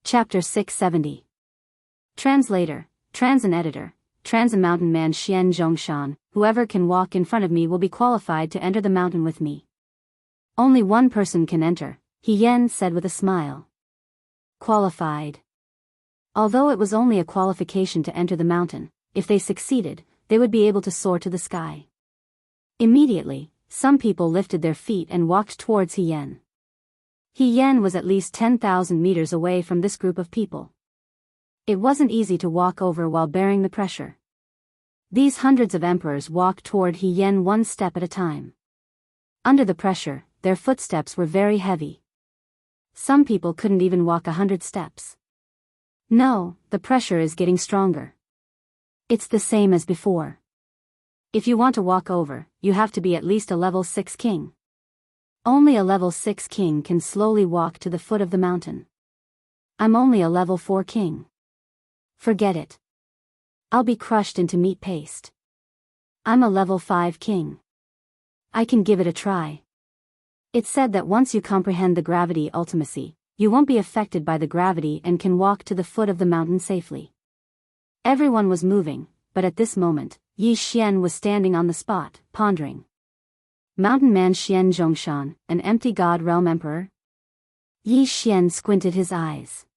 Chapter 670. Translator, Transin Editor, Transin Mountain Man Xian Zhongshan, whoever can walk in front of me will be qualified to enter the mountain with me. Only one person can enter, He Yan said with a smile. Qualified. Although it was only a qualification to enter the mountain, if they succeeded, they would be able to soar to the sky. Immediately, some people lifted their feet and walked towards He Yan. He Yan was at least 10,000 meters away from this group of people. It wasn't easy to walk over while bearing the pressure. These hundreds of emperors walked toward He Yan one step at a time. Under the pressure, their footsteps were very heavy. Some people couldn't even walk 100 steps. No, the pressure is getting stronger. It's the same as before. If you want to walk over, you have to be at least a level 6 king. Only a level 6 king can slowly walk to the foot of the mountain. I'm only a level 4 king. Forget it. I'll be crushed into meat paste. I'm a level 5 king. I can give it a try. It's said that once you comprehend the gravity ultimacy, you won't be affected by the gravity and can walk to the foot of the mountain safely. Everyone was moving, but at this moment, Yi Xian was standing on the spot, pondering. Mountain Man Xian Zhongshan, an empty god realm emperor? Yi Xian squinted his eyes.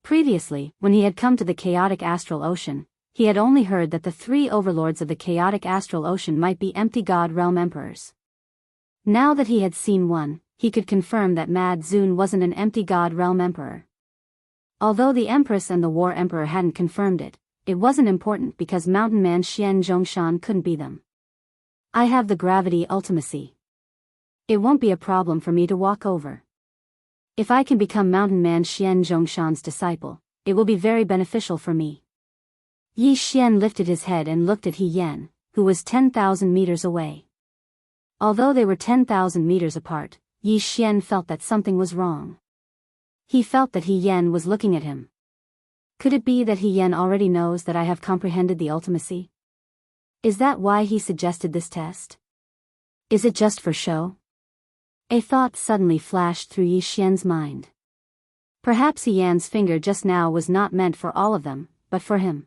Previously, when he had come to the chaotic astral ocean, he had only heard that the 3 overlords of the chaotic astral ocean might be empty god realm emperors. Now that he had seen one, he could confirm that Mad Zun wasn't an empty god realm emperor. Although the Empress and the War Emperor hadn't confirmed it, it wasn't important because Mountain Man Xian Zhongshan couldn't be them. I have the gravity ultimacy. It won't be a problem for me to walk over. If I can become Mountain Man Xian Zhongshan's disciple, it will be very beneficial for me. Yi Xian lifted his head and looked at He Yan, who was 10,000 meters away. Although they were 10,000 meters apart, Yi Xian felt that something was wrong. He felt that He Yan was looking at him. Could it be that He Yan already knows that I have comprehended the ultimacy? Is that why he suggested this test? Is it just for show? A thought suddenly flashed through Yi Xian's mind. Perhaps He Yan's finger just now was not meant for all of them, but for him.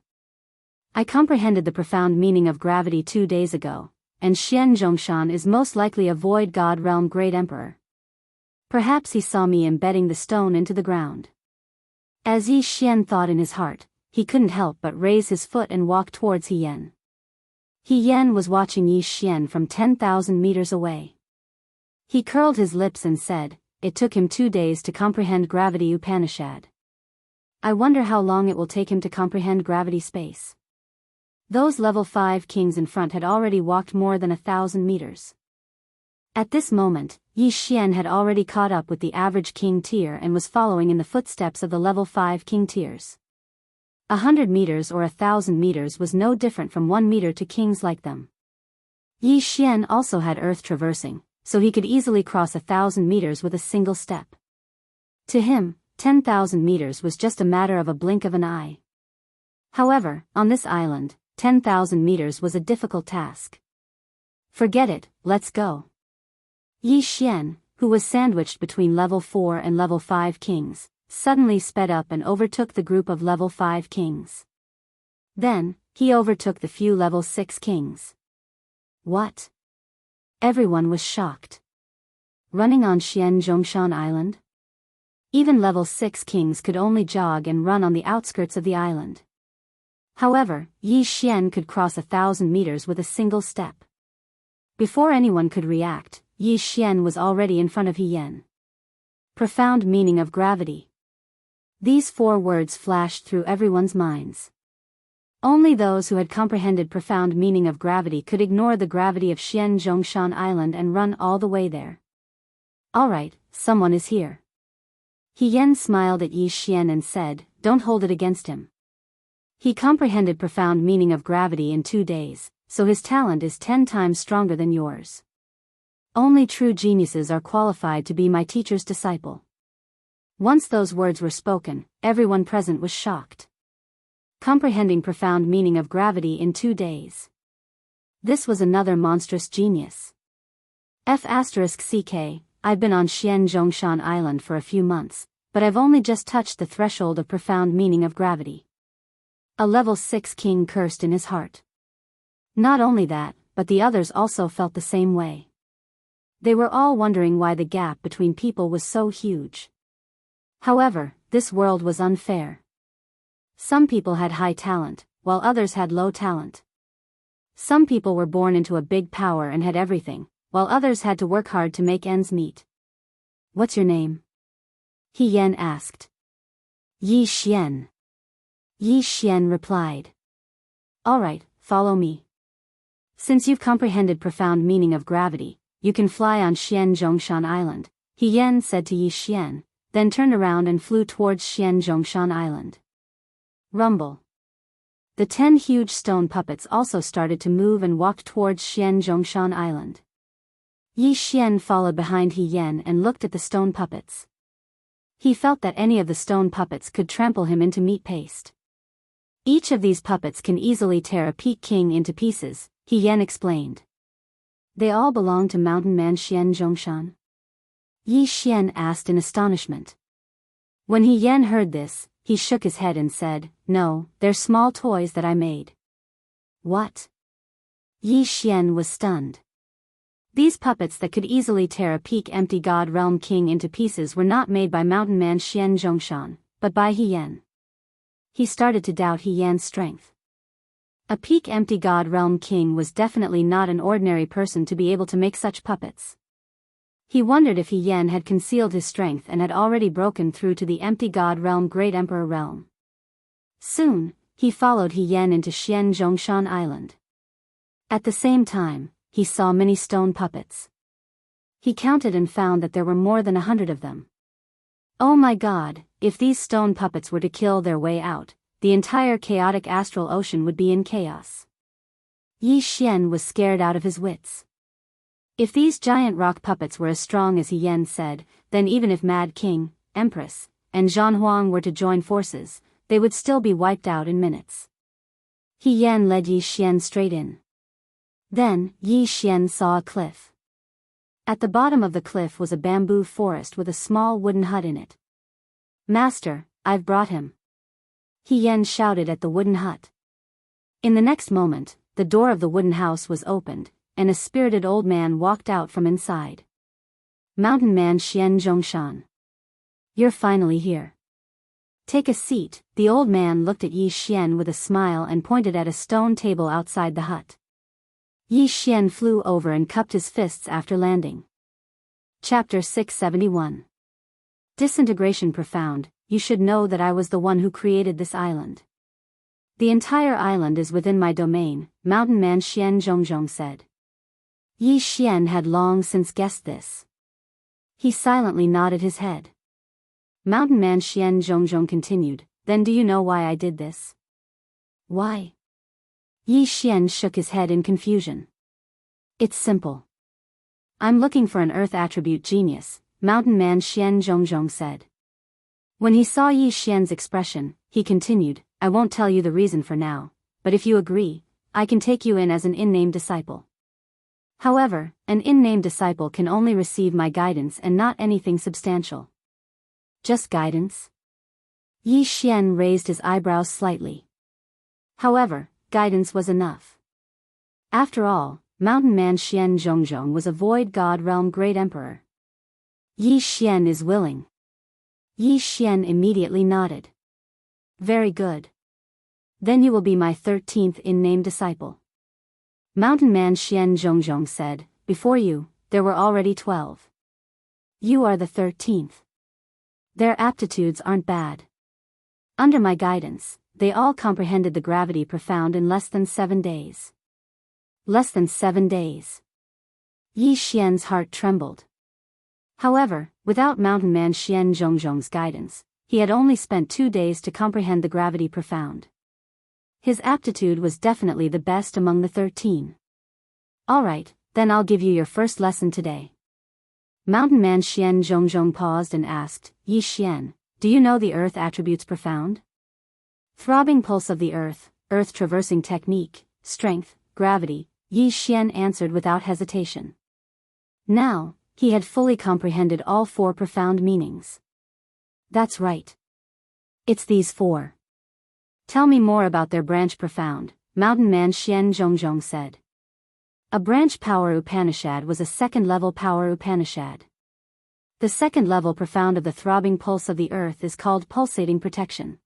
I comprehended the profound meaning of gravity 2 days ago, and Xian Zhongshan is most likely a void god realm great emperor. Perhaps he saw me embedding the stone into the ground. As Yi Xian thought in his heart, he couldn't help but raise his foot and walk towards He Yan. He Yan was watching Yi Xian from 10,000 meters away. He curled his lips and said, "It took him 2 days to comprehend gravity Upanishad. I wonder how long it will take him to comprehend gravity space." Those level 5 kings in front had already walked more than 1,000 meters. At this moment, Yi Xian had already caught up with the average king tier and was following in the footsteps of the level 5 king tiers. 100 meters or 1,000 meters was no different from 1 meter to kings like them. Yi Xian also had earth traversing, so he could easily cross 1,000 meters with a single step. To him, 10,000 meters was just a matter of a blink of an eye. However, on this island, 10,000 meters was a difficult task. Forget it, let's go. Yi Xian, who was sandwiched between level 4 and level 5 kings, suddenly sped up and overtook the group of level 5 kings. Then, he overtook the few level 6 kings. What? Everyone was shocked. Running on Xian Zhongshan Island? Even level 6 kings could only jog and run on the outskirts of the island. However, Yi Xian could cross 1,000 meters with a single step. Before anyone could react, Yi Xian was already in front of He Yan. Profound meaning of gravity. These 4 words flashed through everyone's minds. Only those who had comprehended profound meaning of gravity could ignore the gravity of Xian Zhongshan Island and run all the way there. Alright, someone is here. He Yan smiled at Yi Xian and said, "Don't hold it against him. He comprehended profound meaning of gravity in 2 days, so his talent is 10 times stronger than yours. Only true geniuses are qualified to be my teacher's disciple." Once those words were spoken, everyone present was shocked. Comprehending profound meaning of gravity in 2 days. This was another monstrous genius. I've been on Xian Zhongshan Island for a few months, but I've only just touched the threshold of profound meaning of gravity. A level 6 king cursed in his heart. Not only that, but the others also felt the same way. They were all wondering why the gap between people was so huge. However, this world was unfair. Some people had high talent, while others had low talent. Some people were born into a big power and had everything, while others had to work hard to make ends meet. "What's your name?" He Yan asked. "Yi Xian." Yi Xian replied. "All right, follow me. Since you've comprehended profound meaning of gravity, you can fly on Xianzhongshan Island," He Yan said to Yi Xian, then turned around and flew towards Xianzhongshan Island. Rumble. The 10 huge stone puppets also started to move and walked towards Xianzhongshan Island. Yi Xian followed behind He Yan and looked at the stone puppets. He felt that any of the stone puppets could trample him into meat paste. Each of these puppets can easily tear a peak king into pieces, He Yan explained. They all belong to Mountain Man Xianzhongshan? Yi Xian asked in astonishment. When He Yan heard this, he shook his head and said, "No, they're small toys that I made." What? Yi Xian was stunned. These puppets that could easily tear a peak empty God Realm King into pieces were not made by Mountain Man Xianzhongshan, but by He Yan. He started to doubt He Yan's strength. A peak empty God Realm King was definitely not an ordinary person to be able to make such puppets. He wondered if He Yan had concealed his strength and had already broken through to the empty God Realm Great Emperor Realm. Soon, he followed He Yan into Xianzhongshan Island. At the same time, he saw many stone puppets. He counted and found that there were more than 100 of them. Oh my God, if these stone puppets were to kill their way out, the entire chaotic astral ocean would be in chaos. Yi Xian was scared out of his wits. If these giant rock puppets were as strong as He Yan said, then even if Mad King, Empress, and Zhan Huang were to join forces, they would still be wiped out in minutes. He Yan led Yi Xian straight in. Then, Yi Xian saw a cliff. At the bottom of the cliff was a bamboo forest with a small wooden hut in it. "Master, I've brought him." He Yan shouted at the wooden hut. In the next moment, the door of the wooden house was opened, and a spirited old man walked out from inside. "Mountain Man Xianzhongshan. You're finally here. Take a seat." The old man looked at Yi Xian with a smile and pointed at a stone table outside the hut. Yi Xian flew over and cupped his fists after landing. Chapter 671. Disintegration profound. You should know that I was the one who created this island. The entire island is within my domain, Mountain Man Xianzhongzhong said. Yi Xian had long since guessed this. He silently nodded his head. Mountain Man Xianzhongzhong continued, "Then do you know why I did this?" "Why?" Yi Xian shook his head in confusion. "It's simple. I'm looking for an earth attribute genius," Mountain Man Xianzhongzhong said. When he saw Yi Xian's expression, he continued, "I won't tell you the reason for now, but if you agree, I can take you in as an in-name disciple. However, an in-name disciple can only receive my guidance and not anything substantial." "Just guidance?" Yi Xian raised his eyebrows slightly. However, guidance was enough. After all, Mountain Man Xianzhongzhong was a void god realm great emperor. Yi Xian is willing. Yi Xian immediately nodded. "Very good. Then you will be my 13th in-name disciple." Mountain Man Xianzhongzhong said, "Before you, there were already 12. You are the 13th. Their aptitudes aren't bad. Under my guidance, they all comprehended the gravity profound in less than 7 days." Less than 7 days. Yi Xian's heart trembled. However, without Mountain Man Xianzhongzhong's guidance, he had only spent 2 days to comprehend the gravity profound. His aptitude was definitely the best among the 13. "All right, then I'll give you your first lesson today." Mountain Man Xianzhongzhong paused and asked, "Yi Xian, do you know the earth attributes profound?" "Throbbing pulse of the earth, earth traversing technique, strength, gravity," Yi Xian answered without hesitation. Now, he had fully comprehended all 4 profound meanings. That's right. It's these four. Tell me more about their branch profound, Mountain Man Xian Zhongzhong said. A branch power Upanishad was a second-level power Upanishad. The second-level profound of the throbbing pulse of the earth is called pulsating protection.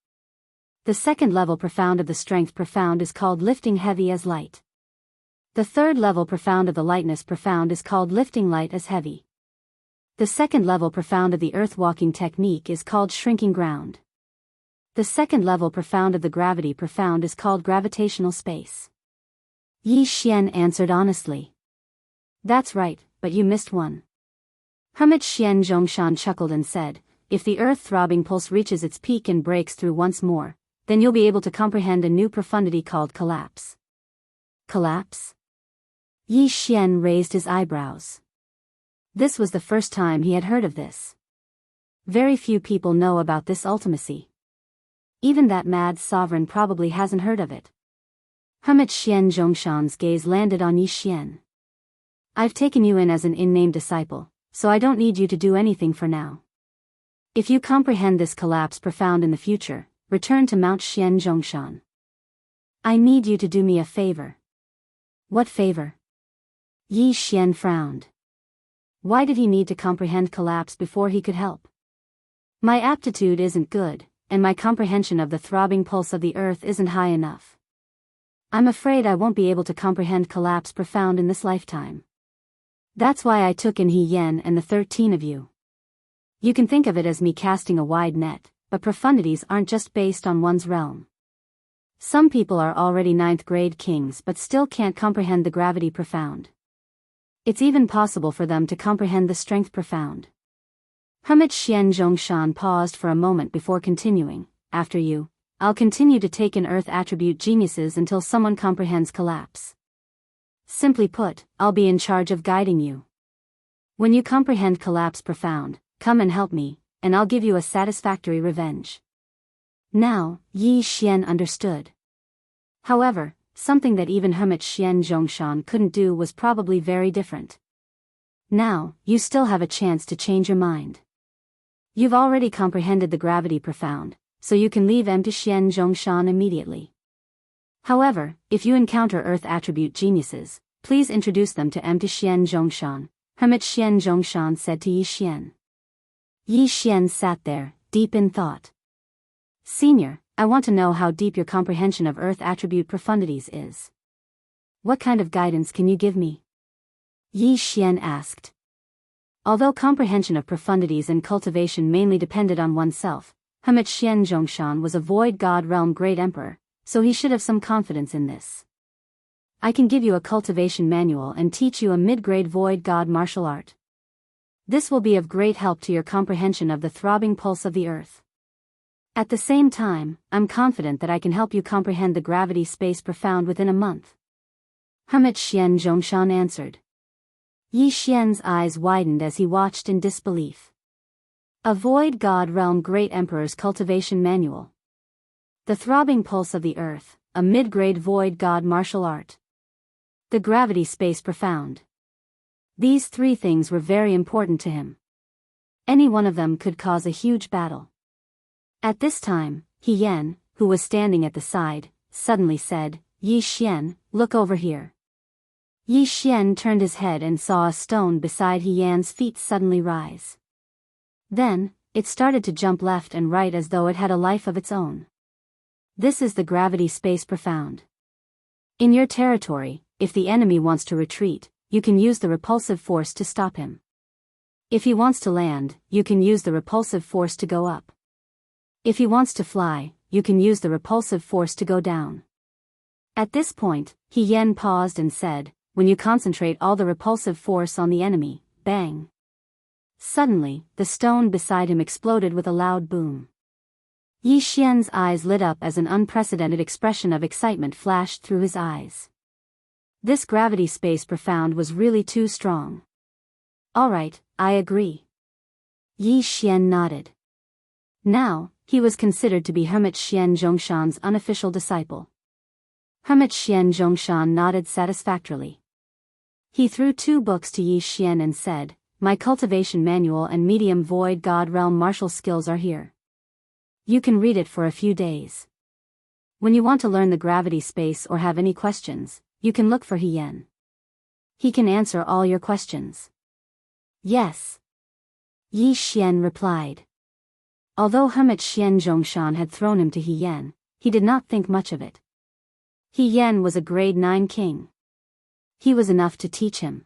The second-level profound of the strength profound is called lifting heavy as light. The third-level profound of the lightness profound is called lifting light as heavy. The second-level profound of the earth-walking technique is called shrinking ground. The second-level profound of the gravity profound is called gravitational space. Yi Xian answered honestly. That's right, but you missed one. Hermit Xian Zhongshan chuckled and said, if the earth-throbbing pulse reaches its peak and breaks through once more, then you'll be able to comprehend a new profundity called collapse. Collapse? Yi Xian raised his eyebrows. This was the first time he had heard of this. Very few people know about this ultimacy. Even that mad sovereign probably hasn't heard of it. Hermit Xian Zhongshan's gaze landed on Yi Xian. I've taken you in as an in-name disciple, so I don't need you to do anything for now. If you comprehend this collapse profound in the future, return to Mount Xian Zhongshan. I need you to do me a favor. What favor? Yi Xian frowned. Why did he need to comprehend collapse before he could help? My aptitude isn't good, and my comprehension of the throbbing pulse of the earth isn't high enough. I'm afraid I won't be able to comprehend collapse profound in this lifetime. That's why I took in He Yen and the 13 of you. You can think of it as me casting a wide net, but profundities aren't just based on one's realm. Some people are already 9th grade kings but still can't comprehend the gravity profound. It's even possible for them to comprehend the strength profound. Hermit Xian Zhongshan paused for a moment before continuing, after you, I'll continue to take in earth attribute geniuses until someone comprehends collapse. Simply put, I'll be in charge of guiding you. When you comprehend collapse profound, come and help me, and I'll give you a satisfactory revenge. Now, Yi Xian understood. However, something that even Hermit Xian Zhongshan couldn't do was probably very different. Now, you still have a chance to change your mind. You've already comprehended the gravity profound, so you can leave empty Xian Zhongshan immediately. However, if you encounter earth attribute geniuses, please introduce them to empty Xian Zhongshan, Hermit Xian Zhongshan said to Yi Xian. Yi Xian sat there, deep in thought. Senior, I want to know how deep your comprehension of earth attribute profundities is. What kind of guidance can you give me? Yi Xian asked. Although comprehension of profundities and cultivation mainly depended on oneself, Hermit Xian Zhongshan was a void god realm great emperor, so he should have some confidence in this. I can give you a cultivation manual and teach you a mid-grade void god martial art. This will be of great help to your comprehension of the throbbing pulse of the earth. At the same time, I'm confident that I can help you comprehend the gravity space profound within a month. Hermit Xian Zhongshan answered. Yi Xian's eyes widened as he watched in disbelief. A void god realm great emperor's cultivation manual. The throbbing pulse of the earth, a mid-grade void god martial art. The gravity space profound. These three things were very important to him. Any one of them could cause a huge battle. At this time, He Yen, who was standing at the side, suddenly said, Yi Xian, look over here. Yi Xian turned his head and saw a stone beside He Yan's feet suddenly rise. Then, it started to jump left and right as though it had a life of its own. This is the gravity space profound. In your territory, if the enemy wants to retreat, you can use the repulsive force to stop him. If he wants to land, you can use the repulsive force to go up. If he wants to fly, you can use the repulsive force to go down. At this point, He Yen paused and said, when you concentrate all the repulsive force on the enemy, bang. Suddenly, the stone beside him exploded with a loud boom. Yi Xian's eyes lit up as an unprecedented expression of excitement flashed through his eyes. This gravity space profound was really too strong. All right, I agree. Yi Xian nodded. Now, he was considered to be Hermit Xian Zhongshan's unofficial disciple. Hermit Xian Zhongshan nodded satisfactorily. He threw 2 books to Yi Xian and said, my cultivation manual and medium void god realm martial skills are here. You can read it for a few days. When you want to learn the gravity space or have any questions, you can look for He Yan. He can answer all your questions. Yes. Yi Xian replied. Although Hermit Xianxia had thrown him to He Yan, he did not think much of it. He Yan was a grade 9 king. He was enough to teach him.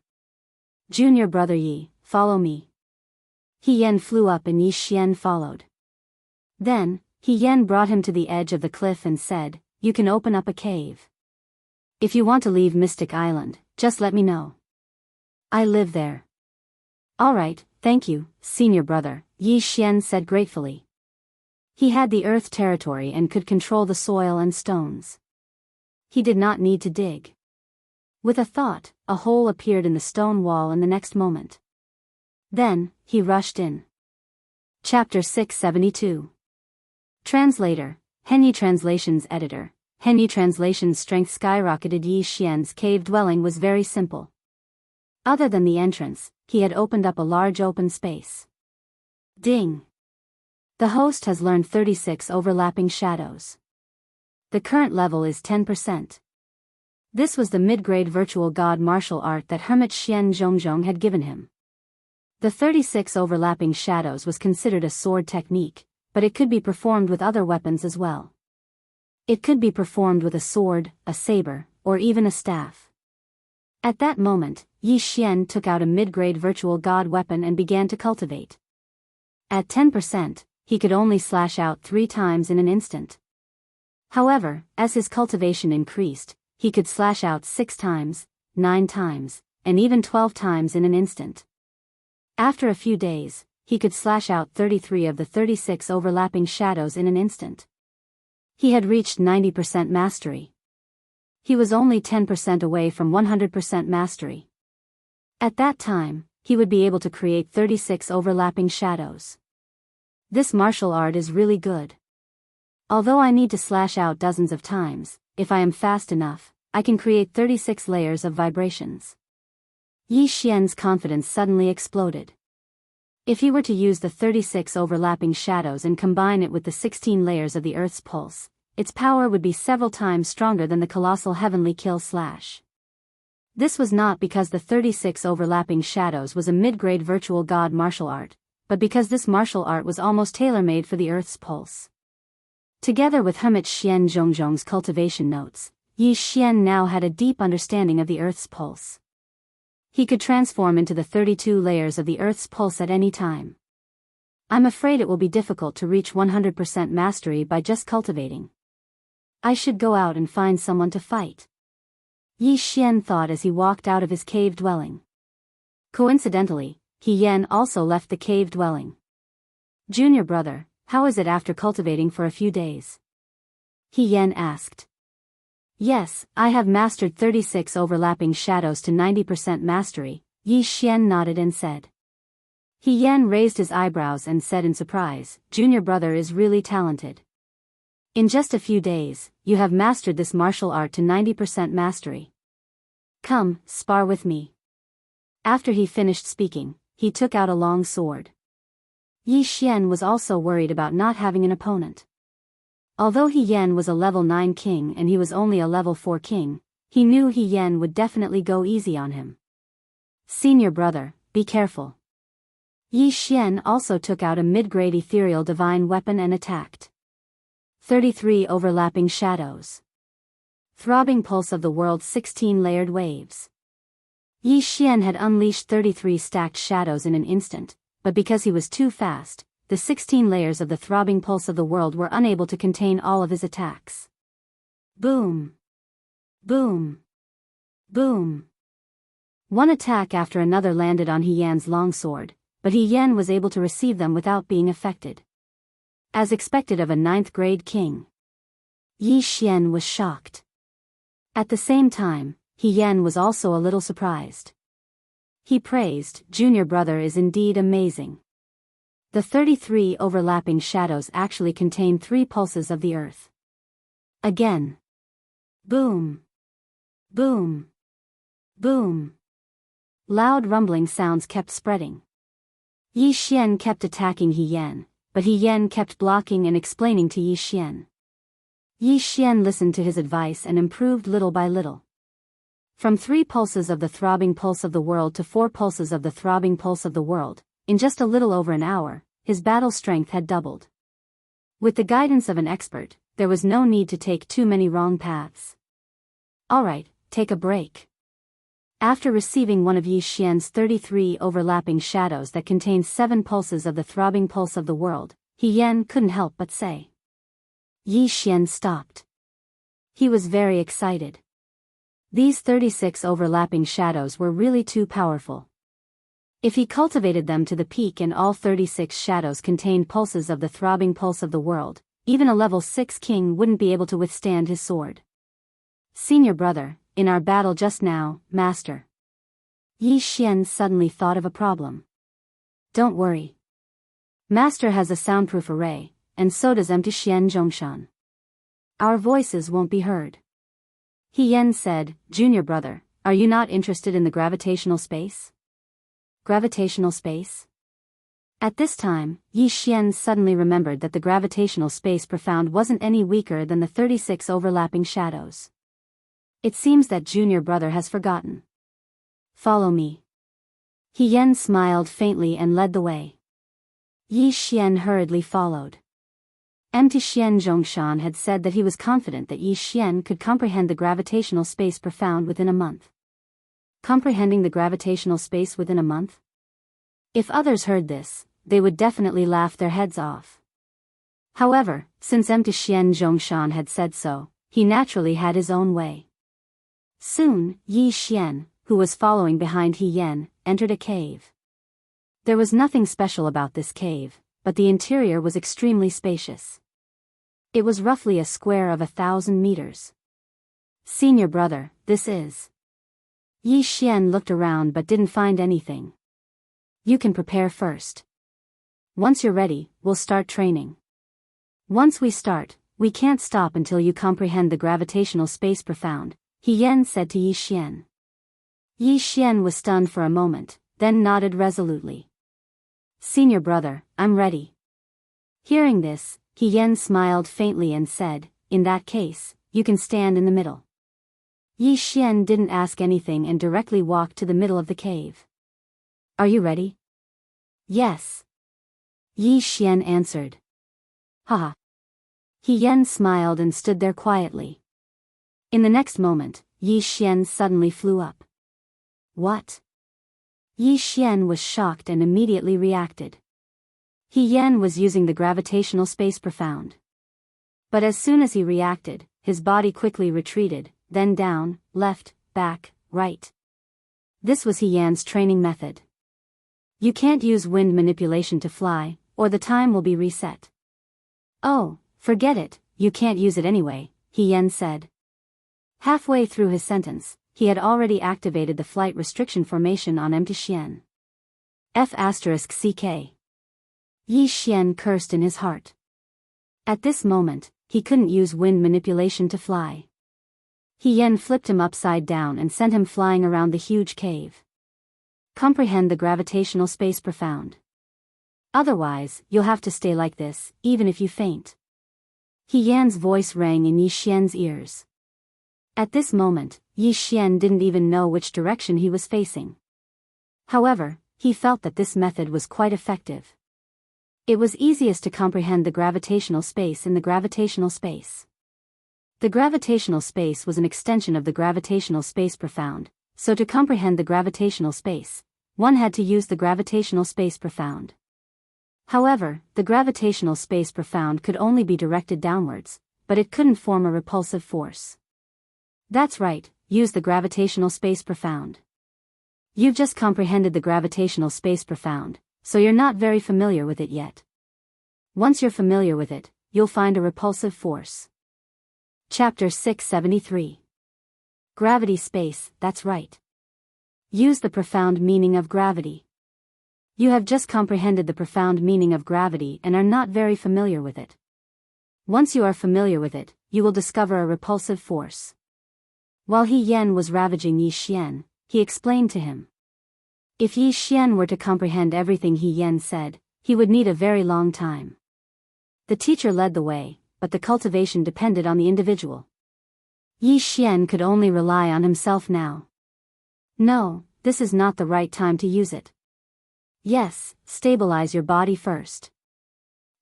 Junior brother Yi, follow me. He Yan flew up and Yi Xian followed. Then, He Yan brought him to the edge of the cliff and said, "You can open up a cave. If you want to leave Mystic Island, just let me know. I live there." "All right, thank you, senior brother," Yi Xian said gratefully. He had the earth territory and could control the soil and stones. He did not need to dig. With a thought, a hole appeared in the stone wall in the next moment. Then, he rushed in. Chapter 672. Translator, Henyi Translations Editor. Henyi Translations' strength skyrocketed. Yi Xian's cave dwelling was very simple. Other than the entrance, he had opened up a large open space. Ding! The host has learned 36 overlapping shadows. The current level is 10%. This was the mid-grade virtual god martial art that Hermit Xianxia had given him. The 36 overlapping shadows was considered a sword technique, but it could be performed with other weapons as well. It could be performed with a sword, a saber, or even a staff. At that moment, Yi Xian took out a mid-grade virtual god weapon and began to cultivate. At 10%, he could only slash out 3 times in an instant. However, as his cultivation increased, he could slash out 6 times, 9 times, and even 12 times in an instant. After a few days, he could slash out 33 of the 36 overlapping shadows in an instant. He had reached 90% mastery. He was only 10% away from 100% mastery. At that time, he would be able to create 36 overlapping shadows. This martial art is really good. Although I need to slash out dozens of times, if I am fast enough, I can create 36 layers of vibrations. Yi Xian's confidence suddenly exploded. If he were to use the 36 overlapping shadows and combine it with the 16 layers of the Earth's pulse, its power would be several times stronger than the colossal heavenly kill slash. This was not because the 36 overlapping shadows was a mid-grade virtual god martial art, but because this martial art was almost tailor-made for the Earth's pulse. Together with Hermit Xianxia's cultivation notes, Yi Xian now had a deep understanding of the Earth's pulse. He could transform into the 32 layers of the Earth's pulse at any time. I'm afraid it will be difficult to reach 100% mastery by just cultivating. I should go out and find someone to fight. Yi Xian thought as he walked out of his cave dwelling. Coincidentally, He Yan also left the cave dwelling. "Junior brother, how is it after cultivating for a few days?" He Yan asked. "Yes, I have mastered 36 overlapping shadows to 90% mastery," Yi Xian nodded and said. He Yan raised his eyebrows and said in surprise, "Junior brother is really talented. In just a few days, you have mastered this martial art to 90% mastery. Come, spar with me." After he finished speaking, he took out a long sword. Yi Xian was also worried about not having an opponent. Although He Yan was a level 9 king and he was only a level 4 king, he knew He Yan would definitely go easy on him. "Senior brother, be careful." Yi Xian also took out a mid-grade ethereal divine weapon and attacked. 33 overlapping shadows. Throbbing pulse of the world's 16 layered waves. Yi Xian had unleashed 33 stacked shadows in an instant, but because he was too fast, the 16 layers of the throbbing pulse of the world were unable to contain all of his attacks. Boom! Boom! Boom! One attack after another landed on He Yan's longsword, but He Yan was able to receive them without being affected. As expected of a 9th-grade king. Yi Xian was shocked. At the same time, He Yan was also a little surprised. He praised, "Junior brother is indeed amazing." The 33 overlapping shadows actually contain 3 pulses of the earth. Again. Boom. Boom. Boom. Loud rumbling sounds kept spreading. Yi Xian kept attacking He Yan, but He Yan kept blocking and explaining to Yi Xian. Yi Xian listened to his advice and improved little by little. From 3 pulses of the throbbing pulse of the world to 4 pulses of the throbbing pulse of the world, in just a little over an hour, his battle strength had doubled. With the guidance of an expert, there was no need to take too many wrong paths. Alright, take a break. After receiving one of Yi Xian's 33 overlapping shadows that contained 7 pulses of the throbbing pulse of the world, He Yan couldn't help but say. Yi Xian stopped. He was very excited. These 36 overlapping shadows were really too powerful. If he cultivated them to the peak and all 36 shadows contained pulses of the throbbing pulse of the world, even a level 6 king wouldn't be able to withstand his sword. Senior brother, in our battle just now, master. Yi Xian suddenly thought of a problem. Don't worry. Master has a soundproof array, and so does empty Xian Zhongshan. Our voices won't be heard. He Yan said, Junior brother, are you not interested in the gravitational space? Gravitational space? At this time, Yi Xian suddenly remembered that the gravitational space profound wasn't any weaker than the 36 overlapping shadows. It seems that junior brother has forgotten. Follow me. He Yan smiled faintly and led the way. Yi Xian hurriedly followed. Empty Xian Zhongshan had said that he was confident that Yi Xian could comprehend the gravitational space profound within a month. Comprehending the gravitational space within a month? If others heard this, they would definitely laugh their heads off. However, since empty Xian Zhongshan had said so, he naturally had his own way. Soon, Yi Xian, who was following behind He Yan, entered a cave. There was nothing special about this cave, but the interior was extremely spacious. It was roughly a square of 1,000 meters. Senior brother, this is. Yi Xian looked around but didn't find anything. You can prepare first. Once you're ready, we'll start training. Once we start, we can't stop until you comprehend the gravitational space profound, He Yan said to Yi Xian. Yi Xian was stunned for a moment, then nodded resolutely. Senior brother, I'm ready. Hearing this, He Yan smiled faintly and said, in that case, you can stand in the middle. Yi Xian didn't ask anything and directly walked to the middle of the cave. Are you ready? Yes. Yi Xian answered. Haha. He Yan smiled and stood there quietly. In the next moment, Yi Xian suddenly flew up. What? Yi Xian was shocked and immediately reacted. He Yan was using the gravitational space profound. But as soon as he reacted, his body quickly retreated, then down, left, back, right. This was He Yan's training method. You can't use wind manipulation to fly, or the time will be reset. Oh, forget it, you can't use it anyway, He Yan said. Halfway through his sentence, he had already activated the flight restriction formation on empty Xian. F***ck. Yi Xian cursed in his heart. At this moment, he couldn't use wind manipulation to fly. He Yan flipped him upside down and sent him flying around the huge cave. Comprehend the gravitational space profound. Otherwise, you'll have to stay like this, even if you faint. He Yan's voice rang in Yi Xian's ears. At this moment, Yi Xian didn't even know which direction he was facing. However, he felt that this method was quite effective. It was easiest to comprehend the gravitational space in the gravitational space. The gravitational space was an extension of the gravitational space profound, so to comprehend the gravitational space, one had to use the gravitational space profound. However, the gravitational space profound could only be directed downwards, but it couldn't form a repulsive force. That's right, use the gravitational space profound. You've just comprehended the gravitational space profound, so you're not very familiar with it yet. Once you're familiar with it, you'll find a repulsive force. Chapter 673. Gravity space, that's right. Use the profound meaning of gravity. You have just comprehended the profound meaning of gravity and are not very familiar with it. Once you are familiar with it, you will discover a repulsive force. While He Yan was ravaging Yi Xian, he explained to him. If Yi Xian were to comprehend everything He Yan said, he would need a very long time. The teacher led the way, but the cultivation depended on the individual. Yi Xian could only rely on himself now. No, this is not the right time to use it. Yes, stabilize your body first.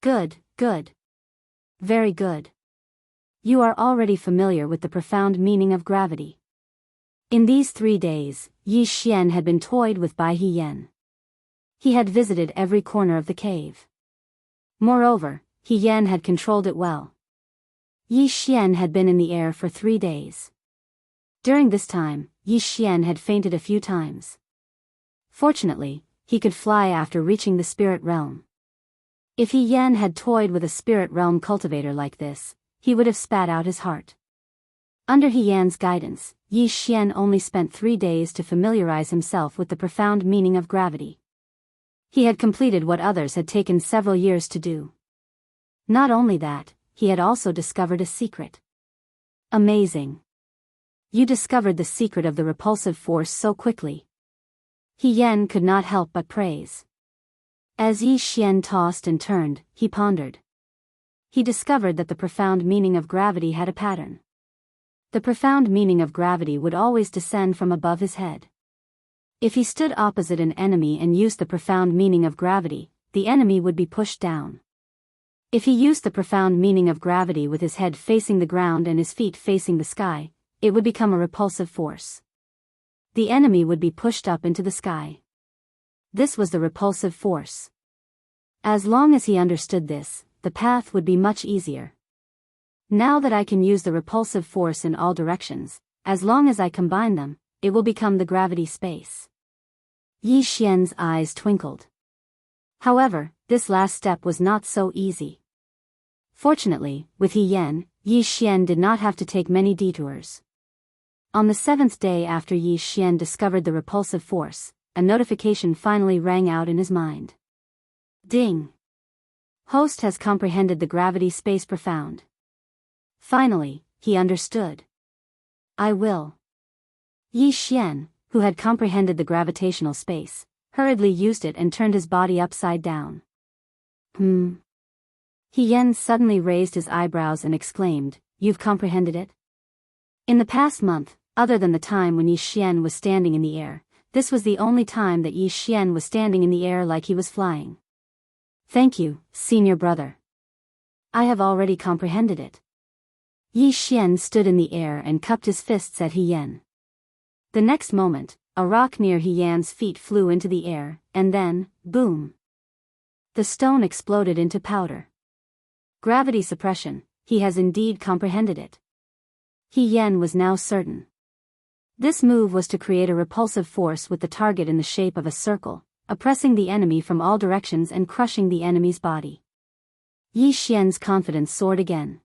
Good, good. Very good. You are already familiar with the profound meaning of gravity. In these 3 days, Yi Xian had been toyed with by He Yan. He had visited every corner of the cave. Moreover, He Yan had controlled it well. Yi Xian had been in the air for 3 days. During this time, Yi Xian had fainted a few times. Fortunately, he could fly after reaching the spirit realm. If He Yan had toyed with a spirit realm cultivator like this, he would have spat out his heart. Under He Yan's guidance, Yi Xian only spent 3 days to familiarize himself with the profound meaning of gravity. He had completed what others had taken several years to do. Not only that, he had also discovered a secret. Amazing. You discovered the secret of the repulsive force so quickly. He Yan could not help but praise. As Yi Xian tossed and turned, he pondered. He discovered that the profound meaning of gravity had a pattern. The profound meaning of gravity would always descend from above his head. If he stood opposite an enemy and used the profound meaning of gravity, the enemy would be pushed down. If he used the profound meaning of gravity with his head facing the ground and his feet facing the sky, it would become a repulsive force. The enemy would be pushed up into the sky. This was the repulsive force. As long as he understood this, the path would be much easier. Now that I can use the repulsive force in all directions, as long as I combine them, it will become the gravity space. Yi Xian's eyes twinkled. However, this last step was not so easy. Fortunately, with He Yan, Yi Xian did not have to take many detours. On the 7th day after Yi Xian discovered the repulsive force, a notification finally rang out in his mind. Ding! Host has comprehended the gravity space profound. Finally, he understood. I will. Yi Xian, who had comprehended the gravitational space, hurriedly used it and turned his body upside down. He Yan suddenly raised his eyebrows and exclaimed, "You've comprehended it?" In the past month, other than the time when Yi Xian was standing in the air, this was the only time that Yi Xian was standing in the air like he was flying. Thank you, senior brother. I have already comprehended it. Yi Xian stood in the air and cupped his fists at He Yan. The next moment, a rock near He Yan's feet flew into the air, and then, boom! The stone exploded into powder. Gravity suppression, he has indeed comprehended it. He Yan was now certain. This move was to create a repulsive force with the target in the shape of a circle, oppressing the enemy from all directions and crushing the enemy's body. Yi Xian's confidence soared again.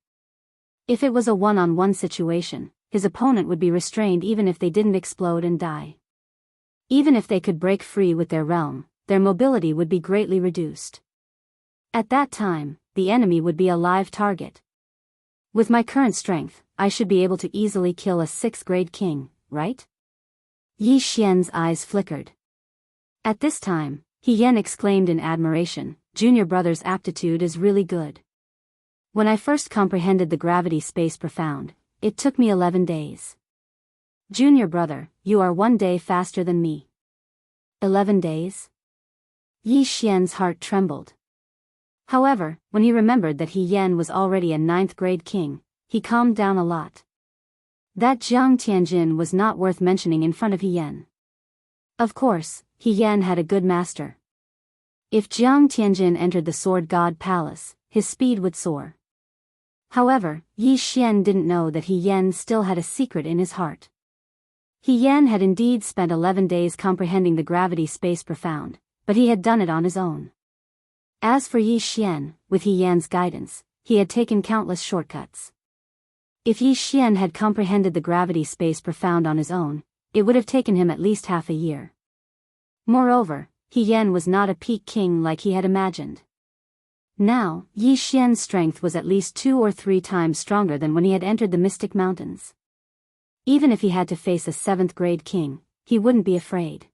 If it was a one-on-one situation, his opponent would be restrained even if they didn't explode and die. Even if they could break free with their realm, their mobility would be greatly reduced. At that time, the enemy would be a live target. With my current strength, I should be able to easily kill a 6th-grade king, right? Yi Xian's eyes flickered. At this time, He Yan exclaimed in admiration, "Junior brother's aptitude is really good. When I first comprehended the gravity space profound, it took me 11 days. Junior brother, you are 1 day faster than me." 11 days? Yi Xian's heart trembled. However, when he remembered that He Yan was already a 9th-grade king, he calmed down a lot. That Jiang Tianjin was not worth mentioning in front of He Yan. Of course, He Yan had a good master. If Jiang Tianjin entered the Sword God Palace, his speed would soar. However, Yi Xian didn't know that He Yan still had a secret in his heart. He Yan had indeed spent 11 days comprehending the gravity space profound, but he had done it on his own. As for Yi Xian, with He Yan's guidance, he had taken countless shortcuts. If Yi Xian had comprehended the gravity space profound on his own, it would have taken him at least half a year. Moreover, He Yan was not a peak king like he had imagined. Now, Yi Xian's strength was at least 2 or 3 times stronger than when he had entered the Mystic Mountains. Even if he had to face a 7th-grade king, he wouldn't be afraid.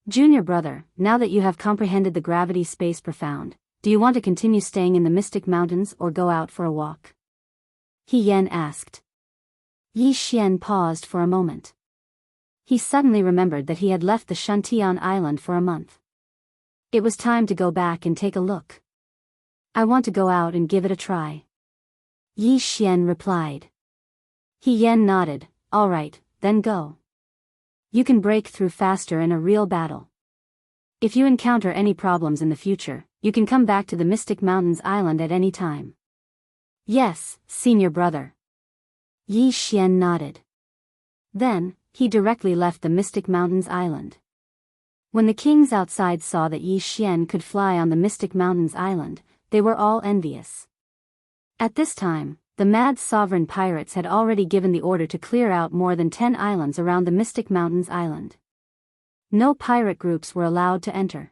Junior brother, now that you have comprehended the gravity space profound, do you want to continue staying in the Mystic Mountains or go out for a walk? He Yan asked. Yi Xian paused for a moment. He suddenly remembered that he had left the Shantian Island for a month. It was time to go back and take a look. I want to go out and give it a try. Yi Xian replied. He Yan nodded. All right, then go. You can break through faster in a real battle. If you encounter any problems in the future, you can come back to the Mystic Mountains Island at any time. Yes, senior brother. Yi Xian nodded. Then, he directly left the Mystic Mountains Island. When the kings outside saw that Yi Xian could fly on the Mystic Mountains Island, they were all envious. At this time, the mad sovereign pirates had already given the order to clear out more than 10 islands around the Mystic Mountains Island. No pirate groups were allowed to enter.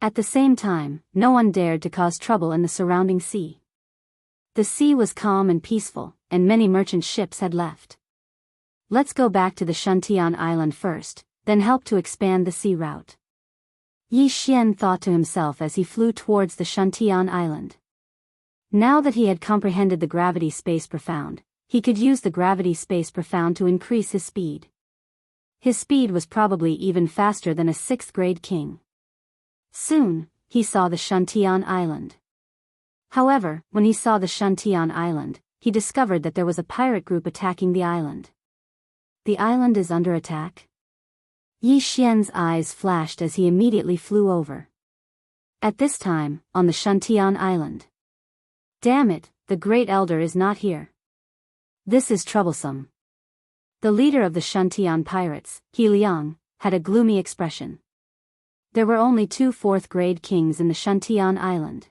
At the same time, no one dared to cause trouble in the surrounding sea. The sea was calm and peaceful, and many merchant ships had left. Let's go back to the Shantian Island first, then help to expand the sea route. Yi Xian thought to himself as he flew towards the Shantian Island. Now that he had comprehended the gravity space profound, he could use the gravity space profound to increase his speed. His speed was probably even faster than a 6th grade king. Soon, he saw the Shantian Island. However, when he saw the Shantian Island, he discovered that there was a pirate group attacking the island. The island is under attack? Yi Xian's eyes flashed as he immediately flew over. At this time, on the Shantian Island. Damn it, the Great Elder is not here. This is troublesome. The leader of the Shantian pirates, He Liang, had a gloomy expression. There were only 2 4th grade kings in the Shantian Island.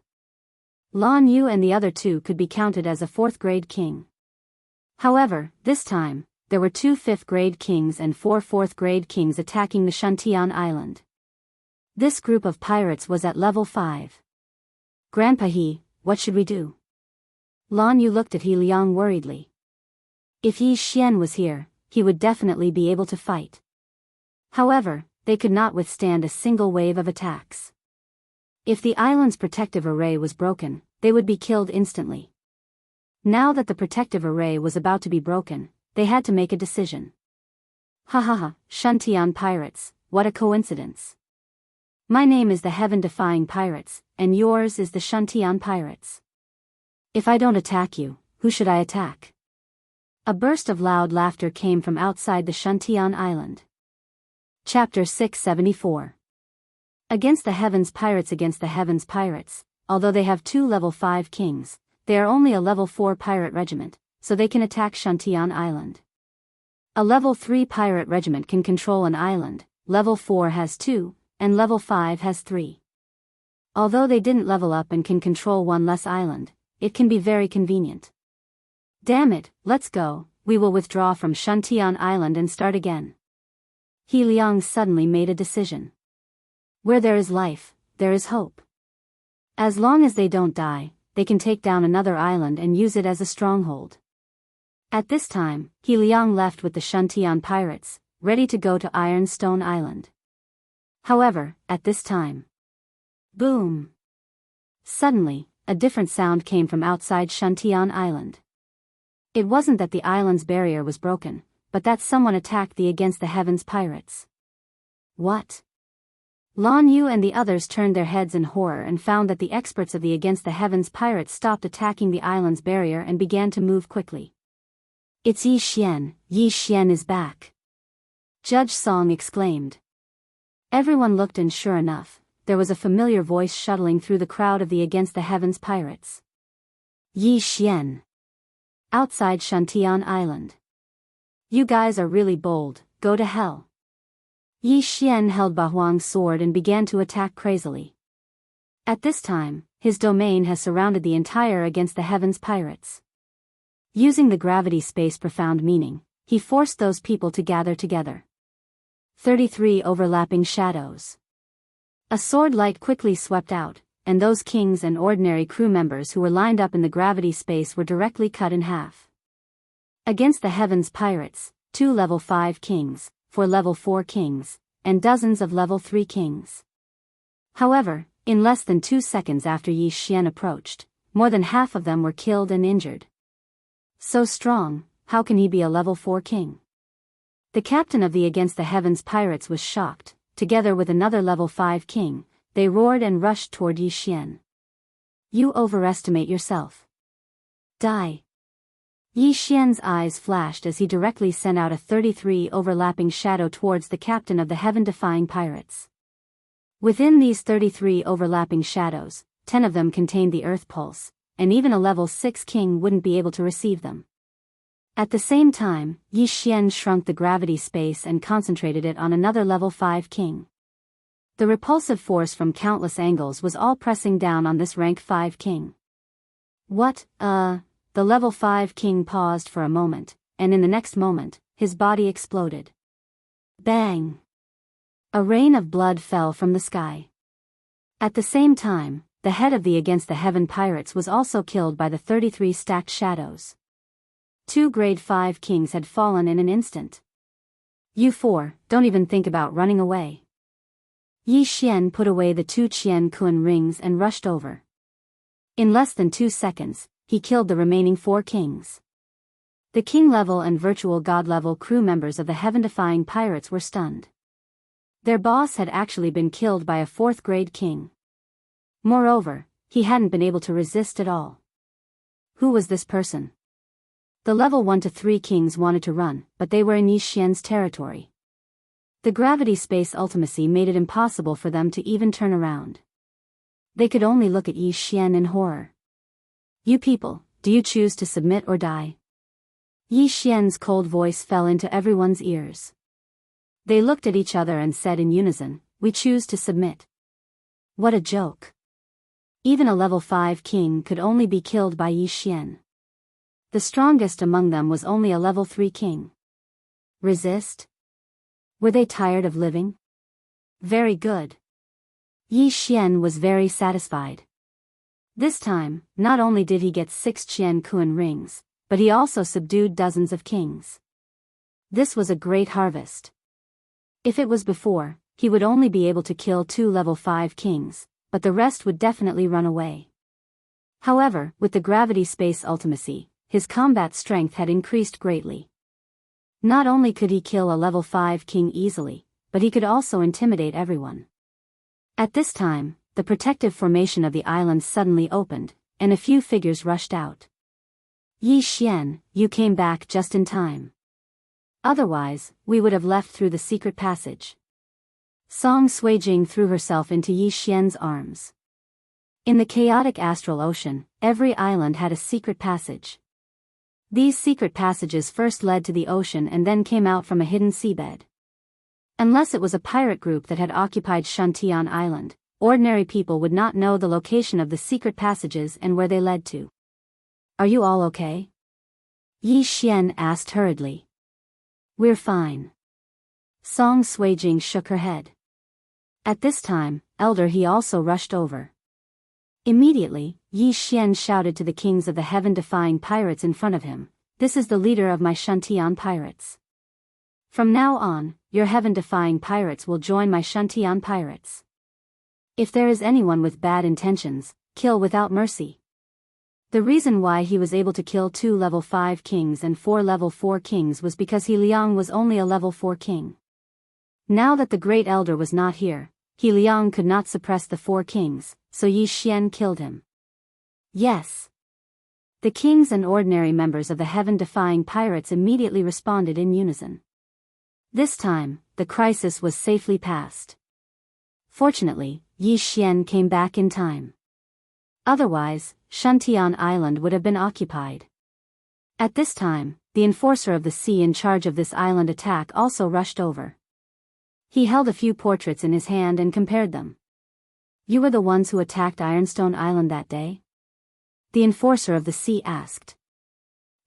Lan Yu and the other 2 could be counted as a 4th grade king. However, this time, there were 2 5th grade kings and 4 4th grade kings attacking the Shantian Island. This group of pirates was at level 5. Grandpa He, what should we do? Lan Yu looked at He Liang worriedly. If Yi Xian was here, he would definitely be able to fight. However, they could not withstand a single wave of attacks. If the island's protective array was broken, they would be killed instantly. Now that the protective array was about to be broken, they had to make a decision. Ha ha ha, Shantian pirates, what a coincidence. My name is the Heaven-Defying Pirates, and yours is the Shantian Pirates. If I don't attack you, who should I attack? A burst of loud laughter came from outside the Shantian Island. Chapter 674. Against the Heavens Pirates, although they have 2 level 5 kings, they are only a level 4 pirate regiment, so they can attack Shantian Island. A level 3 pirate regiment can control an island, level 4 has 2, and level 5 has 3. Although they didn't level up and can control one less island, it can be very convenient. Damn it, let's go, we will withdraw from Shantian Island and start again. He Liang suddenly made a decision. Where there is life, there is hope. As long as they don't die, they can take down another island and use it as a stronghold. At this time, He Liang left with the Shantian pirates, ready to go to Ironstone Island. However, at this time. Boom! Suddenly, a different sound came from outside Shantian Island. It wasn't that the island's barrier was broken, but that someone attacked the Against the Heavens pirates. What? Lan Yu and the others turned their heads in horror and found that the experts of the Against the Heavens pirates stopped attacking the island's barrier and began to move quickly. It's Yi Xian is back. Judge Song exclaimed. Everyone looked and sure enough, there was a familiar voice shuttling through the crowd of the Against the Heavens pirates. Yi Xian. Outside Shantian Island. You guys are really bold, go to hell. Yi Xian held Bahuang's sword and began to attack crazily. At this time, his domain has surrounded the entire Against the Heavens pirates. Using the gravity space profound meaning, he forced those people to gather together. 33 overlapping shadows. A sword light quickly swept out, and those kings and ordinary crew members who were lined up in the gravity space were directly cut in half. Against the Heavens pirates, 2 level 5 kings, 4 level 4 kings, and dozens of level 3 kings. However, In less than 2 seconds after Yi Xian approached, more than half of them were killed and injured. So strong, how can he be a level 4 king? The captain of the Against the Heavens pirates was shocked. Together with another level 5 king, they roared and rushed toward Yi Xian. You overestimate yourself. Die. Yi Xian's eyes flashed as he directly sent out a 33 overlapping shadow towards the captain of the heaven-defying pirates. Within these 33 overlapping shadows, 10 of them contained the earth pulse, and even a level 6 king wouldn't be able to receive them. At the same time, Yi Xian shrunk the gravity space and concentrated it on another level 5 king. The repulsive force from countless angles was all pressing down on this rank 5 king. What, The level 5 king paused for a moment, and in the next moment, his body exploded. Bang! A rain of blood fell from the sky. At the same time, the head of the Against the Heaven pirates was also killed by the 33 stacked shadows. 2 grade 5 kings had fallen in an instant. You 4, don't even think about running away. Yi Xian put away the 2 Qian Kun rings and rushed over. In less than 2 seconds, he killed the remaining 4 kings. The king level and virtual god level crew members of the heaven-defying pirates were stunned. Their boss had actually been killed by a 4th grade king. Moreover, he hadn't been able to resist at all. Who was this person? The level 1 to 3 kings wanted to run, but they were in Yi Xian's territory. The gravity space ultimacy made it impossible for them to even turn around. They could only look at Yi Xian in horror. You people, do you choose to submit or die? Yi Xian's cold voice fell into everyone's ears. They looked at each other and said in unison, we choose to submit. What a joke. Even a level 5 king could only be killed by Yi Xian. The strongest among them was only a level 3 king. Resist? Were they tired of living? Very good. Yi Xian was very satisfied. This time, not only did he get 6 Qian Kun rings, but he also subdued dozens of kings. This was a great harvest. If it was before, he would only be able to kill 2 level 5 kings, but the rest would definitely run away. However, with the gravity space ultimacy, his combat strength had increased greatly. Not only could he kill a level 5 king easily, but he could also intimidate everyone. At this time, the protective formation of the island suddenly opened, and a few figures rushed out. Yi Xian, you came back just in time. Otherwise, we would have left through the secret passage. Song Suijing threw herself into Yi Xian's arms. In the chaotic astral ocean, every island had a secret passage. These secret passages first led to the ocean and then came out from a hidden seabed. Unless it was a pirate group that had occupied Shantian Island, ordinary people would not know the location of the secret passages and where they led to. Are you all okay? Yi Xian asked hurriedly. We're fine. Song Suijing shook her head. At this time, Elder He also rushed over. Immediately, Yi Xian shouted to the kings of the heaven-defying pirates in front of him, this is the leader of my Shantian pirates. From now on, your heaven-defying pirates will join my Shantian pirates. If there is anyone with bad intentions, kill without mercy. The reason why he was able to kill 2 level 5 kings and 4 level 4 kings was because He Liang was only a level 4 king. Now that the Great Elder was not here, He Liang could not suppress the 4 kings, so Yi Xian killed him. Yes. The kings and ordinary members of the heaven-defying pirates immediately responded in unison. This time, the crisis was safely passed. Fortunately, Yi Xian came back in time. Otherwise, Shantian Island would have been occupied. At this time, the enforcer of the sea in charge of this island attack also rushed over. He held a few portraits in his hand and compared them. You were the ones who attacked Ironstone Island that day? The enforcer of the sea asked.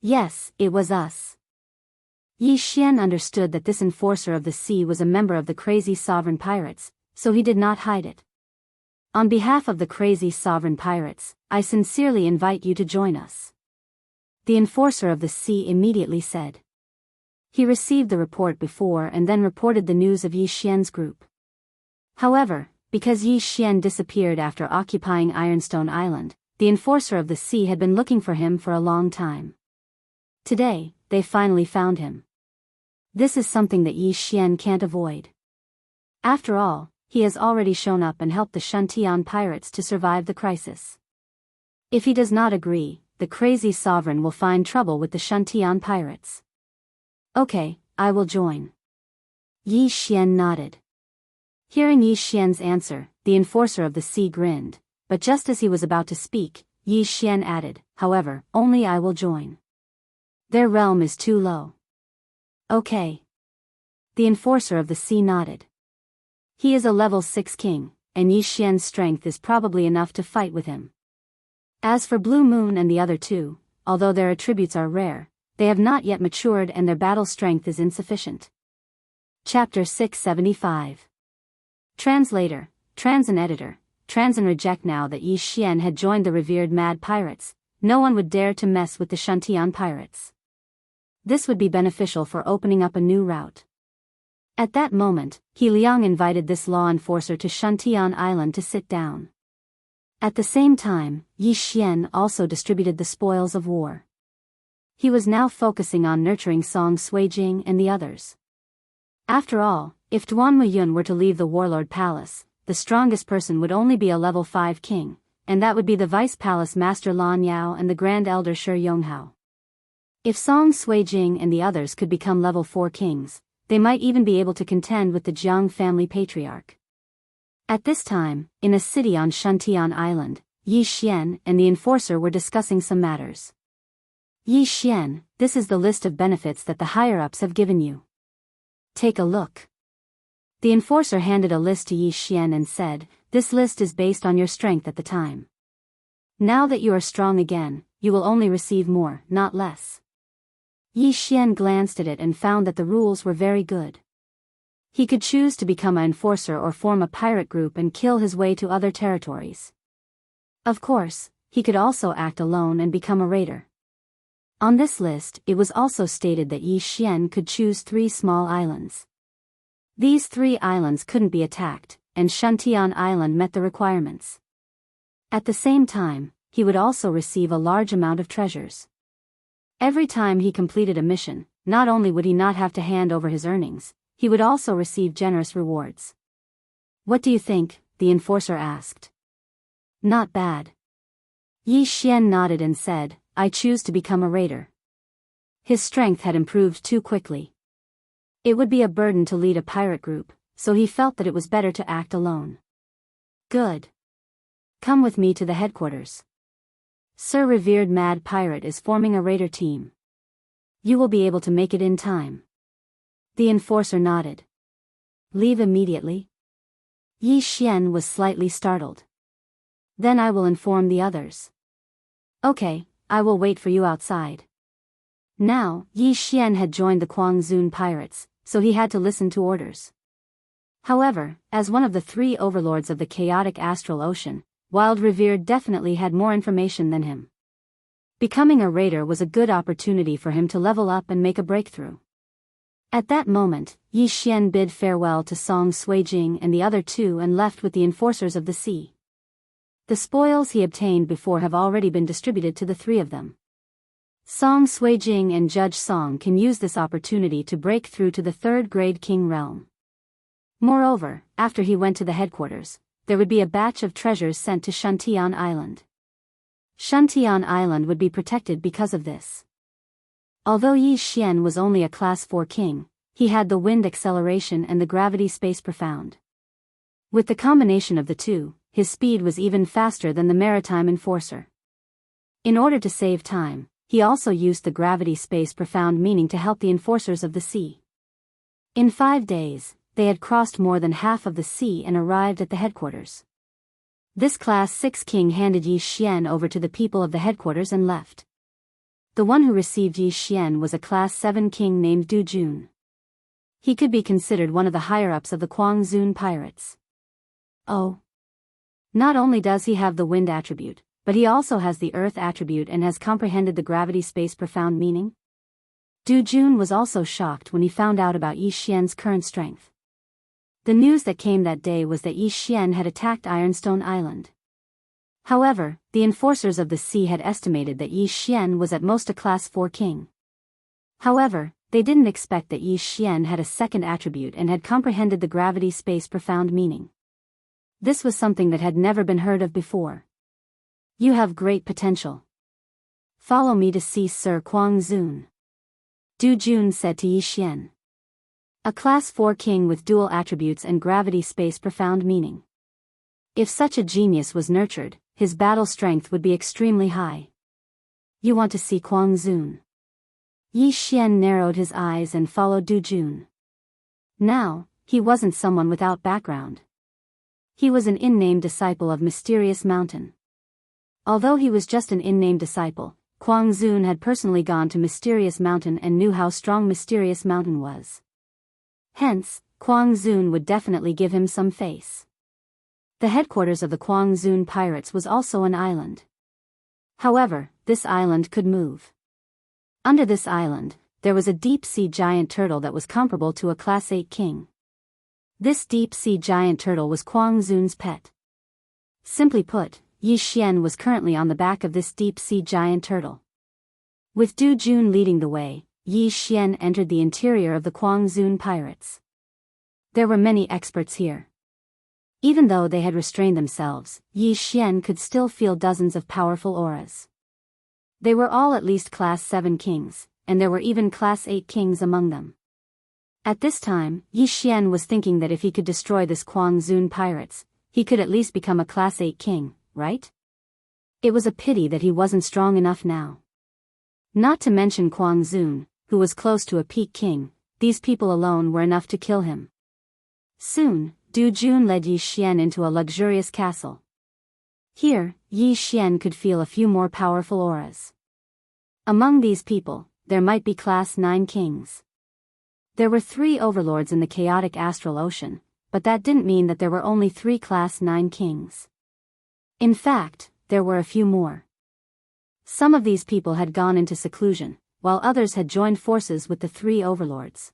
Yes, it was us. Yi Xian understood that this enforcer of the sea was a member of the crazy sovereign pirates, so he did not hide it. On behalf of the crazy sovereign pirates, I sincerely invite you to join us. The enforcer of the sea immediately said. He received the report before and then reported the news of Yi Xian's group. However, because Yi Xian disappeared after occupying Ironstone Island, the enforcer of the sea had been looking for him for a long time. Today, they finally found him. This is something that Yi Xian can't avoid. After all, he has already shown up and helped the Shantian pirates to survive the crisis. If he does not agree, the crazy sovereign will find trouble with the Shantian pirates. Okay, I will join. Yi Xian nodded. Hearing Yi Xian's answer, the enforcer of the sea grinned, but just as he was about to speak, Yi Xian added, however, only I will join. Their realm is too low. Okay. The enforcer of the sea nodded. He is a level 6 king, and Yi Xian's strength is probably enough to fight with him. As for Blue Moon and the other two, although their attributes are rare, they have not yet matured and their battle strength is insufficient. Chapter 675. Translator, Transin Editor, Transin reject. Now that Yi Xian had joined the revered mad pirates, no one would dare to mess with the Shantian pirates. This would be beneficial for opening up a new route. At that moment, He Liang invited this law enforcer to Shantian Island to sit down. At the same time, Yi Xian also distributed the spoils of war. He was now focusing on nurturing Song Suijing and the others. After all, if Duan Muyun were to leave the warlord palace, the strongest person would only be a level 5 king, and that would be the vice palace master Lan Yao and the grand elder Shi Yonghao. If Song Suijing and the others could become level 4 kings, they might even be able to contend with the Jiang family patriarch. At this time, in a city on Shantian Island, Yi Xian and the enforcer were discussing some matters. Yi Xian, this is the list of benefits that the higher-ups have given you. Take a look. The enforcer handed a list to Yi Xian and said, this list is based on your strength at the time. Now that you are strong again, you will only receive more, not less. Yi Xian glanced at it and found that the rules were very good. He could choose to become an enforcer or form a pirate group and kill his way to other territories. Of course, he could also act alone and become a raider. On this list, it was also stated that Yi Xian could choose 3 small islands. These 3 islands couldn't be attacked, and Shantian Island met the requirements. At the same time, he would also receive a large amount of treasures. Every time he completed a mission, not only would he not have to hand over his earnings, he would also receive generous rewards. What do you think? The enforcer asked. Not bad. Yi Xian nodded and said, I choose to become a raider. His strength had improved too quickly. It would be a burden to lead a pirate group, so he felt that it was better to act alone. Good. Come with me to the headquarters. Sir Revered Mad Pirate is forming a raider team. You will be able to make it in time. The enforcer nodded. Leave immediately? Yi Xian was slightly startled. Then I will inform the others. Okay, I will wait for you outside. Now, Yi Xian had joined the Guangzhou pirates, so he had to listen to orders. However, as one of the 3 overlords of the chaotic astral ocean, Wild Revered definitely had more information than him. Becoming a raider was a good opportunity for him to level up and make a breakthrough. At that moment, Yi Xian bid farewell to Song Suijing and the other 2 and left with the enforcers of the sea. The spoils he obtained before have already been distributed to the 3 of them. Song Suijing and Judge Song can use this opportunity to break through to the 3rd grade king realm. Moreover, after he went to the headquarters, there would be a batch of treasures sent to Shantian Island. Shantian Island would be protected because of this. Although Yi Xian was only a class 4 king, he had the wind acceleration and the gravity space profound. With the combination of the 2, his speed was even faster than the maritime enforcer. In order to save time, he also used the gravity space profound meaning to help the enforcers of the sea. In 5 days, they had crossed more than half of the sea and arrived at the headquarters. This class 6 king handed Yi Xian over to the people of the headquarters and left. The one who received Yi Xian was a class 7 king named Du Jun. He could be considered one of the higher-ups of the Guangzhou pirates. Oh. Not only does he have the wind attribute, but he also has the earth attribute and has comprehended the gravity space profound meaning? Du Jun was also shocked when he found out about Yi Xian's current strength. The news that came that day was that Yi Xian had attacked Ironstone Island. However, the enforcers of the sea had estimated that Yi Xian was at most a Class 4 king. However, they didn't expect that Yi Xian had a second attribute and had comprehended the gravity space profound meaning. This was something that had never been heard of before. You have great potential. Follow me to see Sir Kuang Zun. Du Jun said to Yi Xian. A Class 4 king with dual attributes and gravity space profound meaning. If such a genius was nurtured, his battle strength would be extremely high. You want to see Kuang Zun? Yi Xian narrowed his eyes and followed Du Jun. Now, he wasn't someone without background. He was an in-name disciple of Mysterious Mountain. Although he was just an in-name disciple, Kuang Zun had personally gone to Mysterious Mountain and knew how strong Mysterious Mountain was. Hence, Kuang Zun would definitely give him some face. The headquarters of the Kuang Zun pirates was also an island. However, this island could move. Under this island, there was a deep-sea giant turtle that was comparable to a Class 8 king. This deep-sea giant turtle was Kuang Zun's pet. Simply put, Yi Xian was currently on the back of this deep-sea giant turtle. With Du Jun leading the way, Yi Xian entered the interior of the Kuang Zun pirates. There were many experts here. Even though they had restrained themselves, Yi Xian could still feel dozens of powerful auras. They were all at least Class 7 kings, and there were even Class 8 kings among them. At this time, Yi Xian was thinking that if he could destroy this Kuang Zun pirates, he could at least become a Class 8 king, right? It was a pity that he wasn't strong enough now. Not to mention Kuang Zun, who was close to a peak king, these people alone were enough to kill him. Soon, Du Jun led Yi Xian into a luxurious castle. Here, Yi Xian could feel a few more powerful auras. Among these people, there might be Class 9 kings. There were 3 overlords in the chaotic astral ocean, but that didn't mean that there were only 3 Class 9 kings. In fact, there were a few more. Some of these people had gone into seclusion, while others had joined forces with the 3 overlords.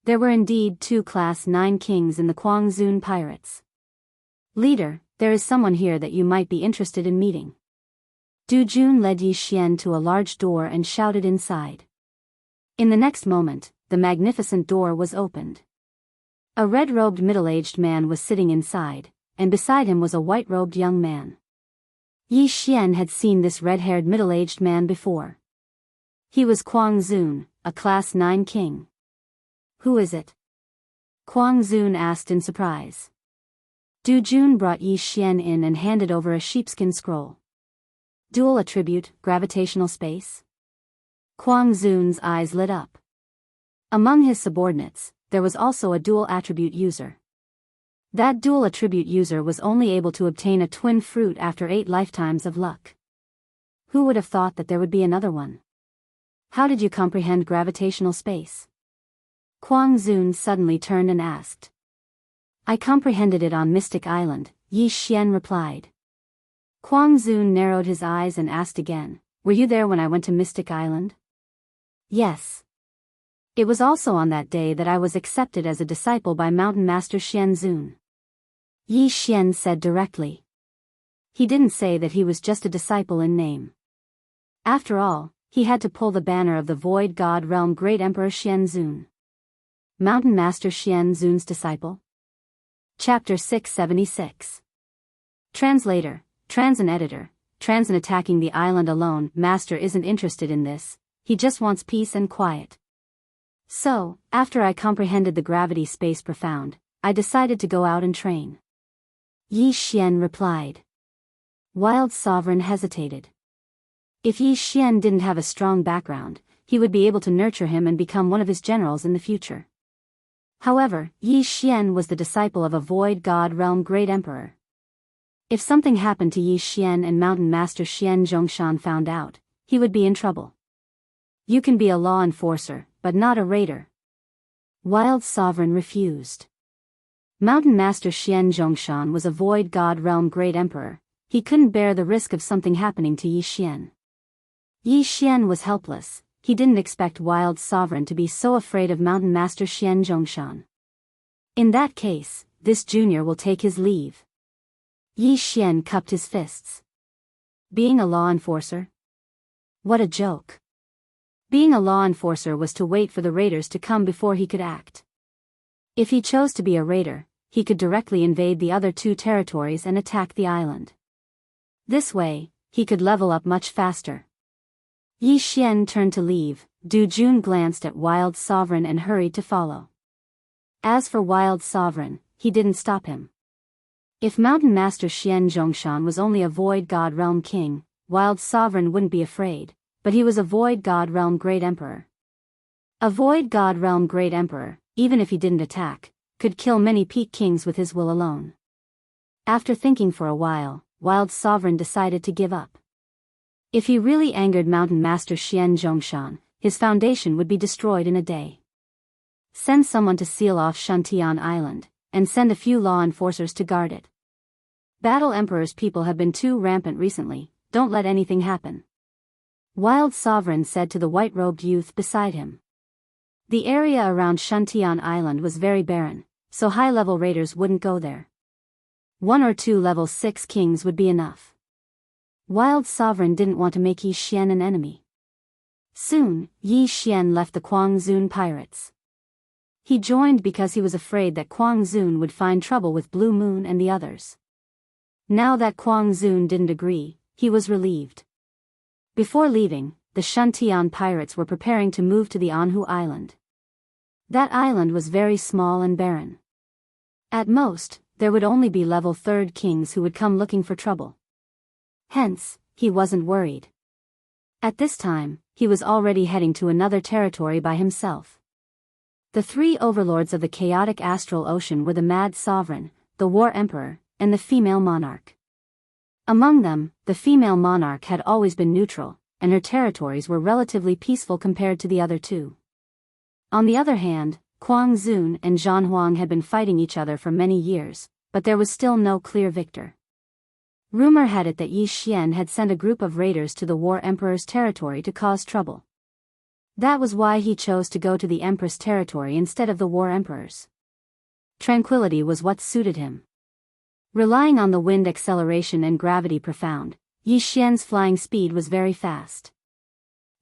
There were indeed 2 Class 9 kings in the Kuang Zun pirates. Leader, there is someone here that you might be interested in meeting. Du Jun led Yi Xian to a large door and shouted inside. In the next moment, the magnificent door was opened. A red-robed middle-aged man was sitting inside, and beside him was a white-robed young man. Yi Xian had seen this red-haired middle-aged man before. He was Kuang Zun, a Class 9 king. Who is it? Kuang Zun asked in surprise. Du Jun brought Yi Xian in and handed over a sheepskin scroll. Dual attribute, gravitational space? Kuang Zun's eyes lit up. Among his subordinates, there was also a dual attribute user. That dual attribute user was only able to obtain a twin fruit after 8 lifetimes of luck. Who would have thought that there would be another one? How did you comprehend gravitational space? Kuang Zun suddenly turned and asked. I comprehended it on Mystic Island, Yi Xian replied. Kuang Zun narrowed his eyes and asked again, were you there when I went to Mystic Island? Yes. It was also on that day that I was accepted as a disciple by Mountain Master Xianzun. Yi Xian said directly. He didn't say that he was just a disciple in name. After all, he had to pull the banner of the Void God Realm Great Emperor Xianzun. Mountain Master Xianzun's disciple? Chapter 676. Translator, Transin Editor, Transin attacking the island alone. Master isn't interested in this, he just wants peace and quiet. So, after I comprehended the gravity space profound, I decided to go out and train. Yi Xian replied. Wild Sovereign hesitated. If Yi Xian didn't have a strong background, he would be able to nurture him and become one of his generals in the future. However, Yi Xian was the disciple of a Void God Realm Great Emperor. If something happened to Yi Xian and Mountain Master Xian Zhongshan found out, he would be in trouble. You can be a law enforcer, but not a raider. Wild Sovereign refused. Mountain Master Xian Zhongshan was a Void God Realm Great Emperor. He couldn't bear the risk of something happening to Yi Xian. Yi Xian was helpless. He didn't expect Wild Sovereign to be so afraid of Mountain Master Xian Zhongshan. In that case, this junior will take his leave. Yi Xian cupped his fists. Being a law enforcer? What a joke. Being a law enforcer was to wait for the raiders to come before he could act. If he chose to be a raider, he could directly invade the other two territories and attack the island. This way, he could level up much faster. Yi Xian turned to leave. Du Jun glanced at Wild Sovereign and hurried to follow. As for Wild Sovereign, he didn't stop him. If Mountain Master Xian Zhongshan was only a Void God Realm King, Wild Sovereign wouldn't be afraid, but he was a Void God Realm Great Emperor. A Void God Realm Great Emperor, even if he didn't attack, could kill many Peak Kings with his will alone. After thinking for a while, Wild Sovereign decided to give up. If he really angered Mountain Master Xian Zhongshan, his foundation would be destroyed in a day. Send someone to seal off Shantian Island, and send a few law enforcers to guard it. Battle Emperor's people have been too rampant recently, don't let anything happen. Wild Sovereign said to the white-robed youth beside him. The area around Shantian Island was very barren, so high-level raiders wouldn't go there. 1 or 2 level 6 kings would be enough. Wild Sovereign didn't want to make Yi Xian an enemy. Soon, Yi Xian left the Guangzhou pirates. He joined because he was afraid that Guangzhou would find trouble with Blue Moon and the others. Now that Guangzhou didn't agree, he was relieved. Before leaving, the Shantian pirates were preparing to move to the Anhu Island. That island was very small and barren. At most, there would only be level 3rd kings who would come looking for trouble. Hence, he wasn't worried. At this time, he was already heading to another territory by himself. The 3 overlords of the chaotic astral ocean were the Mad Sovereign, the War Emperor, and the Female Monarch. Among them, the Female Monarch had always been neutral, and her territories were relatively peaceful compared to the other 2. On the other hand, Guangzhou and Zhanhuang had been fighting each other for many years, but there was still no clear victor. Rumor had it that Yi Xian had sent a group of raiders to the War Emperor's territory to cause trouble. That was why he chose to go to the Empress territory instead of the War Emperor's. Tranquility was what suited him. Relying on the wind acceleration and gravity profound, Yi Xian's flying speed was very fast.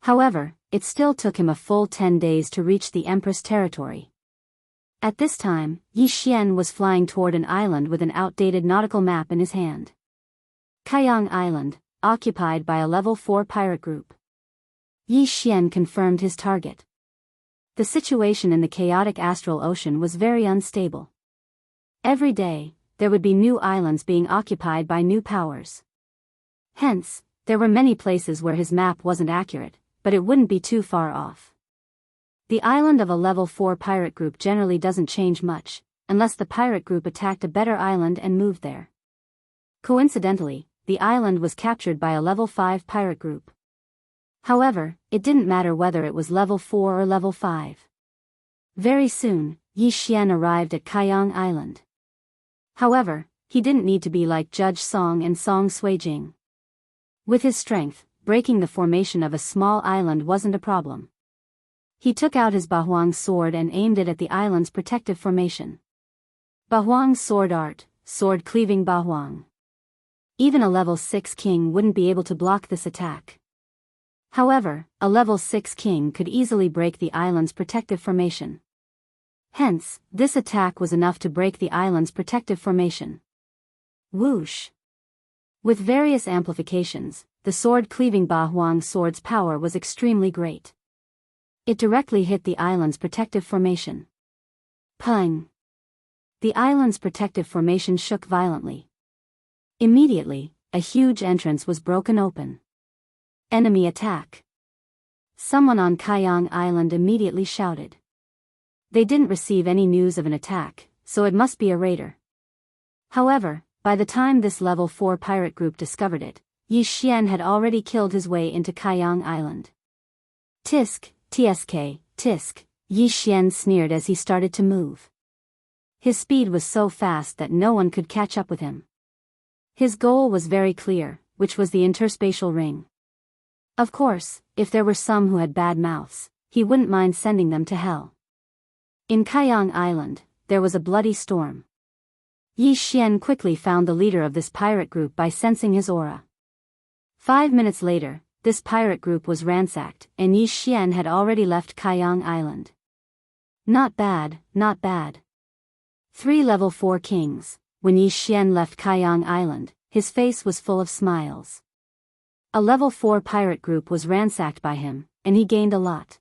However, it still took him a full 10 days to reach the Empress territory. At this time, Yi Xian was flying toward an island with an outdated nautical map in his hand. Kaiyang Island, occupied by a level 4 pirate group. Yi Xian confirmed his target. The situation in the chaotic astral ocean was very unstable. Every day, there would be new islands being occupied by new powers. Hence, there were many places where his map wasn't accurate, but it wouldn't be too far off. The island of a level 4 pirate group generally doesn't change much, unless the pirate group attacked a better island and moved there. Coincidentally, the island was captured by a level 5 pirate group. However, it didn't matter whether it was level 4 or level 5. Very soon, Yi Xian arrived at Kaiyang Island. However, he didn't need to be like Judge Song and Song Suijing. With his strength, breaking the formation of a small island wasn't a problem. He took out his Bahuang sword and aimed it at the island's protective formation. Bahuang's sword art, sword cleaving Bahuang. Even a level 6 king wouldn't be able to block this attack. However, a level 6 king could easily break the island's protective formation. Hence, this attack was enough to break the island's protective formation. Whoosh! With various amplifications, the sword-cleaving Bahuang sword's power was extremely great. It directly hit the island's protective formation. Pung! The island's protective formation shook violently. Immediately, a huge entrance was broken open. Enemy attack! Someone on Kaiyang Island immediately shouted. They didn't receive any news of an attack, so it must be a raider. However, by the time this level 4 pirate group discovered it, Yi Xian had already killed his way into Kaiyang Island. Tisk, tsk, tisk, Yi Xian sneered as he started to move. His speed was so fast that no one could catch up with him. His goal was very clear, which was the interspatial ring. Of course, if there were some who had bad mouths, he wouldn't mind sending them to hell. In Kaiyang Island, there was a bloody storm. Yi Xian quickly found the leader of this pirate group by sensing his aura. 5 minutes later, this pirate group was ransacked, and Yi Xian had already left Kaiyang Island. Not bad, not bad. 3 level 4 kings. When Yi Xian left Kaiyang Island, his face was full of smiles. A level 4 pirate group was ransacked by him, and he gained a lot.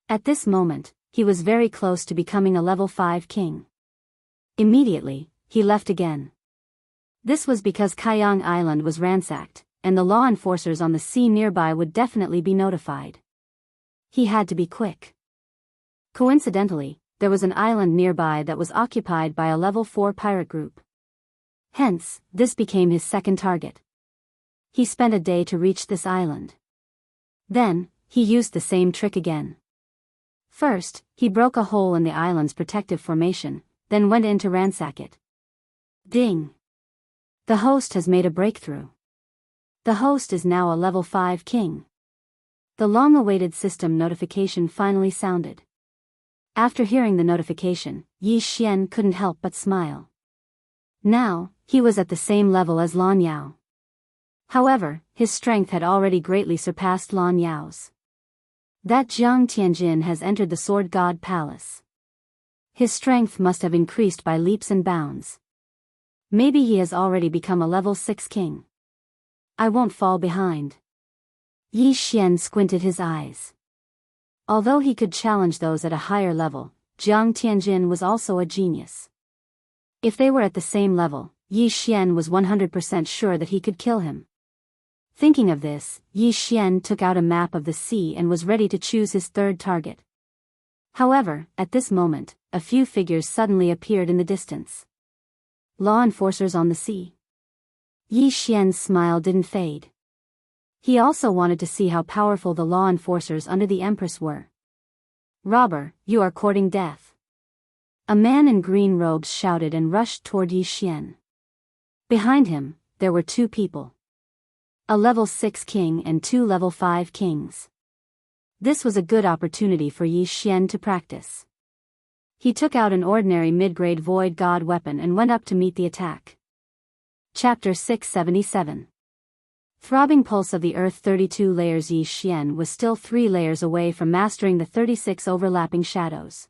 At this moment, he was very close to becoming a level 5 king. Immediately, he left again. This was because Kaiyang Island was ransacked, and the law enforcers on the sea nearby would definitely be notified. He had to be quick. Coincidentally, there was an island nearby that was occupied by a level 4 pirate group. Hence, this became his second target. He spent a day to reach this island. Then, he used the same trick again. First, he broke a hole in the island's protective formation, then went in to ransack it. Ding! The host has made a breakthrough. The host is now a level 5 king. The long-awaited system notification finally sounded. After hearing the notification, Yi Xian couldn't help but smile. Now, he was at the same level as Lan Yao. However, his strength had already greatly surpassed Lan Yao's. That Jiang Tianjin has entered the Sword God Palace. His strength must have increased by leaps and bounds. Maybe he has already become a level 6 king. I won't fall behind. Yi Xian squinted his eyes. Although he could challenge those at a higher level, Jiang Tianjin was also a genius. If they were at the same level, Yi Xian was 100% sure that he could kill him. Thinking of this, Yi Xian took out a map of the sea and was ready to choose his third target. However, at this moment, a few figures suddenly appeared in the distance. Law enforcers on the sea. Yi Xian's smile didn't fade. He also wanted to see how powerful the law enforcers under the Empress were. Robber, you are courting death. A man in green robes shouted and rushed toward Yi Xian. Behind him, there were 2 people. A level 6 king and 2 level 5 kings. This was a good opportunity for Yi Xian to practice. He took out an ordinary mid-grade void god weapon and went up to meet the attack. Chapter 677. Throbbing Pulse of the Earth 32 layers. Yi Xian was still 3 layers away from mastering the 36 overlapping shadows.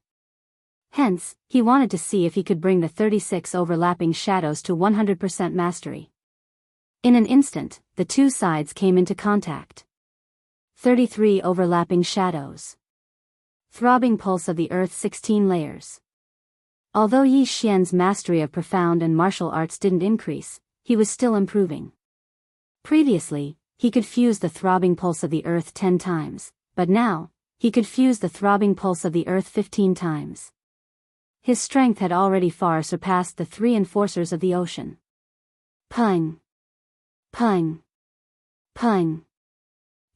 Hence, he wanted to see if he could bring the 36 overlapping shadows to 100% mastery. In an instant, the 2 sides came into contact. 33 overlapping shadows. Throbbing Pulse of the Earth 16 layers. Although Yi Xian's mastery of profound and martial arts didn't increase, he was still improving. Previously, he could fuse the Throbbing Pulse of the Earth 10 times, but now, he could fuse the Throbbing Pulse of the Earth 15 times. His strength had already far surpassed the 3 enforcers of the ocean. Pung! Pung! Pung!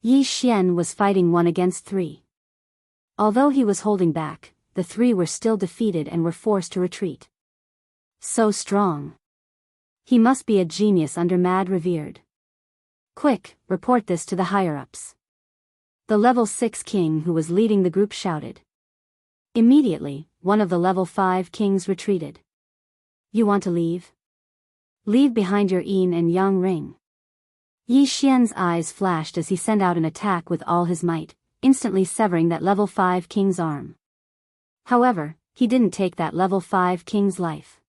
Yi Xian was fighting 1 against 3. Although he was holding back, the 3 were still defeated and were forced to retreat. So strong. He must be a genius under Mad Revered. Quick, report this to the higher-ups. The level 6 king who was leading the group shouted. Immediately, one of the level 5 kings retreated. You want to leave? Leave behind your yin and yang ring. Yi Xian's eyes flashed as he sent out an attack with all his might, instantly severing that level 5 king's arm. However, he didn't take that level 5 king's life.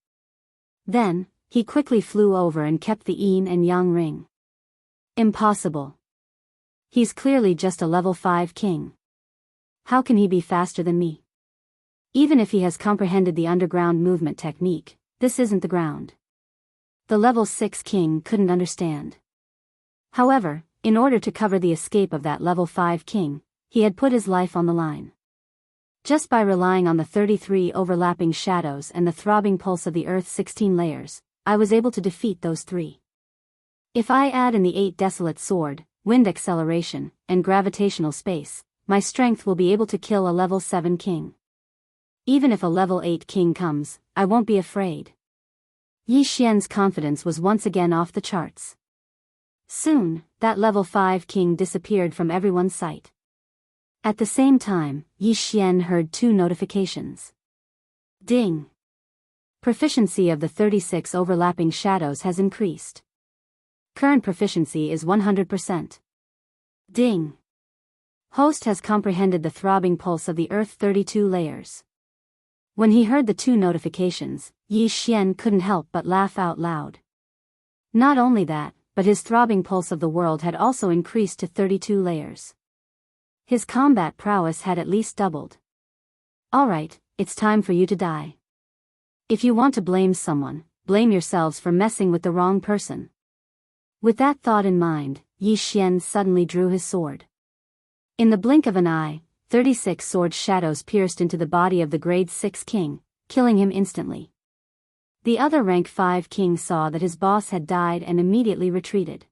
Then, he quickly flew over and kept the yin and yang ring. Impossible. He's clearly just a level 5 king. How can he be faster than me? Even if he has comprehended the underground movement technique, this isn't the ground. The level 6 king couldn't understand. However, in order to cover the escape of that level 5 king, he had put his life on the line. Just by relying on the 33 overlapping shadows and the throbbing pulse of the Earth's 16 layers, I was able to defeat those 3. If I add in the 8 desolate sword, wind acceleration, and gravitational space, my strength will be able to kill a level 7 king. Even if a level 8 king comes, I won't be afraid. Yi Xian's confidence was once again off the charts. Soon, that level 5 king disappeared from everyone's sight. At the same time, Yi Xian heard 2 notifications. Ding! Proficiency of the 36 overlapping shadows has increased. Current proficiency is 100%. Ding. Host has comprehended the throbbing pulse of the earth 32 layers. When he heard the 2 notifications, Yi Xian couldn't help but laugh out loud. Not only that, but his throbbing pulse of the world had also increased to 32 layers. His combat prowess had at least doubled. Alright, it's time for you to die. If you want to blame someone, blame yourselves for messing with the wrong person. With that thought in mind, Yi Xian suddenly drew his sword. In the blink of an eye, 36 sword shadows pierced into the body of the grade 6 king, killing him instantly. The other rank 5 king saw that his boss had died and immediately retreated.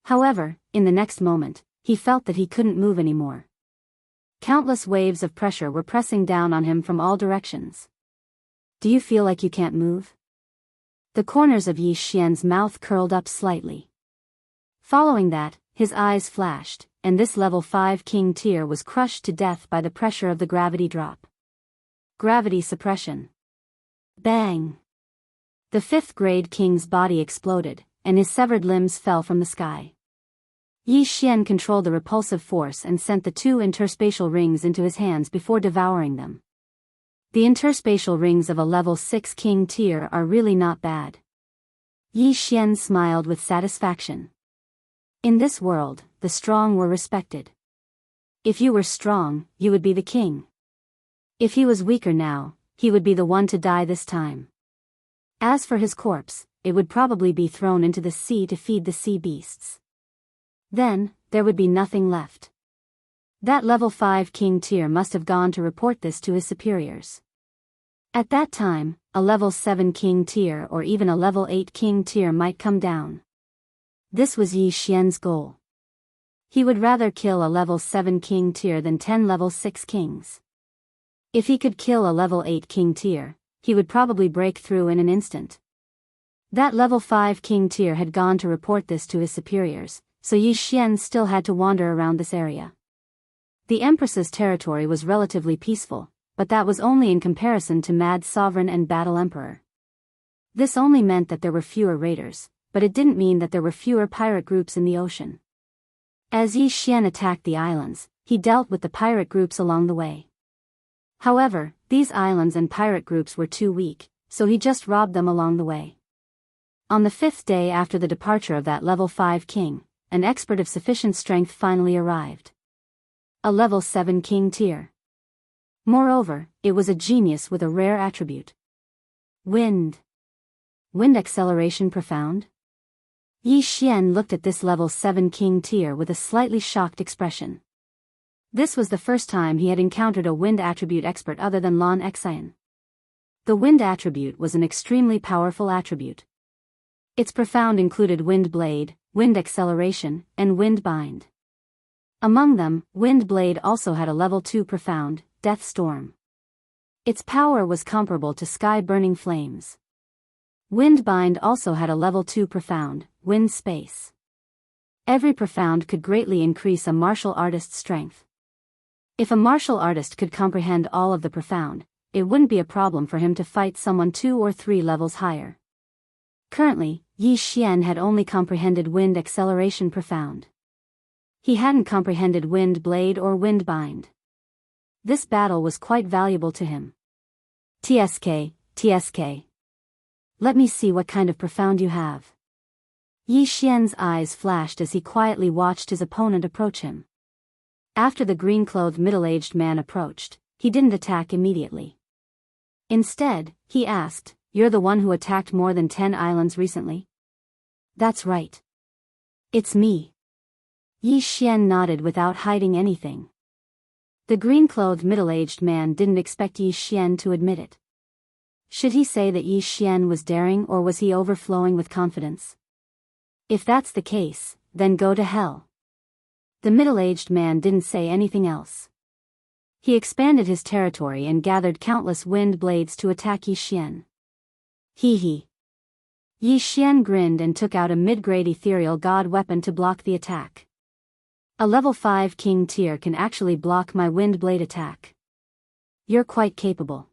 However, in the next moment, he felt that he couldn't move anymore. Countless waves of pressure were pressing down on him from all directions. Do you feel like you can't move? The corners of Yi Xian's mouth curled up slightly. Following that, his eyes flashed, and this level 5 king tier was crushed to death by the pressure of the gravity drop. Gravity suppression. Bang! The 5th grade king's body exploded, and his severed limbs fell from the sky. Yi Xian controlled the repulsive force and sent the 2 interspatial rings into his hands before devouring them. The interspatial rings of a level 6 king tier are really not bad. Yi Xian smiled with satisfaction. In this world, the strong were respected. If you were strong, you would be the king. If he was weaker now, he would be the one to die this time. As for his corpse, it would probably be thrown into the sea to feed the sea beasts. Then, there would be nothing left. That level 5 king tier must have gone to report this to his superiors. At that time, a level 7 king tier or even a level 8 king tier might come down. This was Yi Xian's goal. He would rather kill a level 7 king tier than 10 level 6 kings. If he could kill a level 8 king tier, he would probably break through in an instant. That level 5 king tier had gone to report this to his superiors, so Yi Xian still had to wander around this area. The Empress's territory was relatively peaceful, but that was only in comparison to Mad Sovereign and Battle Emperor. This only meant that there were fewer raiders, but it didn't mean that there were fewer pirate groups in the ocean. As Yi Xian attacked the islands, he dealt with the pirate groups along the way. However, these islands and pirate groups were too weak, so he just robbed them along the way. On the 5th day after the departure of that level 5 king, an expert of sufficient strength finally arrived. A level 7 king tier. Moreover, it was a genius with a rare attribute. Wind. Wind acceleration profound? Yi Xian looked at this level 7 king tier with a slightly shocked expression. This was the first time he had encountered a wind attribute expert other than Lan Xian. The wind attribute was an extremely powerful attribute. Its profound included Wind Blade, Wind Acceleration, and Wind Bind. Among them, Wind Blade also had a level 2 profound, Death Storm. Its power was comparable to sky-burning flames. Wind Bind also had a level 2 profound, Wind Space. Every profound could greatly increase a martial artist's strength. If a martial artist could comprehend all of the profound, it wouldn't be a problem for him to fight someone 2 or 3 levels higher. Currently, Yi Xian had only comprehended Wind Acceleration profound. He hadn't comprehended Wind Blade or Wind Bind. This battle was quite valuable to him. TSK. Let me see what kind of profound you have. Yi Xian's eyes flashed as he quietly watched his opponent approach him. After the green-clothed middle-aged man approached, he didn't attack immediately. Instead, he asked, "You're the one who attacked more than 10 islands recently?" "That's right. It's me." Yi Xian nodded without hiding anything. The green-clothed middle-aged man didn't expect Yi Xian to admit it. Should he say that Yi Xian was daring or was he overflowing with confidence? If that's the case, then go to hell. The middle-aged man didn't say anything else. He expanded his territory and gathered countless wind blades to attack Yi Xian. Hee. Yi Xian grinned and took out a mid-grade ethereal god weapon to block the attack. A level 5 king tier can actually block my wind blade attack. You're quite capable.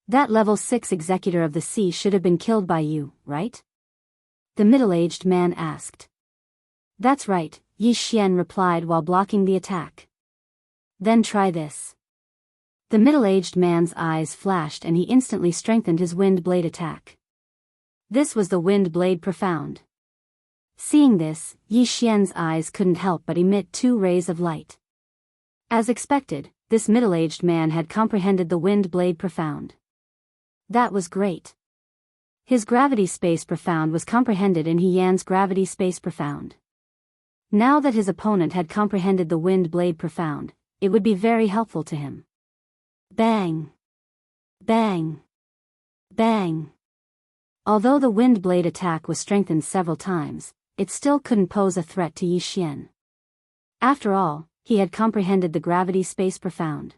That level 6 executor of the sea should have been killed by you, right? The middle-aged man asked. That's right, Yi Xian replied while blocking the attack. Then try this. The middle-aged man's eyes flashed and he instantly strengthened his wind blade attack. This was the wind blade profound. Seeing this, Yi Xian's eyes couldn't help but emit 2 rays of light. As expected, this middle-aged man had comprehended the wind blade profound. That was great. His gravity space profound was comprehended in He Yan's gravity space profound. Now that his opponent had comprehended the wind blade profound, it would be very helpful to him. Bang! Bang! Bang! Although the wind blade attack was strengthened several times, it still couldn't pose a threat to Yi Xian. After all, he had comprehended the gravity space profound.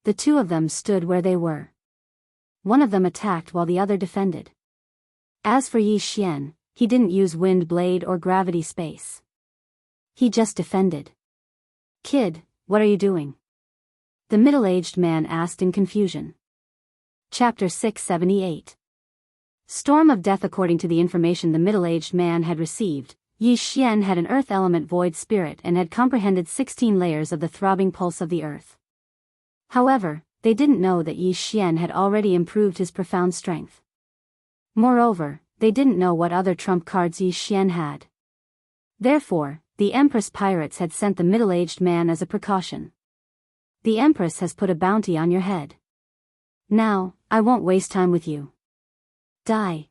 The two of them stood where they were. One of them attacked while the other defended. As for Yi Xian, he didn't use wind blade or gravity space. He just defended. Kid, what are you doing? The middle-aged man asked in confusion. Chapter 678. Storm of Death. According to the information the middle-aged man had received, Yi Xian had an earth element void spirit and had comprehended 16 layers of the throbbing pulse of the earth. However, they didn't know that Yi Xian had already improved his profound strength. Moreover, they didn't know what other trump cards Yi Xian had. Therefore, the Empress Pirates had sent the middle-aged man as a precaution. The Empress has put a bounty on your head. Now, I won't waste time with you. Die.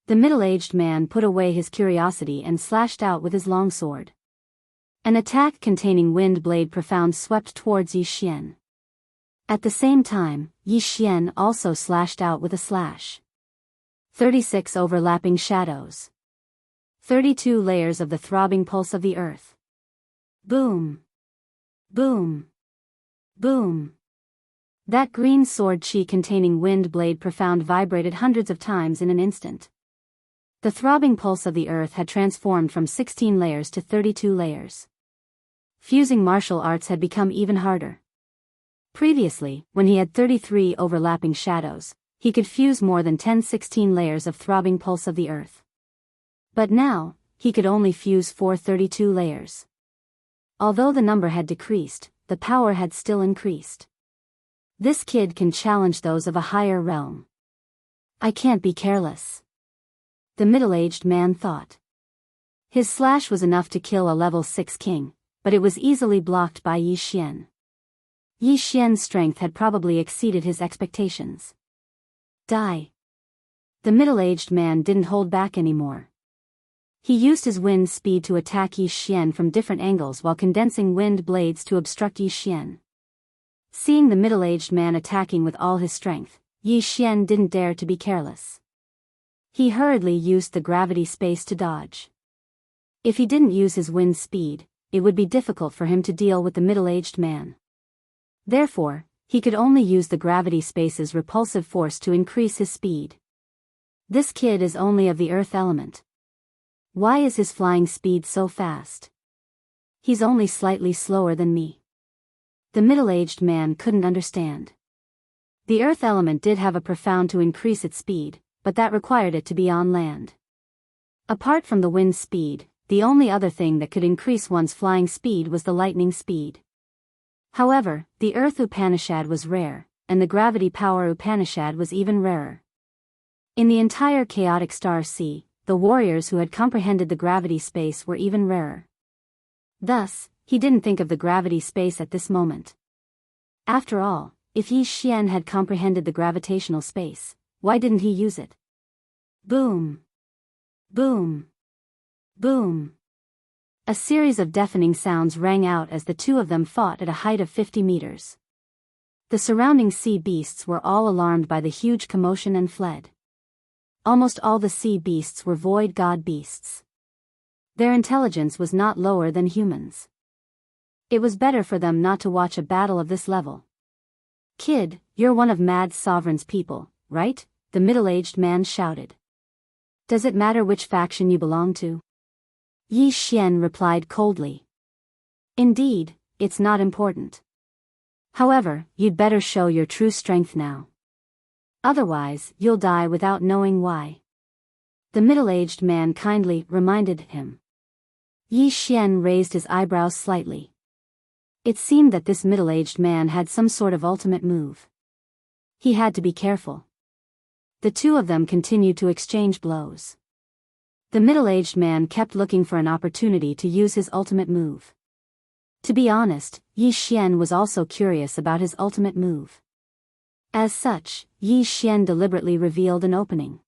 The middle-aged man put away his curiosity and slashed out with his longsword. An attack containing wind blade profound swept towards Yi Xian. At the same time, Yi Xian also slashed out with a slash. 36 overlapping shadows. 32 layers of the throbbing pulse of the earth. Boom. Boom. Boom. That green sword chi containing wind blade profound vibrated hundreds of times in an instant. The throbbing pulse of the earth had transformed from 16 layers to 32 layers. Fusing martial arts had become even harder. Previously, when he had 33 overlapping shadows, he could fuse more than 16 layers of throbbing pulse of the earth. But now, he could only fuse 32 layers. Although the number had decreased, the power had still increased. This kid can challenge those of a higher realm. I can't be careless. The middle-aged man thought. His slash was enough to kill a level 6 king, but it was easily blocked by Yi Xian. Yi Xian's strength had probably exceeded his expectations. Die. The middle-aged man didn't hold back anymore. He used his wind speed to attack Yi Xian from different angles while condensing wind blades to obstruct Yi Xian. Seeing the middle-aged man attacking with all his strength, Yi Xian didn't dare to be careless. He hurriedly used the gravity space to dodge. If he didn't use his wind speed, it would be difficult for him to deal with the middle-aged man. Therefore, he could only use the gravity space's repulsive force to increase his speed. This kid is only of the earth element. Why is his flying speed so fast? He's only slightly slower than me. The middle-aged man couldn't understand. The earth element did have a profound to increase its speed, but that required it to be on land. Apart from the wind speed, the only other thing that could increase one's flying speed was the lightning speed. However, the earth Upanishad was rare, and the gravity power Upanishad was even rarer. In the entire chaotic star sea, the warriors who had comprehended the gravity space were even rarer. Thus, he didn't think of the gravity space at this moment. After all, if Yi Xian had comprehended the gravitational space, why didn't he use it? Boom! Boom! Boom! A series of deafening sounds rang out as the two of them fought at a height of 50 meters. The surrounding sea beasts were all alarmed by the huge commotion and fled. Almost all the sea beasts were void god beasts. Their intelligence was not lower than humans. It was better for them not to watch a battle of this level. Kid, you're one of Mad Sovereign's people, right? The middle-aged man shouted. Does it matter which faction you belong to? Yi Xian replied coldly. Indeed, it's not important. However, you'd better show your true strength now. Otherwise, you'll die without knowing why. The middle-aged man kindly reminded him. Yi Xian raised his eyebrows slightly. It seemed that this middle-aged man had some sort of ultimate move. He had to be careful. The two of them continued to exchange blows. The middle-aged man kept looking for an opportunity to use his ultimate move. To be honest, Yi Xian was also curious about his ultimate move. As such, Yi Xian deliberately revealed an opening.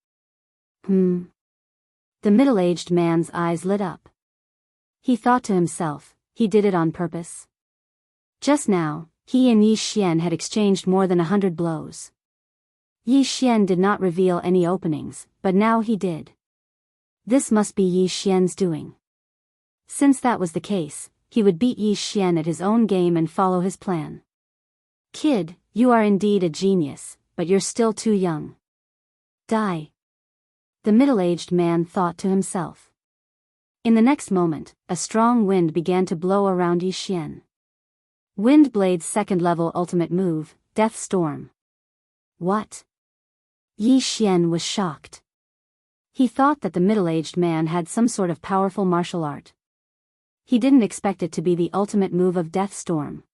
The middle-aged man's eyes lit up. He thought to himself, he did it on purpose. Just now, he and Yi Xian had exchanged more than 100 blows. Yi Xian did not reveal any openings, but now he did. This must be Yi Xian's doing. Since that was the case, he would beat Yi Xian at his own game and follow his plan. Kid, you are indeed a genius, but you're still too young. Die. The middle-aged man thought to himself. In the next moment, a strong wind began to blow around Yi Xian. Wind Blade's second-level ultimate move, Death Storm. What? Yi Xian was shocked. He thought that the middle-aged man had some sort of powerful martial art. He didn't expect it to be the ultimate move of Death Storm.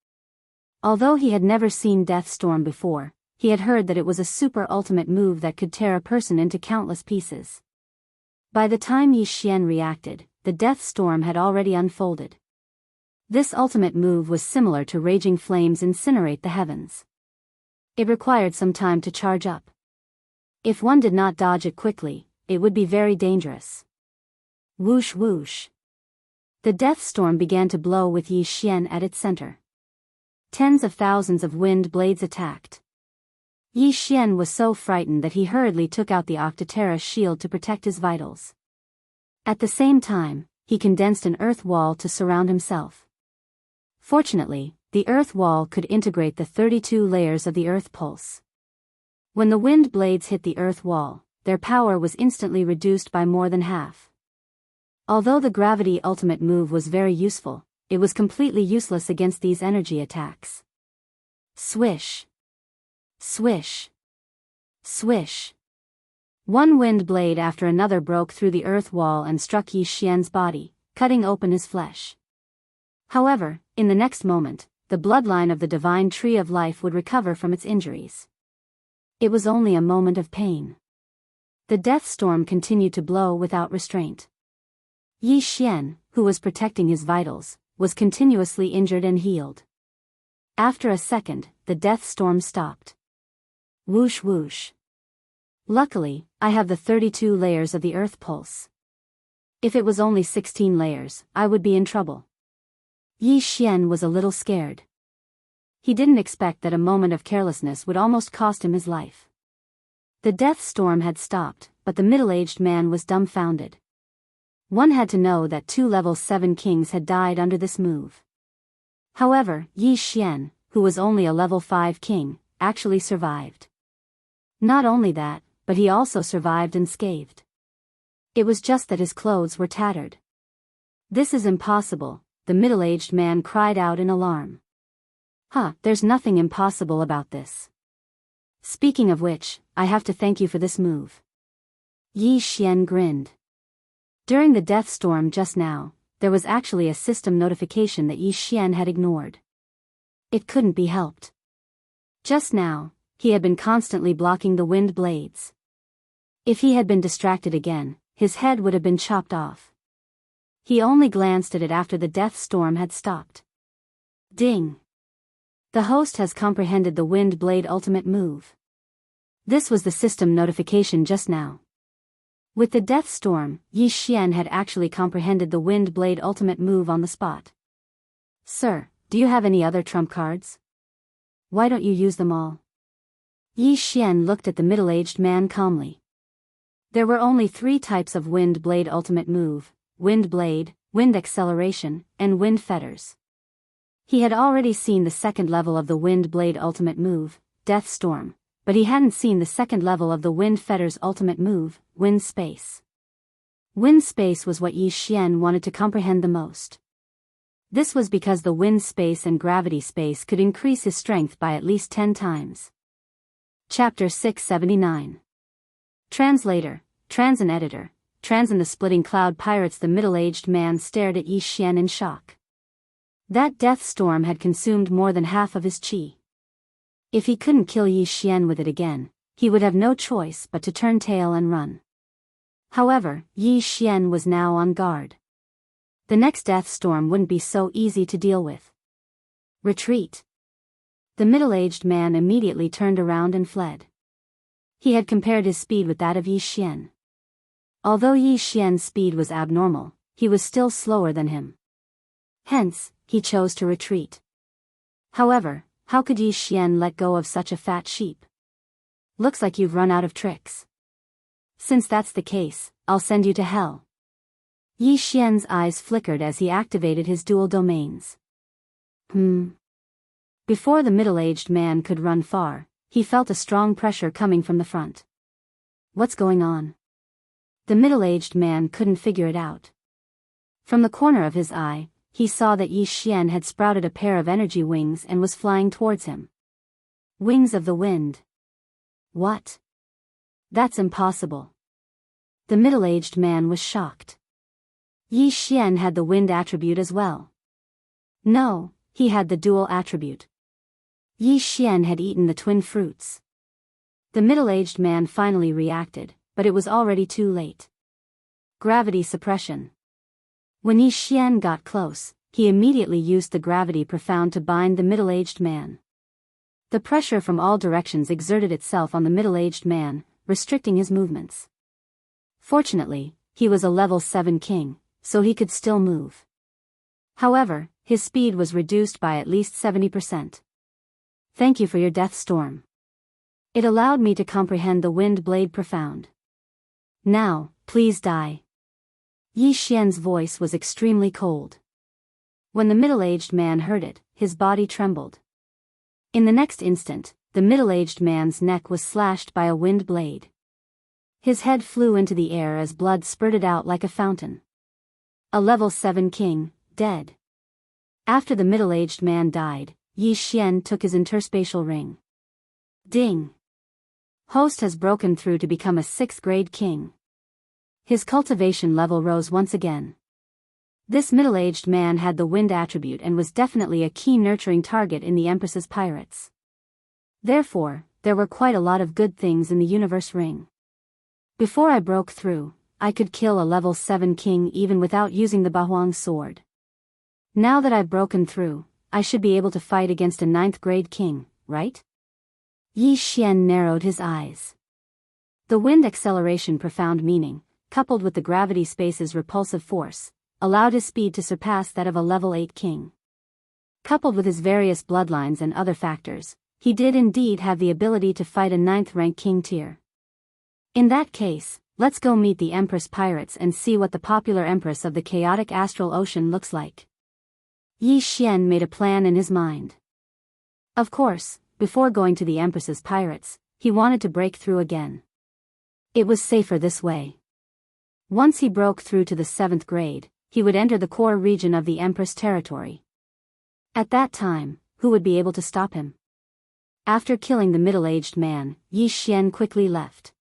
Although he had never seen Death Storm before, he had heard that it was a super ultimate move that could tear a person into countless pieces. By the time Yi Xian reacted, the Death Storm had already unfolded. This ultimate move was similar to raging flames incinerate the heavens. It required some time to charge up. If one did not dodge it quickly, it would be very dangerous. Whoosh whoosh. The Death Storm began to blow with Yi Xian at its center. Tens of thousands of wind blades attacked. Yi Xian was so frightened that he hurriedly took out the Octoterra shield to protect his vitals. At the same time, he condensed an earth wall to surround himself. Fortunately, the earth wall could integrate the 32 layers of the earth pulse. When the wind blades hit the earth wall, their power was instantly reduced by more than half. Although the gravity ultimate move was very useful, it was completely useless against these energy attacks. Swish. Swish. Swish. One wind blade after another broke through the earth wall and struck Yi Xian's body, cutting open his flesh. However, in the next moment, the bloodline of the divine tree of life would recover from its injuries. It was only a moment of pain. The death storm continued to blow without restraint. Yi Xian, who was protecting his vitals, was continuously injured and healed. After a second, the death storm stopped. Whoosh whoosh. Luckily, I have the 32 layers of the earth pulse. If it was only 16 layers, I would be in trouble. Yi Xian was a little scared. He didn't expect that a moment of carelessness would almost cost him his life. The death storm had stopped, but the middle-aged man was dumbfounded. One had to know that 2 level 7 kings had died under this move. However, Yi Xian, who was only a level 5 king, actually survived. Not only that, but he also survived unscathed. It was just that his clothes were tattered. This is impossible, the middle-aged man cried out in alarm. There's nothing impossible about this. Speaking of which, I have to thank you for this move. Yi Xian grinned. During the death storm just now, there was actually a system notification that Yi Xian had ignored. It couldn't be helped. Just now, he had been constantly blocking the wind blades. If he had been distracted again, his head would have been chopped off. He only glanced at it after the death storm had stopped. Ding! The host has comprehended the wind blade ultimate move. This was the system notification just now. With the death storm, Yi Xian had actually comprehended the wind blade ultimate move on the spot. Sir, do you have any other trump cards? Why don't you use them all? Yi Xian looked at the middle-aged man calmly. There were only 3 types of wind blade ultimate move: wind blade, wind acceleration, and wind fetters. He had already seen the second level of the wind blade ultimate move, Death Storm, but he hadn't seen the second level of the wind fetters ultimate move, Wind Space. Wind Space was what Yi Xian wanted to comprehend the most. This was because the wind space and gravity space could increase his strength by at least 10 times. Chapter 679. Translator, Transin editor, Transin the splitting cloud pirates. The middle-aged man stared at Yi Xian in shock. That death storm had consumed more than half of his qi. If he couldn't kill Yi Xian with it again, he would have no choice but to turn tail and run. However, Yi Xian was now on guard. The next death storm wouldn't be so easy to deal with. Retreat. The middle-aged man immediately turned around and fled. He had compared his speed with that of Yi Xian. Although Yi Xian's speed was abnormal, he was still slower than him. Hence, he chose to retreat. However, how could Yi Xian let go of such a fat sheep? Looks like you've run out of tricks. Since that's the case, I'll send you to hell. Yi Xian's eyes flickered as he activated his dual domains. Before the middle-aged man could run far, he felt a strong pressure coming from the front. What's going on? The middle-aged man couldn't figure it out. From the corner of his eye, he saw that Yi Xian had sprouted a pair of energy wings and was flying towards him. Wings of the wind. What? That's impossible. The middle-aged man was shocked. Yi Xian had the wind attribute as well. No, he had the dual attribute. Yi Xian had eaten the twin fruits. The middle-aged man finally reacted, but it was already too late. Gravity suppression. When Yi Xian got close, he immediately used the gravity profound to bind the middle-aged man. The pressure from all directions exerted itself on the middle-aged man, restricting his movements. Fortunately, he was a level 7 king, so he could still move. However, his speed was reduced by at least 70%. Thank you for your death storm. It allowed me to comprehend the wind blade profound. Now, please die. Yi Xian's voice was extremely cold. When the middle-aged man heard it, his body trembled. In the next instant, the middle-aged man's neck was slashed by a wind blade. His head flew into the air as blood spurted out like a fountain. A level 7 king, dead. After the middle-aged man died, Yi Xian took his interspatial ring. Ding! Host has broken through to become a 6th grade king. His cultivation level rose once again. This middle-aged man had the wind attribute and was definitely a key nurturing target in the Empress's pirates. Therefore, there were quite a lot of good things in the universe ring. Before I broke through, I could kill a level 7 king even without using the Bahuang sword. Now that I've broken through, I should be able to fight against a 9th grade king, right? Yi Xian narrowed his eyes. The wind acceleration profound meaning, coupled with the gravity space's repulsive force, allowed his speed to surpass that of a level 8 king. Coupled with his various bloodlines and other factors, he did indeed have the ability to fight a 9th rank king tier. In that case, let's go meet the Empress pirates and see what the popular Empress of the chaotic astral ocean looks like. Yi Xian made a plan in his mind. Of course, before going to the Empress's pirates, he wanted to break through again. It was safer this way. Once he broke through to the 7th grade, he would enter the core region of the Empress territory. At that time, who would be able to stop him? After killing the middle-aged man, Yi Xian quickly left.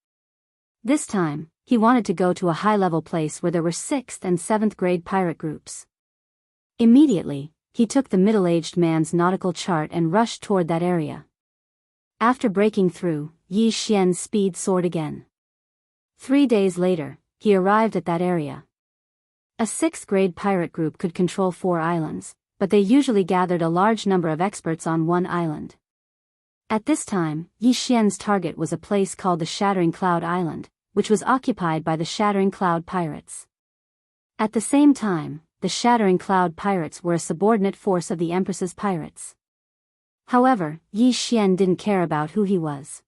This time, he wanted to go to a high-level place where there were 6th and 7th grade pirate groups. Immediately, he took the middle-aged man's nautical chart and rushed toward that area. After breaking through, Yi Xian's speed soared again. 3 days later, he arrived at that area. A 6th grade pirate group could control 4 islands, but they usually gathered a large number of experts on one island. At this time, Yi Xian's target was a place called the Shattering Cloud Island, which was occupied by the Shattering Cloud Pirates. At the same time, the Shattering Cloud Pirates were a subordinate force of the Empress's pirates. However, Yi Xian didn't care about who he was.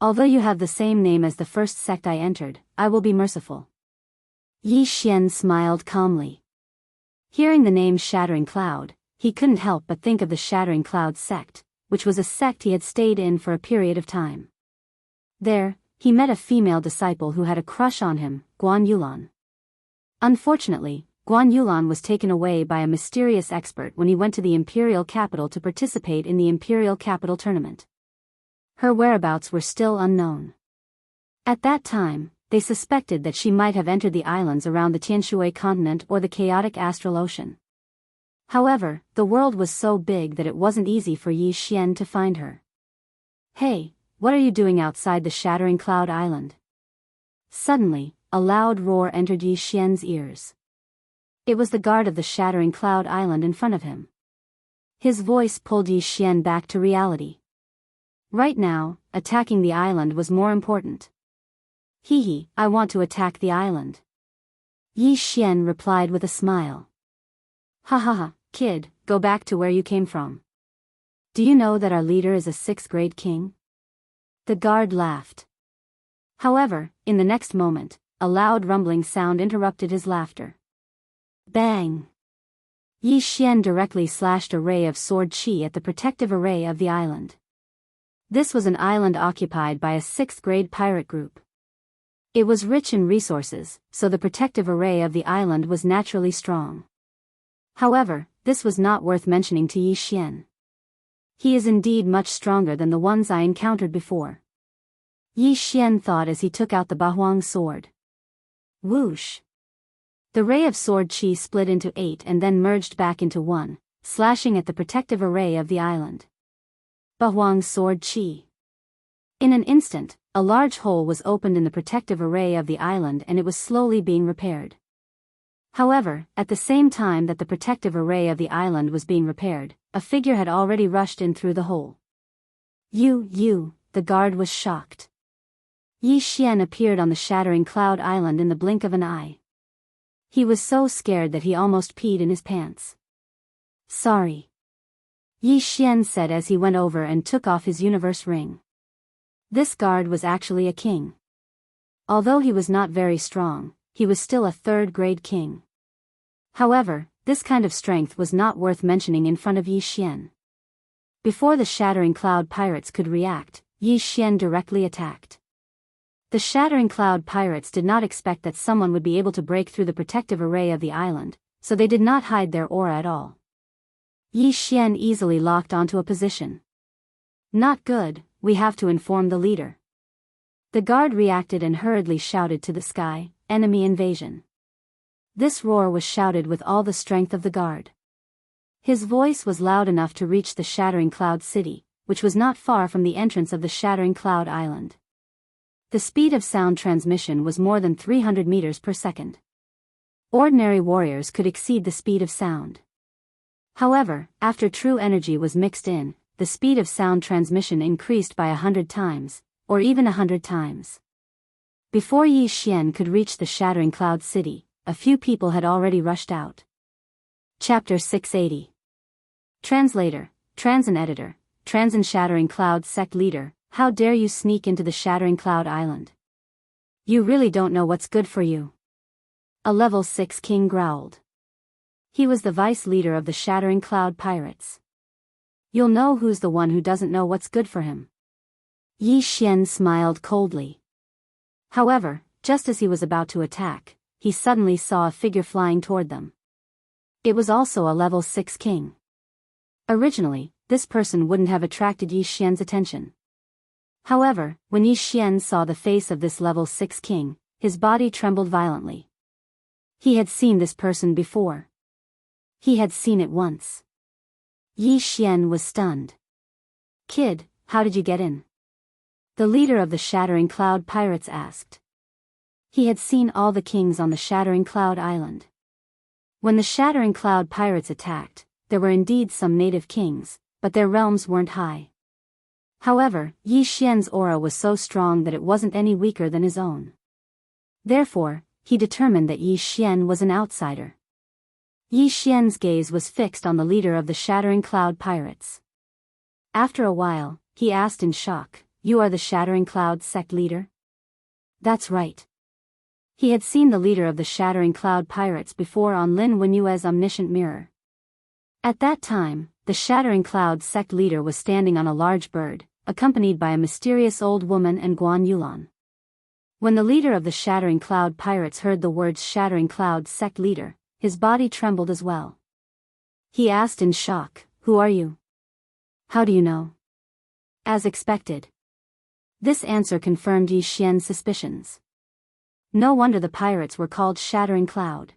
Although you have the same name as the first sect I entered, I will be merciful. Yi Xian smiled calmly. Hearing the name Shattering Cloud, he couldn't help but think of the Shattering Cloud sect, which was a sect he had stayed in for a period of time. There, he met a female disciple who had a crush on him, Guan Yulan. Unfortunately, Guan Yulan was taken away by a mysterious expert when he went to the imperial capital to participate in the imperial capital tournament. Her whereabouts were still unknown. At that time, they suspected that she might have entered the islands around the Tianshui continent or the chaotic astral ocean. However, the world was so big that it wasn't easy for Yi Xian to find her. "Hey, what are you doing outside the Shattering Cloud Island?" Suddenly, a loud roar entered Yi Xian's ears. It was the guard of the Shattering Cloud Island in front of him. His voice pulled Yi Xian back to reality. Right now, attacking the island was more important. "Hee, I want to attack the island." Yi Xian replied with a smile. "Ha ha ha, kid, go back to where you came from. Do you know that our leader is a 6th grade king?" The guard laughed. However, in the next moment, a loud rumbling sound interrupted his laughter. Bang! Yi Xian directly slashed a ray of sword qi at the protective array of the island. This was an island occupied by a 6th grade pirate group. It was rich in resources, so the protective array of the island was naturally strong. However, this was not worth mentioning to Yi Xian. He is indeed much stronger than the ones I encountered before. Yi Xian thought as he took out the Bahuang sword. Whoosh! The ray of sword qi split into 8 and then merged back into 1, slashing at the protective array of the island. Bahuang sword qi. In an instant, a large hole was opened in the protective array of the island and it was slowly being repaired. However, at the same time that the protective array of the island was being repaired, a figure had already rushed in through the hole. You, the guard was shocked. Yi Xian appeared on the Shattering Cloud Island in the blink of an eye. He was so scared that he almost peed in his pants. "Sorry," Yi Xian said as he went over and took off his universe ring. This guard was actually a king. Although he was not very strong, he was still a 3rd grade king. However, this kind of strength was not worth mentioning in front of Yi Xian. Before the Shattering Cloud pirates could react, Yi Xian directly attacked. The Shattering Cloud pirates did not expect that someone would be able to break through the protective array of the island, so they did not hide their aura at all. Yi Xian easily locked onto a position. "Not good, we have to inform the leader." The guard reacted and hurriedly shouted to the sky, "Enemy invasion." This roar was shouted with all the strength of the guard. His voice was loud enough to reach the Shattering Cloud City, which was not far from the entrance of the Shattering Cloud Island. The speed of sound transmission was more than 300 meters per second. Ordinary warriors could exceed the speed of sound. However, after true energy was mixed in, the speed of sound transmission increased by 100 times, or even 100 times. Before Yi Xian could reach the Shattering Cloud City, a few people had already rushed out. Chapter 680. Translator, Transin Editor, Transin Shattering Cloud Sect Leader, how dare you sneak into the Shattering Cloud Island? You really don't know what's good for you. A level 6 king growled. He was the vice leader of the Shattering Cloud Pirates. You'll know who's the one who doesn't know what's good for him. Yi Xian smiled coldly. However, just as he was about to attack, he suddenly saw a figure flying toward them. It was also a level 6 king. Originally, this person wouldn't have attracted Yi Xian's attention. However, when Yi Xian saw the face of this level 6 king, his body trembled violently. He had seen this person before. He had seen it once. Yi Xian was stunned. "Kid, how did you get in?" The leader of the Shattering Cloud Pirates asked. He had seen all the kings on the Shattering Cloud Island. When the Shattering Cloud Pirates attacked, there were indeed some native kings, but their realms weren't high. However, Yi Xian's aura was so strong that it wasn't any weaker than his own. Therefore, he determined that Yi Xian was an outsider. Yi Xian's gaze was fixed on the leader of the Shattering Cloud Pirates. After a while, he asked in shock, "You are the Shattering Cloud sect leader?" "That's right." He had seen the leader of the Shattering Cloud Pirates before on Lin Wenyue's omniscient mirror. At that time, the Shattering Cloud sect leader was standing on a large bird, accompanied by a mysterious old woman and Guan Yulan. When the leader of the Shattering Cloud Pirates heard the words Shattering Cloud sect leader, his body trembled as well. He asked in shock, "Who are you? How do you know?" As expected, This answer confirmed Yi Xian's suspicions. No wonder the pirates were called Shattering Cloud.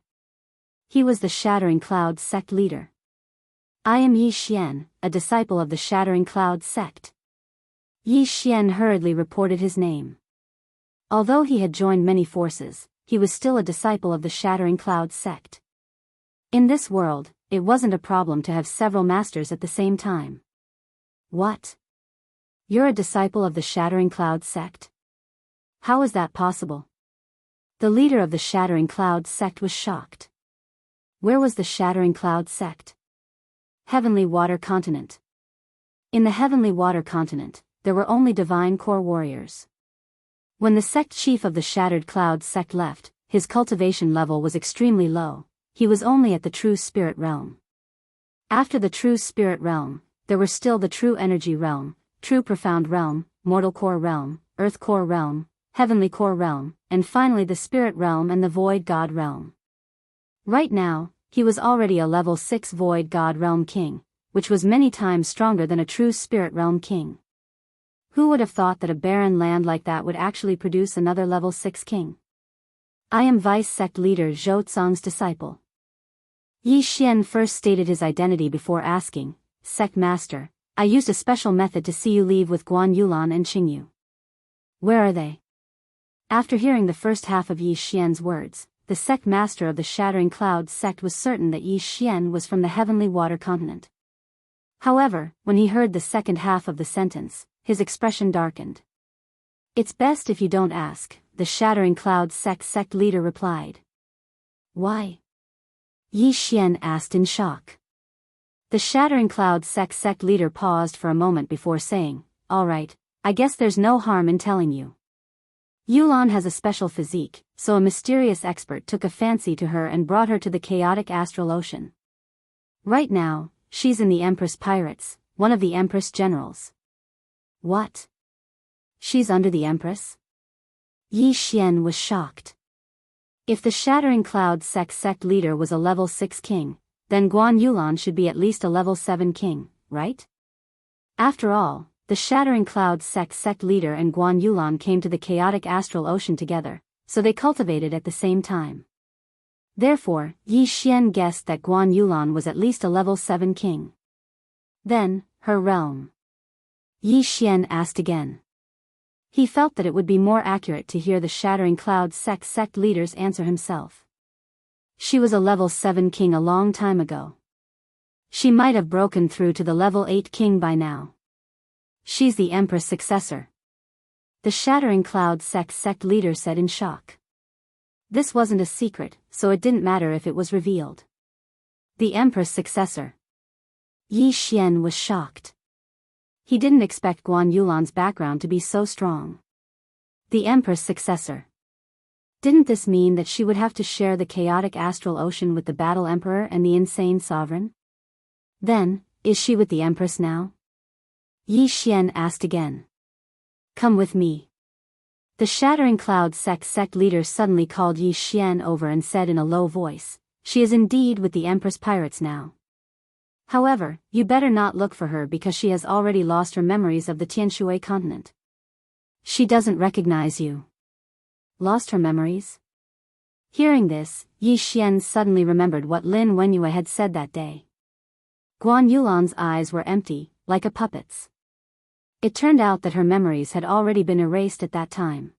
He was the Shattering Cloud sect leader. I am Yi Xian, a disciple of the Shattering Cloud sect. Yi Xian hurriedly reported his name. Although he had joined many forces, he was still a disciple of the Shattering Cloud sect. In this world, it wasn't a problem to have several masters at the same time. What? You're a disciple of the Shattering Cloud sect? How is that possible? The leader of the Shattering Cloud sect was shocked. Where was the Shattering Cloud sect? Heavenly Water Continent. In the Heavenly Water Continent, there were only divine core warriors. When the sect chief of the Shattered Cloud sect left, his cultivation level was extremely low. He was only at the True Spirit realm. After the True Spirit realm, there were still the True Energy realm, True Profound realm, Mortal Core realm, Earth Core realm, Heavenly Core realm, and finally the Spirit realm and the Void God realm. Right now, he was already a level 6 Void God realm king, which was many times stronger than a true Spirit realm king. Who would have thought that a barren land like that would actually produce another level 6 king? I am Vice Sect Leader Zhou Tsang's disciple. Yi Xian first stated his identity before asking, Sect Master, I used a special method to see you leave with Guan Yulan and Qingyu. Where are they? After hearing the first half of Yi Xian's words, the sect master of the Shattering Cloud sect was certain that Yi Xian was from the Heavenly Water Continent. However, when he heard the second half of the sentence, his expression darkened. It's best if you don't ask, the Shattering Cloud sect leader replied. Why? Yi Xian asked in shock. The Shattering Cloud sect leader paused for a moment before saying, All right, I guess there's no harm in telling you. Yulan has a special physique, so a mysterious expert took a fancy to her and brought her to the chaotic astral ocean. Right now, she's in the Empress Pirates, one of the Empress generals. What? She's under the Empress? Yi Xian was shocked. If the Shattering Cloud sect leader was a level 6 king, then Guan Yulan should be at least a level 7 king, right? After all, the Shattering Cloud sect leader and Guan Yulan came to the chaotic astral ocean together, so they cultivated at the same time. Therefore, Yi Xian guessed that Guan Yulan was at least a level 7 king. Then, her realm. Yi Xian asked again. He felt that it would be more accurate to hear the Shattering Cloud sect leader's answer himself. She was a level 7 king a long time ago. She might have broken through to the level 8 king by now. She's the Empress successor. The Shattering Cloud sect leader said in shock. This wasn't a secret, so it didn't matter if it was revealed. The Empress successor. Yi Xian was shocked. He didn't expect Guan Yulan's background to be so strong. The Empress successor. Didn't this mean that she would have to share the chaotic astral ocean with the Battle Emperor and the Insane Sovereign? Then, is she with the Empress now? Yi Xian asked again. Come with me. The Shattering Cloud sect leader suddenly called Yi Xian over and said in a low voice, She is indeed with the Empress Pirates now. However, you better not look for her because she has already lost her memories of the Tianshui continent. She doesn't recognize you. Lost her memories? Hearing this, Yi Xian suddenly remembered what Lin Wenyue had said that day. Guan Yulan's eyes were empty, like a puppet's. It turned out that her memories had already been erased at that time.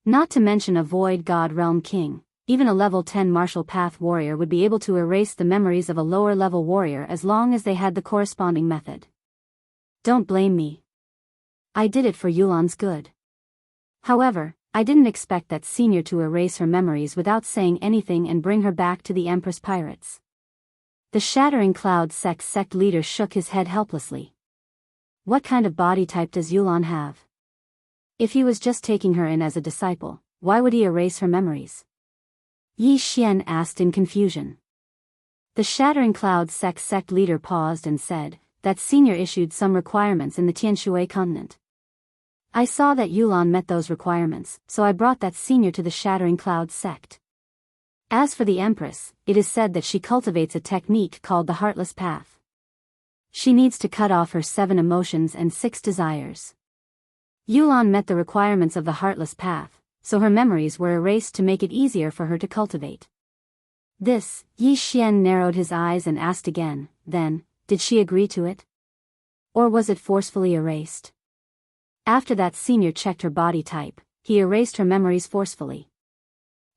Not to mention a Void God Realm King, even a level 10 Martial Path warrior would be able to erase the memories of a lower level warrior as long as they had the corresponding method. Don't blame me. I did it for Yulan's good. However, I didn't expect that senior to erase her memories without saying anything and bring her back to the Empress Pirates. The Shattering Cloud sect leader shook his head helplessly. What kind of body type does Yulan have? If he was just taking her in as a disciple, why would he erase her memories? Yi Xian asked in confusion. The Shattering Cloud sect leader paused and said, that senior issued some requirements in the Tianshui continent. I saw that Yulan met those requirements, so I brought that senior to the Shattering Cloud sect. As for the Empress, it is said that she cultivates a technique called the Heartless Path. She needs to cut off her 7 emotions and 6 desires. Yulan met the requirements of the Heartless Path, so her memories were erased to make it easier for her to cultivate. This, Yi Xian narrowed his eyes and asked again, then, did she agree to it? Or was it forcefully erased? After that senior checked her body type, he erased her memories forcefully.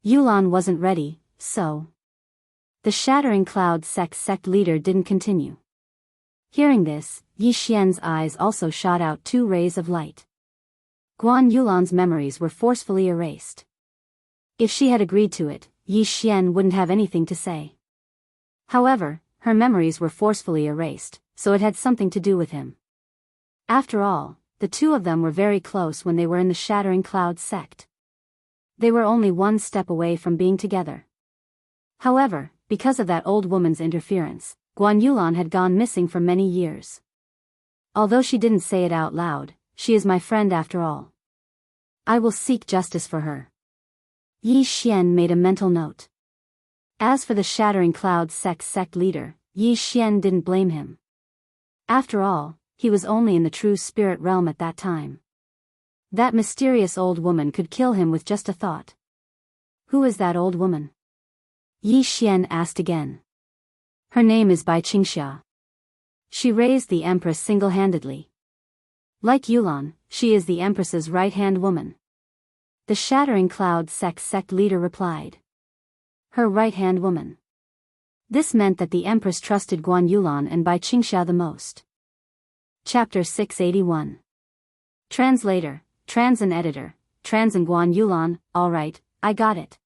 Yulan wasn't ready, so. The Shattering Cloud sect leader didn't continue. Hearing this, Yi Xian's eyes also shot out 2 rays of light. Guan Yulan's memories were forcefully erased. If she had agreed to it, Yi Xian wouldn't have anything to say. However, her memories were forcefully erased, so it had something to do with him. After all, the 2 of them were very close when they were in the Shattering Cloud sect. They were only 1 step away from being together. However, because of that old woman's interference, Guan Yulan had gone missing for many years. Although she didn't say it out loud, she is my friend after all. I will seek justice for her. Yi Xian made a mental note. As for the Shattering Cloud sect leader, Yi Xian didn't blame him. After all, he was only in the true spirit realm at that time. That mysterious old woman could kill him with just a thought. Who is that old woman? Yi Xian asked again. Her name is Bai Xianxia. She raised the Empress single-handedly. Like Yulan, she is the Empress's right-hand woman. The Shattering Cloud sect leader replied. Her right-hand woman. This meant that the Empress trusted Guan Yulan and Bai Xianxia the most. Chapter 681. Translator, Trans and Editor, Trans and Guan Yulan, alright, I got it.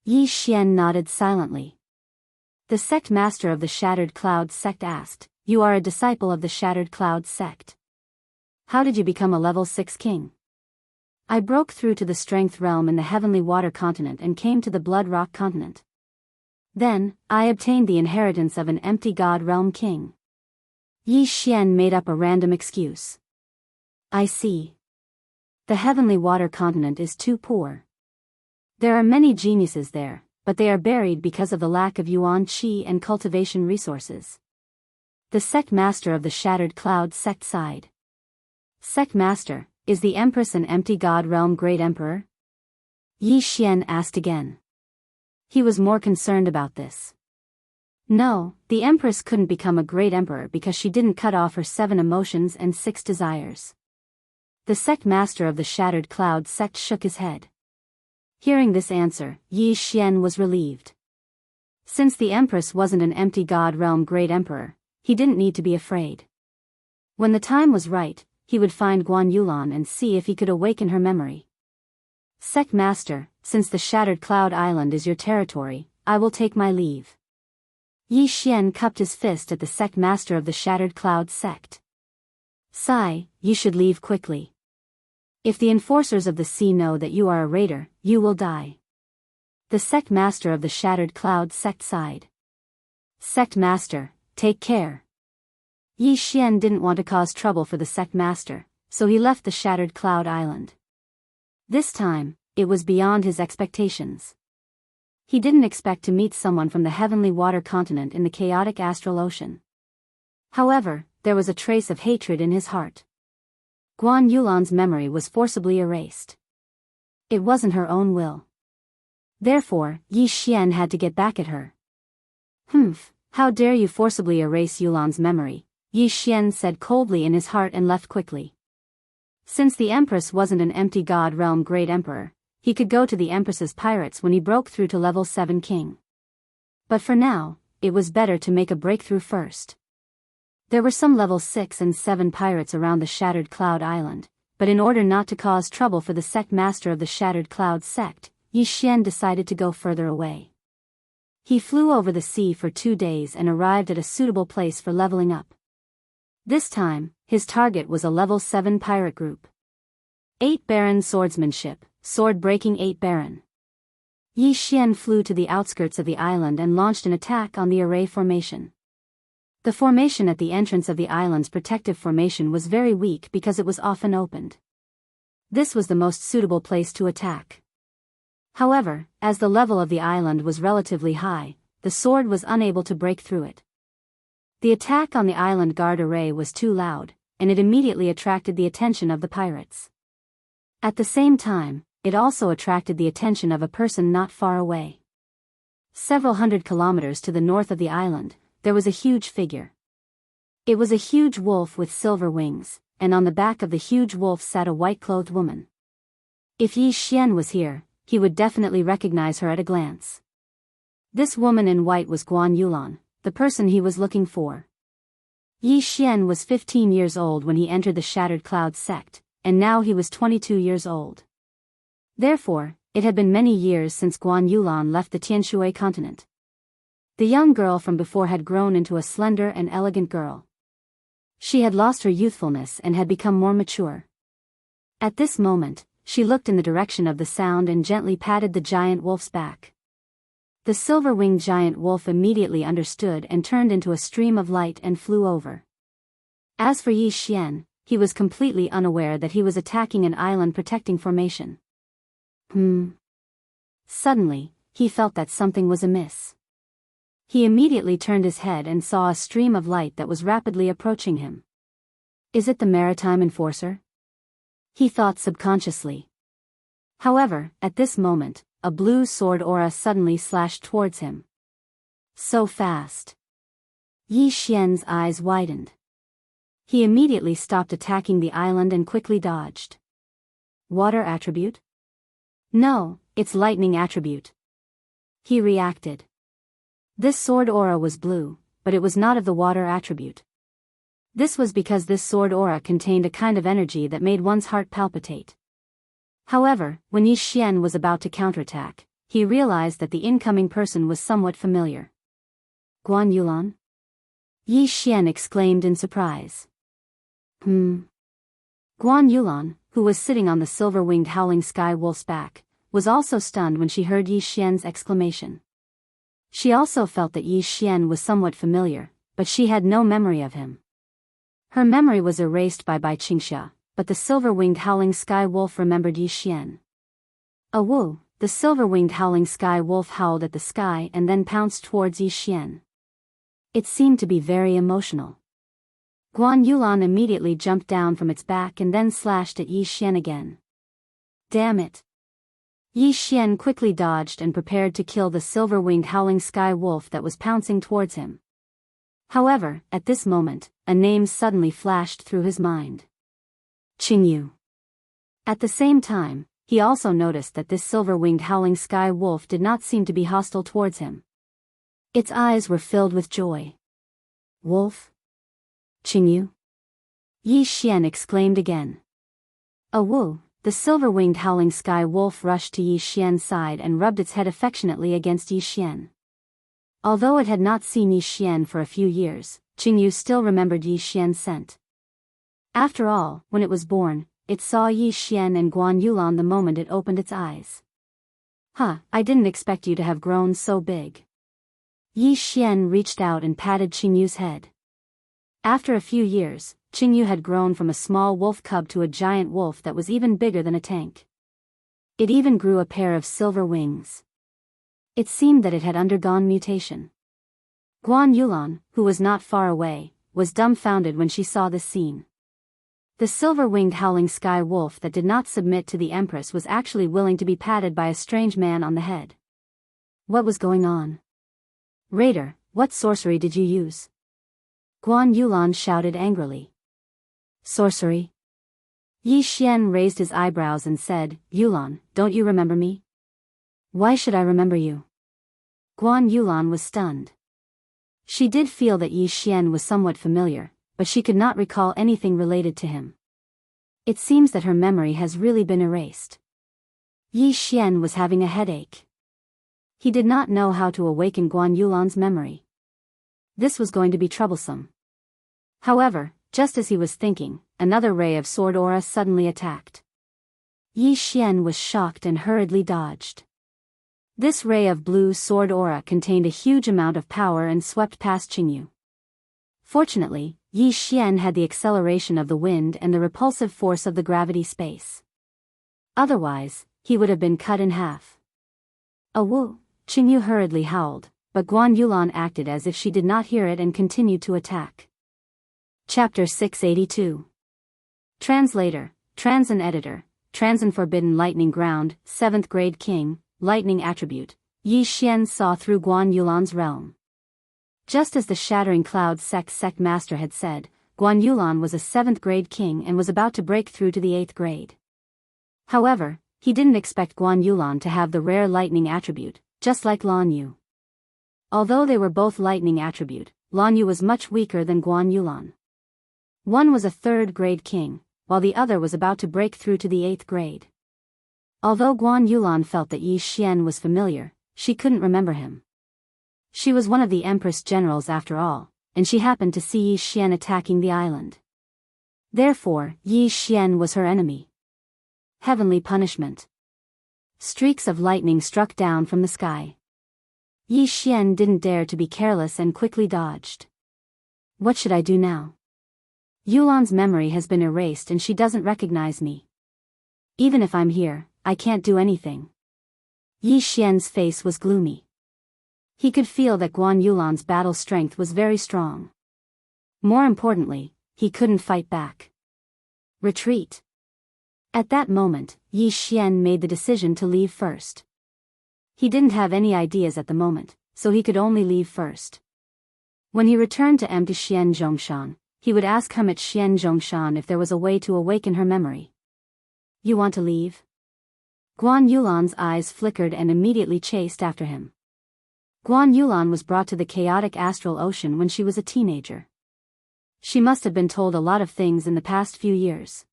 Yi Xian nodded silently. The sect master of the Shattered Cloud sect asked, you are a disciple of the Shattered Cloud sect. How did you become a level 6 king? I broke through to the Strength realm in the Heavenly Water continent and came to the Blood Rock continent. Then, I obtained the inheritance of an empty God realm king. Yi Xian made up a random excuse. I see. The Heavenly Water continent is too poor. There are many geniuses there, but they are buried because of the lack of yuan qi and cultivation resources. The sect master of the Shattered Cloud sect sighed. Sect master, is the Empress an empty God realm great emperor? Yi Xian asked again. He was more concerned about this. No, the Empress couldn't become a great emperor because she didn't cut off her 7 emotions and 6 desires. The sect master of the Shattered Cloud sect shook his head. Hearing this answer, Yi Xian was relieved. Since the Empress wasn't an empty God realm great emperor, he didn't need to be afraid. When the time was right, he would find Guan Yulan and see if he could awaken her memory. Sect master, since the Shattered Cloud Island is your territory, I will take my leave. Yi Xian cupped his fist at the sect master of the Shattered Cloud sect. Sigh, you should leave quickly. If the enforcers of the sea know that you are a raider, you will die. The sect master of the Shattered Cloud sect sighed. Sect master, take care. Yi Xian didn't want to cause trouble for the sect master, so he left the Shattered Cloud Island. This time, it was beyond his expectations. He didn't expect to meet someone from the Heavenly Water continent in the chaotic astral ocean. However, there was a trace of hatred in his heart. Guan Yulan's memory was forcibly erased. It wasn't her own will. Therefore, Yi Xian had to get back at her. How dare you forcibly erase Yulan's memory, Yi Xian said coldly in his heart and left quickly. Since the Empress wasn't an empty God realm great emperor, he could go to the Empress's pirates when he broke through to level 7 king. But for now, it was better to make a breakthrough first. There were some level 6 and 7 pirates around the Shattered Cloud Island, but in order not to cause trouble for the sect master of the Shattered Cloud sect, Yi Xian decided to go further away. He flew over the sea for 2 days and arrived at a suitable place for leveling up. This time, his target was a level 7 pirate group. 8 Baron Swordsmanship, Sword-breaking 8 Baron. Yi Xian flew to the outskirts of the island and launched an attack on the array formation. The formation at the entrance of the island's protective formation was very weak because it was often opened. This was the most suitable place to attack. However, as the level of the island was relatively high, the sword was unable to break through it. The attack on the island guard array was too loud, and it immediately attracted the attention of the pirates. At the same time, it also attracted the attention of a person not far away. Several hundred kilometers to the north of the island, there was a huge figure. It was a huge wolf with silver wings, and on the back of the huge wolf sat a white-clothed woman. If Yi Xian was here, he would definitely recognize her at a glance. This woman in white was Guan Yulan, the person he was looking for. Yi Xian was 15 years old when he entered the Shattered Clouds sect, and now he was 22 years old. Therefore, it had been many years since Guan Yulan left the Tianshui continent. The young girl from before had grown into a slender and elegant girl. She had lost her youthfulness and had become more mature. At this moment, she looked in the direction of the sound and gently patted the giant wolf's back. The silver-winged giant wolf immediately understood and turned into a stream of light and flew over. As for Yi Xian, he was completely unaware that he was attacking an island protecting formation. Suddenly, he felt that something was amiss. He immediately turned his head and saw a stream of light that was rapidly approaching him. Is it the maritime enforcer? He thought subconsciously. However, at this moment, a blue sword aura suddenly slashed towards him. So fast. Yi Xian's eyes widened. He immediately stopped attacking the island and quickly dodged. Water attribute? No, it's lightning attribute. He reacted. This sword aura was blue, but it was not of the water attribute. This was because this sword aura contained a kind of energy that made one's heart palpitate. However, when Yi Xian was about to counterattack, he realized that the incoming person was somewhat familiar. Guan Yulan? Yi Xian exclaimed in surprise. Guan Yulan, who was sitting on the silver-winged howling sky wolf's back, was also stunned when she heard Yi Xian's exclamation. She also felt that Yi Xian was somewhat familiar, but she had no memory of him. Her memory was erased by Xianxia, but the silver-winged howling sky wolf remembered Yi Xian. Wu, the silver-winged howling sky wolf howled at the sky and then pounced towards Yi Xian. It seemed to be very emotional. Guan Yulan immediately jumped down from its back and then slashed at Yi Xian again. Damn it! Yi Xian quickly dodged and prepared to kill the silver-winged howling sky wolf that was pouncing towards him. However, at this moment, a name suddenly flashed through his mind. Qingyu. At the same time, he also noticed that this silver-winged howling sky wolf did not seem to be hostile towards him. Its eyes were filled with joy. Wolf? Qingyu? Yi Xian exclaimed again. Wu, the silver-winged howling sky wolf rushed to Yi Xian's side and rubbed its head affectionately against Yi Xian. Although it had not seen Yi Xian for a few years, Qingyu still remembered Yi Xian's scent. After all, when it was born, it saw Yi Xian and Guan Yulan the moment it opened its eyes. I didn't expect you to have grown so big. Yi Xian reached out and patted Qingyu's head. After a few years, Qingyu had grown from a small wolf cub to a giant wolf that was even bigger than a tank. It even grew a pair of silver wings. It seemed that it had undergone mutation. Guan Yulan, who was not far away, was dumbfounded when she saw this scene. The silver-winged howling sky wolf that did not submit to the Empress was actually willing to be patted by a strange man on the head. What was going on? Raider, what sorcery did you use? Guan Yulan shouted angrily. Sorcery? Yi Xian raised his eyebrows and said, Yulan, don't you remember me? Why should I remember you? Guan Yulan was stunned. She did feel that Yi Xian was somewhat familiar, but she could not recall anything related to him. It seems that her memory has really been erased. Yi Xian was having a headache. He did not know how to awaken Guan Yulan's memory. This was going to be troublesome. However, just as he was thinking, another ray of sword aura suddenly attacked. Yi Xian was shocked and hurriedly dodged. This ray of blue sword aura contained a huge amount of power and swept past Qingyu. Fortunately, Yi Xian had the acceleration of the wind and the repulsive force of the gravity space. Otherwise, he would have been cut in half. Wu, Qingyu hurriedly howled, but Guan Yulan acted as if she did not hear it and continued to attack. Chapter 682. Translator, Trans and Editor, Forbidden Lightning Ground, 7th Grade King, Lightning Attribute. Yi Xian saw through Guan Yulan's realm. Just as the Shattering Cloud sect master had said, Guan Yulan was a 7th grade king and was about to break through to the 8th grade. However, he didn't expect Guan Yulan to have the rare lightning attribute, just like Lan Yu. Although they were both lightning attribute, Lan Yu was much weaker than Guan Yulan. One was a 3rd grade king, while the other was about to break through to the 8th grade. Although Guan Yulan felt that Yi Xian was familiar, she couldn't remember him. She was one of the Empress generals after all, and she happened to see Yi Xian attacking the island. Therefore, Yi Xian was her enemy. Heavenly punishment. Streaks of lightning struck down from the sky. Yi Xian didn't dare to be careless and quickly dodged. What should I do now? Yulan's memory has been erased and she doesn't recognize me. Even if I'm here, I can't do anything. Yi Xian's face was gloomy. He could feel that Guan Yulan's battle strength was very strong. More importantly, he couldn't fight back. Retreat. At that moment, Yi Xian made the decision to leave first. He didn't have any ideas at the moment, so he could only leave first. When he returned to empty Xianzhongshan, he would ask Hermit Xianzhongshan if there was a way to awaken her memory. You want to leave? Guan Yulan's eyes flickered and immediately chased after him. Guan Yulan was brought to the chaotic astral ocean when she was a teenager. She must have been told a lot of things in the past few years.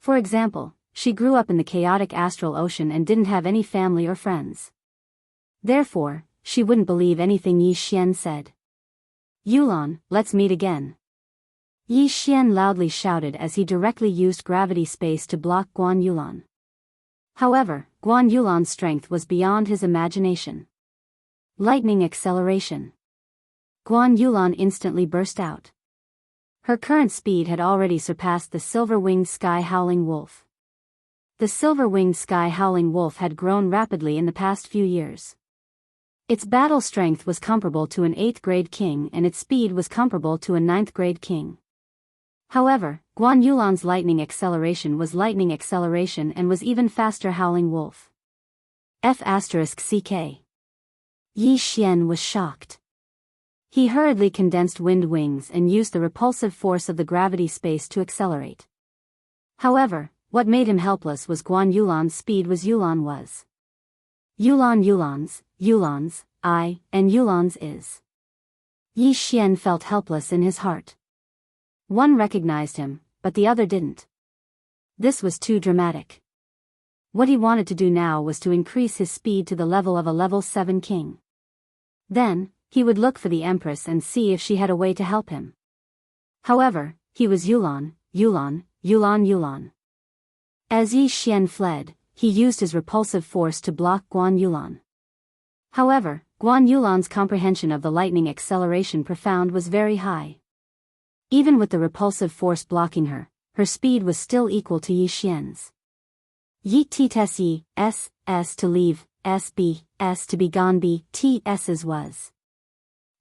For example, she grew up in the chaotic astral ocean and didn't have any family or friends. Therefore, she wouldn't believe anything Yi Xian said. Yulan, let's meet again. Yi Xian loudly shouted as he directly used gravity space to block Guan Yulan. However, Guan Yulan's strength was beyond his imagination. Lightning acceleration. Guan Yulan instantly burst out. Her current speed had already surpassed the silver-winged sky howling wolf. The silver-winged sky howling wolf had grown rapidly in the past few years. Its battle strength was comparable to an 8th grade king and its speed was comparable to a 9th grade king. However, Guan Yulan's lightning acceleration was lightning acceleration and was even faster howling wolf. F***CK. Yi Xian was shocked. He hurriedly condensed wind wings and used the repulsive force of the gravity space to accelerate. However, what made him helpless was Guan Yulan's speed was Yulan's, I, and Yulan's is. Yi Xian felt helpless in his heart. One recognized him, but the other didn't. This was too dramatic. What he wanted to do now was to increase his speed to the level of a level 7 king. Then, he would look for the Empress and see if she had a way to help him. However, he was Yulan. As Yi Xian fled, he used his repulsive force to block Guan Yulan. However, Guan Yulan's comprehension of the lightning acceleration profound was very high. Even with the repulsive force blocking her, her speed was still equal to Yi Xian's. Yi Ts Yi, S to leave, S to be gone B Ts's was.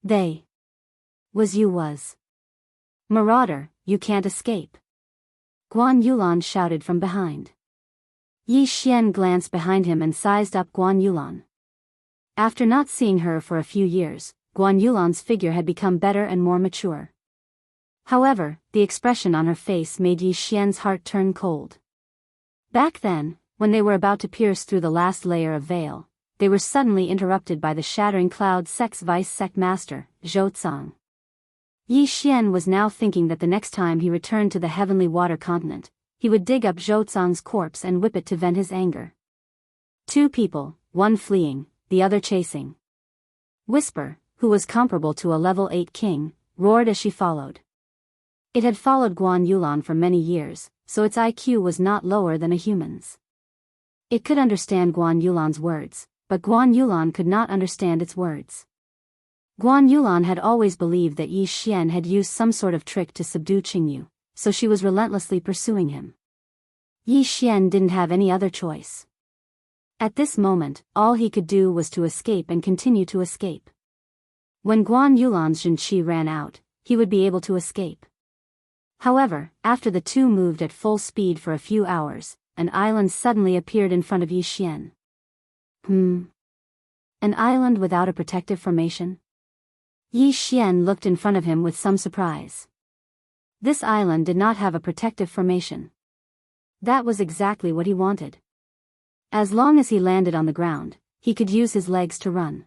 They. Was you was. Marauder, you can't escape. Guan Yulan shouted from behind. Yi Xian glanced behind him and sized up Guan Yulan. After not seeing her for a few years, Guan Yulan's figure had become better and more mature. However, the expression on her face made Yi Xian's heart turn cold. Back then, when they were about to pierce through the last layer of veil, they were suddenly interrupted by the Shattering Cloud sect's vice-sect master, Zhou Tsang. Yi Xian was now thinking that the next time he returned to the heavenly water continent, he would dig up Zhou Tsang's corpse and whip it to vent his anger. Two people, one fleeing, the other chasing. Whisper, who was comparable to a level 8 king, roared as she followed. It had followed Guan Yulan for many years, so its IQ was not lower than a human's. It could understand Guan Yulan's words, but Guan Yulan could not understand its words. Guan Yulan had always believed that Yi Xian had used some sort of trick to subdue Qingyu, so she was relentlessly pursuing him. Yi Xian didn't have any other choice. At this moment, all he could do was to escape and continue to escape. When Guan Yulan's Zhenqi ran out, he would be able to escape. However, after the two moved at full speed for a few hours, an island suddenly appeared in front of Yi Xian. An island without a protective formation? Yi Xian looked in front of him with some surprise. This island did not have a protective formation. That was exactly what he wanted. As long as he landed on the ground, he could use his legs to run.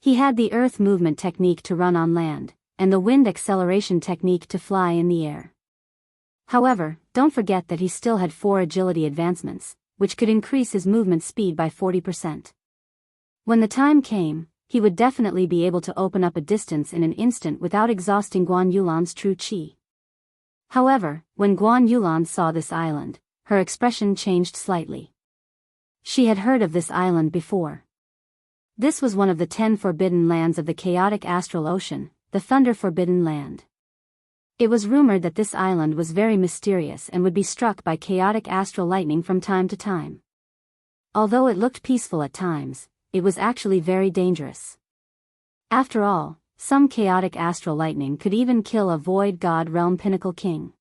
He had the earth movement technique to run on land, and the wind acceleration technique to fly in the air. However, don't forget that he still had 4 agility advancements, which could increase his movement speed by 40%. When the time came, he would definitely be able to open up a distance in an instant without exhausting Guan Yulan's true qi. However, when Guan Yulan saw this island, her expression changed slightly. She had heard of this island before. This was one of the 10 forbidden lands of the chaotic astral ocean, the Thunder Forbidden Land. It was rumored that this island was very mysterious and would be struck by chaotic astral lightning from time to time. Although it looked peaceful at times, it was actually very dangerous. After all, some chaotic astral lightning could even kill a void god realm pinnacle king.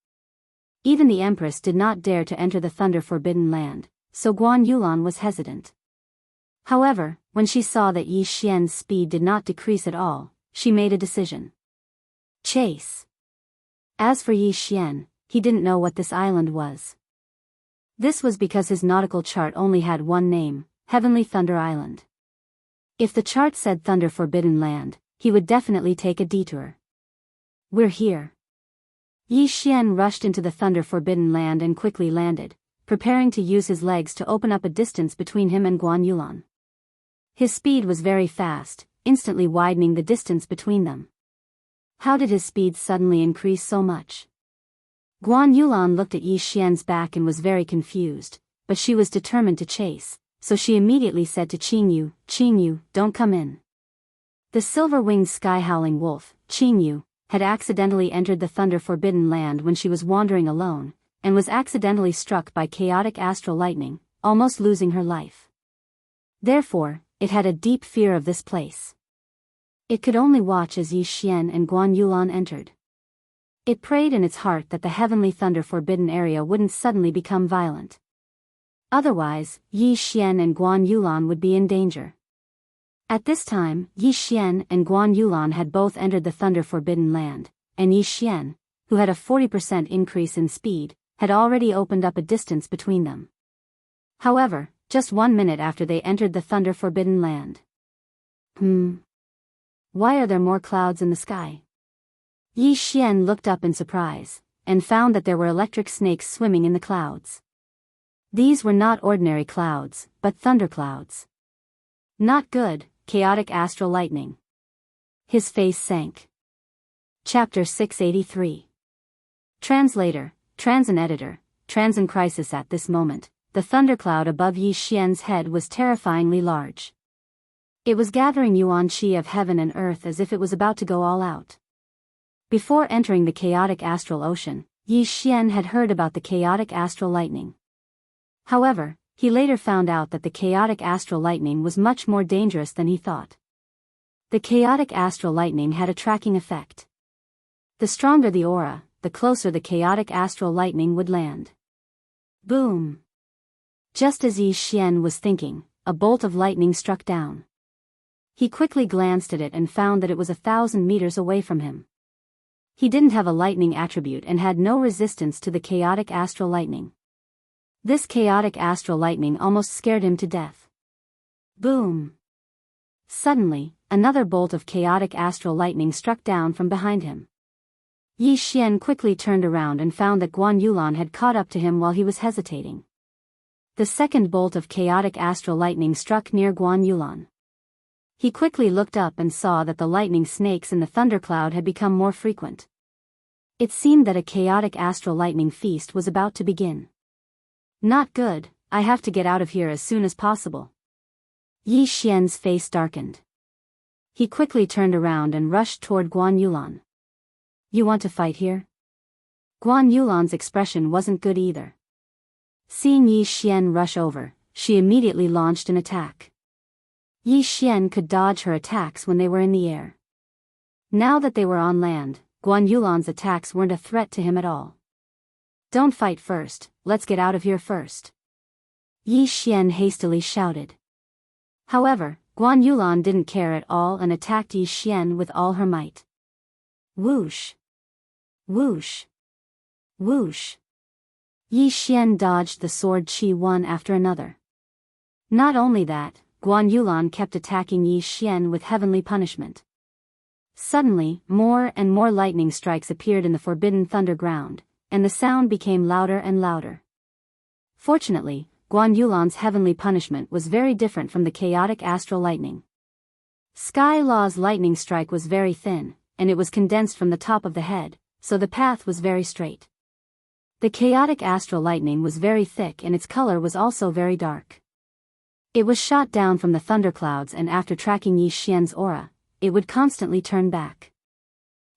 Even the empress did not dare to enter the Thunder Forbidden Land, so Guan Yulan was hesitant. However, when she saw that Yi Xian's speed did not decrease at all, she made a decision. Chase. As for Yi Xian, he didn't know what this island was. This was because his nautical chart only had one name, Heavenly Thunder Island. If the chart said Thunder Forbidden Land, he would definitely take a detour. We're here. Yi Xian rushed into the Thunder Forbidden Land and quickly landed, preparing to use his legs to open up a distance between him and Guan Yulan. His speed was very fast, instantly widening the distance between them. How did his speed suddenly increase so much? Guan Yulan looked at Yi Xian's back and was very confused, but she was determined to chase, so she immediately said to Qingyu, don't come in. The silver-winged sky-howling wolf, Qingyu, had accidentally entered the Thunder Forbidden Land when she was wandering alone, and was accidentally struck by chaotic astral lightning, almost losing her life. Therefore, it had a deep fear of this place. It could only watch as Yi Xian and Guan Yulan entered. It prayed in its heart that the Heavenly Thunder Forbidden area wouldn't suddenly become violent. Otherwise, Yi Xian and Guan Yulan would be in danger. At this time, Yi Xian and Guan Yulan had both entered the Thunder Forbidden Land, and Yi Xian, who had a 40% increase in speed, had already opened up a distance between them. However, just 1 minute after they entered the Thunder Forbidden Land. Why are there more clouds in the sky? Yi Xian looked up in surprise, and found that there were electric snakes swimming in the clouds. These were not ordinary clouds, but thunderclouds. Not good, chaotic astral lightning. His face sank. Chapter 683. Translator, Transin Editor, Transin Crisis. At this moment, the thundercloud above Yi Xian's head was terrifyingly large. It was gathering yuan qi of heaven and earth as if it was about to go all out. Before entering the chaotic astral ocean, Yi Xian had heard about the chaotic astral lightning. However, he later found out that the chaotic astral lightning was much more dangerous than he thought. The chaotic astral lightning had a tracking effect. The stronger the aura, the closer the chaotic astral lightning would land. Boom! Just as Yi Xian was thinking, a bolt of lightning struck down. He quickly glanced at it and found that it was 1,000 meters away from him. He didn't have a lightning attribute and had no resistance to the chaotic astral lightning. This chaotic astral lightning almost scared him to death. Boom! Suddenly, another bolt of chaotic astral lightning struck down from behind him. Yi Xian quickly turned around and found that Guan Yulan had caught up to him while he was hesitating. The second bolt of chaotic astral lightning struck near Guan Yulan. He quickly looked up and saw that the lightning snakes in the thundercloud had become more frequent. It seemed that a chaotic astral lightning feast was about to begin. Not good, I have to get out of here as soon as possible. Yi Xian's face darkened. He quickly turned around and rushed toward Guan Yulan. You want to fight here? Guan Yulan's expression wasn't good either. Seeing Yi Xian rush over, she immediately launched an attack. Yi Xian could dodge her attacks when they were in the air. Now that they were on land, Guan Yulan's attacks weren't a threat to him at all. Don't fight first, let's get out of here first. Yi Xian hastily shouted. However, Guan Yulan didn't care at all and attacked Yi Xian with all her might. Whoosh! Whoosh! Whoosh! Yi Xian dodged the sword chi one after another. Not only that, Guan Yulan kept attacking Yi Xian with heavenly punishment. Suddenly, more and more lightning strikes appeared in the forbidden thunder ground, and the sound became louder and louder. Fortunately, Guan Yulan's heavenly punishment was very different from the chaotic astral lightning. Sky Law's lightning strike was very thin, and it was condensed from the top of the head, so the path was very straight. The chaotic astral lightning was very thick and its color was also very dark. It was shot down from the thunderclouds, and after tracking Yi Xian's aura, it would constantly turn back.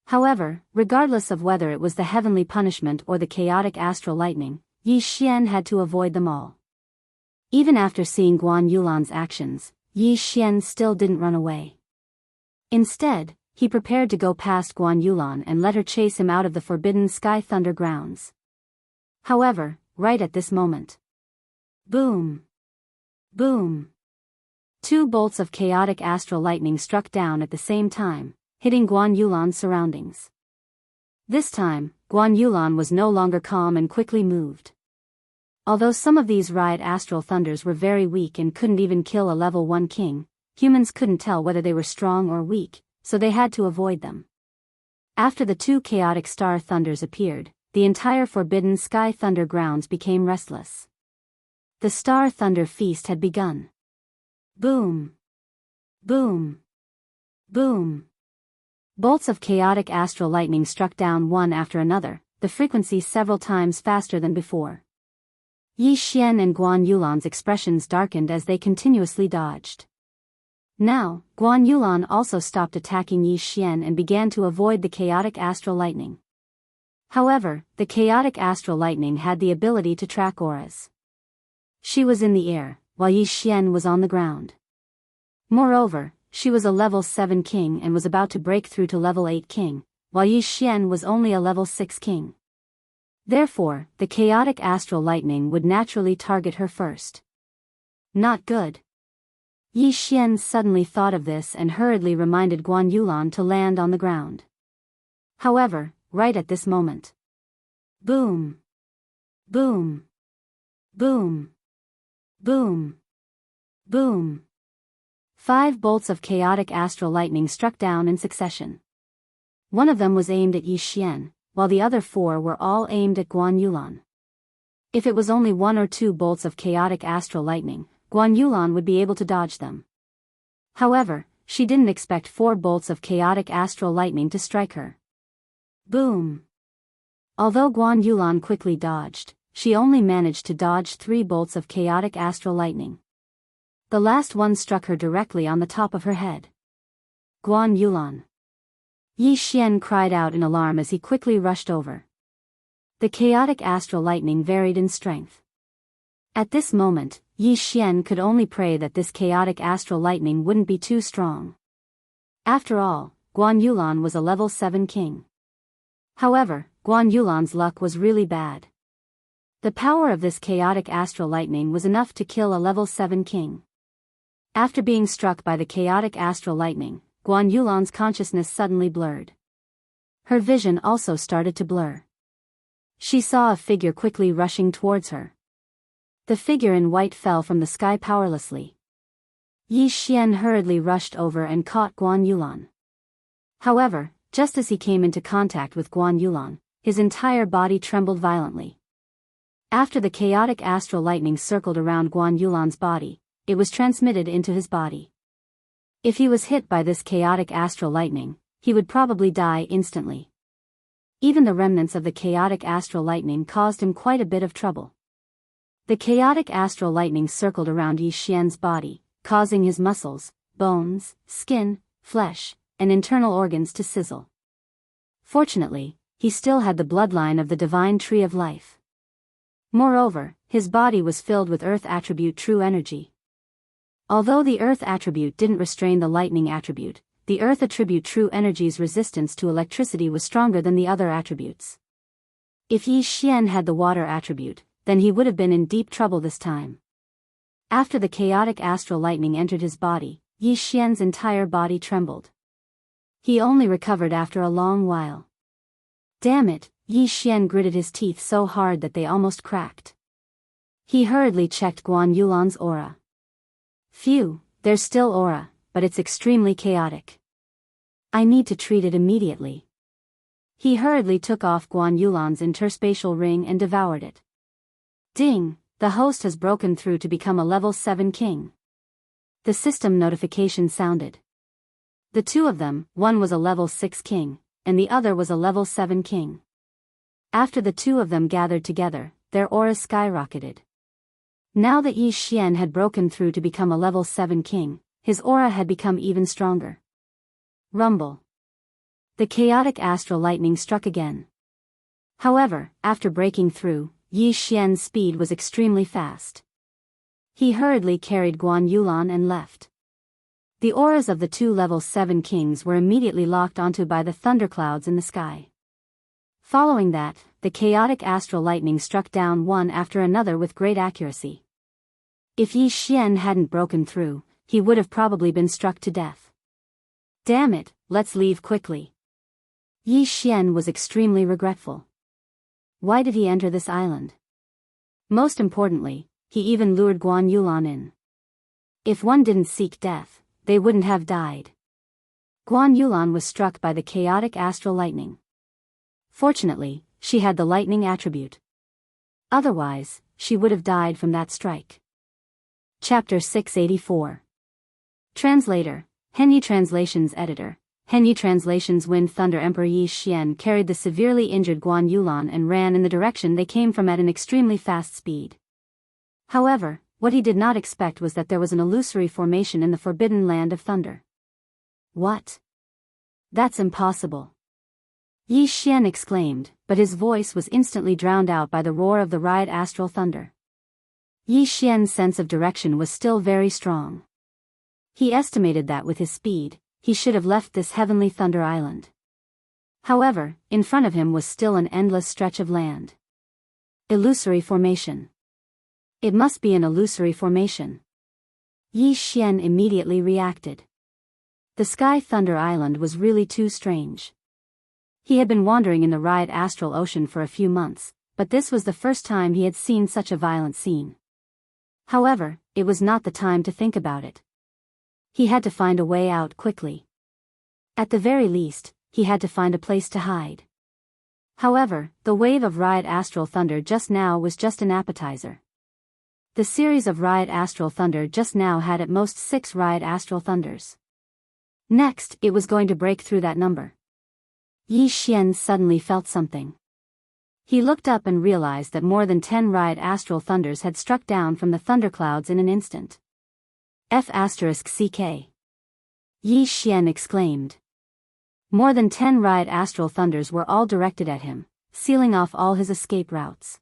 However, regardless of whether it was the heavenly punishment or the chaotic astral lightning, Yi Xian had to avoid them all. Even after seeing Guan Yulan's actions, Yi Xian still didn't run away. Instead, he prepared to go past Guan Yulan and let her chase him out of the forbidden sky thunder grounds. However, right at this moment. Boom! Boom! 2 bolts of chaotic astral lightning struck down at the same time, hitting Guan Yulan's surroundings. This time, Guan Yulan was no longer calm and quickly moved. Although some of these riot astral thunders were very weak and couldn't even kill a level 1 king, humans couldn't tell whether they were strong or weak, so they had to avoid them. After the 2 chaotic star thunders appeared, the entire forbidden sky thunder grounds became restless. The star thunder feast had begun. Boom! Boom! Boom! Bolts of chaotic astral lightning struck down one after another, the frequency several times faster than before. Yi Xian and Guan Yulan's expressions darkened as they continuously dodged. Now, Guan Yulan also stopped attacking Yi Xian and began to avoid the chaotic astral lightning. However, the chaotic astral lightning had the ability to track auras. She was in the air, while Yi Xian was on the ground. Moreover, she was a level 7 king and was about to break through to level 8 king, while Yi Xian was only a level 6 king. Therefore, the chaotic astral lightning would naturally target her first. Not good. Yi Xian suddenly thought of this and hurriedly reminded Guan Yulan to land on the ground. However, right at this moment. Boom! Boom! Boom! Boom! Boom! 5 bolts of chaotic astral lightning struck down in succession. One of them was aimed at Yi Xian, while the other 4 were all aimed at Guan Yulan. If it was only 1 or 2 bolts of chaotic astral lightning, Guan Yulan would be able to dodge them. However, she didn't expect 4 bolts of chaotic astral lightning to strike her. Boom! Although Guan Yulan quickly dodged, she only managed to dodge 3 bolts of chaotic astral lightning. The last one struck her directly on the top of her head. Guan Yulan! Yi Xian cried out in alarm as he quickly rushed over. The chaotic astral lightning varied in strength. At this moment, Yi Xian could only pray that this chaotic astral lightning wouldn't be too strong. After all, Guan Yulan was a level 7 king. However, Guan Yulan's luck was really bad. The power of this chaotic astral lightning was enough to kill a level 7 king. After being struck by the chaotic astral lightning, Guan Yulan's consciousness suddenly blurred. Her vision also started to blur. She saw a figure quickly rushing towards her. The figure in white fell from the sky powerlessly. Yi Xian hurriedly rushed over and caught Guan Yulan. However, just as he came into contact with Guan Yulan, his entire body trembled violently. After the chaotic astral lightning circled around Guan Yulan's body, it was transmitted into his body. If he was hit by this chaotic astral lightning, he would probably die instantly. Even the remnants of the chaotic astral lightning caused him quite a bit of trouble. The chaotic astral lightning circled around Yi Xian's body, causing his muscles, bones, skin, flesh, and internal organs to sizzle. Fortunately, he still had the bloodline of the divine tree of life. Moreover, his body was filled with earth attribute true energy. Although the earth attribute didn't restrain the lightning attribute, the earth attribute true energy's resistance to electricity was stronger than the other attributes. If Yi Xian had the water attribute, then he would have been in deep trouble this time. After the chaotic astral lightning entered his body, Yi Xian's entire body trembled. He only recovered after a long while. Damn it, Yi Xian gritted his teeth so hard that they almost cracked. He hurriedly checked Guan Yulan's aura. Phew, there's still aura, but it's extremely chaotic. I need to treat it immediately. He hurriedly took off Guan Yulan's interspatial ring and devoured it. Ding, the host has broken through to become a level 7 king. The system notification sounded. The two of them, one was a level 6 king, and the other was a level 7 king. After the two of them gathered together, their auras skyrocketed. Now that Yi Xian had broken through to become a level 7 king, his aura had become even stronger. Rumble. The chaotic astral lightning struck again. However, after breaking through, Yi Xian's speed was extremely fast. He hurriedly carried Guan Yulan and left. The auras of the two level 7 kings were immediately locked onto by the thunderclouds in the sky. Following that, the chaotic astral lightning struck down one after another with great accuracy. If Yi Xian hadn't broken through, he would have probably been struck to death. Damn it, let's leave quickly. Yi Xian was extremely regretful. Why did he enter this island? Most importantly, he even lured Guan Yulan in. If one didn't seek death, they wouldn't have died. Guan Yulan was struck by the chaotic astral lightning. Fortunately, she had the lightning attribute. Otherwise, she would have died from that strike. Chapter 684. Translator, Henyi Translations Editor. Henyi Translations Wind Thunder Emperor Yi Xian carried the severely injured Guan Yulan and ran in the direction they came from at an extremely fast speed. However, what he did not expect was that there was an illusory formation in the forbidden land of thunder. What? That's impossible. Yi Xian exclaimed, but his voice was instantly drowned out by the roar of the riot astral thunder. Yi Xian's sense of direction was still very strong. He estimated that with his speed, he should have left this heavenly thunder island. However, in front of him was still an endless stretch of land. Illusory formation. It must be an illusory formation. Yi Xian immediately reacted. The Sky Thunder Island was really too strange. He had been wandering in the riot astral ocean for a few months, but this was the first time he had seen such a violent scene. However, it was not the time to think about it. He had to find a way out quickly. At the very least, he had to find a place to hide. However, the wave of riot astral thunder just now was just an appetizer. The series of riot astral thunder just now had at most 6 riot astral thunders. Next, it was going to break through that number. Yi Xian suddenly felt something. He looked up and realized that more than 10 riot astral thunders had struck down from the thunderclouds in an instant. F***CK. Yi Xian exclaimed. More than 10 riot astral thunders were all directed at him, sealing off all his escape routes.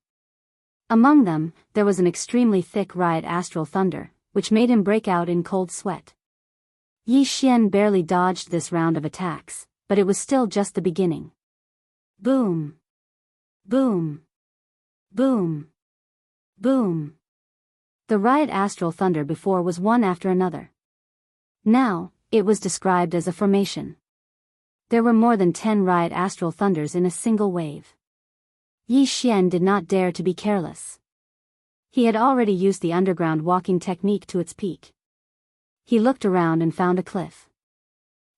Among them, there was an extremely thick riot astral thunder, which made him break out in cold sweat. Yi Xian barely dodged this round of attacks, but it was still just the beginning. Boom! Boom! Boom! Boom! The riot astral thunder before was one after another. Now, it was described as a formation. There were more than 10 riot astral thunders in a single wave. Yi Xian did not dare to be careless. He had already used the underground walking technique to its peak. He looked around and found a cliff.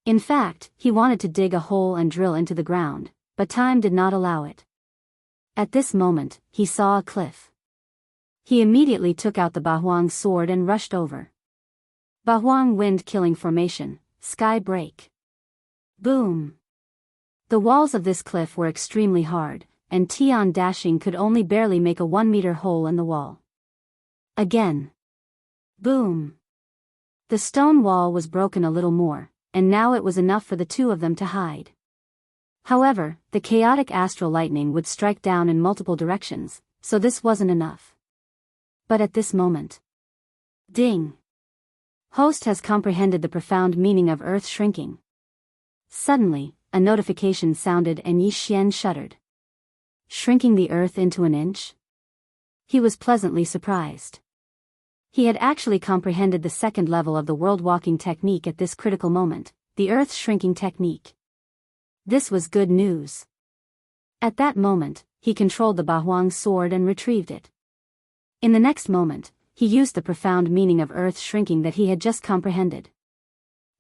In fact, he wanted to dig a hole and drill into the ground, but time did not allow it. At this moment, he saw a cliff. He immediately took out the Bahuang sword and rushed over. Bahuang wind-killing formation, sky break. Boom! The walls of this cliff were extremely hard, and Tian dashing could only barely make a 1-meter hole in the wall. Again. Boom! The stone wall was broken a little more, and now it was enough for the two of them to hide. However, the chaotic astral lightning would strike down in multiple directions, so this wasn't enough. But at this moment. Ding! Host has comprehended the profound meaning of earth shrinking. Suddenly, a notification sounded and Yi Xian shuddered. shrinking the earth into an inch? He was pleasantly surprised. He had actually comprehended the second level of the world-walking technique at this critical moment, the earth shrinking technique. This was good news. At that moment, he controlled the Bahuang sword and retrieved it. In the next moment, he used the profound meaning of earth shrinking that he had just comprehended.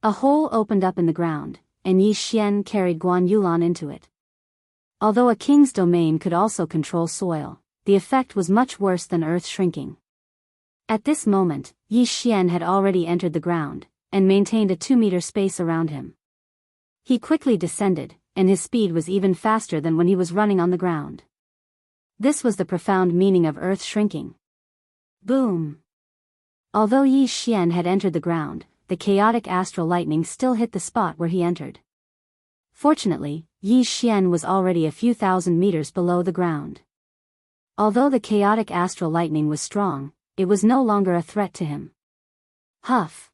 A hole opened up in the ground, and Yi Xian carried Guan Yulan into it. Although a king's domain could also control soil, the effect was much worse than earth shrinking. At this moment, Yi Xian had already entered the ground, and maintained a 2-meter space around him. He quickly descended, and his speed was even faster than when he was running on the ground. This was the profound meaning of earth shrinking. Boom! Although Yi Xian had entered the ground, the chaotic astral lightning still hit the spot where he entered. Fortunately, Yi Xian was already a few thousand meters below the ground. Although the chaotic astral lightning was strong, it was no longer a threat to him. Huff!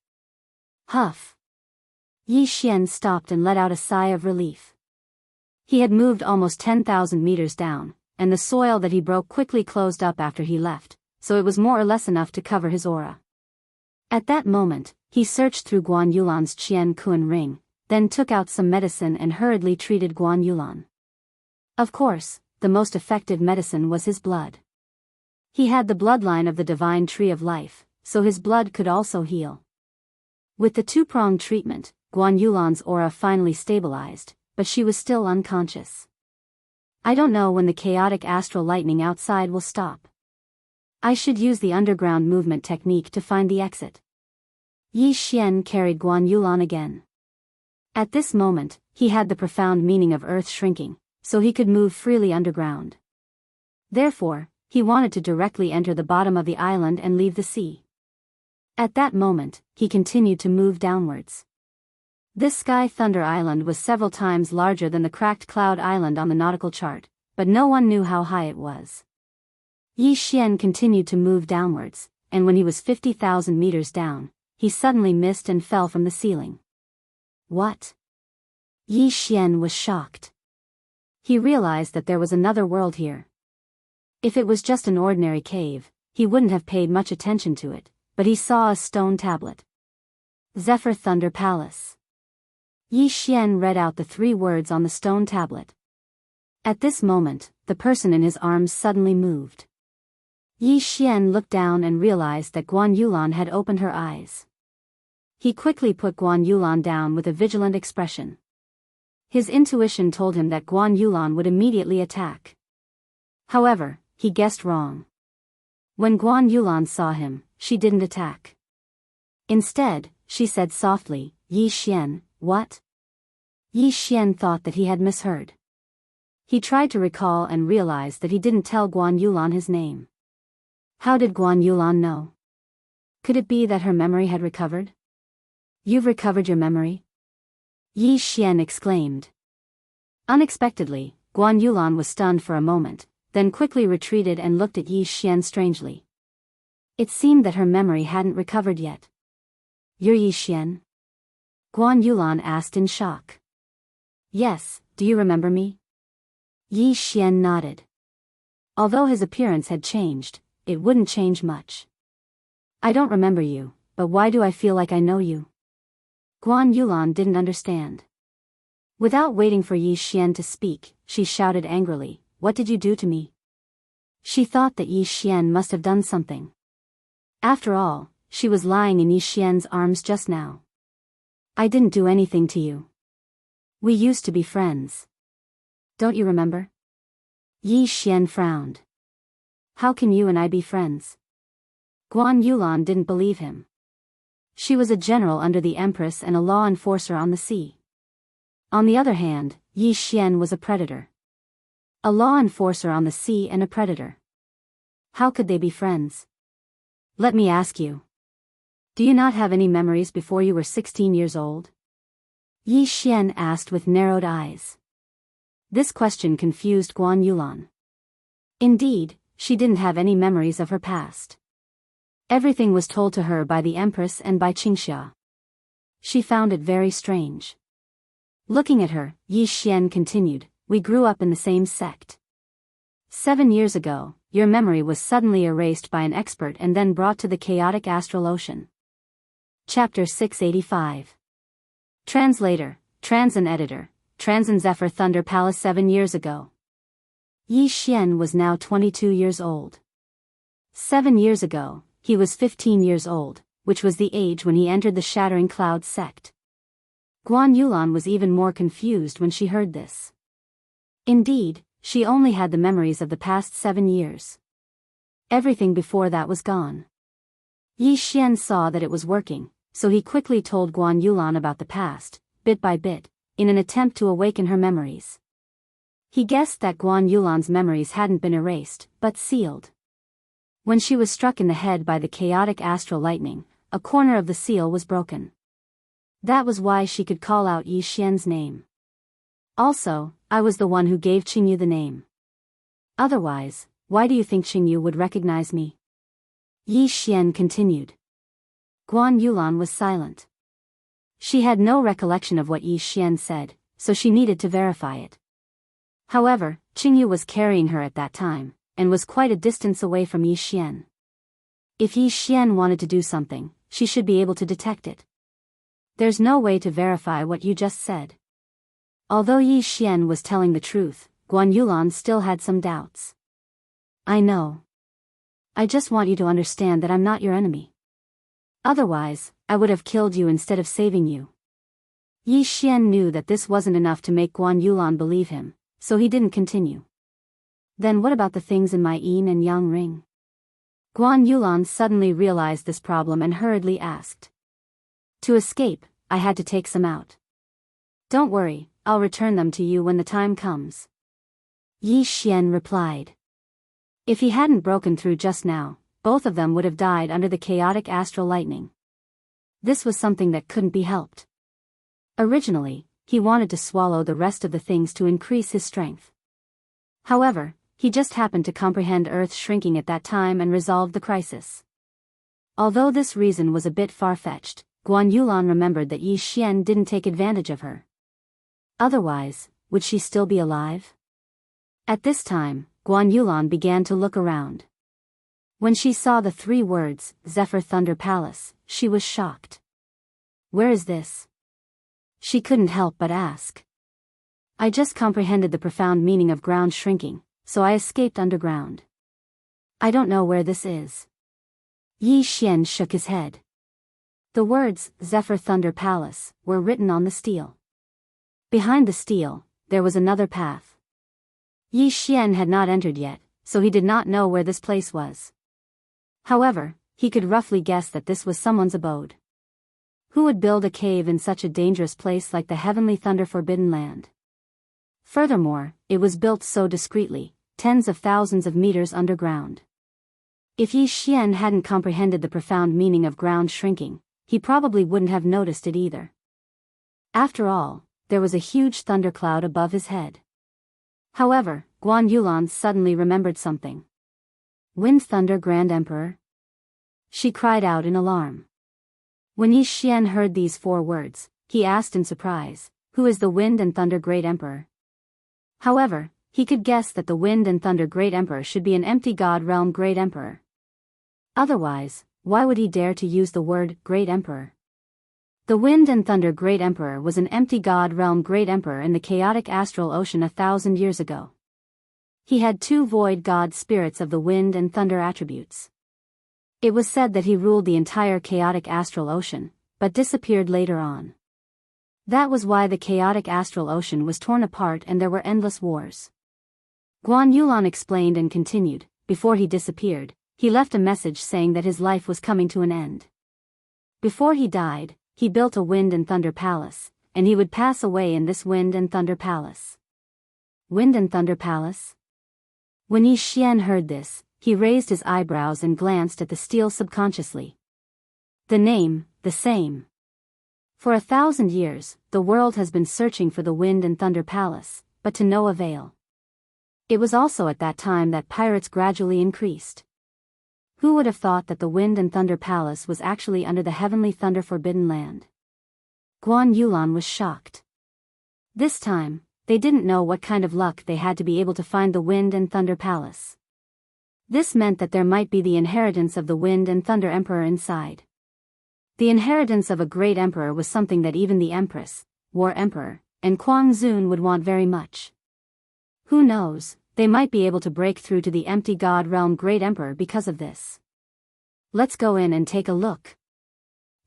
Huff! Yi Xian stopped and let out a sigh of relief. He had moved almost 10,000 meters down, and the soil that he broke quickly closed up after he left, so it was more or less enough to cover his aura. At that moment, he searched through Guan Yulan's Qian Kun ring, then took out some medicine and hurriedly treated Guan Yulan. Of course, the most effective medicine was his blood. He had the bloodline of the divine tree of life, so his blood could also heal. With the two-pronged treatment, Guan Yulan's aura finally stabilized, but she was still unconscious. I don't know when the chaotic astral lightning outside will stop. I should use the underground movement technique to find the exit. Yi Xian carried Guan Yulan again. At this moment, he had the profound meaning of earth shrinking, so he could move freely underground. Therefore, he wanted to directly enter the bottom of the island and leave the sea. At that moment, he continued to move downwards. This Sky Thunder Island was several times larger than the Cracked Cloud Island on the nautical chart, but no one knew how high it was. Yi Xian continued to move downwards, and when he was 50,000 meters down, he suddenly missed and fell from the ceiling. What? Yi Xian was shocked. He realized that there was another world here. If it was just an ordinary cave, he wouldn't have paid much attention to it, but he saw a stone tablet. Zephyr Thunder Palace. Yi Xian read out the 3 words on the stone tablet. At this moment, the person in his arms suddenly moved. Yi Xian looked down and realized that Guan Yulan had opened her eyes. He quickly put Guan Yulan down with a vigilant expression. His intuition told him that Guan Yulan would immediately attack. However, he guessed wrong. When Guan Yulan saw him, she didn't attack. Instead, she said softly, "Yi Xian, what?" Yi Xian thought that he had misheard. He tried to recall and realized that he didn't tell Guan Yulan his name. How did Guan Yulan know? Could it be that her memory had recovered? "You've recovered your memory?" Yi Xian exclaimed. Unexpectedly, Guan Yulan was stunned for a moment, then quickly retreated and looked at Yi Xian strangely. It seemed that her memory hadn't recovered yet. "You're Yi Xian?" Guan Yulan asked in shock. "Yes, do you remember me?" Yi Xian nodded. Although his appearance had changed, it wouldn't change much. "I don't remember you, but why do I feel like I know you?" Guan Yulan didn't understand. Without waiting for Yi Xian to speak, she shouted angrily, "What did you do to me?" She thought that Yi Xian must have done something. After all, she was lying in Yi Xian's arms just now. "I didn't do anything to you. We used to be friends. Don't you remember?" Yi Xian frowned. "How can you and I be friends?" Guan Yulan didn't believe him. She was a general under the Empress and a law enforcer on the sea. On the other hand, Yi Xian was a predator. A law enforcer on the sea and a predator. How could they be friends? "Let me ask you. Do you not have any memories before you were 16 years old?" Yi Xian asked with narrowed eyes. This question confused Guan Yulan. Indeed, she didn't have any memories of her past. Everything was told to her by the Empress and by Xianxia. She found it very strange. Looking at her, Yi Xian continued, "We grew up in the same sect. 7 years ago, your memory was suddenly erased by an expert and then brought to the chaotic astral ocean. Chapter 685. Translator, Transin Editor, Transin Zephyr Thunder Palace 7 years ago. Yi Xian was now 22 years old. 7 years ago, he was 15 years old, which was the age when he entered the Shattering Cloud sect. Guan Yulan was even more confused when she heard this. Indeed, she only had the memories of the past 7 years. Everything before that was gone. Yi Xian saw that it was working, so he quickly told Guan Yulan about the past, bit by bit, in an attempt to awaken her memories. He guessed that Guan Yulan's memories hadn't been erased, but sealed. When she was struck in the head by the chaotic astral lightning, a corner of the seal was broken. That was why she could call out Yi Xian's name. Also, I was the one who gave Qingyu the name. Otherwise, why do you think Qingyu would recognize me? Yi Xian continued. Guan Yulan was silent. She had no recollection of what Yi Xian said, so she needed to verify it. However, Qingyu was carrying her at that time, and was quite a distance away from Yi Xian. If Yi Xian wanted to do something, she should be able to detect it. There's no way to verify what you just said. Although Yi Xian was telling the truth, Guan Yulan still had some doubts. I know. I just want you to understand that I'm not your enemy. Otherwise, I would have killed you instead of saving you. Yi Xian knew that this wasn't enough to make Guan Yulan believe him, so he didn't continue. Then what about the things in my yin and yang ring? Guan Yulan suddenly realized this problem and hurriedly asked. To escape, I had to take some out. Don't worry, I'll return them to you when the time comes. Yi Xian replied. If he hadn't broken through just now, both of them would have died under the chaotic astral lightning. This was something that couldn't be helped. Originally, he wanted to swallow the rest of the things to increase his strength. However, he just happened to comprehend Earth shrinking at that time and resolved the crisis. Although this reason was a bit far-fetched, Guan Yulan remembered that Yi Xian didn't take advantage of her. Otherwise, would she still be alive? At this time, Guan Yulan began to look around. When she saw the 3 words, Zephyr Thunder Palace, she was shocked. Where is this? She couldn't help but ask. I just comprehended the profound meaning of ground shrinking, so I escaped underground. I don't know where this is. Yi Xian shook his head. The words, Zephyr Thunder Palace, were written on the steel. Behind the steel, there was another path. Yi Xian had not entered yet, so he did not know where this place was. However, he could roughly guess that this was someone's abode. Who would build a cave in such a dangerous place like the Heavenly Thunder Forbidden Land? Furthermore, it was built so discreetly, tens of thousands of meters underground. If Yi Xian hadn't comprehended the profound meaning of ground shrinking, he probably wouldn't have noticed it either. After all, there was a huge thundercloud above his head. However, Guan Yulan suddenly remembered something. Wind Thunder Grand Emperor? She cried out in alarm. When Yi Xian heard these 4 words, he asked in surprise, who is the Wind and Thunder Great Emperor? However, he could guess that the Wind and Thunder Great Emperor should be an empty God Realm Great Emperor. Otherwise, why would he dare to use the word Great Emperor? The Wind and Thunder Great Emperor was an empty God Realm Great Emperor in the chaotic astral ocean 1,000 years ago. He had 2 void god spirits of the wind and thunder attributes. It was said that he ruled the entire chaotic astral ocean, but disappeared later on. That was why the chaotic astral ocean was torn apart and there were endless wars. Guan Yulan explained and continued, before he disappeared, he left a message saying that his life was coming to an end. Before he died, he built a wind and thunder palace, and he would pass away in this wind and thunder palace. Wind and thunder palace? When Yi Xian heard this, he raised his eyebrows and glanced at the steel subconsciously. The name, the same. For 1,000 years, the world has been searching for the Wind and Thunder Palace, but to no avail. It was also at that time that pirates gradually increased. Who would have thought that the Wind and Thunder Palace was actually under the Heavenly Thunder Forbidden Land? Guan Yulan was shocked. This time, they didn't know what kind of luck they had to be able to find the Wind and Thunder Palace. This meant that there might be the inheritance of the Wind and Thunder Emperor inside. The inheritance of a great emperor was something that even the Empress, War Emperor, and Kuang Zun would want very much. Who knows, they might be able to break through to the empty god realm Great Emperor because of this. Let's go in and take a look.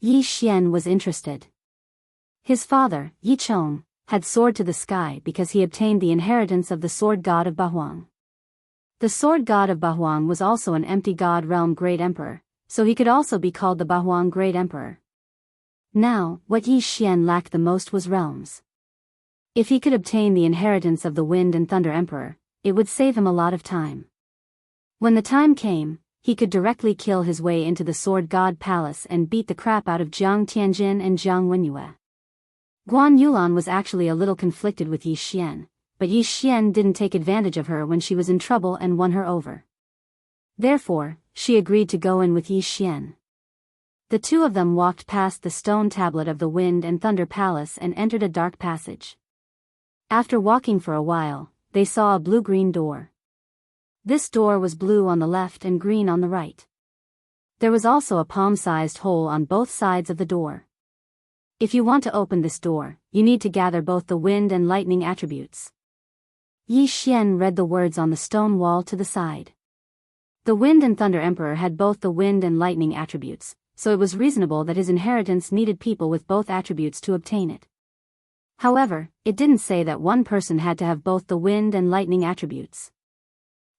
Yi Xian was interested. His father, Yi Chong, had soared to the sky because he obtained the inheritance of the sword god of Bahuang. The sword god of Bahuang was also an empty god realm Great Emperor, so he could also be called the Bahuang Great Emperor. Now, what Yi Xian lacked the most was realms. If he could obtain the inheritance of the Wind and Thunder Emperor, it would save him a lot of time. When the time came, he could directly kill his way into the Sword God Palace and beat the crap out of Jiang Tianjin and Jiang Wenyue. Guan Yulan was actually a little conflicted with Yi Xian, but Yi Xian didn't take advantage of her when she was in trouble and won her over. Therefore, she agreed to go in with Yi Xian. The two of them walked past the stone tablet of the Wind and Thunder Palace and entered a dark passage. After walking for a while, they saw a blue-green door. This door was blue on the left and green on the right. There was also a palm-sized hole on both sides of the door. If you want to open this door, you need to gather both the wind and lightning attributes. Yi Xian read the words on the stone wall to the side. The Wind and Thunder Emperor had both the wind and lightning attributes, so it was reasonable that his inheritance needed people with both attributes to obtain it. However, it didn't say that one person had to have both the wind and lightning attributes.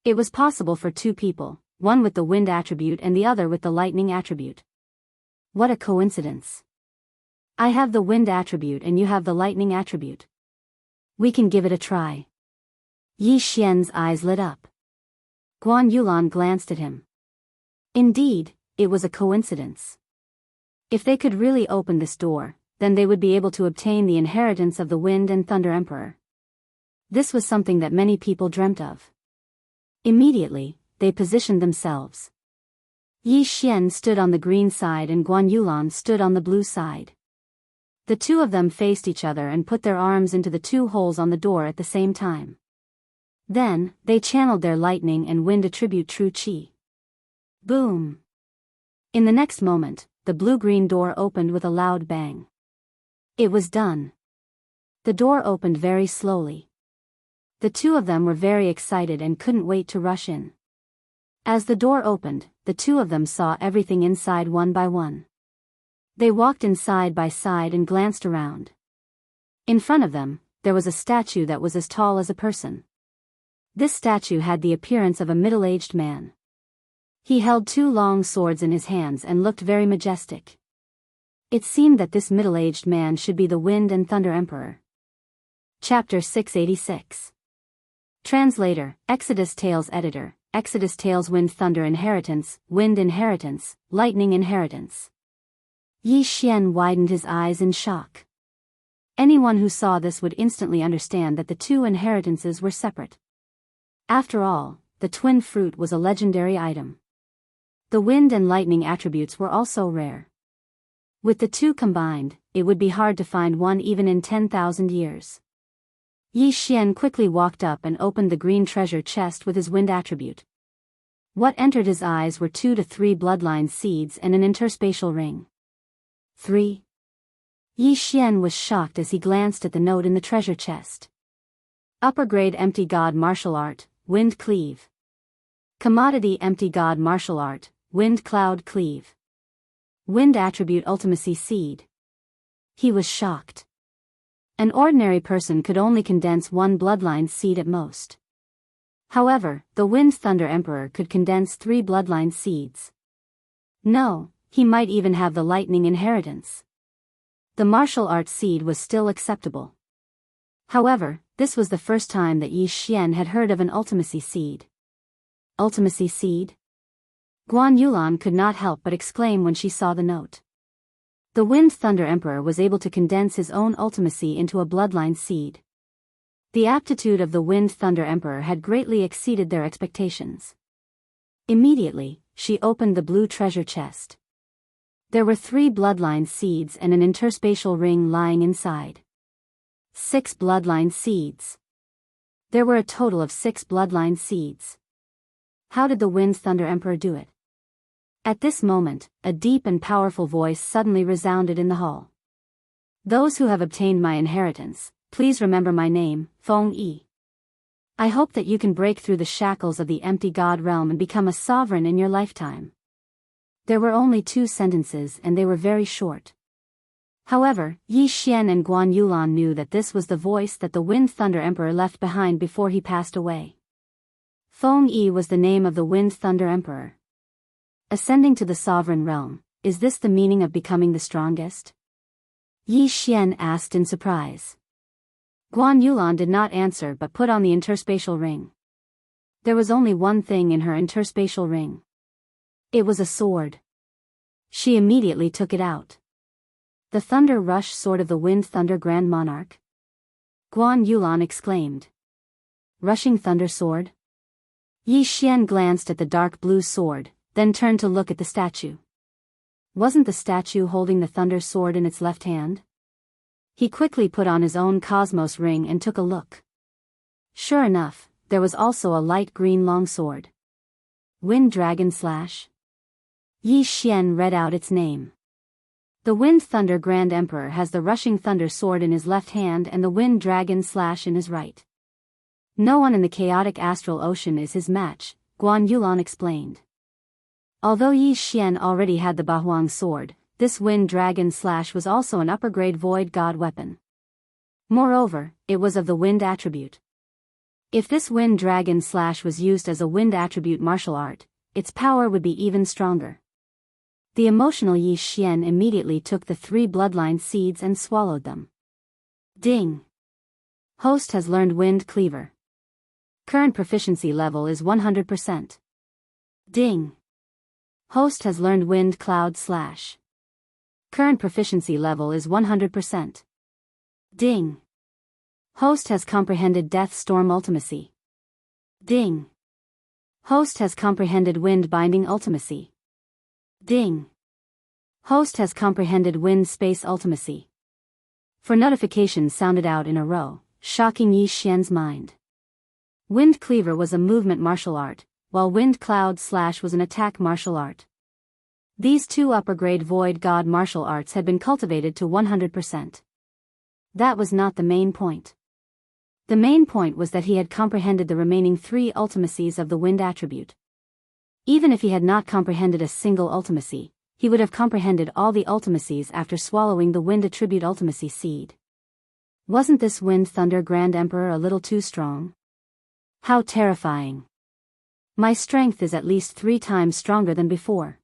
It was possible for two people, one with the wind attribute and the other with the lightning attribute. What a coincidence. I have the wind attribute and you have the lightning attribute. We can give it a try. Yi Xian's eyes lit up. Guan Yulan glanced at him. Indeed, it was a coincidence. If they could really open this door, then they would be able to obtain the inheritance of the Wind and Thunder Emperor. This was something that many people dreamt of. Immediately, they positioned themselves. Yi Xian stood on the green side and Guan Yulan stood on the blue side. The two of them faced each other and put their arms into the two holes on the door at the same time. Then, they channeled their lightning and wind attribute true qi. Boom! In the next moment, the blue-green door opened with a loud bang. It was done. The door opened very slowly. The two of them were very excited and couldn't wait to rush in. As the door opened, the two of them saw everything inside one by one. They walked in side by side and glanced around. In front of them, there was a statue that was as tall as a person. This statue had the appearance of a middle-aged man. He held two long swords in his hands and looked very majestic. It seemed that this middle-aged man should be the Wind and Thunder Emperor. Chapter 686. Translator, Exodus Tales Editor, Exodus Tales Wind Thunder Inheritance, Wind Inheritance, Lightning Inheritance. Yi Xian widened his eyes in shock. Anyone who saw this would instantly understand that the two inheritances were separate. After all, the twin fruit was a legendary item. The wind and lightning attributes were also rare. With the two combined, it would be hard to find one even in 10,000 years. Yi Xian quickly walked up and opened the green treasure chest with his wind attribute. What entered his eyes were 2 to 3 bloodline seeds and an interspatial ring. 3. Yi Xian was shocked as he glanced at the note in the treasure chest. Upper grade empty god martial art, wind cleave. Commodity empty god martial art, wind cloud cleave. Wind attribute ultimacy seed. He was shocked. An ordinary person could only condense 1 bloodline seed at most. However, the Wind Thunder Emperor could condense 3 bloodline seeds. No, he might even have the lightning inheritance. The martial arts seed was still acceptable. However, this was the first time that Yi Xian had heard of an ultimacy seed. Ultimacy seed? Guan Yulan could not help but exclaim when she saw the note. The Wind Thunder Emperor was able to condense his own ultimacy into a bloodline seed. The aptitude of the Wind Thunder Emperor had greatly exceeded their expectations. Immediately, she opened the blue treasure chest. There were 3 bloodline seeds and an interspatial ring lying inside. 6 bloodline seeds. There were a total of 6 bloodline seeds. How did the Wind Thunder Emperor do it? At this moment, a deep and powerful voice suddenly resounded in the hall. Those who have obtained my inheritance, please remember my name, Feng Yi. I hope that you can break through the shackles of the empty god realm and become a sovereign in your lifetime. There were only 2 sentences and they were very short. However, Yi Xian and Guan Yulan knew that this was the voice that the Wind Thunder Emperor left behind before he passed away. Feng Yi was the name of the Wind Thunder Emperor. Ascending to the sovereign realm, is this the meaning of becoming the strongest? Yi Xian asked in surprise. Guan Yulan did not answer but put on the interspatial ring. There was only one thing in her interspatial ring. It was a sword. She immediately took it out. The Thunder Rush Sword of the Wind Thunder Grand Monarch? Guan Yulan exclaimed. Rushing Thunder Sword? Yi Xian glanced at the dark blue sword, then turned to look at the statue. Wasn't the statue holding the Thunder Sword in its left hand? He quickly put on his own Cosmos ring and took a look. Sure enough, there was also a light green longsword. Wind Dragon Slash? Yi Xian read out its name. The Wind Thunder Grand Emperor has the Rushing Thunder Sword in his left hand and the Wind Dragon Slash in his right. No one in the chaotic astral ocean is his match, Guan Yulan explained. Although Yi Xian already had the Bahuang sword, this Wind Dragon Slash was also an upper-grade void god weapon. Moreover, it was of the wind attribute. If this Wind Dragon Slash was used as a wind attribute martial art, its power would be even stronger. The emotional Yi Xian immediately took the 3 bloodline seeds and swallowed them. Ding! Host has learned Wind Cleaver. Current proficiency level is 100%. Ding! Host has learned Wind Cloud Slash. Current proficiency level is 100%. Ding! Host has comprehended Death Storm Ultimacy. Ding! Host has comprehended Wind Binding Ultimacy. Ding! Host has comprehended Wind Space Ultimacy. 4 notifications sounded out in a row, shocking Yi Xian's mind. Wind Cleaver was a movement martial art, while Wind Cloud Slash was an attack martial art. These 2 upper-grade void god martial arts had been cultivated to 100%. That was not the main point. The main point was that he had comprehended the remaining 3 ultimacies of the wind attribute. Even if he had not comprehended a single ultimacy, he would have comprehended all the ultimacies after swallowing the wind attribute ultimacy seed. Wasn't this Wind Thunder Grand Emperor a little too strong? How terrifying. My strength is at least 3 times stronger than before.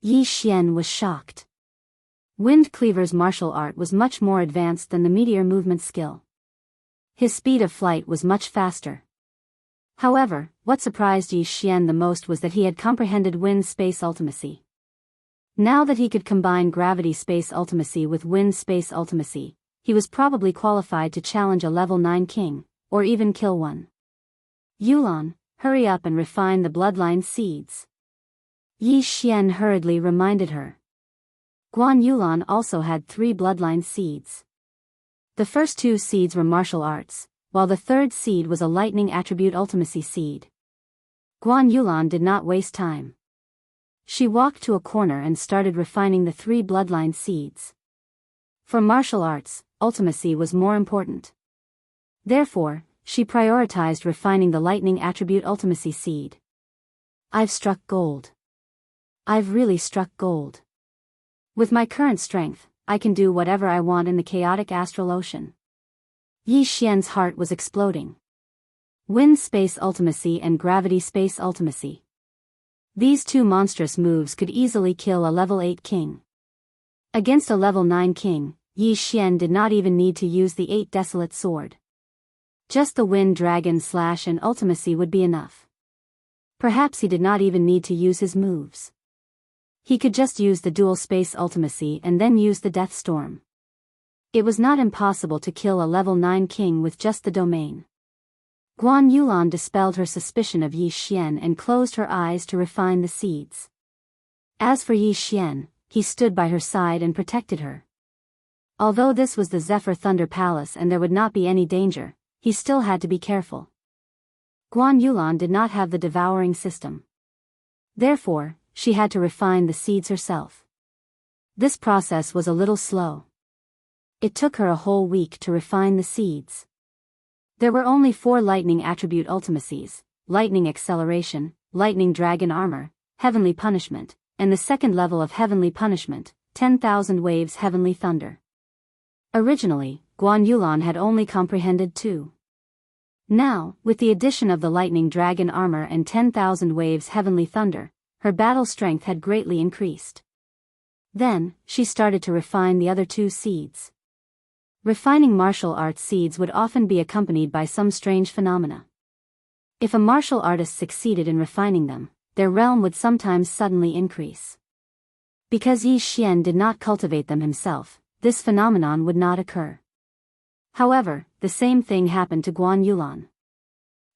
Yi Xian was shocked. Wind Cleaver's martial art was much more advanced than the meteor movement skill. His speed of flight was much faster. However, what surprised Yi Xian the most was that he had comprehended Wind Space Ultimacy. Now that he could combine Gravity Space Ultimacy with Wind Space Ultimacy, he was probably qualified to challenge a level 9 king, or even kill one. Yulan, hurry up and refine the bloodline seeds. Yi Xian hurriedly reminded her. Guan Yulan also had 3 bloodline seeds. The first 2 seeds were martial arts, while the 3rd seed was a lightning attribute ultimacy seed. Guan Yulan did not waste time. She walked to a corner and started refining the 3 bloodline seeds. For martial arts, ultimacy was more important. Therefore, she prioritized refining the lightning attribute ultimacy seed. I've struck gold. I've really struck gold. With my current strength, I can do whatever I want in the chaotic astral ocean. Yi Xian's heart was exploding. Wind Space Ultimacy and Gravity Space Ultimacy. These 2 monstrous moves could easily kill a level 8 king. Against a level 9 king, Yi Xian did not even need to use the 8 Desolate Sword. Just the Wind Dragon Slash and Ultimacy would be enough. Perhaps he did not even need to use his moves. He could just use the Dual Space Ultimacy and then use the Death Storm. It was not impossible to kill a level 9 king with just the domain. Guan Yulan dispelled her suspicion of Yi Xian and closed her eyes to refine the seeds. As for Yi Xian, he stood by her side and protected her. Although this was the Zephyr Thunder Palace and there would not be any danger, he still had to be careful. Guan Yulan did not have the devouring system. Therefore, she had to refine the seeds herself. This process was a little slow. It took her a whole week to refine the seeds. There were only 4 lightning attribute ultimacies: lightning acceleration, lightning dragon armor, heavenly punishment, and the second level of heavenly punishment, 10,000 waves heavenly thunder. Originally, Guan Yulan had only comprehended 2. Now, with the addition of the lightning dragon armor and 10,000 waves heavenly thunder, her battle strength had greatly increased. Then, she started to refine the other 2 seeds. Refining martial arts seeds would often be accompanied by some strange phenomena. If a martial artist succeeded in refining them, their realm would sometimes suddenly increase. Because Yi Xian did not cultivate them himself, this phenomenon would not occur. However, the same thing happened to Guan Yulan.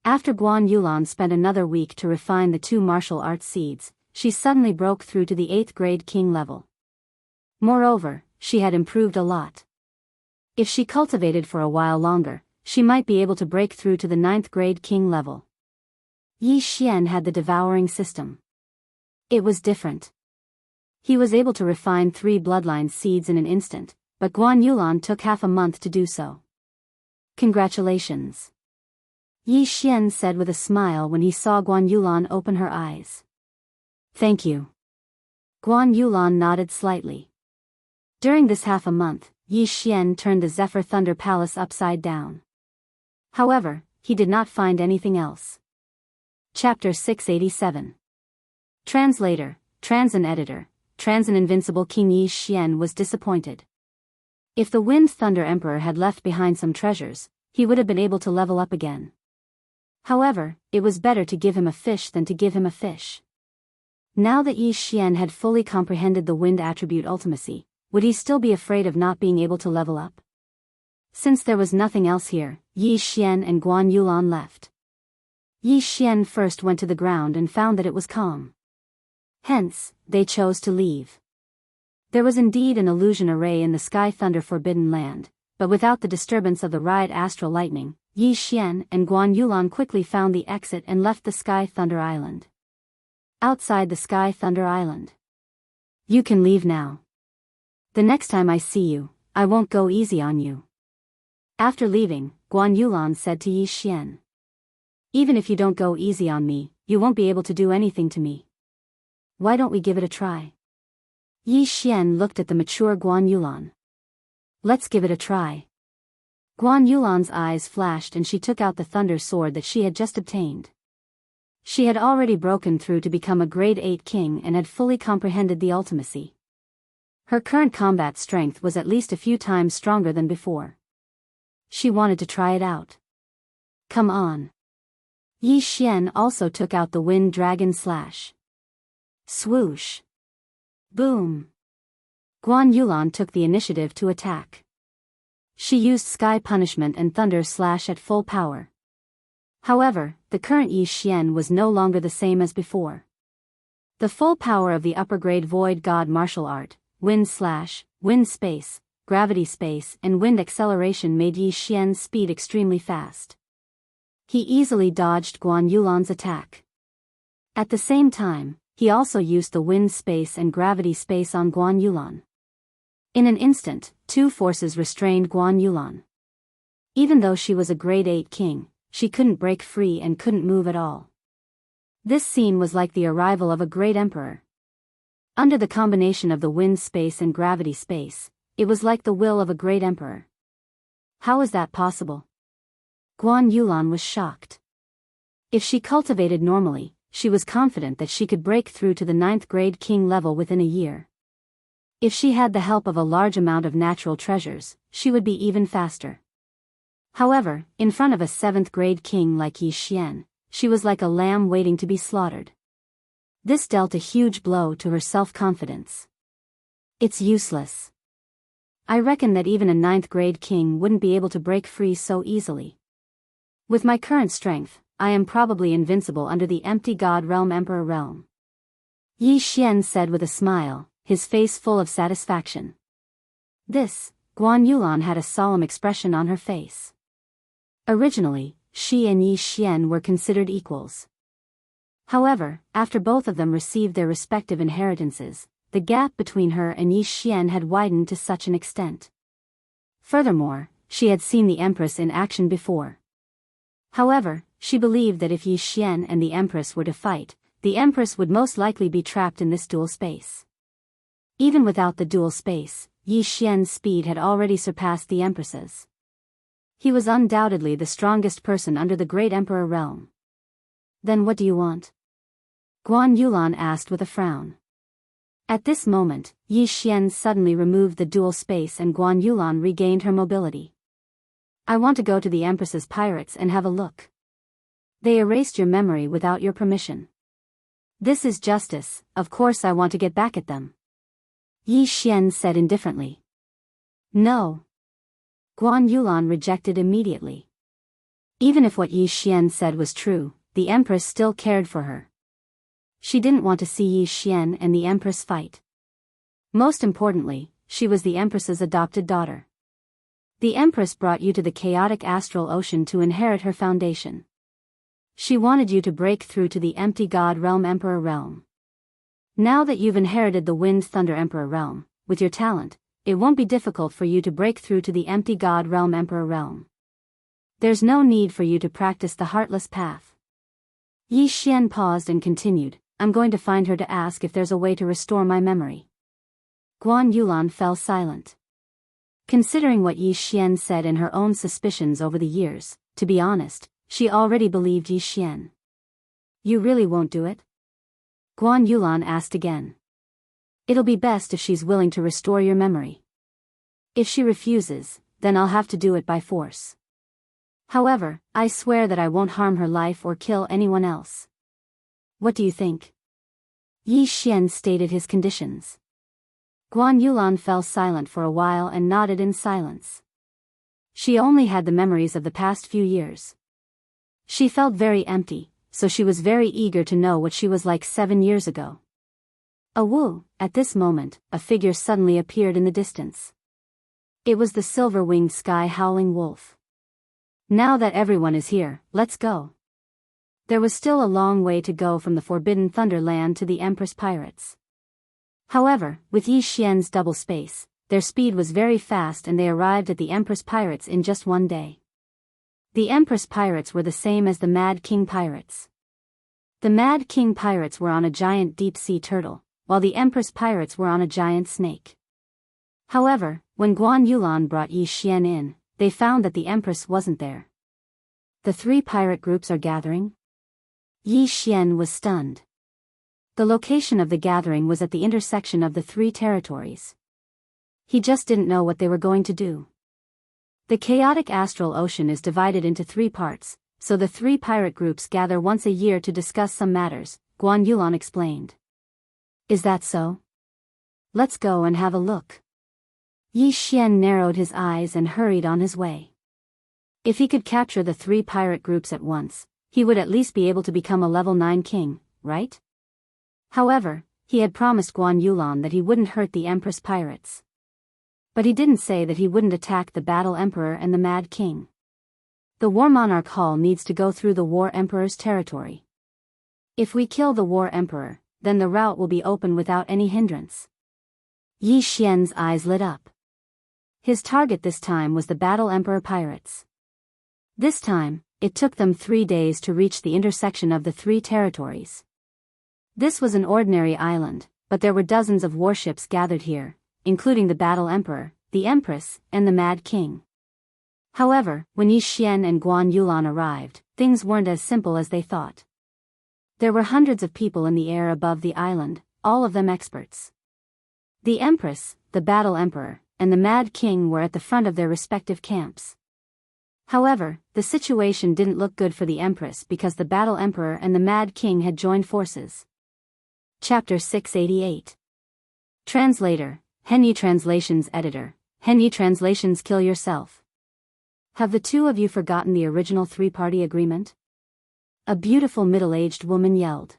After Guan Yulan spent another week to refine the 2 martial arts seeds, she suddenly broke through to the 8th grade king level. Moreover, she had improved a lot. If she cultivated for a while longer, she might be able to break through to the 9th grade king level. Yi Xian had the devouring system. It was different. He was able to refine 3 bloodline seeds in an instant, but Guan Yulan took half a month to do so. Congratulations. Yi Xian said with a smile when he saw Guan Yulan open her eyes. Thank you. Guan Yulan nodded slightly. During this half a month, Yi Xian turned the Zephyr Thunder Palace upside down. However, he did not find anything else. Chapter 687. Translator, Transan Editor, Transan Invincible King Yi Xian was disappointed. If the Wind Thunder Emperor had left behind some treasures, he would have been able to level up again. However, it was better to give him a fish than to give him a fish. Now that Yi Xian had fully comprehended the wind attribute ultimacy, would he still be afraid of not being able to level up? Since there was nothing else here, Yi Xian and Guan Yulan left. Yi Xian first went to the ground and found that it was calm. Hence, they chose to leave. There was indeed an illusion array in the Sky Thunder Forbidden Land, but without the disturbance of the Riot Astral Lightning, Yi Xian and Guan Yulan quickly found the exit and left the Sky Thunder Island. Outside the Sky Thunder Island. You can leave now. The next time I see you, I won't go easy on you. After leaving, Guan Yulan said to Yi Xian. Even if you don't go easy on me, you won't be able to do anything to me. Why don't we give it a try? Yi Xian looked at the mature Guan Yulan. Let's give it a try. Guan Yulan's eyes flashed and she took out the thunder sword that she had just obtained. She had already broken through to become a grade 8 king and had fully comprehended the ultimacy. Her current combat strength was at least a few times stronger than before. She wanted to try it out. Come on. Yi Xian also took out the Wind Dragon Slash. Swoosh. Boom. Guan Yulan took the initiative to attack. She used Sky Punishment and Thunder Slash at full power. However, the current Yi Xian was no longer the same as before. The full power of the upper grade Void God martial art, Wind Slash, Wind Space, Gravity Space and Wind Acceleration made Yi Xian's speed extremely fast. He easily dodged Guan Yulan's attack. At the same time, he also used the Wind Space and Gravity Space on Guan Yulan. In an instant, 2 forces restrained Guan Yulan. Even though she was a grade 8 king, she couldn't break free and couldn't move at all. This scene was like the arrival of a great emperor. Under the combination of the Wind Space and Gravity Space, it was like the will of a great emperor. How is that possible? Guan Yulan was shocked. If she cultivated normally, she was confident that she could break through to the 9th grade king level within a year. If she had the help of a large amount of natural treasures, she would be even faster. However, in front of a 7th grade king like Yi Xian, she was like a lamb waiting to be slaughtered. This dealt a huge blow to her self-confidence. It's useless. I reckon that even a 9th grade king wouldn't be able to break free so easily. With my current strength, I am probably invincible under the empty God Realm Emperor realm. Yi Xian said with a smile, his face full of satisfaction. This Guan Yulan had a solemn expression on her face. Originally, she and Yi Xian were considered equals. However, after both of them received their respective inheritances, the gap between her and Yi Xian had widened to such an extent. Furthermore, she had seen the Empress in action before. However, she believed that if Yi Xian and the Empress were to fight, the Empress would most likely be trapped in this dual space. Even without the dual space, Yi Xian's speed had already surpassed the Empress's. He was undoubtedly the strongest person under the Great Emperor realm. Then what do you want? Guan Yulan asked with a frown. At this moment, Yi Xian suddenly removed the dual space and Guan Yulan regained her mobility. I want to go to the Empress's pirates and have a look. They erased your memory without your permission. This is justice, of course I want to get back at them. Yi Xian said indifferently. No. Guan Yulan rejected immediately. Even if what Yi Xian said was true, the Empress still cared for her. She didn't want to see Yi Xian and the Empress fight. Most importantly, she was the Empress's adopted daughter. The Empress brought you to the chaotic astral ocean to inherit her foundation. She wanted you to break through to the empty God realm Emperor realm. Now that you've inherited the Wind Thunder Emperor realm, with your talent, it won't be difficult for you to break through to the empty God realm Emperor realm. There's no need for you to practice the heartless path. Yi Xian paused and continued, I'm going to find her to ask if there's a way to restore my memory. Guan Yulan fell silent. Considering what Yi Xian said and her own suspicions over the years, to be honest, she already believed Yi Xian. You really won't do it? Guan Yulan asked again. It'll be best if she's willing to restore your memory. If she refuses, then I'll have to do it by force. However, I swear that I won't harm her life or kill anyone else. What do you think? Yi Xian stated his conditions. Guan Yulan fell silent for a while and nodded in silence. She only had the memories of the past few years. She felt very empty, so she was very eager to know what she was like 7 years ago. At this moment, a figure suddenly appeared in the distance. It was the silver-winged sky-howling wolf. Now that everyone is here, let's go. There was still a long way to go from the Forbidden Thunderland to the Empress Pirates. However, with Yi Xian's double space, their speed was very fast and they arrived at the Empress Pirates in just one day. The Empress Pirates were the same as the Mad King Pirates. The Mad King Pirates were on a giant deep-sea turtle, while the Empress Pirates were on a giant snake. However, when Guan Yulan brought Yi Xian in, they found that the Empress wasn't there. The 3 pirate groups are gathering? Yi Xian was stunned. The location of the gathering was at the intersection of the 3 territories. He just didn't know what they were going to do. The chaotic astral ocean is divided into 3 parts, so the 3 pirate groups gather once a year to discuss some matters, Guan Yulan explained. Is that so? Let's go and have a look. Yi Xian narrowed his eyes and hurried on his way. If he could capture the 3 pirate groups at once, he would at least be able to become a level 9 king, right? However, he had promised Guan Yulan that he wouldn't hurt the Empress Pirates. But he didn't say that he wouldn't attack the Battle Emperor and the Mad King. The War Monarch Hall needs to go through the War Emperor's territory. If we kill the War Emperor, then the route will be open without any hindrance. Yi Xian's eyes lit up. His target this time was the Battle Emperor Pirates. This time, it took them 3 days to reach the intersection of the 3 territories. This was an ordinary island, but there were dozens of warships gathered here, including the Battle Emperor, the Empress, and the Mad King. However, when Yi Xian and Guan Yulan arrived, things weren't as simple as they thought. There were hundreds of people in the air above the island, all of them experts. The Empress, the Battle Emperor, and the Mad King were at the front of their respective camps. However, the situation didn't look good for the Empress because the Battle Emperor and the Mad King had joined forces. Chapter 688. Translator, Henyi Translations Editor, Henyi Translations Kill Yourself. Have the 2 of you forgotten the original 3-party agreement? A beautiful middle-aged woman yelled.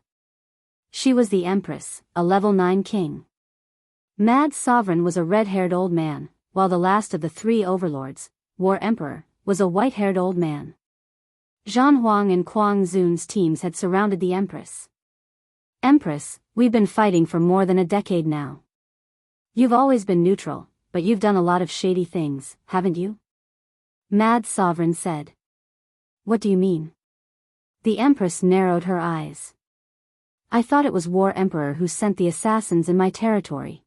She was the Empress, a level 9 king. Mad Sovereign was a red-haired old man, while the last of the 3 overlords, War Emperor, was a white-haired old man. Zhan Huang and Kuang Zun's teams had surrounded the Empress. Empress, we've been fighting for more than a decade now. You've always been neutral, but you've done a lot of shady things, haven't you? Mad Sovereign said. What do you mean? The Empress narrowed her eyes. I thought it was War Emperor who sent the assassins in my territory.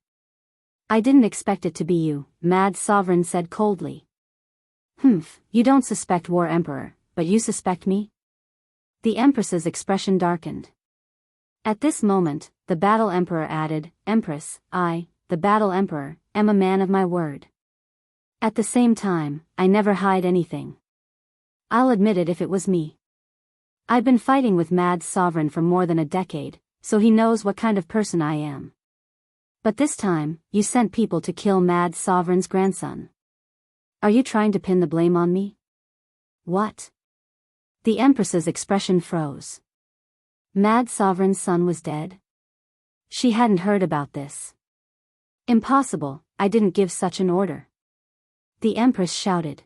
I didn't expect it to be you, Mad Sovereign said coldly. You don't suspect War Emperor, but you suspect me? The Empress's expression darkened. At this moment, the Battle Emperor added, Empress, I, the Battle Emperor, am a man of my word. At the same time, I never hide anything. I'll admit it if it was me. I've been fighting with Mad Sovereign for more than a decade, so he knows what kind of person I am. But this time, you sent people to kill Mad Sovereign's grandson. Are you trying to pin the blame on me? What? The Empress's expression froze. Mad Sovereign's son was dead? She hadn't heard about this. Impossible, I didn't give such an order. The Empress shouted.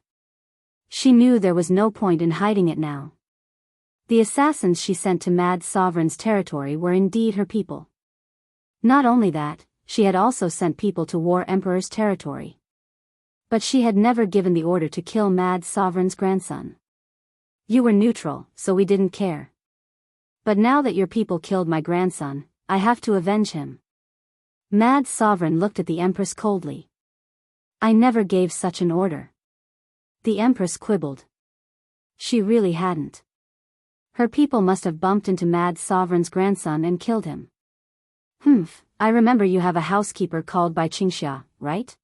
She knew there was no point in hiding it now. The assassins she sent to Mad Sovereign's territory were indeed her people. Not only that, she had also sent people to War Emperor's territory. But she had never given the order to kill Mad Sovereign's grandson. You were neutral, so we didn't care. But now that your people killed my grandson, I have to avenge him. Mad Sovereign looked at the Empress coldly. I never gave such an order. The Empress quibbled. She really hadn't. Her people must have bumped into Mad Sovereign's grandson and killed him. I remember you have a housekeeper called Bai Xianxia, right?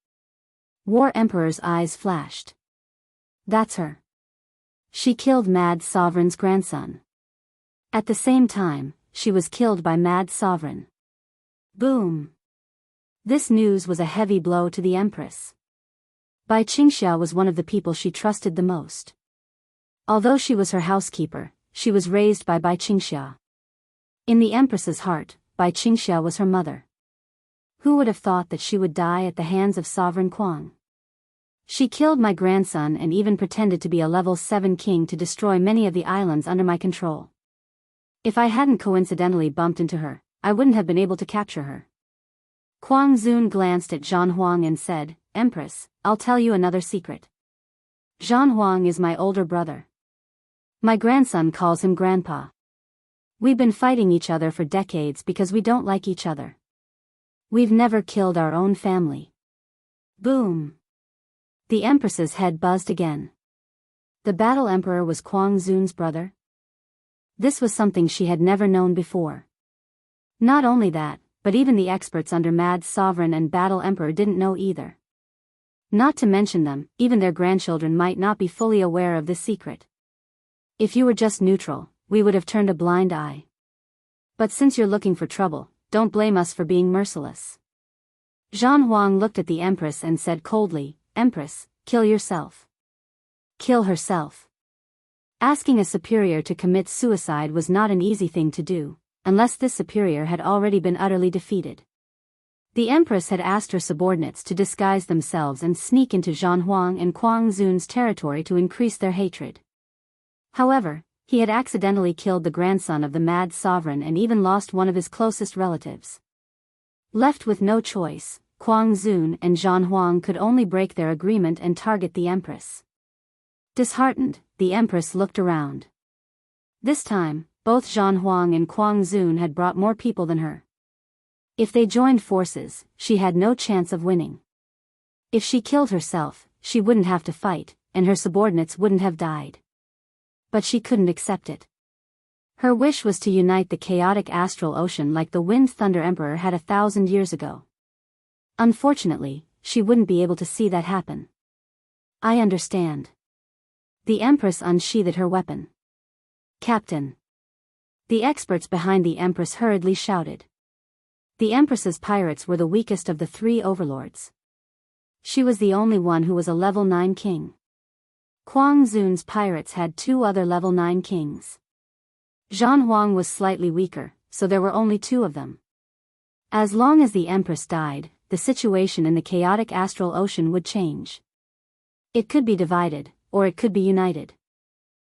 War Emperor's eyes flashed. That's her. She killed Mad Sovereign's grandson. At the same time, she was killed by Mad Sovereign. Boom. This news was a heavy blow to the Empress. Bai Xianxia was one of the people she trusted the most. Although she was her housekeeper, she was raised by Bai Xianxia. In the Empress's heart, Bai Xianxia was her mother. Who would have thought that she would die at the hands of Sovereign Kuang? She killed my grandson and even pretended to be a level 7 king to destroy many of the islands under my control. If I hadn't coincidentally bumped into her, I wouldn't have been able to capture her. Kuang Zun glanced at Zhan Huang and said, Empress, I'll tell you another secret. Zhan Huang is my older brother. My grandson calls him Grandpa. We've been fighting each other for decades because we don't like each other. We've never killed our own family. Boom. The Empress's head buzzed again. The Battle Emperor was Kuang Zun's brother? This was something she had never known before. Not only that, but even the experts under Mad Sovereign and Battle Emperor didn't know either. Not to mention them, even their grandchildren might not be fully aware of this secret. If you were just neutral, we would have turned a blind eye. But since you're looking for trouble, don't blame us for being merciless. Zhan Huang looked at the Empress and said coldly, Empress, kill yourself. Kill herself. Asking a superior to commit suicide was not an easy thing to do, unless this superior had already been utterly defeated. The Empress had asked her subordinates to disguise themselves and sneak into Zhan Huang and Kuang Zun's territory to increase their hatred. However, he had accidentally killed the grandson of the Mad Sovereign and even lost one of his closest relatives. Left with no choice, Kuang Zun and Zhan Huang could only break their agreement and target the Empress. Disheartened, the Empress looked around. This time, both Zhan Huang and Kuang Zun had brought more people than her. If they joined forces, she had no chance of winning. If she killed herself, she wouldn't have to fight, and her subordinates wouldn't have died. But she couldn't accept it. Her wish was to unite the chaotic astral ocean like the Wind Thunder Emperor had 1,000 years ago. Unfortunately, she wouldn't be able to see that happen. I understand. The Empress unsheathed her weapon. Captain. The experts behind the Empress hurriedly shouted. The Empress's pirates were the weakest of the 3 overlords. She was the only one who was a level 9 king. Kuang Zun's pirates had 2 other level 9 kings. Zhan Huang was slightly weaker, so there were only 2 of them. As long as the Empress died, the situation in the chaotic astral ocean would change. It could be divided, or it could be united.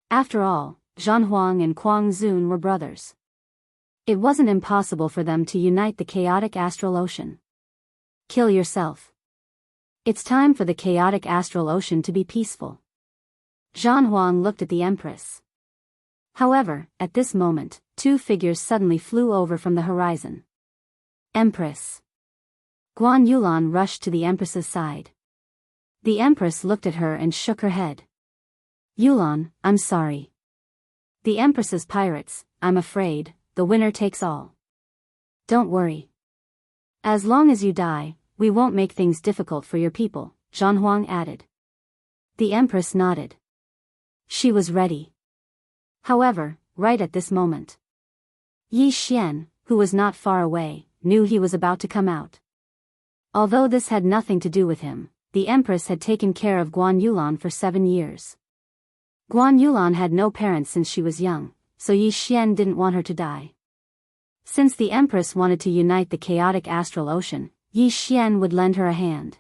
After all, Zhan Huang and Kuang Zun were brothers. It wasn't impossible for them to unite the chaotic astral ocean. Kill yourself. It's time for the chaotic astral ocean to be peaceful. Zhan Huang looked at the Empress. However, at this moment, two figures suddenly flew over from the horizon. Empress. Guan Yulan rushed to the Empress's side. The Empress looked at her and shook her head. Yulan, I'm sorry. The Empress's pirates, I'm afraid, the winner takes all. Don't worry. As long as you die, we won't make things difficult for your people, Zhan Huang added. The Empress nodded. She was ready. However, right at this moment, Yi Xian, who was not far away, knew he was about to come out. Although this had nothing to do with him, the Empress had taken care of Guan Yulan for 7 years. Guan Yulan had no parents since she was young, so Yi Xian didn't want her to die. Since the Empress wanted to unite the chaotic astral ocean, Yi Xian would lend her a hand.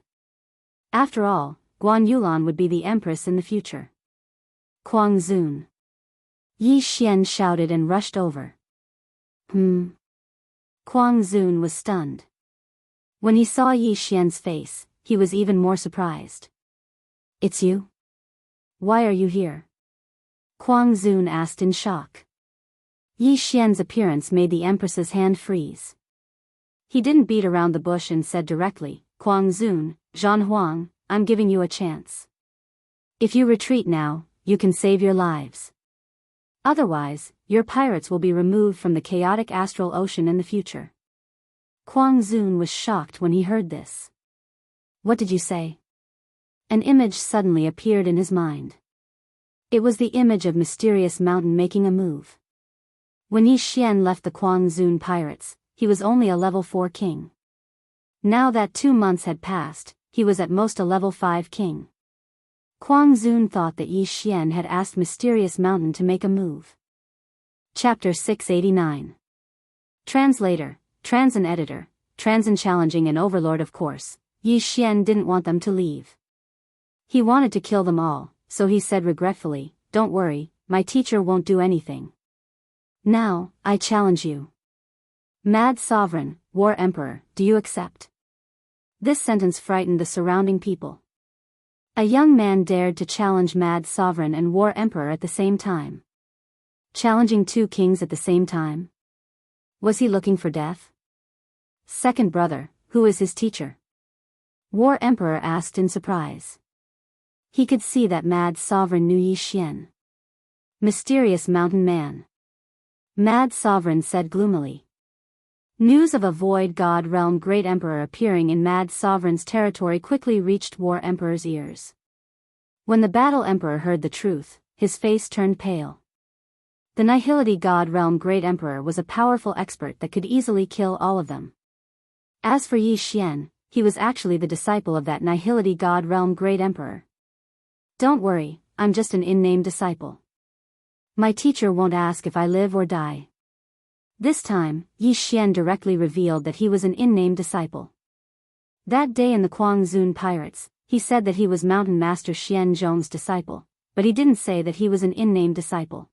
After all, Guan Yulan would be the Empress in the future. Kuang Zun. Yi Xian shouted and rushed over. Kuang Zun was stunned. When he saw Yi Xian's face, he was even more surprised. It's you? Why are you here? Kuang Zun asked in shock. Yi Xian's appearance made the Empress's hand freeze. He didn't beat around the bush and said directly, Kuang Zun, Zhan Huang, I'm giving you a chance. If you retreat now, you can save your lives. Otherwise, your pirates will be removed from the chaotic astral ocean in the future. Kuang Zun was shocked when he heard this. What did you say? An image suddenly appeared in his mind. It was the image of Mysterious Mountain making a move. When Yi Xian left the Kuang Zun pirates, he was only a level 4 king. Now that 2 months had passed, he was at most a level 5 king. Kuang Zun thought that Yi Xian had asked Mysterious Mountain to make a move. Chapter 689. Translator, Transin Editor, Transin Challenging and Overlord. Of course, Yi Xian didn't want them to leave. He wanted to kill them all, so he said regretfully, Don't worry, my teacher won't do anything. Now, I challenge you. Mad Sovereign, War Emperor, do you accept? This sentence frightened the surrounding people. A young man dared to challenge Mad Sovereign and War Emperor at the same time. Challenging 2 kings at the same time? Was he looking for death? Second brother, who is his teacher? War Emperor asked in surprise. He could see that Mad Sovereign knew Yi Xian. Mysterious Mountain Man. Mad Sovereign said gloomily. News of a Void God Realm Great Emperor appearing in Mad Sovereign's territory quickly reached War Emperor's ears. When the Battle Emperor heard the truth, his face turned pale. The Nihility God Realm Great Emperor was a powerful expert that could easily kill all of them. As for Yi Xian, he was actually the disciple of that Nihility God Realm Great Emperor. Don't worry, I'm just an in-name disciple. My teacher won't ask if I live or die. This time, Yi Xian directly revealed that he was an in-name disciple. That day in the Kuang Zun pirates, he said that he was Mountain Master Xian Zhong's disciple, but he didn't say that he was an in-name disciple.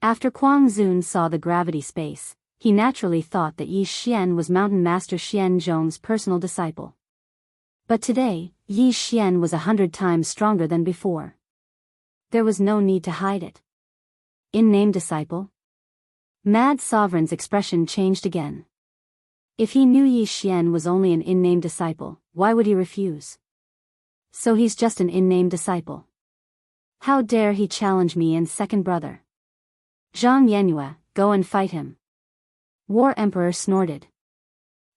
After Kuang Zun saw the gravity space, he naturally thought that Yi Xian was Mountain Master Xian Zhong's personal disciple. But today, Yi Xian was 100 times stronger than before. There was no need to hide it. In-name disciple? Mad Sovereign's expression changed again. If he knew Yi Xian was only an in-name disciple, why would he refuse? So he's just an in-name disciple. How dare he challenge me and second brother? Zhang Yanhua, go and fight him. War Emperor snorted.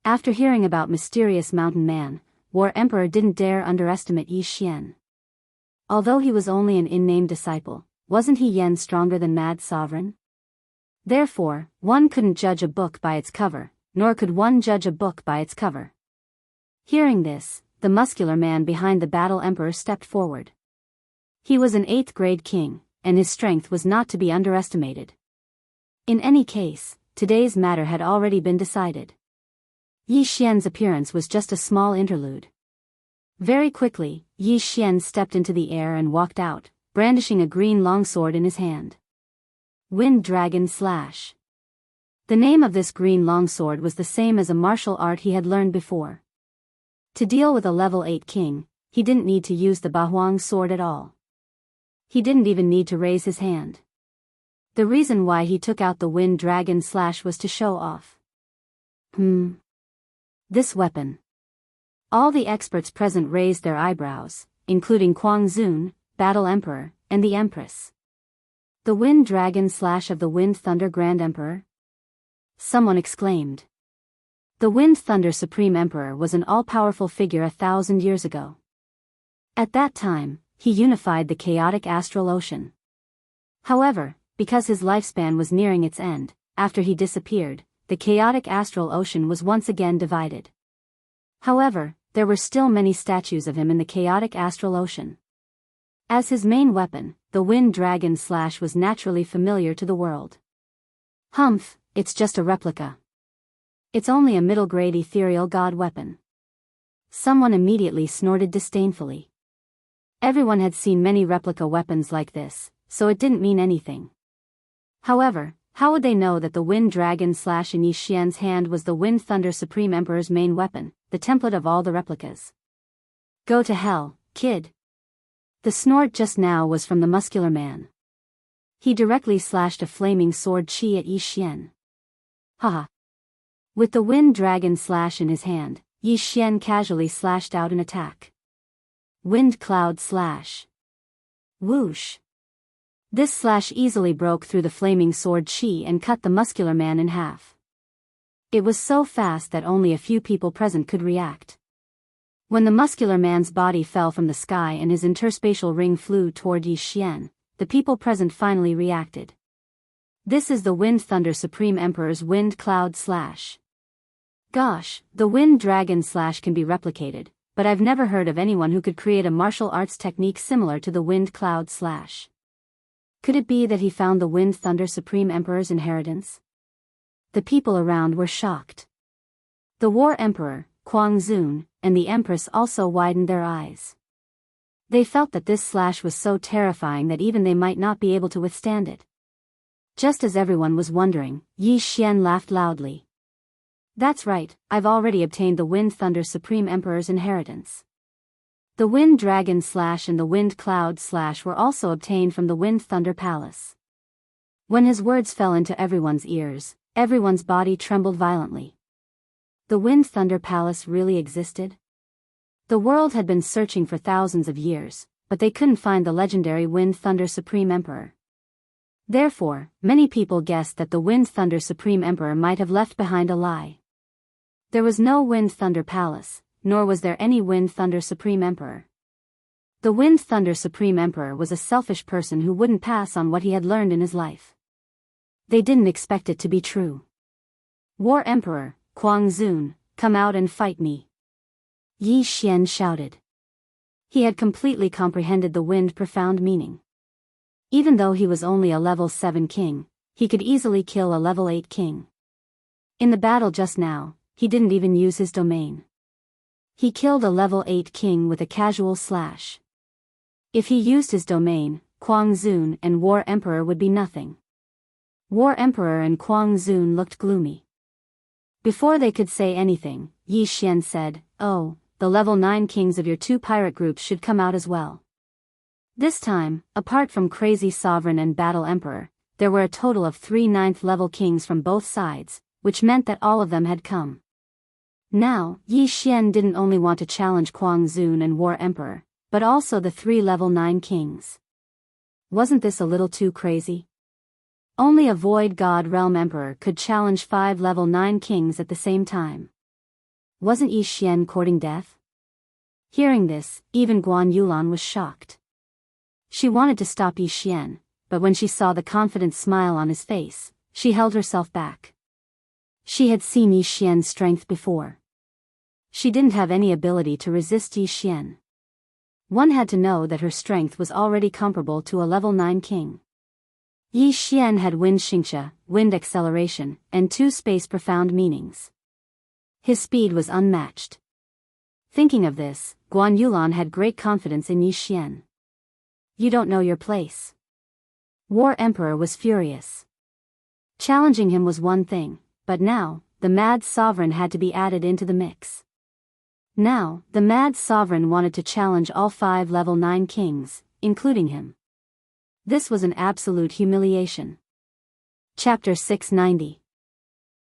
After hearing about Mysterious Mountain Man, War Emperor didn't dare underestimate Yi Xian. Although he was only an in-name disciple, wasn't he yen stronger than Mad Sovereign? Therefore, one couldn't judge a book by its cover, nor could one judge a book by its cover. Hearing this, the muscular man behind the Battle Emperor stepped forward. He was an 8th grade king, and his strength was not to be underestimated. In any case, today's matter had already been decided. Yi Xian's appearance was just a small interlude. Very quickly, Yi Xian stepped into the air and walked out, brandishing a green longsword in his hand. Wind Dragon Slash. The name of this green longsword was the same as a martial art he had learned before. To deal with a level 8 king, he didn't need to use the Bahuang sword at all. He didn't even need to raise his hand. The reason why he took out the Wind Dragon Slash was to show off. This weapon. All the experts present raised their eyebrows, including Kuang Zun, Battle Emperor, and the Empress. The Wind Dragon Slash of the Wind Thunder Grand Emperor? Someone exclaimed. The Wind Thunder Supreme Emperor was an all-powerful figure 1,000 years ago. At that time, he unified the chaotic astral ocean. However, because his lifespan was nearing its end, after he disappeared, the chaotic astral ocean was once again divided. However, there were still many statues of him in the chaotic astral ocean. As his main weapon, the Wind Dragon Slash was naturally familiar to the world. Humph, it's just a replica. It's only a middle-grade ethereal god weapon. Someone immediately snorted disdainfully. Everyone had seen many replica weapons like this, so it didn't mean anything. However, how would they know that the Wind Dragon Slash in Yi Xian's hand was the Wind Thunder Supreme Emperor's main weapon, the template of all the replicas? Go to hell, kid. The snort just now was from the muscular man. He directly slashed a flaming sword chi at Yi Xian. Haha. With the Wind Dragon Slash in his hand, Yi Xian casually slashed out an attack. Wind Cloud Slash. Whoosh. This slash easily broke through the flaming sword chi and cut the muscular man in half. It was so fast that only a few people present could react. When the muscular man's body fell from the sky and his interspatial ring flew toward Yi Xian, the people present finally reacted. This is the Wind Thunder Supreme Emperor's Wind Cloud Slash. Gosh, the Wind Dragon Slash can be replicated, but I've never heard of anyone who could create a martial arts technique similar to the Wind Cloud Slash. Could it be that he found the Wind Thunder Supreme Emperor's inheritance? The people around were shocked. The War Emperor, Kuang Zun, and the Empress also widened their eyes. They felt that this slash was so terrifying that even they might not be able to withstand it. Just as everyone was wondering, Yi Xian laughed loudly. That's right, I've already obtained the Wind Thunder Supreme Emperor's inheritance. The Wind Dragon Slash and the Wind Cloud Slash were also obtained from the Wind Thunder Palace. When his words fell into everyone's ears, everyone's body trembled violently. The Wind Thunder Palace really existed? The world had been searching for thousands of years, but they couldn't find the legendary Wind Thunder Supreme Emperor. Therefore, many people guessed that the Wind Thunder Supreme Emperor might have left behind a lie. There was no Wind Thunder Palace, nor was there any Wind Thunder Supreme Emperor. The Wind Thunder Supreme Emperor was a selfish person who wouldn't pass on what he had learned in his life. They didn't expect it to be true. War Emperor, Kuang Zun, come out and fight me. Yi Xian shouted. He had completely comprehended the Wind profound meaning. Even though he was only a level 7 king, he could easily kill a level 8 king. In the battle just now, he didn't even use his domain. He killed a level 8 king with a casual slash. If he used his domain, Kuang Zun and War Emperor would be nothing. War Emperor and Kuang Zun looked gloomy. Before they could say anything, Yi Xian said, "Oh, the level 9 kings of your 2 pirate groups should come out as well." This time, apart from Crazy Sovereign and Battle Emperor, there were a total of 3 9th level kings from both sides, which meant that all of them had come. Now, Yi Xian didn't only want to challenge Kuang Zun and War Emperor, but also the 3 level 9 kings. Wasn't this a little too crazy? Only a Void God Realm Emperor could challenge 5 level 9 kings at the same time. Wasn't Yi Xian courting death? Hearing this, even Guan Yulan was shocked. She wanted to stop Yi Xian, but when she saw the confident smile on his face, she held herself back. She had seen Yi Xian's strength before. She didn't have any ability to resist Yi Xian. One had to know that her strength was already comparable to a level 9 king. Yi Xian had Wind Xianxia, Wind Acceleration, and 2 space profound meanings. His speed was unmatched. Thinking of this, Guan Yulan had great confidence in Yi Xian. You don't know your place. War Emperor was furious. Challenging him was one thing, but now, the mad sovereign had to be added into the mix. Now, the mad sovereign wanted to challenge all 5 level 9 kings, including him. This was an absolute humiliation. Chapter 690.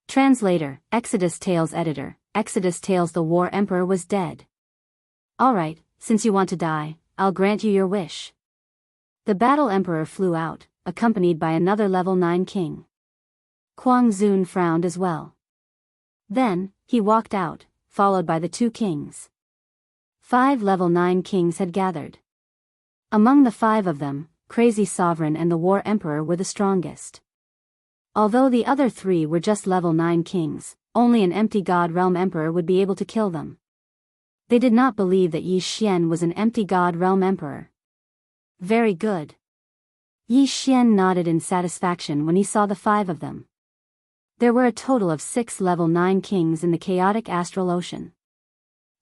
Translator, Exodus Tales Editor, Exodus Tales. The War Emperor was dead. Alright, since you want to die, I'll grant you your wish. The Battle Emperor flew out, accompanied by another level 9 king. Kuang Zun frowned as well. Then, he walked out, followed by the 2 kings. 5 level 9 kings had gathered. Among the 5 of them, Crazy Sovereign and the War Emperor were the strongest. Although the other 3 were just level 9 kings, only an empty God Realm Emperor would be able to kill them. They did not believe that Yi Xian was an empty God Realm Emperor. Very good. Yi Xian nodded in satisfaction when he saw the 5 of them. There were a total of 6 level 9 kings in the chaotic astral ocean.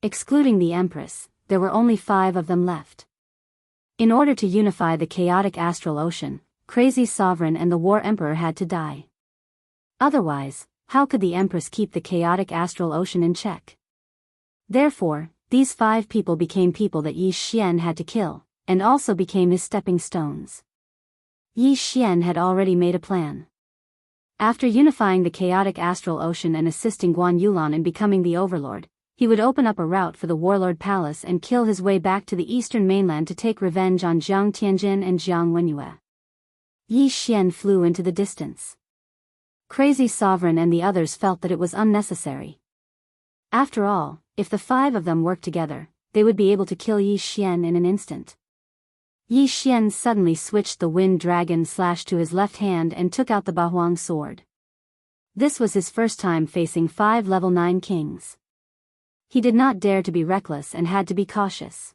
Excluding the Empress, there were only 5 of them left. In order to unify the chaotic astral ocean, Crazy Sovereign and the War Emperor had to die. Otherwise, how could the Empress keep the chaotic astral ocean in check? Therefore, these 5 people became people that Yi Xian had to kill, and also became his stepping stones. Yi Xian had already made a plan. After unifying the chaotic astral ocean and assisting Guan Yulan in becoming the overlord, he would open up a route for the warlord palace and kill his way back to the eastern mainland to take revenge on Jiang Tianjin and Jiang Wenyue. Yi Xian flew into the distance. Crazy Sovereign and the others felt that it was unnecessary. After all, if the 5 of them worked together, they would be able to kill Yi Xian in an instant. Yi Xian suddenly switched the wind dragon slash to his left hand and took out the Bahuang sword. This was his first time facing 5 level 9 kings. He did not dare to be reckless and had to be cautious.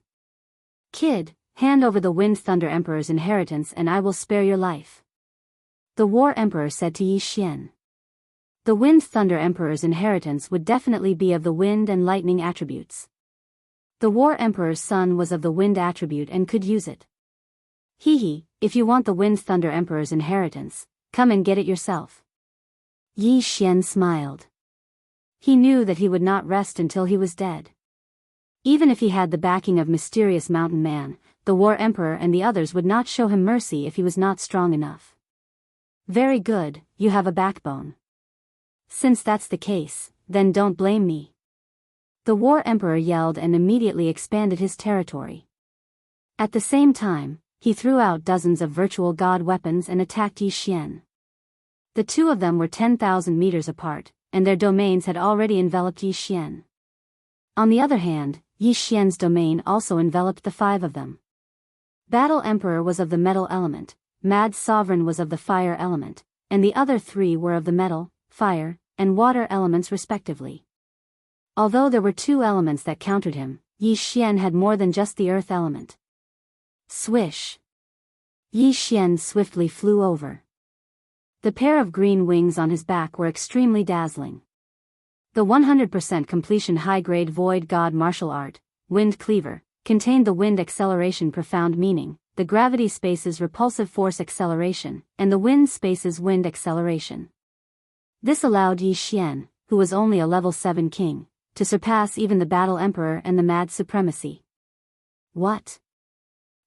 Kid, hand over the Wind Thunder Emperor's inheritance and I will spare your life. The War Emperor said to Yi Xian. The Wind Thunder Emperor's inheritance would definitely be of the wind and lightning attributes. The War Emperor's son was of the wind attribute and could use it. Hee, if you want the Wind Thunder Emperor's inheritance, come and get it yourself. Yi Xian smiled. He knew that he would not rest until he was dead. Even if he had the backing of mysterious mountain man, the War Emperor and the others would not show him mercy if he was not strong enough. Very good, you have a backbone. Since that's the case, then don't blame me. The War Emperor yelled and immediately expanded his territory. At the same time, he threw out dozens of virtual god weapons and attacked Yi Xian. The 2 of them were 10,000 meters apart, and their domains had already enveloped Yi Xian. On the other hand, Yi Xian's domain also enveloped the 5 of them. Battle Emperor was of the metal element, Mad Sovereign was of the fire element, and the other 3 were of the metal, fire, and water elements respectively. Although there were 2 elements that countered him, Yi Xian had more than just the earth element. Swish! Yi Xian swiftly flew over. The pair of green wings on his back were extremely dazzling. The 100% completion high-grade Void God martial art, Wind Cleaver, contained the wind acceleration profound meaning, the gravity space's repulsive force acceleration, and the wind space's wind acceleration. This allowed Yi Xian, who was only a level 7 king, to surpass even the Battle Emperor and the Mad Supremacy. What?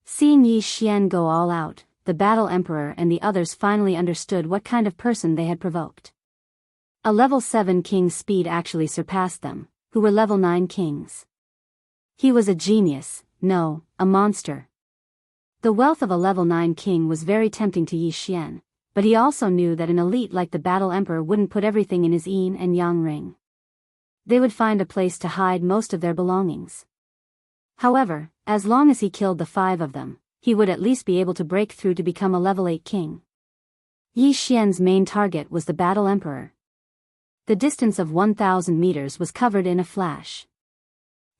Seeing Yi Xian go all out, the Battle Emperor and the others finally understood what kind of person they had provoked. A level 7 king's speed actually surpassed them, who were level 9 kings. He was a genius, no, a monster. The wealth of a level 9 king was very tempting to Yi Xian, but he also knew that an elite like the Battle Emperor wouldn't put everything in his yin and yang ring. They would find a place to hide most of their belongings. However, as long as he killed the 5 of them, he would at least be able to break through to become a level 8 king. Yi Xian's main target was the Battle Emperor. The distance of 1,000 meters was covered in a flash.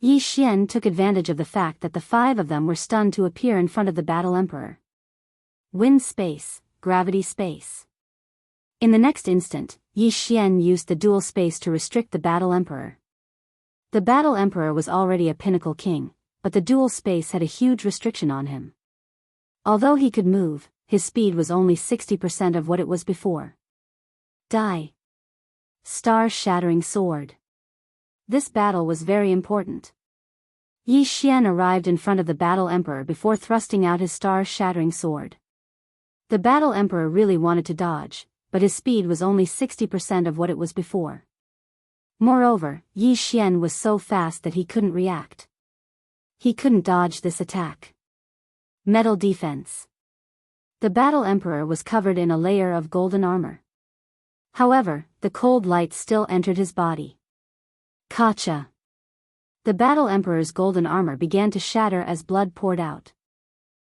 Yi Xian took advantage of the fact that the 5 of them were stunned to appear in front of the Battle Emperor. Wind space, gravity space. In the next instant, Yi Xian used the dual space to restrict the Battle Emperor. The Battle Emperor was already a pinnacle king, but the dual space had a huge restriction on him. Although he could move, his speed was only 60% of what it was before. Die. Star-shattering sword. This battle was very important. Yi Xian arrived in front of the Battle Emperor before thrusting out his star-shattering sword. The Battle Emperor really wanted to dodge, but his speed was only 60% of what it was before. Moreover, Yi Xian was so fast that he couldn't react. He couldn't dodge this attack. Metal defense. The Battle Emperor was covered in a layer of golden armor. However, the cold light still entered his body. Kacha. The Battle Emperor's golden armor began to shatter as blood poured out.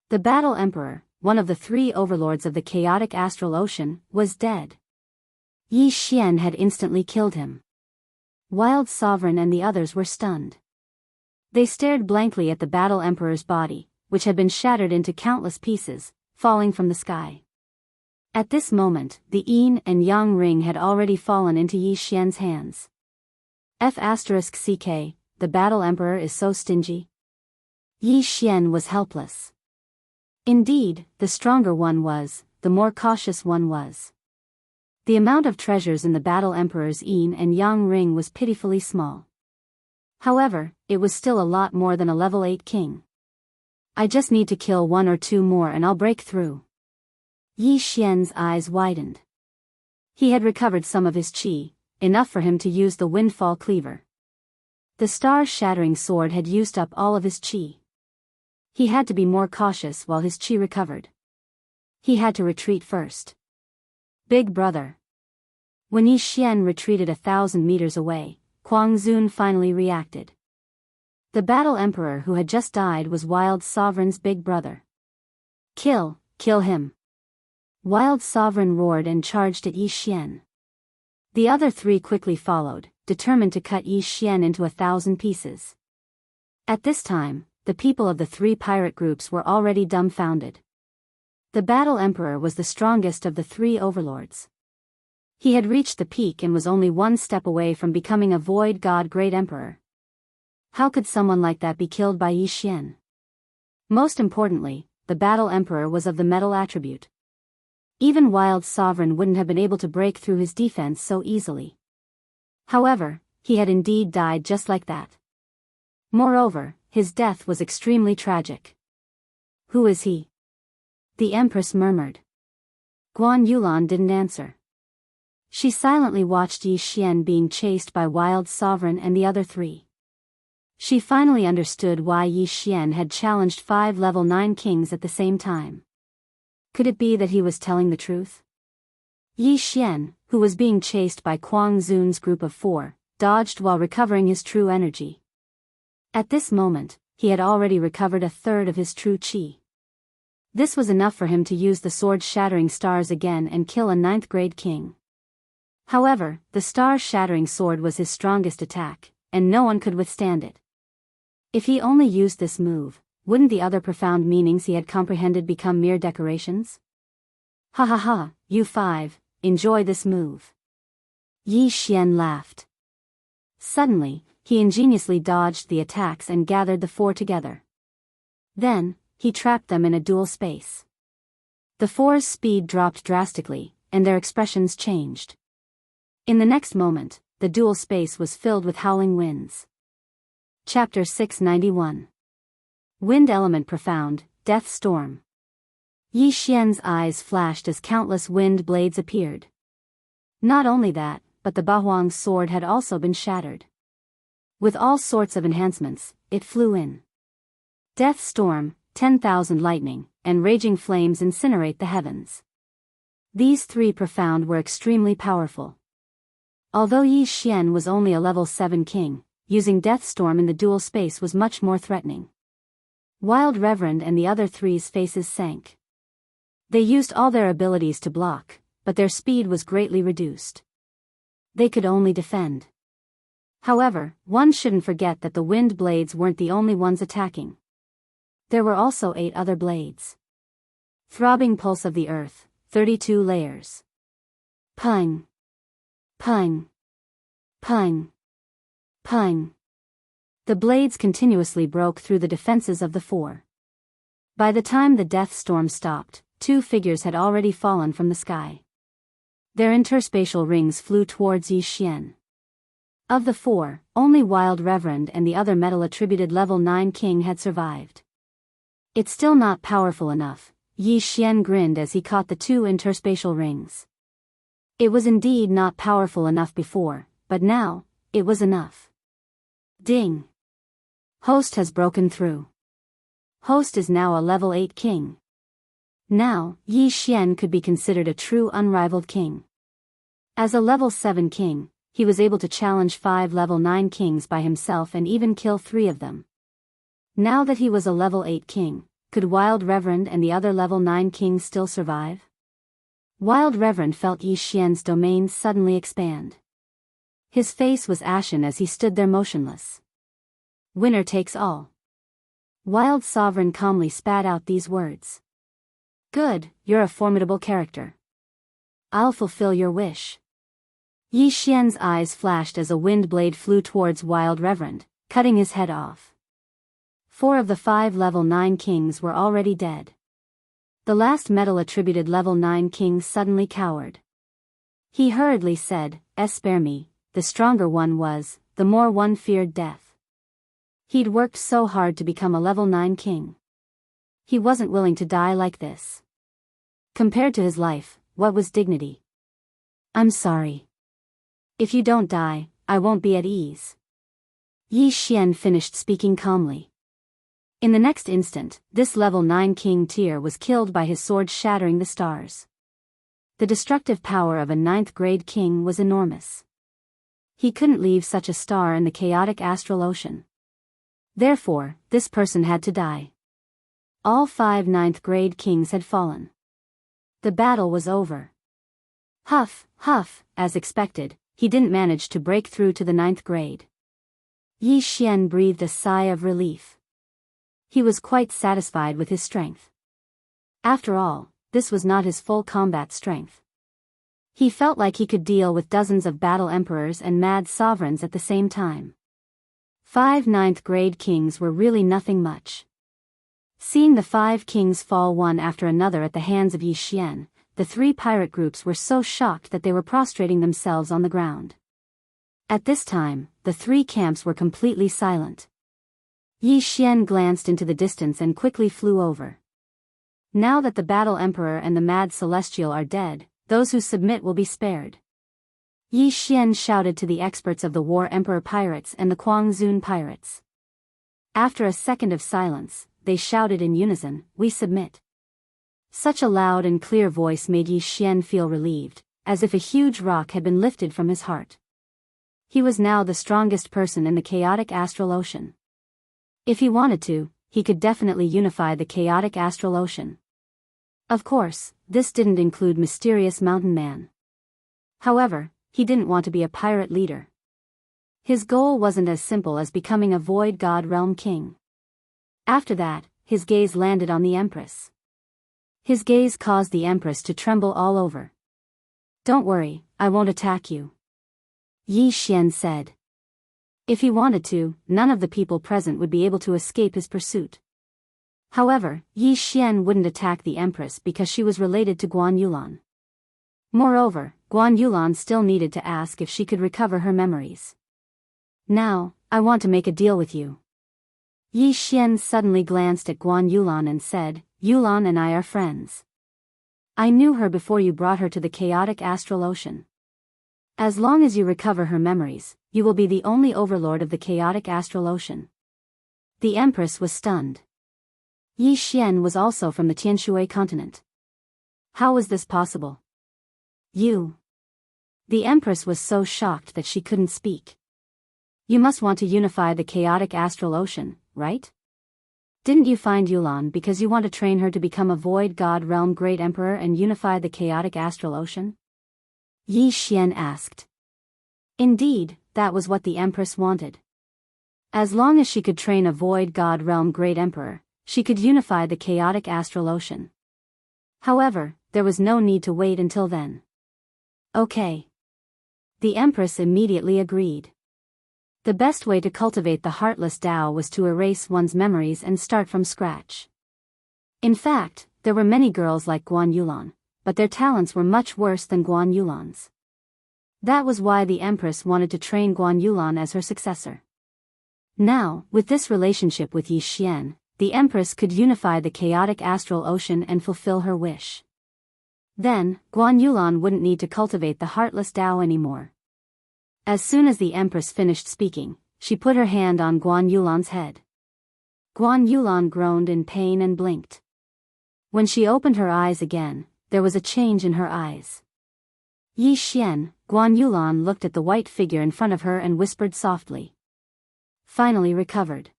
The Battle Emperor, one of the 3 overlords of the chaotic astral ocean, was dead. Yi Xian had instantly killed him. Wild Sovereign and the others were stunned. They stared blankly at the Battle Emperor's body, which had been shattered into countless pieces, falling from the sky. At this moment, the yin and yang ring had already fallen into Yi Xian's hands. F***ck, the Battle Emperor is so stingy. Yi Xian was helpless. Indeed, the stronger one was, the more cautious one was. The amount of treasures in the Battle Emperor's yin and yang ring was pitifully small. However, it was still a lot more than a level 8 king. I just need to kill 1 or 2 more and I'll break through. Yi Xian's eyes widened. He had recovered some of his qi, enough for him to use the windfall cleaver. The star-shattering sword had used up all of his qi. He had to be more cautious while his qi recovered. He had to retreat first. Big brother. When Yi Xian retreated 1,000 meters away, Kuang Zun finally reacted. The Battle Emperor who had just died was Wild Sovereign's big brother. Kill him. Wild Sovereign roared and charged at Yi Xian. The other 3 quickly followed, determined to cut Yi Xian into 1,000 pieces. At this time, the people of the 3 pirate groups were already dumbfounded. The Battle Emperor was the strongest of the 3 overlords. He had reached the peak and was only 1 step away from becoming a void god great emperor. How could someone like that be killed by Yi Xian? Most importantly, the Battle Emperor was of the metal attribute. Even Wild Sovereign wouldn't have been able to break through his defense so easily. However, he had indeed died just like that. Moreover, his death was extremely tragic. Who is he? The Empress murmured. Guan Yulan didn't answer. She silently watched Yi Xian being chased by Wild Sovereign and the other 3. She finally understood why Yi Xian had challenged 5 level 9 kings at the same time. Could it be that he was telling the truth? Yi Xian, who was being chased by Kuang Zun's group of 4, dodged while recovering his true energy. At this moment, he had already recovered 1/3 of his true qi. This was enough for him to use the sword-shattering stars again and kill a 9th-grade king. However, the star-shattering sword was his strongest attack, and no one could withstand it. If he only used this move, wouldn't the other profound meanings he had comprehended become mere decorations? Ha ha ha, you 5, enjoy this move. Yi Xian laughed. Suddenly, he ingeniously dodged the attacks and gathered the 4 together. Then, he trapped them in a dual space. The 4's speed dropped drastically, and their expressions changed. In the next moment, the dual space was filled with howling winds. Chapter 691. Wind Element Profound, Death Storm. Yi Xian's eyes flashed as countless wind blades appeared. Not only that, but the Bahuang's sword had also been shattered. With all sorts of enhancements, it flew in. Death Storm, 10,000 lightning, and raging flames incinerate the heavens. These 3 profound were extremely powerful. Although Yi Xian was only a level 7 king, using Death Storm in the dual space was much more threatening. Wild Reverend and the other 3's faces sank. They used all their abilities to block, but their speed was greatly reduced. They could only defend. However, one shouldn't forget that the wind blades weren't the only ones attacking. There were also 8 other blades. Throbbing Pulse of the Earth, 32 layers. Pung. Pung. Pung. Pung. The blades continuously broke through the defenses of the four. By the time the death storm stopped, 2 figures had already fallen from the sky. Their interspatial rings flew towards Yi Xian. Of the 4, only Wild Reverend and the other metal-attributed level 9 king had survived. It's still not powerful enough, Yi Xian grinned as he caught the 2 interspatial rings. It was indeed not powerful enough before, but now, it was enough. Ding! Host has broken through. Host is now a level 8 king. Now, Yi Xian could be considered a true unrivaled king. As a level 7 king, he was able to challenge 5 level 9 kings by himself and even kill 3 of them. Now that he was a level 8 king, could Wild Reverend and the other level 9 kings still survive? Wild Reverend felt Yi Xian's domain suddenly expand. His face was ashen as he stood there motionless. Winner takes all. Wild Sovereign calmly spat out these words. Good, you're a formidable character. I'll fulfill your wish. Yi Xian's eyes flashed as a wind blade flew towards Wild Reverend, cutting his head off. 4 of the 5 level 9 kings were already dead. The last metal-attributed level 9 king suddenly cowered. He hurriedly said, Spare me, the stronger one was, the more one feared death. He'd worked so hard to become a level 9 king. He wasn't willing to die like this. Compared to his life, what was dignity? I'm sorry. If you don't die, I won't be at ease. Yi Xian finished speaking calmly. In the next instant, this level 9 king tier was killed by his sword shattering the stars. The destructive power of a 9th grade king was enormous. He couldn't leave such a star in the chaotic astral ocean. Therefore, this person had to die. All 5 9th grade kings had fallen. The battle was over. Huff, huff, as expected, he didn't manage to break through to the 9th grade. Yi Xian breathed a sigh of relief. He was quite satisfied with his strength. After all, this was not his full combat strength. He felt like he could deal with dozens of battle emperors and mad sovereigns at the same time. 5 9th grade kings were really nothing much. Seeing the 5 kings fall one after another at the hands of Yi Xian, the 3 pirate groups were so shocked that they were prostrating themselves on the ground. At this time, the 3 camps were completely silent. Yi Xian glanced into the distance and quickly flew over. Now that the Battle Emperor and the Mad Celestial are dead, those who submit will be spared. Yi Xian shouted to the experts of the War Emperor pirates and the Guangzhou pirates. After a second of silence, they shouted in unison, We submit. Such a loud and clear voice made Yi Xian feel relieved, as if a huge rock had been lifted from his heart. He was now the strongest person in the chaotic astral ocean. If he wanted to, he could definitely unify the chaotic astral ocean. Of course, this didn't include Mysterious Mountain Man. However, he didn't want to be a pirate leader. His goal wasn't as simple as becoming a Void God Realm King. After that, his gaze landed on the Empress. His gaze caused the Empress to tremble all over. Don't worry, I won't attack you. Yi Xian said. If he wanted to, none of the people present would be able to escape his pursuit. However, Yi Xian wouldn't attack the Empress because she was related to Guan Yulan. Moreover, Guan Yulan still needed to ask if she could recover her memories. Now, I want to make a deal with you. Yi Xian suddenly glanced at Guan Yulan and said, Yulan and I are friends. I knew her before you brought her to the chaotic astral ocean. As long as you recover her memories, you will be the only overlord of the chaotic astral ocean. The Empress was stunned. Yi Xian was also from the Tianshui continent. How was this possible? You. The Empress was so shocked that she couldn't speak. You must want to unify the chaotic astral ocean, right? Didn't you find Yulan because you want to train her to become a Void God Realm Great Emperor and unify the chaotic astral ocean? Yi Xian asked. Indeed, that was what the Empress wanted. As long as she could train a Void God Realm Great Emperor, she could unify the chaotic astral ocean. However, there was no need to wait until then. Okay. The Empress immediately agreed. The best way to cultivate the heartless Tao was to erase one's memories and start from scratch. In fact, there were many girls like Guan Yulan, but their talents were much worse than Guan Yulan's. That was why the Empress wanted to train Guan Yulan as her successor. Now, with this relationship with Yi Xian, the Empress could unify the chaotic astral ocean and fulfill her wish. Then, Guan Yulan wouldn't need to cultivate the heartless Tao anymore. As soon as the Empress finished speaking, she put her hand on Guan Yulan's head. Guan Yulan groaned in pain and blinked. When she opened her eyes again, there was a change in her eyes. Yi Xian, Guan Yulan looked at the white figure in front of her and whispered softly. Finally recovered.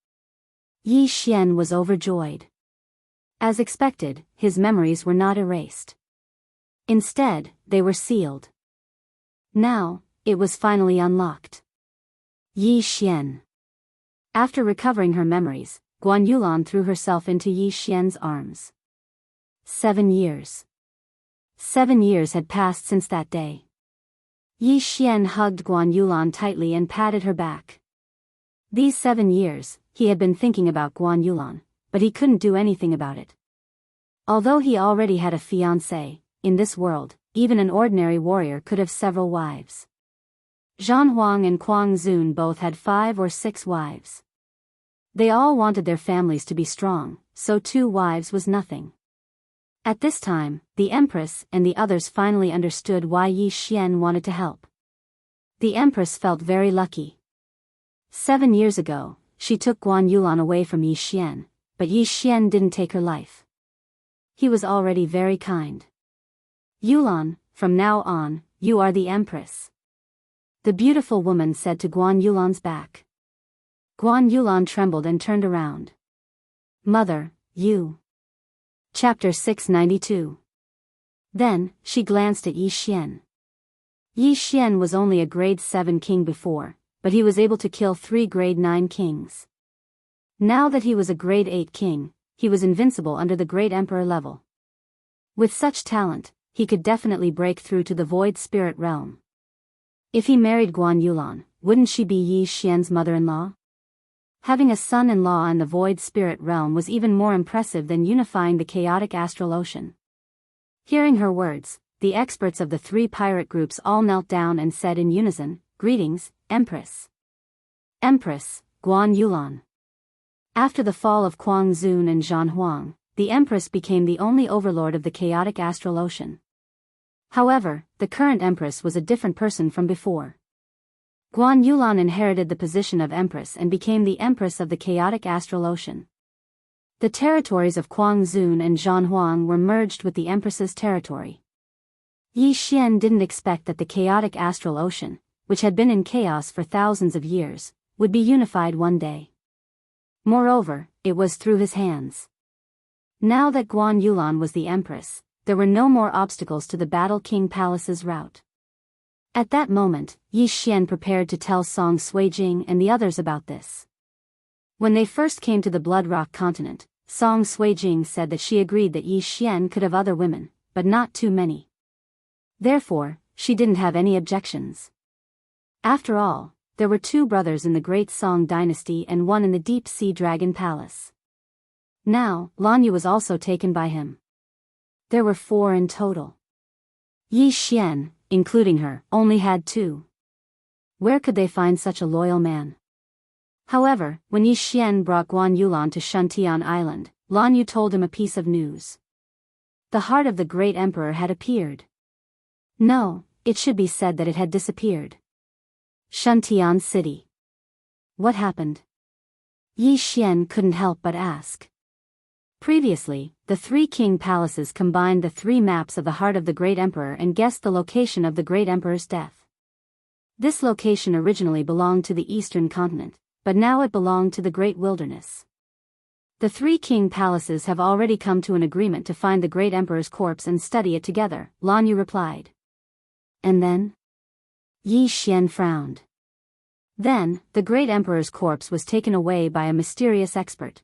Yi Xian was overjoyed. As expected, his memories were not erased. Instead, they were sealed. Now, it was finally unlocked. Yi Xian. After recovering her memories, Guan Yulan threw herself into Yi Xian's arms. 7 years. 7 years had passed since that day. Yi Xian hugged Guan Yulan tightly and patted her back. These 7 years, he had been thinking about Guan Yulan, but he couldn't do anything about it. Although he already had a fiancée, in this world, even an ordinary warrior could have several wives. Zhan Huang and Kuang Zun both had 5 or 6 wives. They all wanted their families to be strong, so 2 wives was nothing. At this time, the Empress and the others finally understood why Yi Xian wanted to help. The Empress felt very lucky. 7 years ago, she took Guan Yulan away from Yi Xian, but Yi Xian didn't take her life. He was already very kind. Yulan, from now on, you are the Empress. The beautiful woman said to Guan Yulan's back. Guan Yulan trembled and turned around. Mother, you. Chapter 692. Then, she glanced at Yi Xian. Yi Xian was only a grade 7 king before, but he was able to kill 3 grade 9 kings. Now that he was a grade 8 king, he was invincible under the great emperor level. With such talent, he could definitely break through to the void spirit realm. If he married Guan Yulan, wouldn't she be Yi Xian's mother-in-law? Having a son-in-law in the void spirit realm was even more impressive than unifying the chaotic astral ocean. Hearing her words, the experts of the 3 pirate groups all knelt down and said in unison, "Greetings, Empress." Empress, Guan Yulan. After the fall of Kuang Zun and Zhan Huang, the Empress became the only overlord of the chaotic astral ocean. However, the current Empress was a different person from before. Guan Yulan inherited the position of Empress and became the Empress of the chaotic astral ocean. The territories of Kuang Zun and Zhan Huang were merged with the Empress's territory. Yi Xian didn't expect that the chaotic astral ocean, which had been in chaos for thousands of years, would be unified one day. Moreover, it was through his hands. Now that Guan Yulan was the Empress, there were no more obstacles to the Battle King Palace's route. At that moment, Yi Xian prepared to tell Song Suijing and the others about this. When they first came to the Blood Rock continent, Song Suijing said that she agreed that Yi Xian could have other women, but not too many. Therefore, she didn't have any objections. After all, there were 2 brothers in the Great Song dynasty and 1 in the Deep Sea Dragon Palace. Now, Lanyu was also taken by him. There were 4 in total. Yi Xian, including her, only had 2. Where could they find such a loyal man? However, when Yi Xian brought Guan Yulan to Shuntian Island, Lanyu told him a piece of news. The heart of the great emperor had appeared. No, it should be said that it had disappeared. Shuntian City. What happened? Yi Xian couldn't help but ask. Previously, the 3 king palaces combined the 3 maps of the heart of the great emperor and guessed the location of the great emperor's death. This location originally belonged to the eastern continent, but now it belonged to the great wilderness. The 3 king palaces have already come to an agreement to find the great emperor's corpse and study it together, Lanyu replied. And then? Yi Xian frowned. Then, the great emperor's corpse was taken away by a mysterious expert.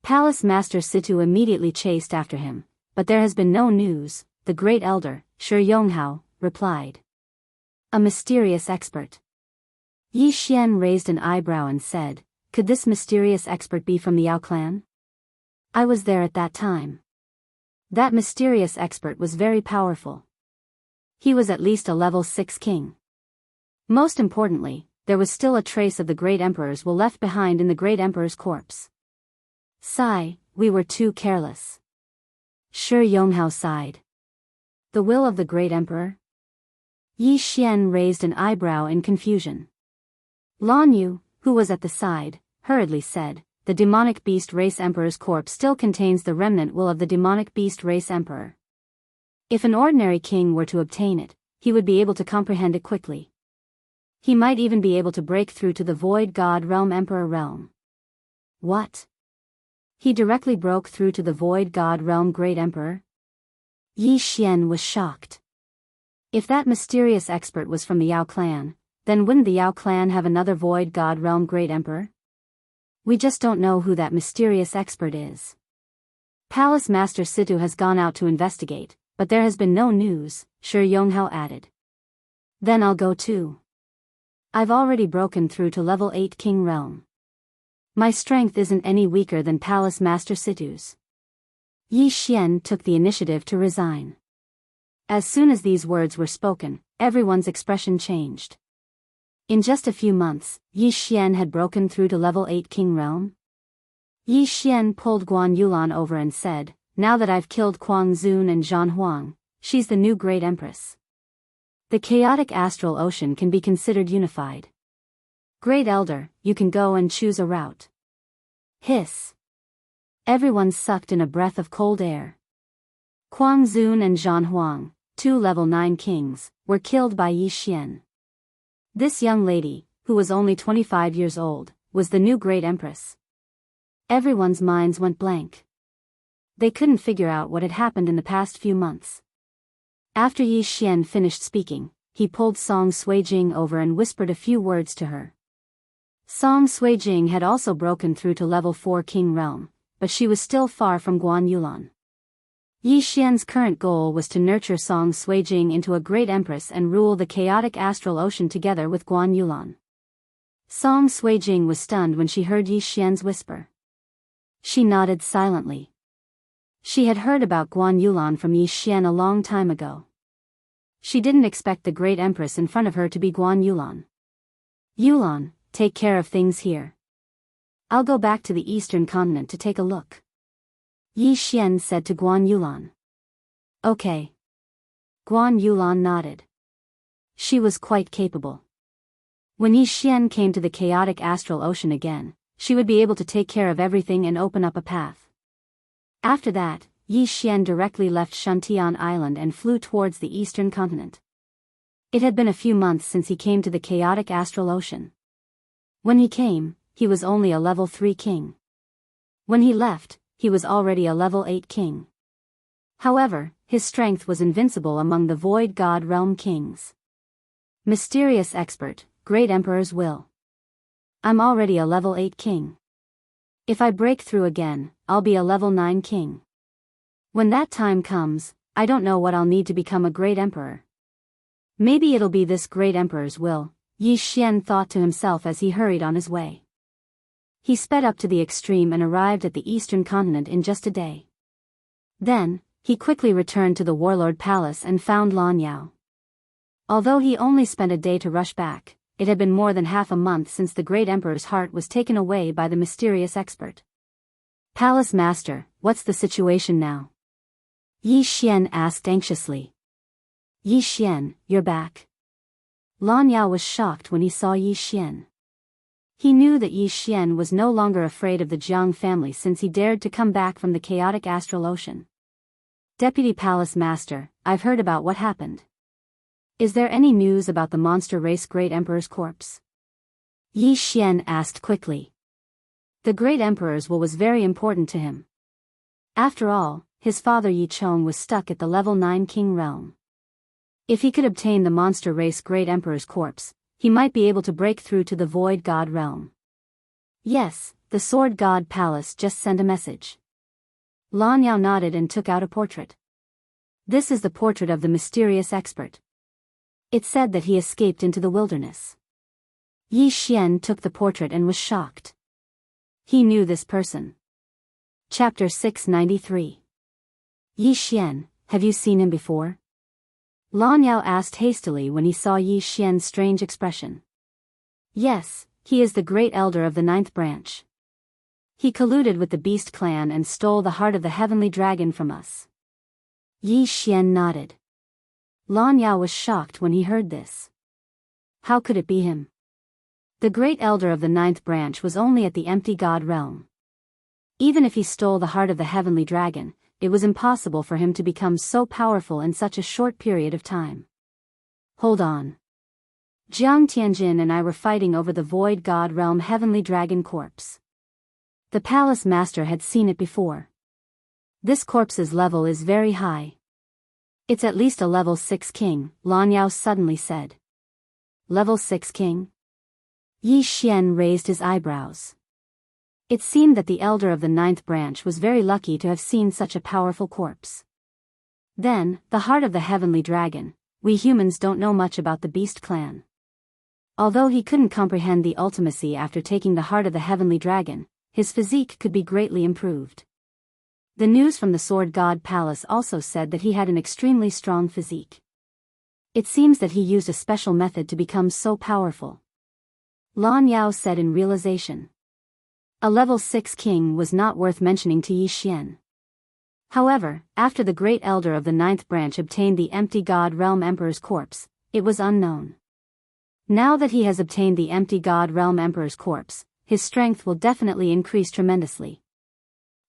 Palace Master Situ immediately chased after him, but there has been no news, the great elder, Shi Yonghao, replied. A mysterious expert. Yi Xian raised an eyebrow and said, "Could this mysterious expert be from the Yao clan?" I was there at that time. That mysterious expert was very powerful. He was at least a level 6 king. Most importantly, there was still a trace of the Great Emperor's will left behind in the Great Emperor's corpse. Sigh, we were too careless. Shi Yonghao sighed. The will of the Great Emperor? Yi Xian raised an eyebrow in confusion. Lan Yu, who was at the side, hurriedly said, "The demonic beast race emperor's corpse still contains the remnant will of the demonic beast race emperor. If an ordinary king were to obtain it, he would be able to comprehend it quickly. He might even be able to break through to the Void God Realm Emperor realm." What? He directly broke through to the Void God Realm Great Emperor? Yi Xian was shocked. If that mysterious expert was from the Yao clan, then wouldn't the Yao clan have another Void God Realm Great Emperor? We just don't know who that mysterious expert is. Palace Master Situ has gone out to investigate, but there has been no news, Shi Yonghao added. Then I'll go too. I've already broken through to level 8 King Realm. My strength isn't any weaker than Palace Master Situ's. Yi Xian took the initiative to resign. As soon as these words were spoken, everyone's expression changed. In just a few months, Yi Xian had broken through to level 8 King Realm. Yi Xian pulled Guan Yulan over and said, "Now that I've killed Kuang Zun and Zhan Huang, she's the new Great Empress. The chaotic astral ocean can be considered unified. Great Elder, you can go and choose a route." Hiss. Everyone sucked in a breath of cold air. Kuang Zun and Zhan Huang, 2 level 9 kings, were killed by Yi Xian. This young lady, who was only 25 years old, was the new Great Empress. Everyone's minds went blank. They couldn't figure out what had happened in the past few months. After Yi Xian finished speaking, he pulled Song Suijing over and whispered a few words to her. Song Suijing had also broken through to level 4 King Realm, but she was still far from Guan Yulan. Yi Xian's current goal was to nurture Song Suijing into a great empress and rule the chaotic astral ocean together with Guan Yulan. Song Suijing was stunned when she heard Yi Xian's whisper. She nodded silently. She had heard about Guan Yulan from Yi Xian a long time ago. She didn't expect the great empress in front of her to be Guan Yulan. "Yulan, take care of things here. I'll go back to the eastern continent to take a look," Yi Xian said to Guan Yulan. "Okay." Guan Yulan nodded. She was quite capable. When Yi Xian came to the chaotic astral ocean again, she would be able to take care of everything and open up a path. After that, Yi Xian directly left Shantian Island and flew towards the eastern continent. It had been a few months since he came to the chaotic astral ocean. When he came, he was only a level 3 king. When he left, he was already a level 8 king. However, his strength was invincible among the Void God Realm kings. Mysterious expert, Great Emperor's will. I'm already a level 8 king. If I break through again, I'll be a level 9 king. When that time comes, I don't know what I'll need to become a great emperor. Maybe it'll be this great emperor's will, Yi Xian thought to himself as he hurried on his way. He sped up to the extreme and arrived at the eastern continent in just a day. Then, he quickly returned to the warlord palace and found Lan Yao. Although he only spent a day to rush back, it had been more than half a month since the great emperor's heart was taken away by the mysterious expert. "Palace Master, what's the situation now?" Yi Xian asked anxiously. "Yi Xian, you're back." Lan Yao was shocked when he saw Yi Xian. He knew that Yi Xian was no longer afraid of the Jiang family since he dared to come back from the chaotic astral ocean. "Deputy Palace Master, I've heard about what happened. Is there any news about the monster race Great Emperor's corpse?" Yi Xian asked quickly. The Great Emperor's will was very important to him. After all, his father Yi Chong was stuck at the level 9 King realm. If he could obtain the monster race Great Emperor's corpse, he might be able to break through to the Void God realm. "Yes, the Sword God Palace just sent a message." Lan Yao nodded and took out a portrait. This is the portrait of the mysterious expert. It said that he escaped into the wilderness. Yi Xian took the portrait and was shocked. He knew this person. Chapter 693. Yi Xian, have you seen him before? Lan Yao asked hastily when he saw Yi Xian's strange expression. Yes, he is the great elder of the 9th branch. He colluded with the Beast clan and stole the heart of the heavenly dragon from us. Yi Xian nodded. Lan Yao was shocked when he heard this. How could it be him? The great elder of the 9th branch was only at the empty god realm. Even if he stole the heart of the heavenly dragon, it was impossible for him to become so powerful in such a short period of time. Hold on. Jiang Tianjin and I were fighting over the void god realm heavenly dragon corpse. The palace master had seen it before. This corpse's level is very high. It's at least a level 6 king, Lan Yao suddenly said. Level 6 king? Yi Xian raised his eyebrows. It seemed that the elder of the 9th branch was very lucky to have seen such a powerful corpse. Then, the heart of the heavenly dragon, we humans don't know much about the Beast clan. Although he couldn't comprehend the ultimacy after taking the heart of the heavenly dragon, his physique could be greatly improved. The news from the Sword God Palace also said that he had an extremely strong physique. It seems that he used a special method to become so powerful. Lan Yao said in realization. A level 6 king was not worth mentioning to Yi Xian. However, after the great elder of the 9th branch obtained the empty god realm emperor's corpse, it was unknown. Now that he has obtained the empty god realm emperor's corpse, his strength will definitely increase tremendously.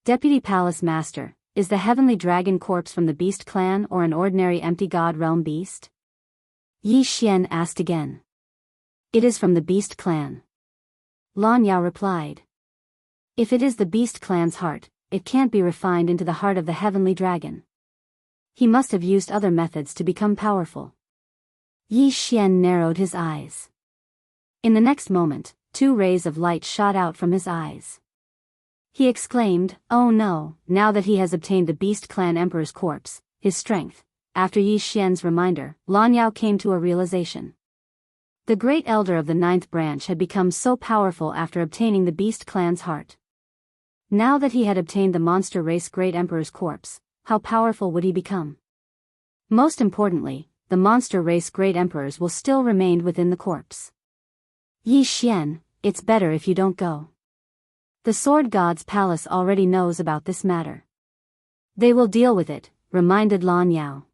Deputy Palace Master, is the heavenly dragon corpse from the Beast clan or an ordinary empty god realm beast? Yi Xian asked again. It is from the Beast clan. Lan Yao replied. If it is the Beast clan's heart, it can't be refined into the heart of the heavenly dragon. He must have used other methods to become powerful. Yi Xian narrowed his eyes. In the next moment, 2 rays of light shot out from his eyes. He exclaimed, oh no, now that he has obtained the Beast clan emperor's corpse, his strength. After Yi Xian's reminder, Lan Yao came to a realization. The great elder of the 9th branch had become so powerful after obtaining the Beast clan's heart. Now that he had obtained the monster race great emperor's corpse, how powerful would he become? Most importantly, the monster race great emperors will still remain within the corpse. Yi Xian, it's better if you don't go. The Sword God's palace already knows about this matter. They will deal with it, reminded Lan Yao.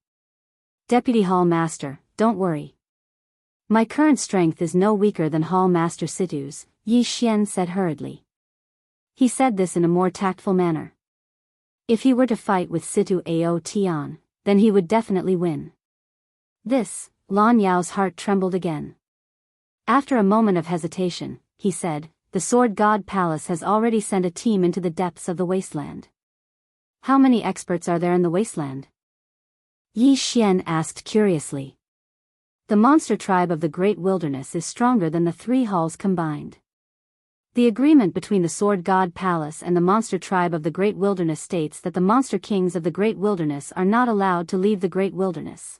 Deputy Hall Master, don't worry. My current strength is no weaker than Hall Master Situ's, Yi Xian said hurriedly. He said this in a more tactful manner. If he were to fight with Situ Ao Tian, then he would definitely win. This, Lan Yao's heart trembled again. After a moment of hesitation, he said, the Sword God Palace has already sent a team into the depths of the wasteland. How many experts are there in the wasteland? Yi Xian asked curiously. The monster tribe of the Great Wilderness is stronger than the 3 halls combined. The agreement between the Sword God Palace and the monster tribe of the Great Wilderness states that the monster kings of the Great Wilderness are not allowed to leave the Great Wilderness.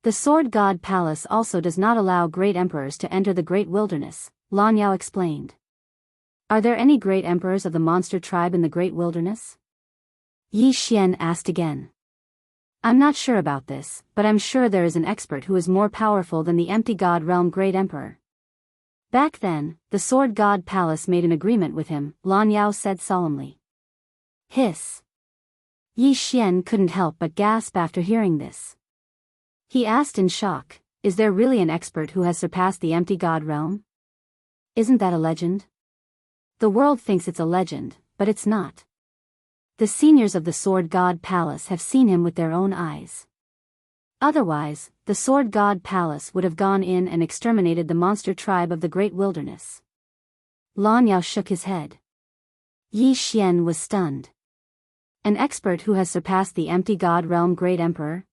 The Sword God Palace also does not allow great emperors to enter the Great Wilderness, Lan Yao explained. Are there any great emperors of the monster tribe in the Great Wilderness? Yi Xian asked again. I'm not sure about this, but I'm sure there is an expert who is more powerful than the empty god realm great emperor. Back then, the Sword God Palace made an agreement with him, Lan Yao said solemnly. Hiss. Yi Xian couldn't help but gasp after hearing this. He asked in shock, is there really an expert who has surpassed the empty god realm? Isn't that a legend? The world thinks it's a legend, but it's not. The seniors of the Sword God Palace have seen him with their own eyes. Otherwise, the Sword God Palace would have gone in and exterminated the monster tribe of the Great Wilderness. Lan Yao shook his head. Yi Xian was stunned. An expert who has surpassed the empty god realm great emperor?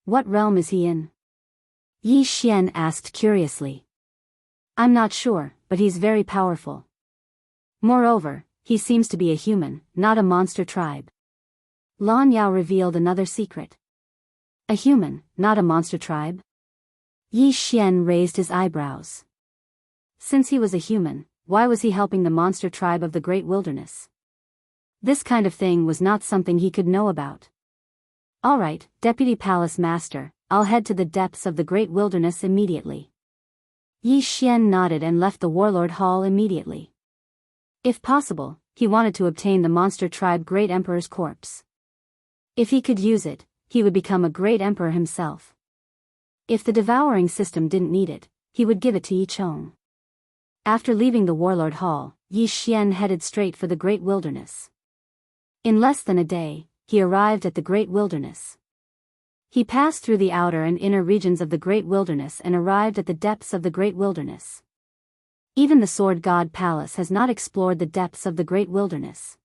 What realm is he in? Yi Xian asked curiously. I'm not sure, but he's very powerful. Moreover, he seems to be a human, not a monster tribe. Lan Yao revealed another secret. A human, not a monster tribe? Yi Xian raised his eyebrows. Since he was a human, why was he helping the monster tribe of the Great Wilderness? This kind of thing was not something he could know about. All right, Deputy Palace Master, I'll head to the depths of the Great Wilderness immediately. Yi Xian nodded and left the Warlord Hall immediately. If possible, he wanted to obtain the monster tribe Great Emperor's corpse. If he could use it, he would become a great emperor himself. If the devouring system didn't need it, he would give it to Yi Chong. After leaving the Warlord Hall, Yi Xian headed straight for the Great Wilderness. In less than a day, he arrived at the Great Wilderness. He passed through the outer and inner regions of the Great Wilderness and arrived at the depths of the Great Wilderness. Even the Sword God Palace has not explored the depths of the Great Wilderness.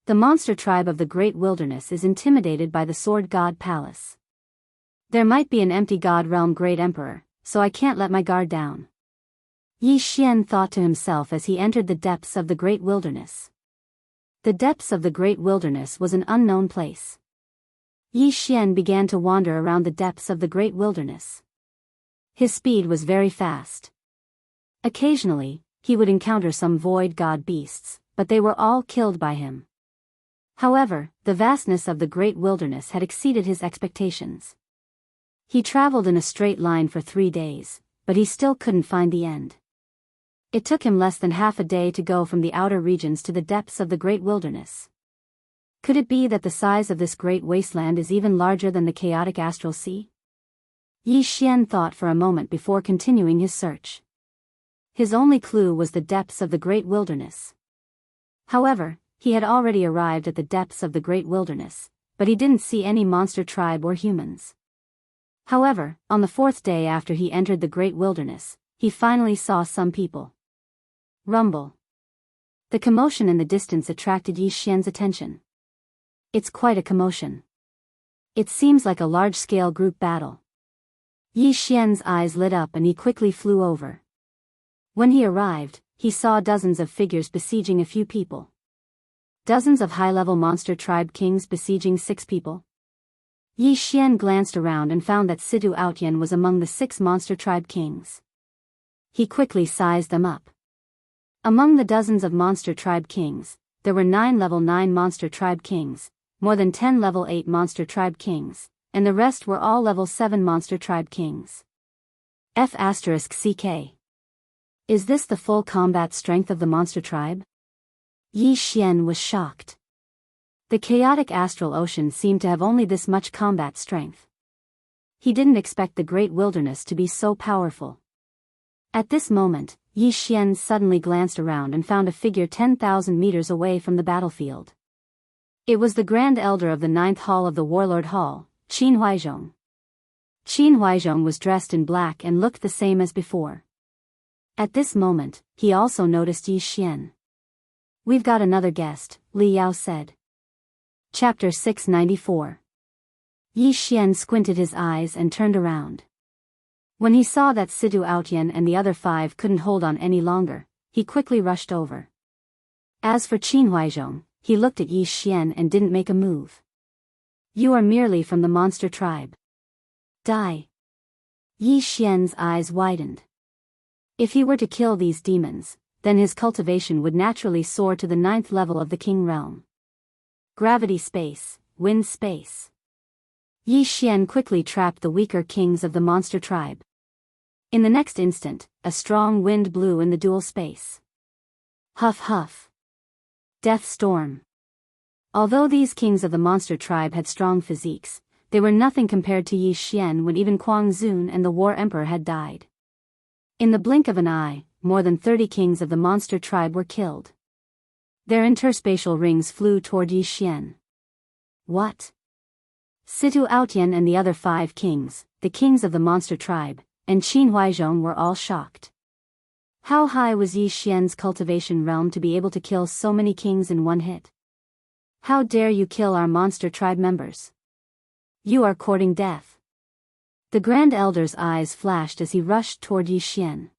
The monster tribe of the Great Wilderness is intimidated by the Sword God Palace. There might be an empty God Realm Great Emperor, so I can't let my guard down. Yi Xian thought to himself as he entered the depths of the Great Wilderness. The depths of the Great Wilderness was an unknown place. Yi Xian began to wander around the depths of the Great Wilderness. His speed was very fast. Occasionally, he would encounter some void god beasts, but they were all killed by him. However, the vastness of the Great Wilderness had exceeded his expectations. He traveled in a straight line for 3 days, but he still couldn't find the end. It took him less than half a day to go from the outer regions to the depths of the Great Wilderness. Could it be that the size of this great wasteland is even larger than the chaotic astral sea? Yi Xian thought for a moment before continuing his search. His only clue was the depths of the Great Wilderness. However, he had already arrived at the depths of the Great Wilderness, but he didn't see any monster tribe or humans. However, on the 4th day after he entered the Great Wilderness, he finally saw some people. Rumble. The commotion in the distance attracted Yi Xian's attention. It's quite a commotion. It seems like a large-scale group battle. Yi Xian's eyes lit up and he quickly flew over. When he arrived, he saw dozens of figures besieging a few people. Dozens of high-level monster tribe kings besieging 6 people. Yi Xian glanced around and found that Situ Outyan was among the 6 monster tribe kings. He quickly sized them up. Among the dozens of monster tribe kings, there were 9 level 9 monster tribe kings, more than 10 level 8 monster tribe kings, and the rest were all level 7 monster tribe kings. F***CK. Is this the full combat strength of the monster tribe? Yi Xian was shocked. The chaotic astral ocean seemed to have only this much combat strength. He didn't expect the Great Wilderness to be so powerful. At this moment, Yi Xian suddenly glanced around and found a figure 10,000 meters away from the battlefield. It was the Grand Elder of the 9th Hall of the Warlord Hall, Qin Huaizhong. Qin Huaizhong was dressed in black and looked the same as before. At this moment, he also noticed Yi Xian. We've got another guest, Li Yao said. Chapter 694. Yi Xian squinted his eyes and turned around. When he saw that Situ Outyan and the other 5 couldn't hold on any longer, he quickly rushed over. As for Qin Huaizhong, he looked at Yi Xian and didn't make a move. You are merely from the monster tribe. Die. Yi Xian's eyes widened. If he were to kill these demons, then his cultivation would naturally soar to the 9th level of the King Realm. Gravity space, wind space. Yi Xian quickly trapped the weaker kings of the monster tribe. In the next instant, a strong wind blew in the dual space. Huff huff. Death storm. Although these kings of the monster tribe had strong physiques, they were nothing compared to Yi Xian when even Kuang Zun and the War Emperor had died. In the blink of an eye, more than 30 kings of the monster tribe were killed. Their interspatial rings flew toward Yi Xian. What? Situ Outyan and the other 5 kings, the kings of the monster tribe, and Qin Huaizhong were all shocked. How high was Yi Xian's cultivation realm to be able to kill so many kings in one hit? How dare you kill our monster tribe members? You are courting death. The Grand Elder's eyes flashed as he rushed toward Yi Xian.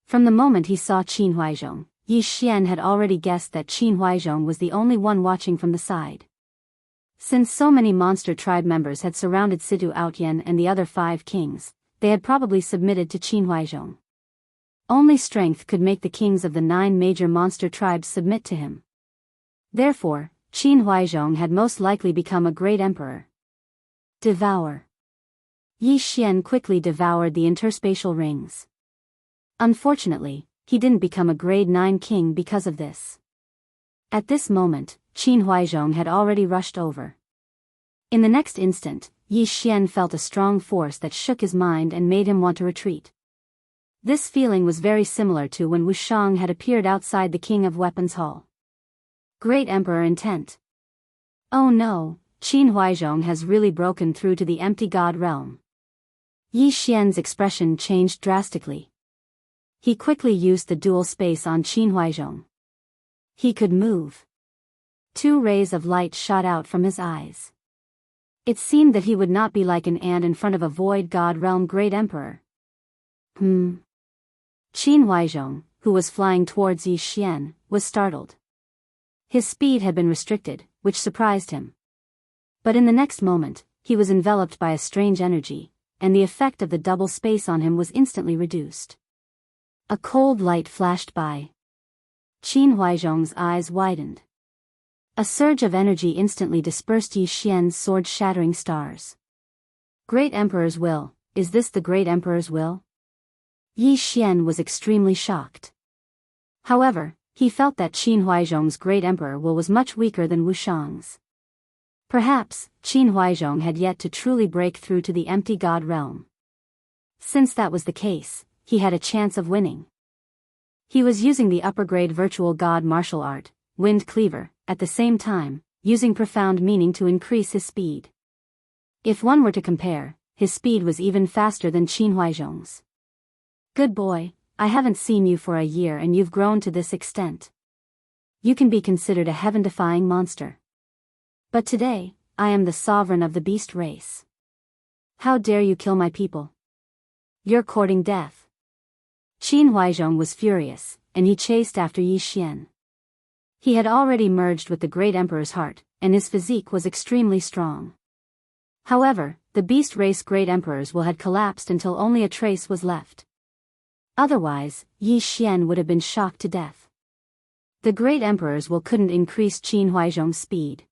From the moment he saw Qin Huaizhong, Yi Xian had already guessed that Qin Huaizhong was the only one watching from the side. Since so many monster tribe members had surrounded Situ Outyan and the other 5 kings, they had probably submitted to Qin Huaizhong. Only strength could make the kings of the 9 major monster tribes submit to him. Therefore, Qin Huaizhong had most likely become a great emperor. Devour. Yi Xian quickly devoured the interspatial rings. Unfortunately, he didn't become a grade 9 king because of this. At this moment, Qin Huaizhong had already rushed over. In the next instant, Yi Xian felt a strong force that shook his mind and made him want to retreat. This feeling was very similar to when Wu Shang had appeared outside the King of Weapons Hall. Great Emperor intent. Oh no, Qin Huaizhong has really broken through to the empty god realm. Yi Xian's expression changed drastically. He quickly used the dual space on Qin Huaizhong. He could move. 2 rays of light shot out from his eyes. It seemed that he would not be like an ant in front of a void god realm great emperor. Qin Huaizhong, who was flying towards Yi Xian, was startled. His speed had been restricted, which surprised him. But in the next moment, he was enveloped by a strange energy, and the effect of the double space on him was instantly reduced. A cold light flashed by. Qin Huaizhong's eyes widened. A surge of energy instantly dispersed Yi Xian's sword-shattering stars. Great Emperor's will, is this the Great Emperor's will? Yi Xian was extremely shocked. However, he felt that Qin Huaizhong's Great Emperor will was much weaker than Wu Shang's. Perhaps, Qin Huaizhong had yet to truly break through to the empty god realm. Since that was the case, he had a chance of winning. He was using the upper-grade virtual god martial art, Wind Cleaver, at the same time, using profound meaning to increase his speed. If one were to compare, his speed was even faster than Qin Huaizhong's. Good boy, I haven't seen you for a year and you've grown to this extent. You can be considered a heaven-defying monster. But today, I am the sovereign of the beast race. How dare you kill my people? You're courting death. Qin Huaizhong was furious, and he chased after Yi Xian. He had already merged with the Great Emperor's heart, and his physique was extremely strong. However, the beast race Great Emperor's will had collapsed until only a trace was left. Otherwise, Yi Xian would have been shocked to death. The Great Emperor's will couldn't increase Qin Huaizhong's speed.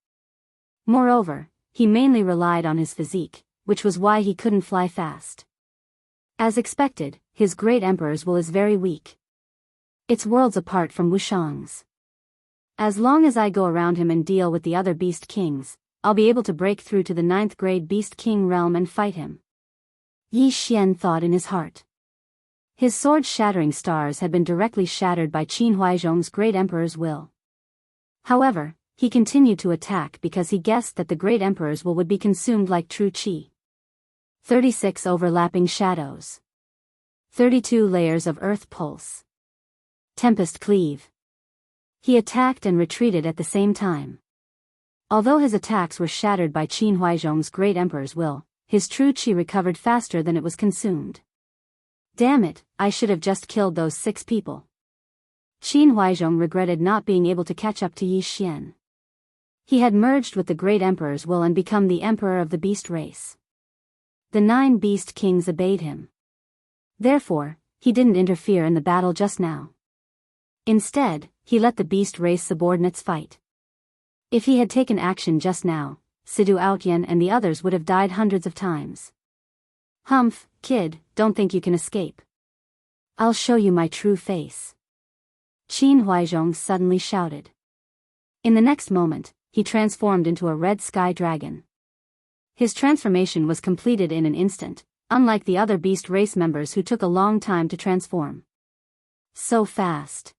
Moreover, he mainly relied on his physique, which was why he couldn't fly fast. As expected, his Great Emperor's will is very weak. It's worlds apart from Wu Shang's. As long as I go around him and deal with the other beast kings, I'll be able to break through to the 9th grade beast king realm and fight him. Yi Xian thought in his heart. His sword-shattering stars had been directly shattered by Qin Huaizhong's Great Emperor's will. However, he continued to attack because he guessed that the Great Emperor's will would be consumed like true qi. 36 overlapping shadows. 32 layers of earth pulse. Tempest cleave. He attacked and retreated at the same time. Although his attacks were shattered by Qin Huaizhong's Great Emperor's will, his true qi recovered faster than it was consumed. Damn it, I should have just killed those 6 people. Qin Huaizhong regretted not being able to catch up to Yi Xian. He had merged with the Great Emperor's will and become the Emperor of the Beast race. The 9 beast kings obeyed him. Therefore, he didn't interfere in the battle just now. Instead, he let the beast race subordinates fight. If he had taken action just now, Sidu Outyan and the others would have died hundreds of times. Humph, kid, don't think you can escape. I'll show you my true face. Qin Huaizhong suddenly shouted. In the next moment, he transformed into a red sky dragon. His transformation was completed in an instant, unlike the other beast race members who took a long time to transform. So fast.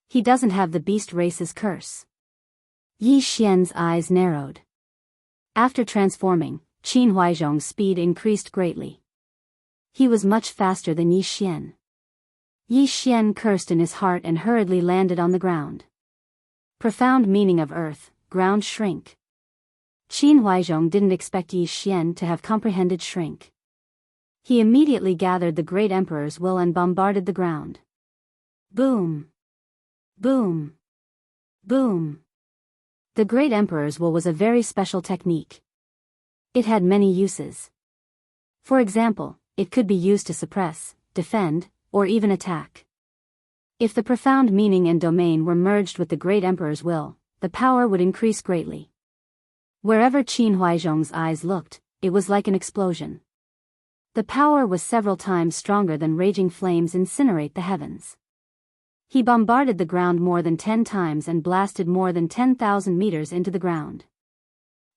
He doesn't have the beast race's curse. Yi Xian's eyes narrowed. After transforming, Qin Huaizhong's speed increased greatly. He was much faster than Yi Xian. Yi Xian cursed in his heart and hurriedly landed on the ground. Profound meaning of earth, ground shrink. Qin Huaizhong didn't expect Yi Xian to have comprehended shrink. He immediately gathered the Great Emperor's will and bombarded the ground. Boom! Boom! Boom! The Great Emperor's will was a very special technique. It had many uses. For example, it could be used to suppress, defend, or even attack. If the profound meaning and domain were merged with the great emperor's will, the power would increase greatly. Wherever Qin Huaizhong's eyes looked, it was like an explosion. The power was several times stronger than raging flames incinerate the heavens. He bombarded the ground more than 10 times and blasted more than 10,000 meters into the ground.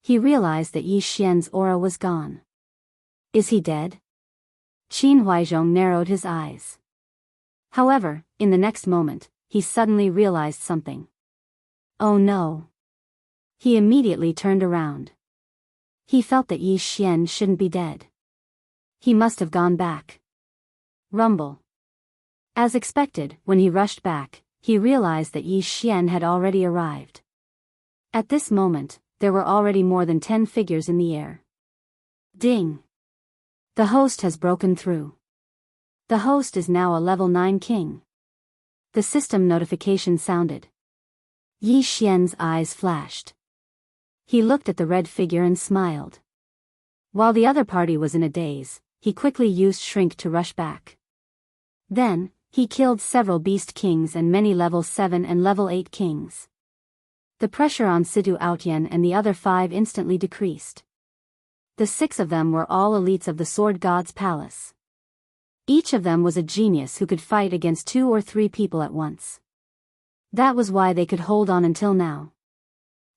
He realized that Yi Xian's aura was gone. Is he dead? Qin Huaizhong narrowed his eyes. However, in the next moment, he suddenly realized something. Oh no. He immediately turned around. He felt that Yi Xian shouldn't be dead. He must have gone back. Rumble. As expected, when he rushed back, he realized that Yi Xian had already arrived. At this moment, there were already more than 10 figures in the air. Ding! The host has broken through. The host is now a level 9 king. The system notification sounded. Yi Xian's eyes flashed. He looked at the red figure and smiled. While the other party was in a daze, he quickly used Shrink to rush back. Then, he killed several beast kings and many level 7 and level 8 kings. The pressure on Situ Outyen and the other 5 instantly decreased. The 6 of them were all elites of the Sword God's palace. Each of them was a genius who could fight against 2 or 3 people at once. That was why they could hold on until now.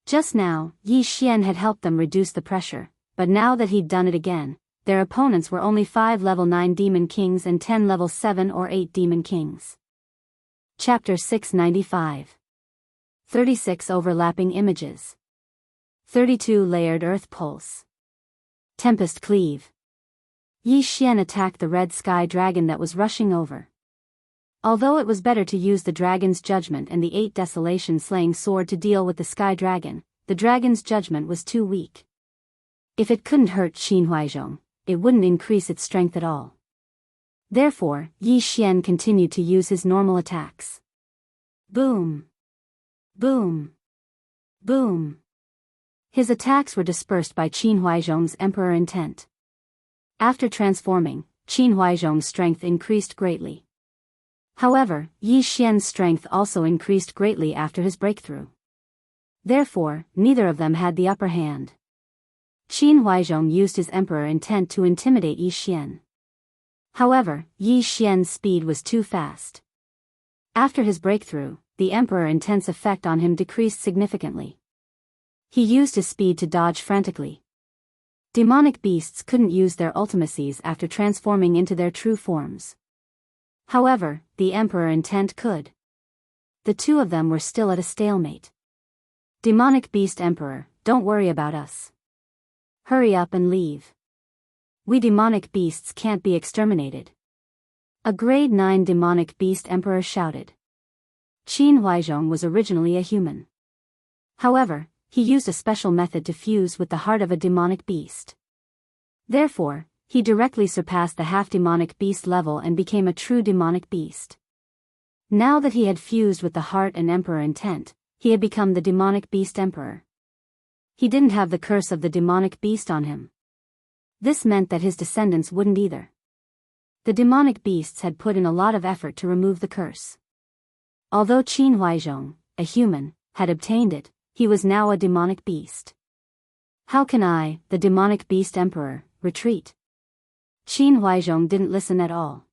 Just now, Yi Xian had helped them reduce the pressure, but now that he'd done it again, their opponents were only 5 level 9 demon kings and 10 level 7 or 8 demon kings. Chapter 695. 36 Overlapping Images. 32 Layered Earth Pulse. Tempest Cleave. Yi Xian attacked the red sky dragon that was rushing over. Although it was better to use the dragon's judgment and the 8 desolation slaying sword to deal with the sky dragon, the dragon's judgment was too weak. If it couldn't hurt Qin Huaizhong, it wouldn't increase its strength at all. Therefore, Yi Xian continued to use his normal attacks. Boom! Boom! Boom! His attacks were dispersed by Qin Huaizhong's emperor intent. After transforming, Qin Huaizhong's strength increased greatly. However, Yi Xian's strength also increased greatly after his breakthrough. Therefore, neither of them had the upper hand. Qin Huaizhong used his emperor intent to intimidate Yi Xian. However, Yi Xian's speed was too fast. After his breakthrough, the emperor intent's effect on him decreased significantly. He used his speed to dodge frantically. Demonic beasts couldn't use their ultimacies after transforming into their true forms. However, the emperor intent could. The two of them were still at a stalemate. Demonic beast emperor, don't worry about us. Hurry up and leave. We demonic beasts can't be exterminated. A grade 9 demonic beast emperor shouted. Qin Huaizhong was originally a human. However, he used a special method to fuse with the heart of a demonic beast. Therefore, he directly surpassed the half-demonic beast level and became a true demonic beast. Now that he had fused with the heart and emperor intent, he had become the demonic beast emperor. He didn't have the curse of the demonic beast on him. This meant that his descendants wouldn't either. The demonic beasts had put in a lot of effort to remove the curse. Although Qin Huaizhong, a human, had obtained it, he was now a demonic beast. How can I, the demonic beast emperor, retreat? Qin Huaizhong didn't listen at all.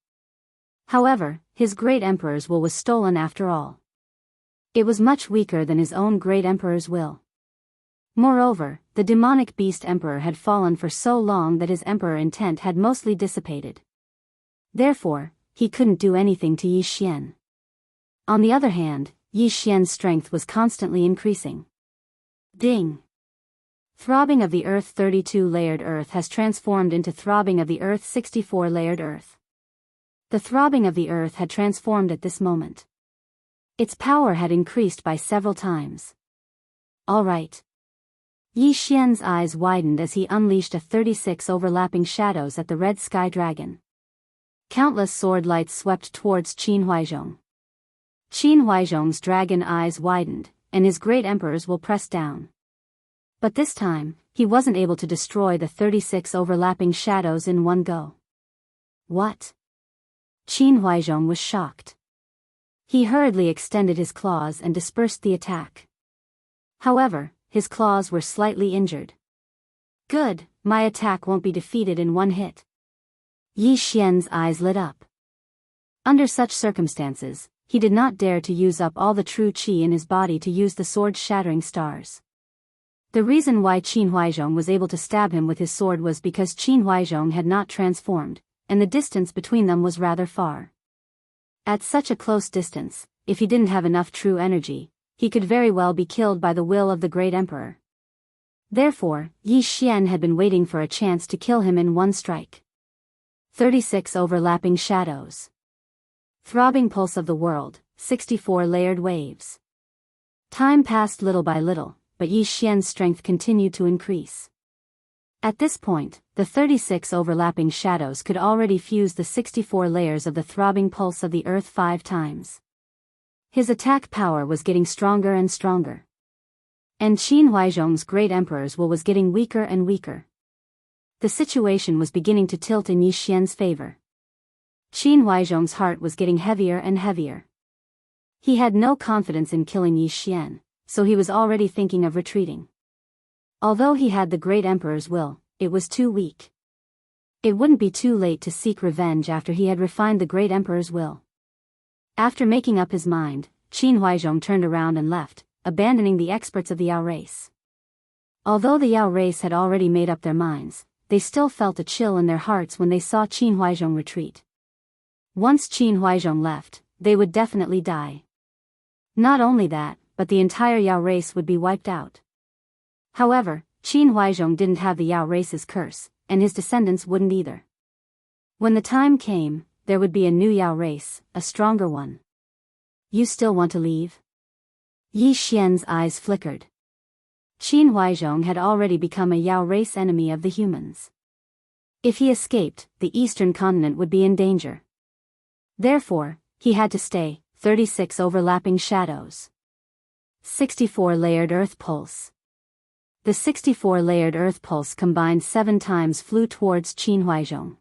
However, his great emperor's will was stolen after all. It was much weaker than his own great emperor's will. Moreover, the demonic beast emperor had fallen for so long that his emperor intent had mostly dissipated. Therefore, he couldn't do anything to Yi Xian. On the other hand, Yi Xian's strength was constantly increasing. Ding! Throbbing of the Earth 32 Layered Earth has transformed into Throbbing of the Earth 64 Layered Earth. The throbbing of the Earth had transformed at this moment. Its power had increased by several times. All right. Yi Xian's eyes widened as he unleashed a 36 overlapping shadows at the red sky dragon. Countless sword lights swept towards Qin Huaizhong. Qin Huaizhong's dragon eyes widened, and his great emperors will press down. But this time, he wasn't able to destroy the 36 overlapping shadows in one go. What? Qin Huaizhong was shocked. He hurriedly extended his claws and dispersed the attack. However, his claws were slightly injured. Good, my attack won't be defeated in one hit. Yi Xian's eyes lit up. Under such circumstances, he did not dare to use up all the true qi in his body to use the sword's shattering stars. The reason why Qin Huaizhong was able to stab him with his sword was because Qin Huaizhong had not transformed, and the distance between them was rather far. At such a close distance, if he didn't have enough true energy, he could very well be killed by the will of the great emperor. Therefore, Yi Xian had been waiting for a chance to kill him in one strike. 36 overlapping shadows. Throbbing pulse of the world, 64 layered waves. Time passed little by little, but Yi Xian's strength continued to increase. At this point, the 36 overlapping shadows could already fuse the 64 layers of the throbbing pulse of the earth 5 times. His attack power was getting stronger and stronger. And Qin Huaizhong's great emperor's will was getting weaker and weaker. The situation was beginning to tilt in Yi Xian's favor. Qin Huaizhong's heart was getting heavier and heavier. He had no confidence in killing Yi Xian, so he was already thinking of retreating. Although he had the great emperor's will, it was too weak. It wouldn't be too late to seek revenge after he had refined the great emperor's will. After making up his mind, Qin Huaizhong turned around and left, abandoning the experts of the Yao race. Although the Yao race had already made up their minds, they still felt a chill in their hearts when they saw Qin Huaizhong retreat. Once Qin Huaizhong left, they would definitely die. Not only that, but the entire Yao race would be wiped out. However, Qin Huaizhong didn't have the Yao race's curse, and his descendants wouldn't either. When the time came, there would be a new Yao race, a stronger one. You still want to leave? Yi Xian's eyes flickered. Qin Huaizhong had already become a Yao race enemy of the humans. If he escaped, the eastern continent would be in danger. Therefore, he had to stay. 36 overlapping shadows. 64 layered earth pulse. The 64 layered earth pulse combined 7 times flew towards Qin Huaizhong.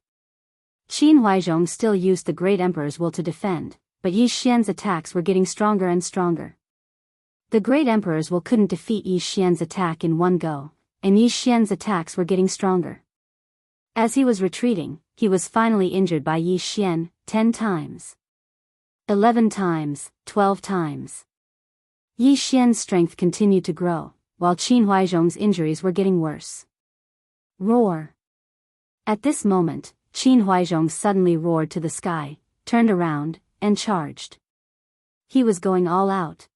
Qin Huaizhong still used the great emperor's will to defend, but Yi Xian's attacks were getting stronger and stronger. The great emperor's will couldn't defeat Yi Xian's attack in one go, and Yi Xian's attacks were getting stronger. As he was retreating, he was finally injured by Yi Xian, 10 times. 11 times, 12 times. Yi Xian's strength continued to grow, while Qin Huaizhong's injuries were getting worse. Roar. At this moment, Qin Huaizhong suddenly roared to the sky, turned around, and charged. He was going all out.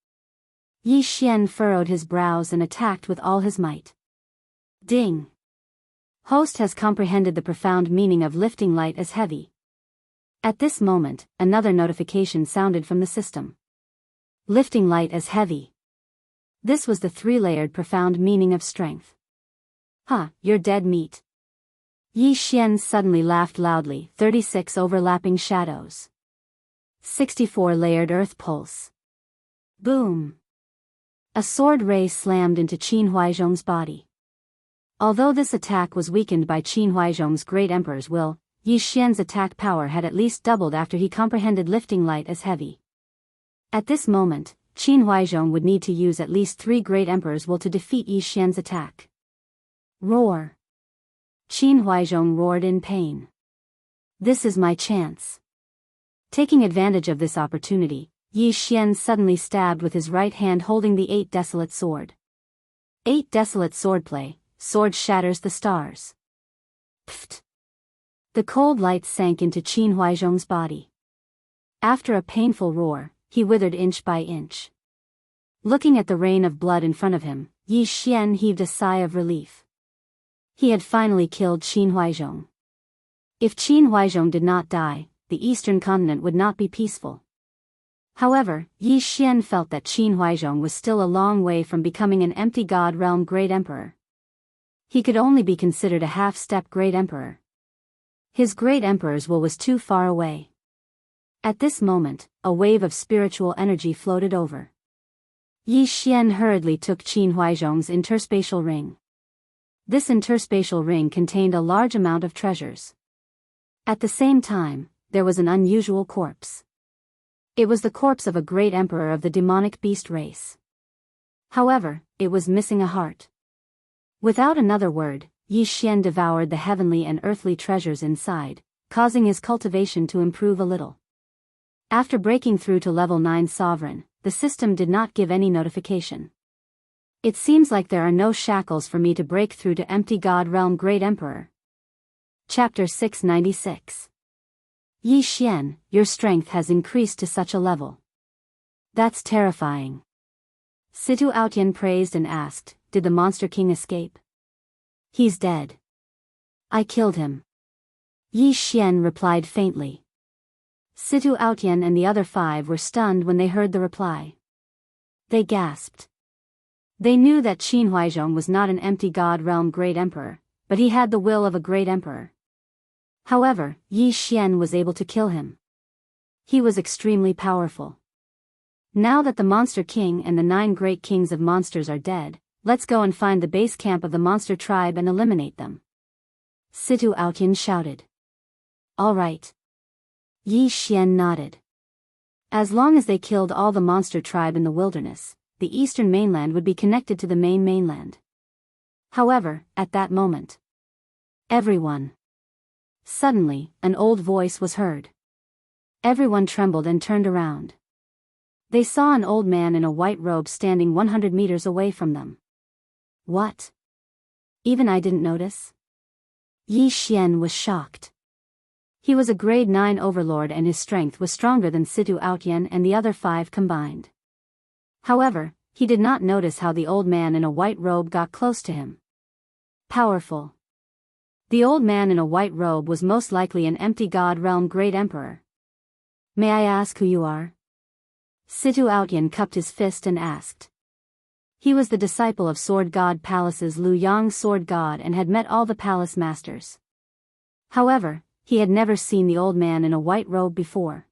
Yi Xian furrowed his brows and attacked with all his might. Ding. Host has comprehended the profound meaning of lifting light as heavy. At this moment, another notification sounded from the system. Lifting light as heavy. This was the 3-layered profound meaning of strength. Huh, you're dead meat. Yi Xian suddenly laughed loudly. 36 overlapping shadows. 64 layered earth pulse. Boom. A sword ray slammed into Qin Huaizhong's body. Although this attack was weakened by Qin Huaizhong's great emperor's will, Yi Xian's attack power had at least doubled after he comprehended lifting light as heavy. At this moment, Qin Huaizhong would need to use at least 3 great emperor's will to defeat Yi Xian's attack. Roar. Qin Huaizhong roared in pain. This is my chance. Taking advantage of this opportunity, Yi Xian suddenly stabbed with his right hand holding the 8 desolate sword. 8 desolate swordplay, sword shatters the stars. Pfft. The cold light sank into Qin Huaizhong's body. After a painful roar, he withered inch by inch. Looking at the rain of blood in front of him, Yi Xian heaved a sigh of relief. He had finally killed Qin Huaizhong. If Qin Huaizhong did not die, the eastern continent would not be peaceful. However, Yi Xian felt that Qin Huaizhong was still a long way from becoming an empty god realm great emperor. He could only be considered a half-step great emperor. His great emperor's will was too far away. At this moment, a wave of spiritual energy floated over. Yi Xian hurriedly took Qin Huaizhong's interspatial ring. This interspatial ring contained a large amount of treasures. At the same time, there was an unusual corpse. It was the corpse of a great emperor of the demonic beast race. However, it was missing a heart. Without another word, Yi Xian devoured the heavenly and earthly treasures inside, causing his cultivation to improve a little. After breaking through to level 9 sovereign, the system did not give any notification. It seems like there are no shackles for me to break through to empty God realm Great Emperor. Chapter 696. Yi Xian, your strength has increased to such a level. That's terrifying. Situ Aotian praised and asked, did the Monster King escape? He's dead. I killed him. Yi Xian replied faintly. Situ Aotian and the other 5 were stunned when they heard the reply. They gasped. They knew that Qin Huaizhong was not an empty God realm Great Emperor, but he had the will of a Great Emperor. However, Yi Xian was able to kill him. He was extremely powerful. Now that the Monster King and the 9 great kings of monsters are dead, let's go and find the base camp of the monster tribe and eliminate them. Situ Aotian shouted. All right. Yi Xian nodded. As long as they killed all the monster tribe in the wilderness, the eastern mainland would be connected to the main mainland. However, at that moment, everyone. Suddenly, an old voice was heard. Everyone trembled and turned around. They saw an old man in a white robe standing 100 meters away from them. What? Even I didn't notice? Yi Xian was shocked. He was a grade 9 overlord and his strength was stronger than Situ Aotian and the other 5 combined. However, he did not notice how the old man in a white robe got close to him. Powerful. The old man in a white robe was most likely an empty God realm Great Emperor. May I ask who you are? Situ Aotian cupped his fist and asked. He was the disciple of Sword God Palace's Lu Yang Sword God and had met all the palace masters. However, he had never seen the old man in a white robe before.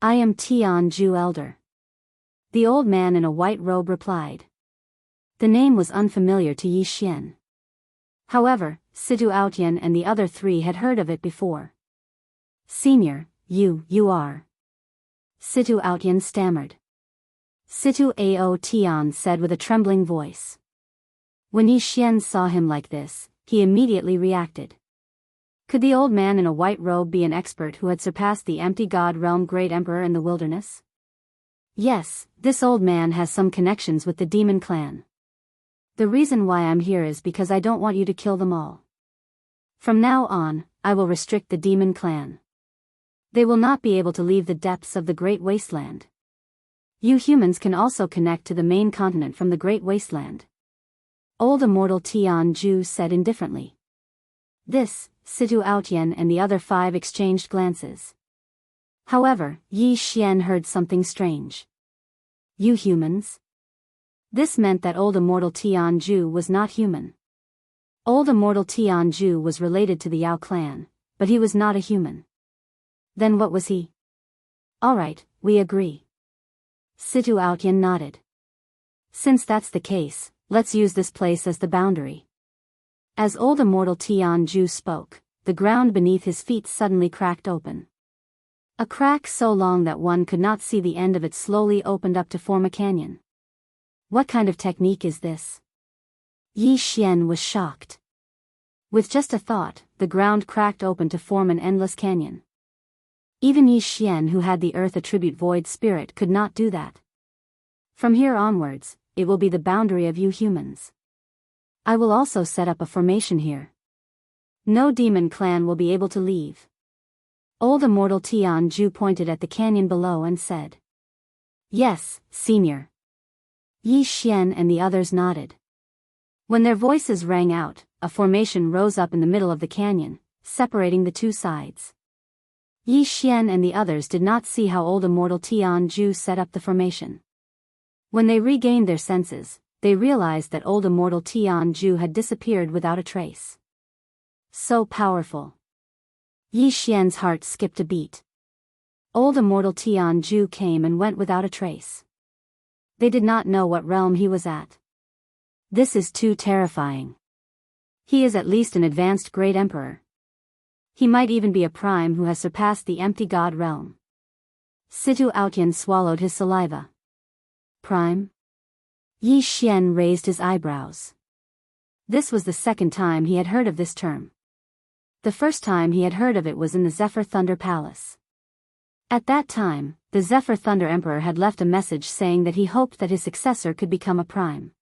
I am Tianju Elder. The old man in a white robe replied. The name was unfamiliar to Yi Xian. However, Situ Aotian and the other 3 had heard of it before. Senior, you are. Situ Aotian stammered. Situ Aotian said with a trembling voice. When Yi Xian saw him like this, he immediately reacted. Could the old man in a white robe be an expert who had surpassed the empty God realm Great Emperor in the wilderness? Yes, this old man has some connections with the demon clan. The reason why I'm here is because I don't want you to kill them all. From now on, I will restrict the demon clan. They will not be able to leave the depths of the Great Wasteland. You humans can also connect to the main continent from the Great Wasteland. Old Immortal Tianju said indifferently. This, Situ Aotian and the other 5 exchanged glances. However, Yi Xian heard something strange. You humans? This meant that Old Immortal Tianju was not human. Old Immortal Tianju was related to the Yao clan, but he was not a human. Then what was he? Alright, we agree. Situ Aotian nodded. Since that's the case, let's use this place as the boundary. As Old Immortal Tianju spoke, the ground beneath his feet suddenly cracked open. A crack so long that one could not see the end of it slowly opened up to form a canyon. What kind of technique is this? Yi Xian was shocked. With just a thought, the ground cracked open to form an endless canyon. Even Yi Xian, who had the earth attribute void spirit, could not do that. From here onwards, it will be the boundary of you humans. I will also set up a formation here. No demon clan will be able to leave. Old Immortal Tianju pointed at the canyon below and said. Yes, Senior. Yi Xian and the others nodded. When their voices rang out, a formation rose up in the middle of the canyon, separating the 2 sides. Yi Xian and the others did not see how Old Immortal Tianju set up the formation. When they regained their senses, they realized that Old Immortal Tianju had disappeared without a trace. So powerful. Yi Xian's heart skipped a beat. Old Immortal Tianju came and went without a trace. They did not know what realm he was at. This is too terrifying. He is at least an advanced Great Emperor. He might even be a prime who has surpassed the empty god realm. Situ Outyan swallowed his saliva. Prime? Yi Xian raised his eyebrows. This was the second time he had heard of this term. The first time he had heard of it was in the Zephyr Thunder Palace. At that time, the Zephyr Thunder Emperor had left a message saying that he hoped that his successor could become a prime.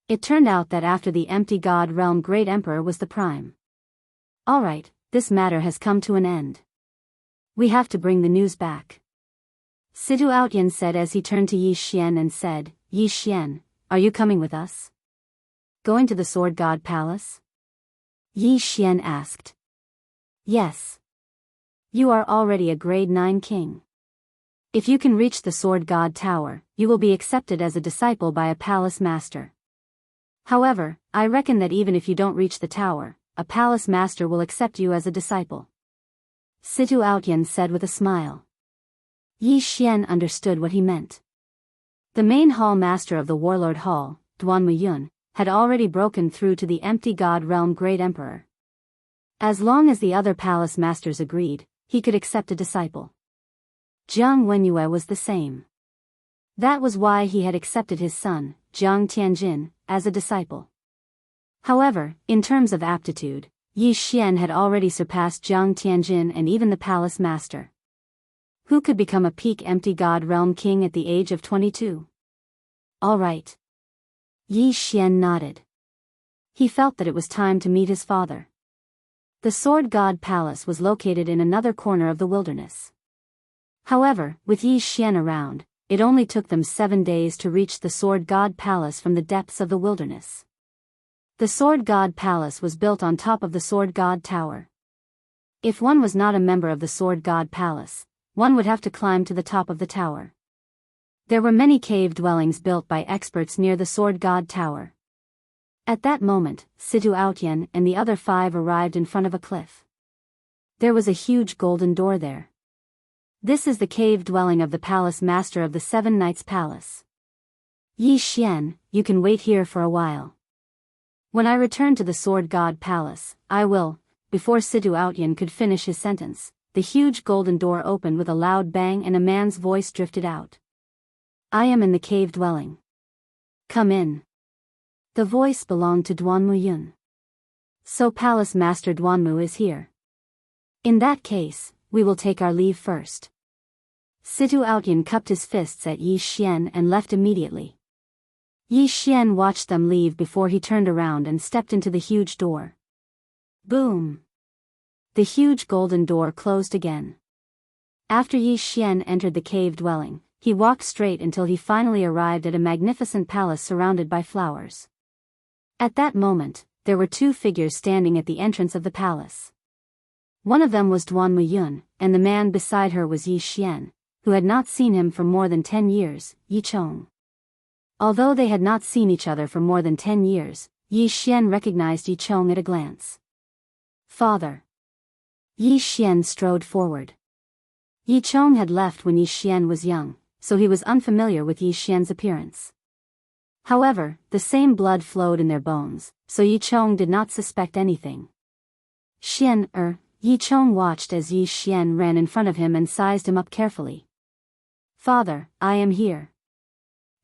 It turned out that after the empty god realm Great Emperor was the prime. Alright, this matter has come to an end. We have to bring the news back. Situ Outyan said as he turned to Yi Xian and said, Yi Xian, are you coming with us? Going to the Sword God Palace? Yi Xian asked. Yes. You are already a grade 9 king. If you can reach the Sword God Tower, you will be accepted as a disciple by a palace master. However, I reckon that even if you don't reach the tower, a palace master will accept you as a disciple. Situ Outyan said with a smile. Yi Xian understood what he meant. The main hall master of the Warlord Hall, Duan Muyun, had already broken through to the empty god realm Great Emperor. As long as the other palace masters agreed, he could accept a disciple. Jiang Wenyue was the same. That was why he had accepted his son, Jiang Tianjin, as a disciple. However, in terms of aptitude, Yi Xian had already surpassed Jiang Tianjin and even the palace master. Who could become a peak empty god realm king at the age of 22? All right. Yi Xian nodded. He felt that it was time to meet his father. The Sword God Palace was located in another corner of the wilderness. However, with Yi Xian around, it only took them 7 days to reach the Sword God Palace from the depths of the wilderness. The Sword God Palace was built on top of the Sword God Tower. If one was not a member of the Sword God Palace, one would have to climb to the top of the tower. There were many cave dwellings built by experts near the Sword God Tower. At that moment, Situ Outyan and the other 5 arrived in front of a cliff. There was a huge golden door there. This is the cave dwelling of the palace master of the 7 Knights Palace. Yi Xian, you can wait here for a while. When I return to the Sword God Palace, I will. Before Situ Outyan could finish his sentence, the huge golden door opened with a loud bang and a man's voice drifted out. I am in the cave dwelling. Come in. The voice belonged to Duanmu Yun. So Palace Master Duanmu is here. In that case, we will take our leave first. Situ Outyan cupped his fists at Yi Xian and left immediately. Yi Xian watched them leave before he turned around and stepped into the huge door. Boom! The huge golden door closed again. After Yi Xian entered the cave dwelling, he walked straight until he finally arrived at a magnificent palace surrounded by flowers. At that moment, there were 2 figures standing at the entrance of the palace. One of them was Duanmu Yun, and the man beside her was Yi Xian, who had not seen him for more than 10 years, Yi Chong. Although they had not seen each other for more than 10 years, Yi Xian recognized Yi Chong at a glance. Father. Yi Xian strode forward. Yi Chong had left when Yi Xian was young, so he was unfamiliar with Yi Xian's appearance. However, the same blood flowed in their bones, so Yi Chong did not suspect anything. Yi Chong watched as Yi Xian ran in front of him and sized him up carefully. Father, I am here.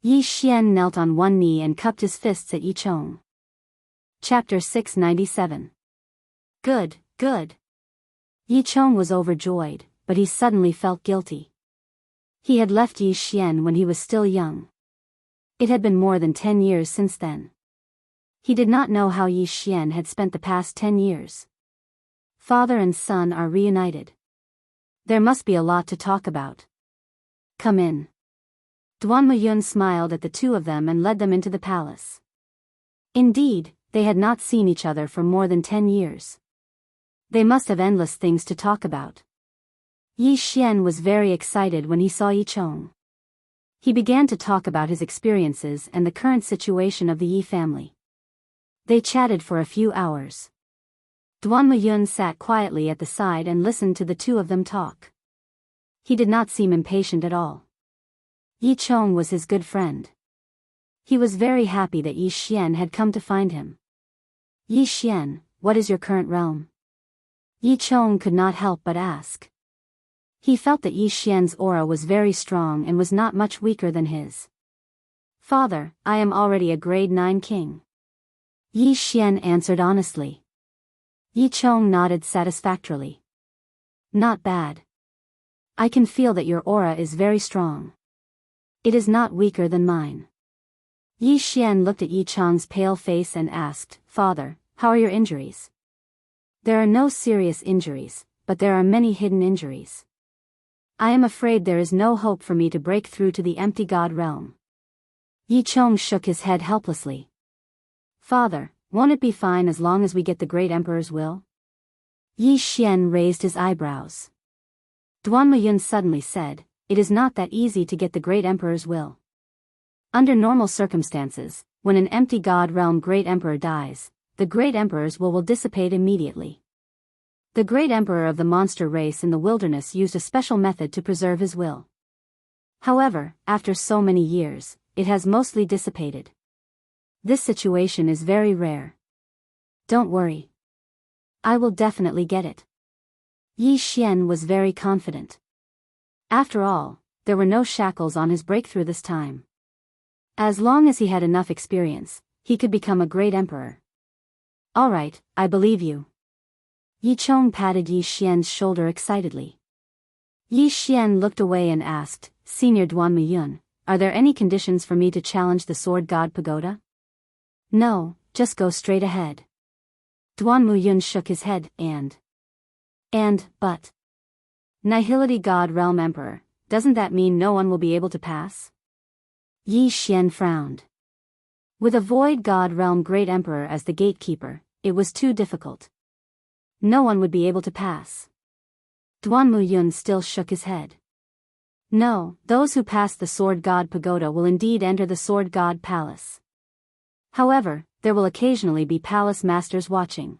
Yi Xian knelt on one knee and cupped his fists at Yi Chong. Chapter 697. Good, good. Yi Chong was overjoyed, but he suddenly felt guilty. He had left Yi Xian when he was still young. It had been more than 10 years since then. He did not know how Yi Xian had spent the past 10 years. Father and son are reunited. There must be a lot to talk about. Come in. Duanmu Yun smiled at the 2 of them and led them into the palace. Indeed, they had not seen each other for more than 10 years. They must have endless things to talk about. Yi Xian was very excited when he saw Yi Chong. He began to talk about his experiences and the current situation of the Yi family. They chatted for a few hours. Duanmu Yun sat quietly at the side and listened to the 2 of them talk. He did not seem impatient at all. Yi Chong was his good friend. He was very happy that Yi Xian had come to find him. Yi Xian, what is your current realm? Yi Chong could not help but ask. He felt that Yi Xian's aura was very strong and was not much weaker than his. Father, I am already a grade 9 king. Yi Xian answered honestly. Yi Chong nodded satisfactorily. Not bad. I can feel that your aura is very strong. It is not weaker than mine. Yi Xian looked at Yi Chong's pale face and asked, Father, how are your injuries? There are no serious injuries, but there are many hidden injuries. I am afraid there is no hope for me to break through to the empty god realm. Yi Chong shook his head helplessly. Father, won't it be fine as long as we get the great emperor's will? Yi Xian raised his eyebrows. Duan Muyun suddenly said, It is not that easy to get the great emperor's will. Under normal circumstances, when an empty god realm great emperor dies, the great emperor's will dissipate immediately. The great emperor of the monster race in the wilderness used a special method to preserve his will. However, after so many years, it has mostly dissipated. This situation is very rare. Don't worry. I will definitely get it. Yi Xian was very confident. After all, there were no shackles on his breakthrough this time. As long as he had enough experience, he could become a great emperor. All right, I believe you. Yi Chong patted Yi Xian's shoulder excitedly. Yi Xian looked away and asked, Senior Duan Muyun, are there any conditions for me to challenge the sword god pagoda? No, just go straight ahead. Duan Muyun shook his head, but. Nihility god realm emperor, doesn't that mean no one will be able to pass? Yi Xian frowned. With a void god realm great emperor as the gatekeeper, it was too difficult. No one would be able to pass. Duan Muyun still shook his head. No, those who pass the sword god pagoda will indeed enter the sword god palace. However, there will occasionally be palace masters watching.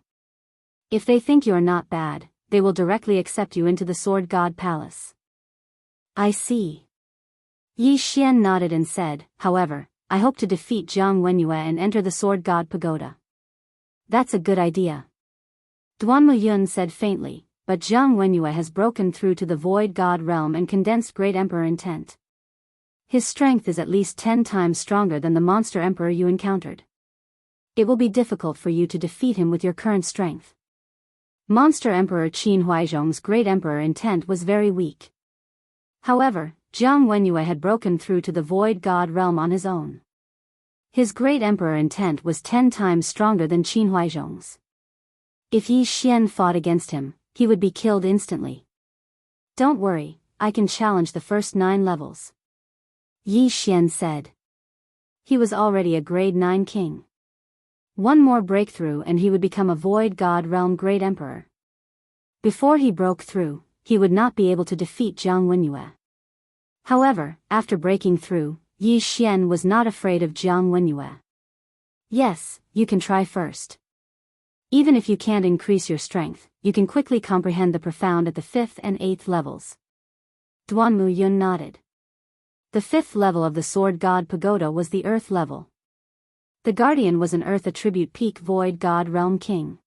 If they think you are not bad, they will directly accept you into the sword god palace. I see. Yi Xian nodded and said, However, I hope to defeat Jiang Wenyue and enter the sword god pagoda. That's a good idea. Duan Muyun said faintly, but Jiang Wenyue has broken through to the void god realm and condensed great emperor intent. His strength is at least 10 times stronger than the monster emperor you encountered. It will be difficult for you to defeat him with your current strength. Monster Emperor Qin Huaizhong's great emperor intent was very weak. However, Jiang Wenyue had broken through to the void god realm on his own. His great emperor intent was 10 times stronger than Qin Huaizhong's. If Yi Xian fought against him, he would be killed instantly. Don't worry, I can challenge the first 9 levels. Yi Xian said. He was already a grade 9 king. One more breakthrough and he would become a void god realm great emperor. Before he broke through, he would not be able to defeat Jiang Wenyue. However, after breaking through, Yi Xian was not afraid of Jiang Wenyue. Yes, you can try first. Even if you can't increase your strength, you can quickly comprehend the profound at the 5th and 8th levels. Duan Muyun nodded. The 5th level of the Sword God Pagoda was the Earth level. The Guardian was an Earth attribute peak Void God Realm King.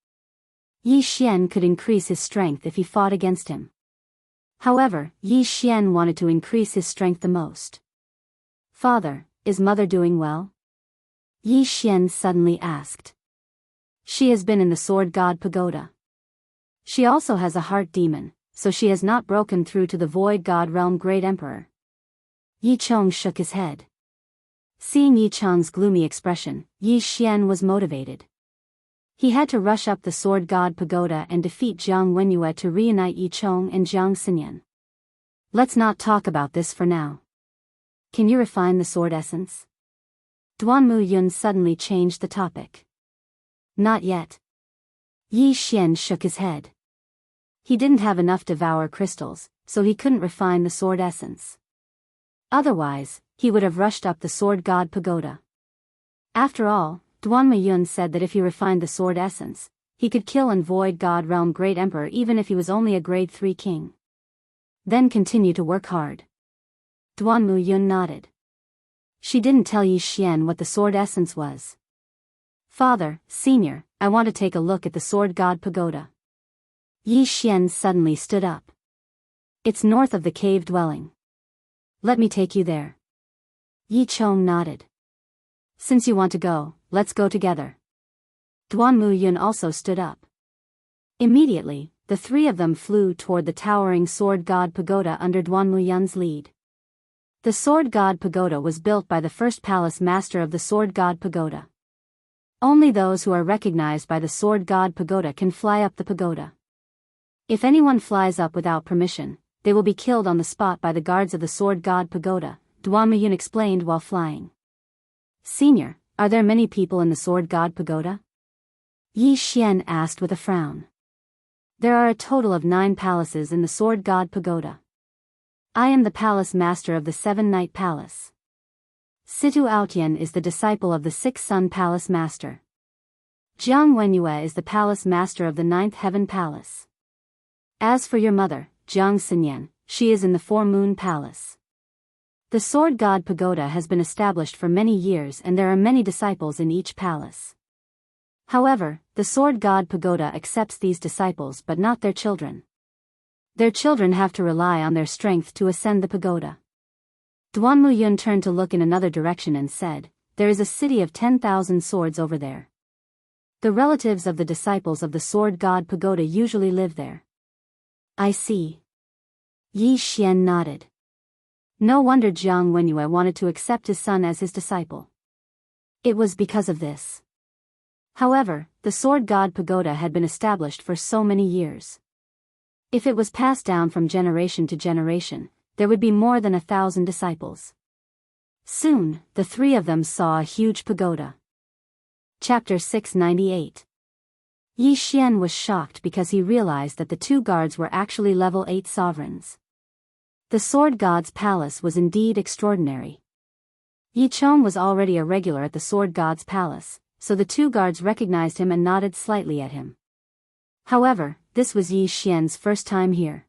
Yi Xian could increase his strength if he fought against him. However, Yi Xian wanted to increase his strength the most. Father, is Mother doing well? Yi Xian suddenly asked. She has been in the Sword God Pagoda. She also has a heart demon, so she has not broken through to the Void God Realm Great Emperor. Yi Chong shook his head. Seeing Yi Chong's gloomy expression, Yi Xian was motivated. He had to rush up the Sword God Pagoda and defeat Jiang Wenyue to reunite Yi Chong and Jiang Xinyan. Let's not talk about this for now. Can you refine the sword essence? Duan Muyun suddenly changed the topic. Not yet. Yi Xian shook his head. He didn't have enough devour crystals, so he couldn't refine the sword essence. Otherwise, he would have rushed up the Sword God Pagoda. After all, Duan Muyun said that if he refined the sword essence, he could kill and void God Realm Great Emperor even if he was only a grade 3 king. Then continue to work hard. Duan Muyun nodded. She didn't tell Yi Xian what the sword essence was. Father, Senior, I want to take a look at the Sword God Pagoda. Yi Xian suddenly stood up. It's north of the cave dwelling. Let me take you there. Yi Chong nodded. Since you want to go, let's go together. Duan Muyun also stood up. Immediately, the three of them flew toward the towering Sword God Pagoda under Duan Muyun's lead. The Sword God Pagoda was built by the first palace master of the Sword God Pagoda. Only those who are recognized by the Sword God Pagoda can fly up the pagoda. If anyone flies up without permission, they will be killed on the spot by the guards of the Sword God Pagoda, Duan Muyun explained while flying. Senior, are there many people in the Sword God Pagoda? Yi Xian asked with a frown. There are a total of 9 palaces in the Sword God Pagoda. I am the palace master of the 7-Night Palace. Situ Aotian is the disciple of the 6-Sun Palace Master. Jiang Wenyue is the palace master of the 9th Heaven Palace. As for your mother, Jiang Xinyan, she is in the 4-Moon Palace. The Sword God Pagoda has been established for many years and there are many disciples in each palace. However, the Sword God Pagoda accepts these disciples but not their children. Their children have to rely on their strength to ascend the pagoda. Duan Muyun turned to look in another direction and said, there is a city of 10,000 swords over there. The relatives of the disciples of the Sword God Pagoda usually live there. I see. Yi Xian nodded. No wonder Jiang Wenyue wanted to accept his son as his disciple. It was because of this. However, the Sword God Pagoda had been established for so many years. If it was passed down from generation to generation, there would be more than 1,000 disciples. Soon, the three of them saw a huge pagoda. Chapter 698. Yi Xian was shocked because he realized that the 2 guards were actually level 8 sovereigns. The Sword God's palace was indeed extraordinary. Yi Chong was already a regular at the Sword God's palace, so the 2 guards recognized him and nodded slightly at him. However, this was Yi Xian's first time here.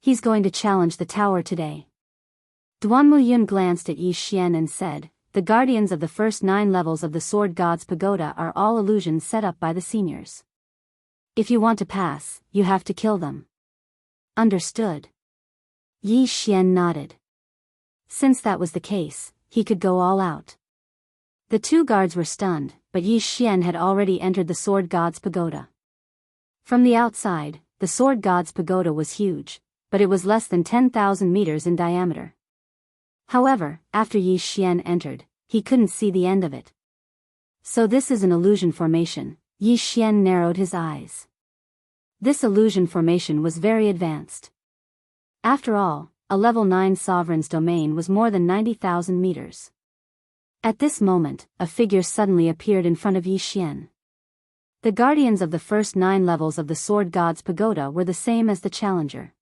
He's going to challenge the tower today. Duan Muyun glanced at Yi Xian and said, the guardians of the first 9 levels of the Sword God's pagoda are all illusions set up by the seniors. If you want to pass, you have to kill them. Understood. Yi Xian nodded. Since that was the case, he could go all out. The 2 guards were stunned, but Yi Xian had already entered the Sword God's pagoda. From the outside, the Sword God's pagoda was huge, but it was less than 10,000 meters in diameter. However, after Yi Xian entered, he couldn't see the end of it. So this is an illusion formation. Yi Xian narrowed his eyes. This illusion formation was very advanced. After all, a level 9 sovereign's domain was more than 90,000 meters. At this moment, a figure suddenly appeared in front of Yi Xian. The guardians of the first 9 levels of the Sword God's pagoda were the same as the challenger.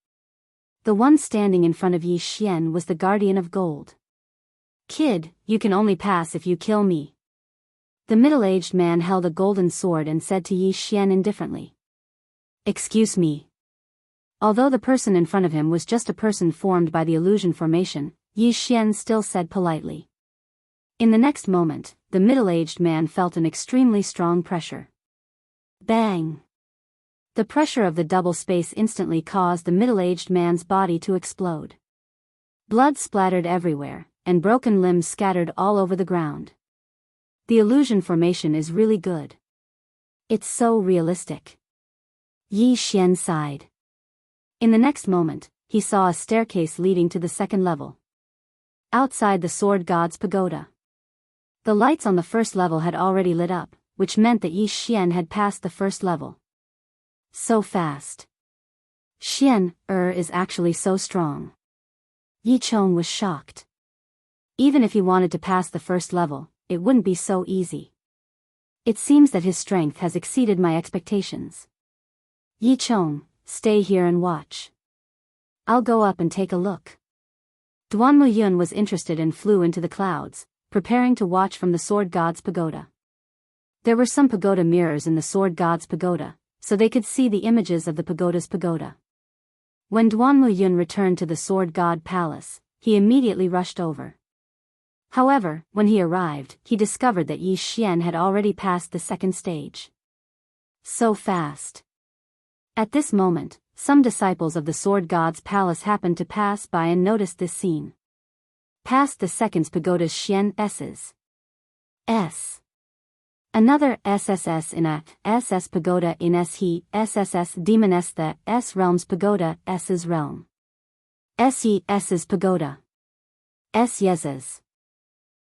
The one standing in front of Yi Xian was the guardian of gold. Kid, you can only pass if you kill me. The middle-aged man held a golden sword and said to Yi Xian indifferently. Excuse me. Although the person in front of him was just a person formed by the illusion formation, Yi Xian still said politely. In the next moment, the middle-aged man felt an extremely strong pressure. Bang! The pressure of the double space instantly caused the middle-aged man's body to explode. Blood splattered everywhere, and broken limbs scattered all over the ground. The illusion formation is really good. It's so realistic. Yi Xian sighed. In the next moment, he saw a staircase leading to the 2nd level. Outside the Sword God's pagoda. The lights on the 1st level had already lit up, which meant that Yi Xian had passed the 1st level. So fast. Xian, is actually so strong. Yi Chong was shocked. Even if he wanted to pass the 1st level, it wouldn't be so easy. It seems that his strength has exceeded my expectations. Yi Chong, stay here and watch. I'll go up and take a look. Duan Muyun was interested and flew into the clouds, preparing to watch from the Sword God's pagoda. There were some pagoda mirrors in the Sword God's pagoda, so they could see the images of the pagoda's pagoda. When Duan Muyun returned to the Sword God Palace, he immediately rushed over. However, when he arrived, he discovered that Yi Xian had already passed the 2nd stage. So fast. At this moment, some disciples of the Sword God's palace happened to pass by and noticed this scene. Past the second's pagoda's Xian S's. S. Another SSS in a SS pagoda in S he SSS demon S the S realm's pagoda S's realm. SE S's pagoda. S Yez's.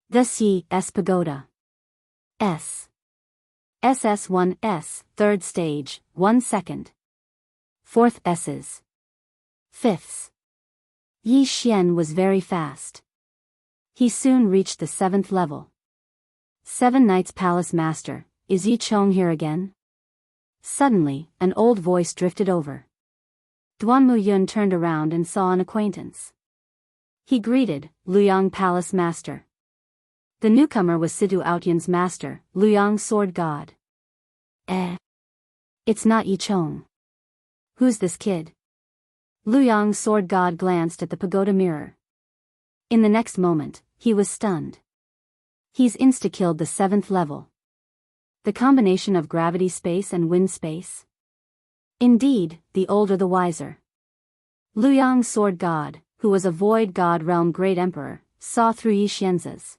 The C S pagoda. S. SS1 S, third stage, 1 second. Fourth S's. Fifths. Yi Xian was very fast. He soon reached the 7th level. 7 Knights Palace Master, is Yi Chong here again? Suddenly, an old voice drifted over. Duan Muyun turned around and saw an acquaintance. He greeted, Luyang Palace Master. The newcomer was Situ Outyan's master, Luyang Sword God. It's not Yi Chong. Who's this kid? Luyang Sword God glanced at the pagoda mirror. In the next moment, he was stunned. He's insta-killed the 7th level. The combination of gravity space and wind space? Indeed, the older the wiser. Luyang Sword God, who was a Void God Realm Great Emperor, saw through Yi Xian's.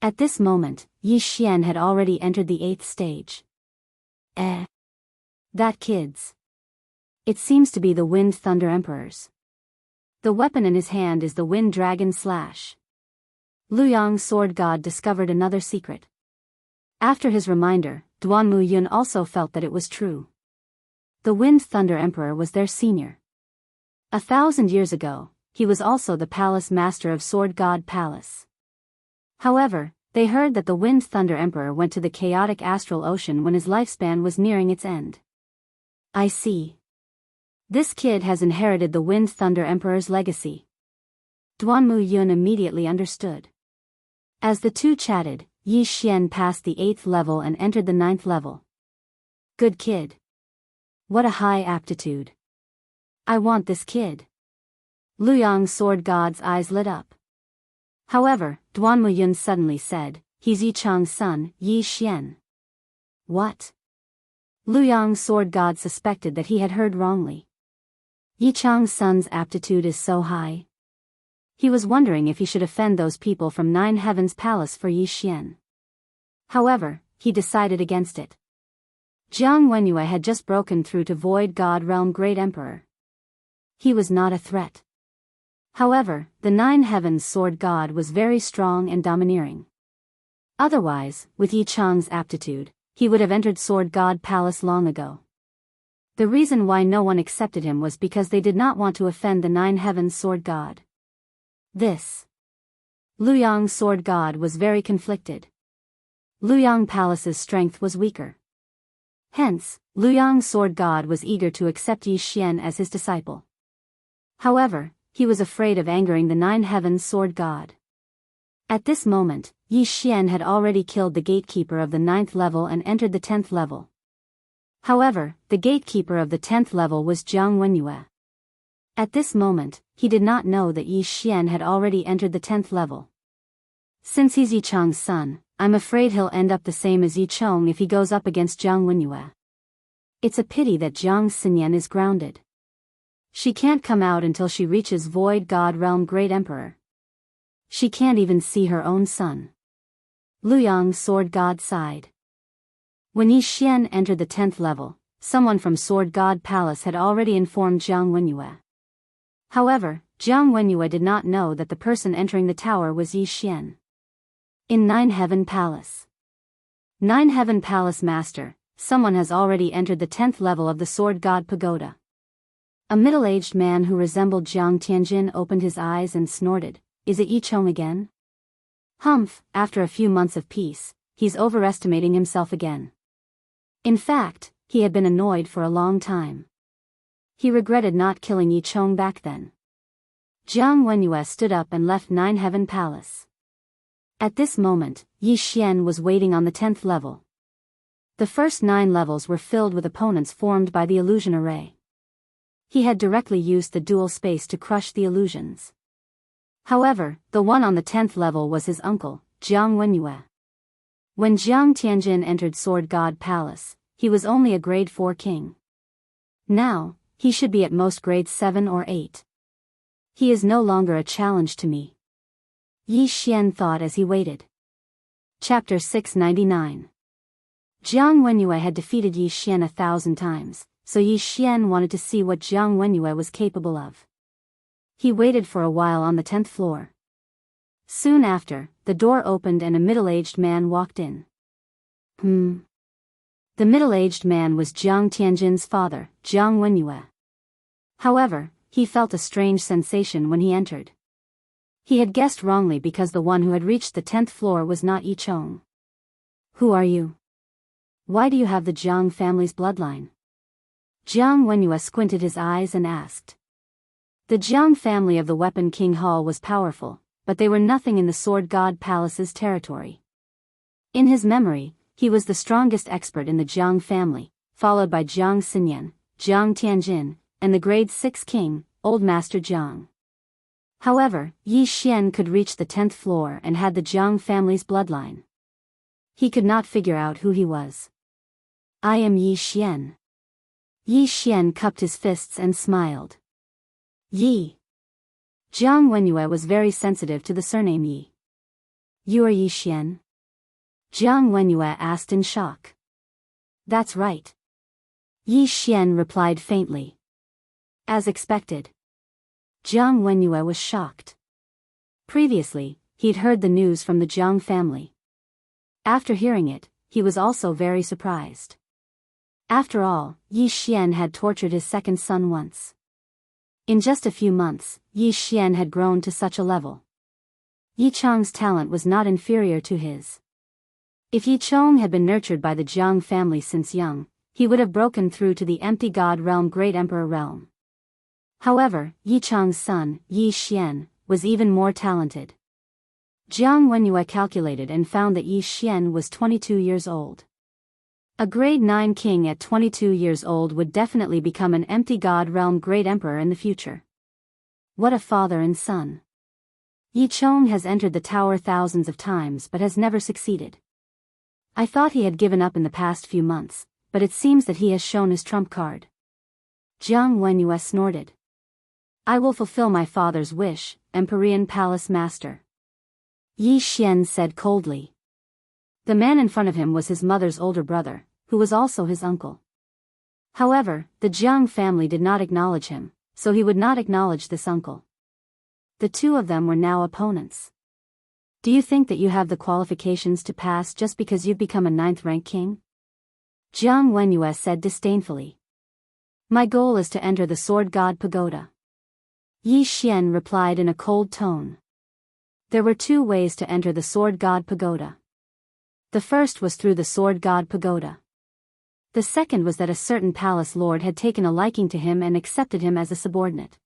At this moment, Yi Xian had already entered the 8th stage. That kid's. It seems to be the Wind Thunder Emperors. The weapon in his hand is the Wind Dragon Slash. Luyang Sword God discovered another secret. After his reminder, Duan Muyun also felt that it was true. The Wind Thunder Emperor was their senior. 1,000 years ago, he was also the palace master of Sword God Palace. However, they heard that the Wind Thunder Emperor went to the chaotic astral ocean when his lifespan was nearing its end. I see. This kid has inherited the Wind Thunder Emperor's legacy. Duan Muyun immediately understood. As the two chatted, Yi Xian passed the 8th level and entered the 9th level. Good kid. What a high aptitude. I want this kid. Luyang Sword God's eyes lit up. However, Duan Muyun suddenly said, he's Yi Chang's son, Yi Xian. What? Luyang Sword God suspected that he had heard wrongly. Yi Chang's son's aptitude is so high. He was wondering if he should offend those people from Nine Heavens Palace for Yi Xian. However, he decided against it. Jiang Wenyue had just broken through to Void God Realm Great Emperor. He was not a threat. However, the Nine Heavens Sword God was very strong and domineering. Otherwise, with Yi Chang's aptitude, he would have entered Sword God Palace long ago. The reason why no one accepted him was because they did not want to offend the Nine Heavens Sword God. Luyang Sword God was very conflicted. Luyang Palace's strength was weaker. Hence, Luyang Sword God was eager to accept Yi Xian as his disciple. However, he was afraid of angering the Nine Heavens Sword God. At this moment, Yi Xian had already killed the gatekeeper of the 9th level and entered the 10th level. However, the gatekeeper of the 10th level was Jiang Wenyue. At this moment, he did not know that Yi Xian had already entered the 10th level. Since he's Yi Chang's son, I'm afraid he'll end up the same as Yi Chong if he goes up against Jiang Wenyue. It's a pity that Jiang Xinyan is grounded. She can't come out until she reaches Void God Realm Great Emperor. She can't even see her own son. Luyang Sword God sighed. When Yi Xian entered the 10th level, someone from Sword God Palace had already informed Jiang Wenyue. However, Jiang Wenyue did not know that the person entering the tower was Yi Xian. In Nine Heaven Palace. Nine Heaven Palace Master, someone has already entered the 10th level of the Sword God Pagoda. A middle-aged man who resembled Jiang Tianjin opened his eyes and snorted, is it Yi Chong again? Humph, after a few months of peace, he's overestimating himself again. In fact, he had been annoyed for a long time. He regretted not killing Yi Chong back then. Jiang Wenyue stood up and left Nine Heaven Palace. At this moment, Yi Xian was waiting on the 10th level. The first 9 levels were filled with opponents formed by the illusion array. He had directly used the dual space to crush the illusions. However, the one on the 10th level was his uncle, Jiang Wenyue. When Jiang Tianjin entered Sword God Palace, he was only a grade 4 king. Now, he should be at most grade 7 or 8. He is no longer a challenge to me. Yi Xian thought as he waited. Chapter 699. Jiang Wenyue had defeated Yi Xian 1,000 times, so Yi Xian wanted to see what Jiang Wenyue was capable of. He waited for a while on the 10th floor. Soon after, the door opened and a middle-aged man walked in. The middle-aged man was Jiang Tianjin's father, Jiang Wenyue. However, he felt a strange sensation when he entered. He had guessed wrongly because the one who had reached the 10th floor was not Yi Chong. Who are you? Why do you have the Jiang family's bloodline? Jiang Wenyue squinted his eyes and asked. The Jiang family of the Weapon King Hall was powerful, but they were nothing in the Sword God Palace's territory. In his memory, he was the strongest expert in the Jiang family, followed by Jiang Xinyan, Jiang Tianjin, and the grade 6 king, Old Master Jiang. However, Yi Xian could reach the 10th floor and had the Jiang family's bloodline. He could not figure out who he was. I am Yi Xian. Yi Xian cupped his fists and smiled. Yi. Jiang Wenyue was very sensitive to the surname Yi. You are Yi Xian? Jiang Wenyue asked in shock. That's right. Yi Xian replied faintly. As expected. Jiang Wenyue was shocked. Previously, he'd heard the news from the Jiang family. After hearing it, he was also very surprised. After all, Yi Xian had tortured his second son once. In just a few months, Yi Xian had grown to such a level. Yi Chong's talent was not inferior to his. If Yi Chong had been nurtured by the Jiang family since young, he would have broken through to the empty god realm Great Emperor realm. However, Yi Chong's son, Yi Xian, was even more talented. Jiang Wenyue calculated and found that Yi Xian was 22 years old. A grade 9 king at 22 years old would definitely become an empty god realm Great Emperor in the future. What a father and son. Yi Chong has entered the tower thousands of times but has never succeeded. I thought he had given up in the past few months, but it seems that he has shown his trump card. Jiang Wenyue snorted. I will fulfill my father's wish, Empyrean Palace Master. Yi Xian said coldly. The man in front of him was his mother's older brother, who was also his uncle. However, the Jiang family did not acknowledge him, so he would not acknowledge this uncle. The two of them were now opponents. Do you think that you have the qualifications to pass just because you've become a 9th-rank king? Jiang Wenyue said disdainfully. My goal is to enter the Sword God Pagoda. Yi Xian replied in a cold tone. There were 2 ways to enter the Sword God Pagoda. The first was through the Sword God Pagoda. The second was that a certain palace lord had taken a liking to him and accepted him as a subordinate.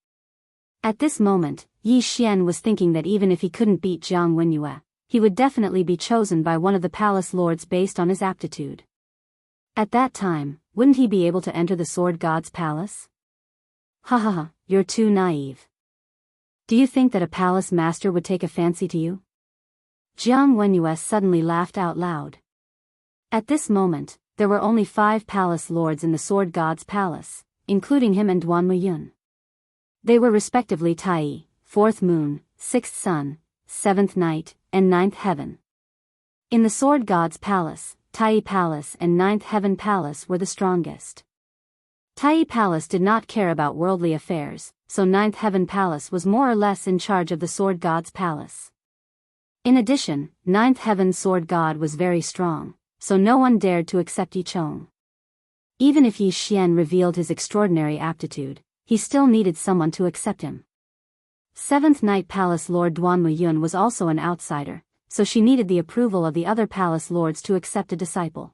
At this moment, Yi Xian was thinking that even if he couldn't beat Jiang Wenyue, he would definitely be chosen by one of the palace lords based on his aptitude. At that time, wouldn't he be able to enter the Sword God's palace? Ha ha ha, you're too naive. Do you think that a palace master would take a fancy to you? Jiang Wenyue suddenly laughed out loud. At this moment, there were only 5 palace lords in the Sword God's palace, including him and Duan Muyun. They were respectively Tai, 4th moon, 6th sun, 7th night, and 9th heaven. In the Sword God's palace, Tai Palace and 9th Heaven Palace were the strongest. Tai Palace did not care about worldly affairs, so 9th Heaven Palace was more or less in charge of the Sword God's palace. In addition, 9th Heaven Sword God was very strong, so no one dared to accept Yi Chong. Even if Yi Xian revealed his extraordinary aptitude, he still needed someone to accept him. 7th Night Palace Lord Duan Muyun was also an outsider, so she needed the approval of the other palace lords to accept a disciple.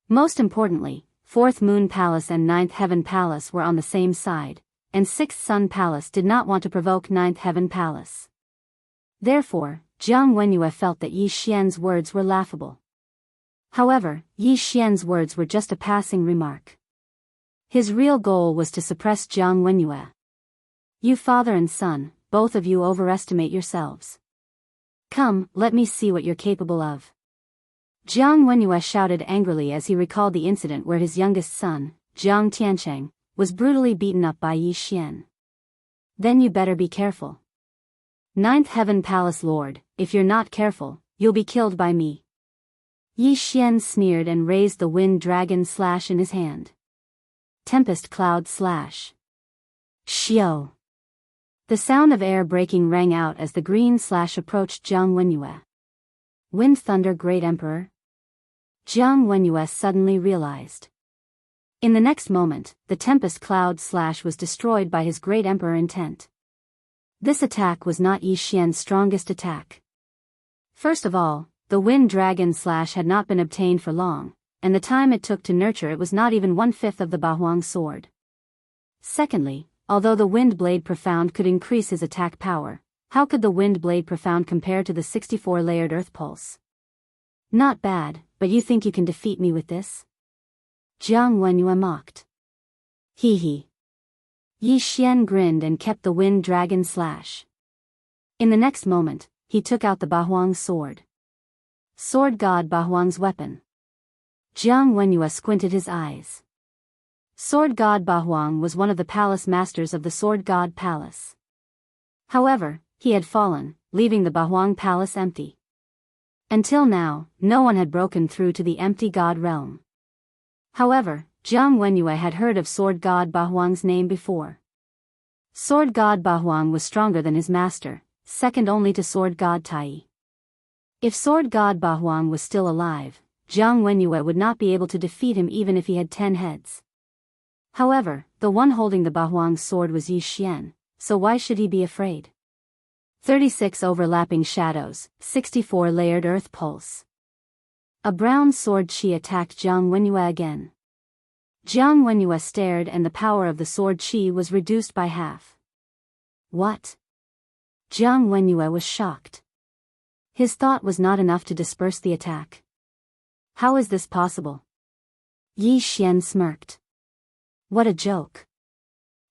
Most importantly, 4th Moon Palace and 9th Heaven Palace were on the same side, and 6th Sun Palace did not want to provoke 9th Heaven Palace. Therefore, Jiang Wenyue felt that Yi Xian's words were laughable. However, Yi Xian's words were just a passing remark. His real goal was to suppress Jiang Wenyue. You father and son, both of you overestimate yourselves. Come, let me see what you're capable of. Jiang Wenyue shouted angrily as he recalled the incident where his youngest son, Jiang Tiancheng, was brutally beaten up by Yi Xian. Then you better be careful. Ninth Heaven Palace Lord, if you're not careful, you'll be killed by me. Yi Xian sneered and raised the wind dragon slash in his hand. Tempest Cloud Slash. Xiao. The sound of air breaking rang out as the green slash approached Jiang Wenyue. Wind Thunder Great Emperor? Jiang Wenyue suddenly realized. In the next moment, the Tempest Cloud Slash was destroyed by his Great Emperor intent. This attack was not Yi Xian's strongest attack. First of all, the Wind Dragon Slash had not been obtained for long, and the time it took to nurture it was not even 1/5 of the Bahuang sword. Secondly, although the Wind Blade Profound could increase his attack power, how could the Wind Blade Profound compare to the 64-layered Earth Pulse? Not bad, but you think you can defeat me with this? Jiang Wenyue mocked. Hee hee. Yi Xian grinned and kept the Wind Dragon Slash. In the next moment, he took out the Bahuang sword. Sword God Bahuang's weapon. Jiang Wenyue squinted his eyes. Sword God Bahuang was one of the palace masters of the Sword God Palace. However, he had fallen, leaving the Bahuang Palace empty. Until now, no one had broken through to the empty God realm. However, Jiang Wenyue had heard of Sword God Bahuang's name before. Sword God Bahuang was stronger than his master, second only to Sword God Tai. If Sword God Bahuang was still alive, Jiang Wenyue would not be able to defeat him even if he had 10 heads. However, the one holding the Bahuang sword was Yi Xian, so why should he be afraid? 36 Overlapping Shadows, 64-layered Earth Pulse. A brown sword chi attacked Jiang Wenyue again. Jiang Wenyue stared and the power of the sword chi was reduced by half. What? Jiang Wenyue was shocked. His thought was not enough to disperse the attack. How is this possible? Yi Xian smirked. What a joke.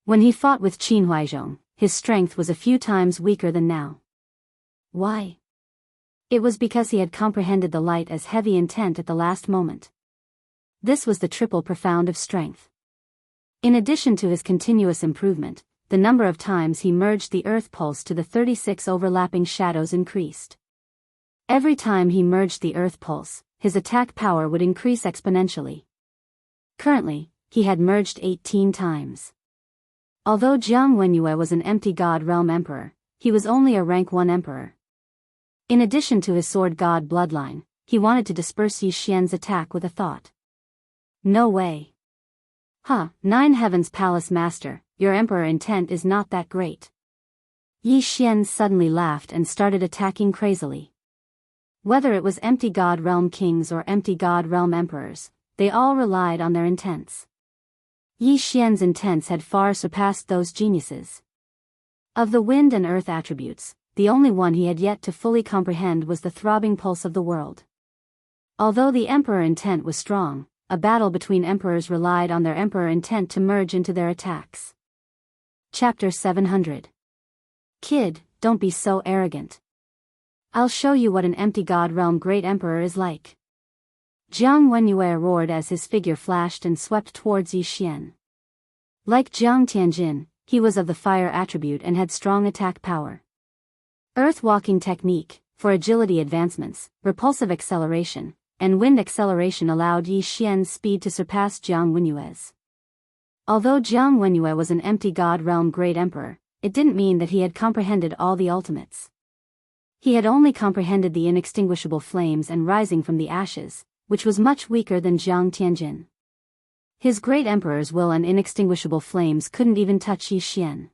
When he fought with Qin Huaizhong, his strength was a few times weaker than now. Why? It was because he had comprehended the light as heavy intent at the last moment. This was the triple profound of strength. In addition to his continuous improvement, the number of times he merged the earth pulse to the 36 overlapping shadows increased. Every time he merged the earth pulse, his attack power would increase exponentially. Currently, he had merged 18 times. Although Jiang Wenyue was an empty God Realm Emperor, he was only a rank 1 Emperor. In addition to his Sword God bloodline, he wanted to disperse Yi Xian's attack with a thought. No way. Nine Heavens Palace Master, your Emperor intent is not that great. Yi Xian suddenly laughed and started attacking crazily. Whether it was empty God Realm Kings or empty God Realm Emperors, they all relied on their intents. Yi Xian's intents had far surpassed those geniuses. Of the wind and earth attributes, the only one he had yet to fully comprehend was the throbbing pulse of the world. Although the Emperor intent was strong, a battle between emperors relied on their Emperor intent to merge into their attacks. Chapter 700. Kid, don't be so arrogant. I'll show you what an empty God Realm Great Emperor is like. Jiang Wenyue roared as his figure flashed and swept towards Yi Xian. Like Jiang Tianjin, he was of the fire attribute and had strong attack power. Earth walking technique, for agility advancements, repulsive acceleration, and wind acceleration allowed Yi Xian's speed to surpass Jiang Wenyue's. Although Jiang Wenyue was an empty God Realm Great Emperor, it didn't mean that he had comprehended all the ultimates. He had only comprehended the inextinguishable flames and rising from the ashes, which was much weaker than Jiang Tianjin. His great emperor's will and inextinguishable flames couldn't even touch Yi Xian.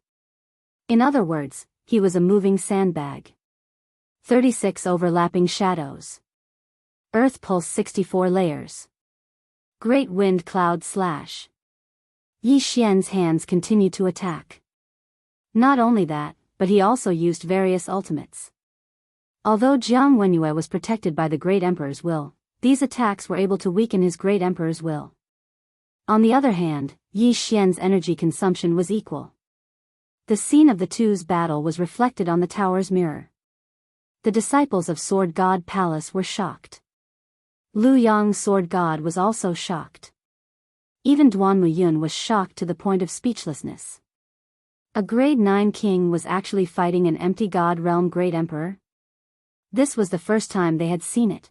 In other words, he was a moving sandbag. 36 Overlapping Shadows. Earth Pulse 64 layers. Great Wind Cloud Slash. Yi Xian's hands continued to attack. Not only that, but he also used various ultimates. Although Jiang Wenyue was protected by the Great Emperor's will, these attacks were able to weaken his Great Emperor's will. On the other hand, Yi Xian's energy consumption was equal. The scene of the two's battle was reflected on the tower's mirror. The disciples of Sword God Palace were shocked. Lu Yang's Sword God was also shocked. Even Duan Muyun was shocked to the point of speechlessness. A grade 9 king was actually fighting an empty god realm great emperor? This was the first time they had seen it.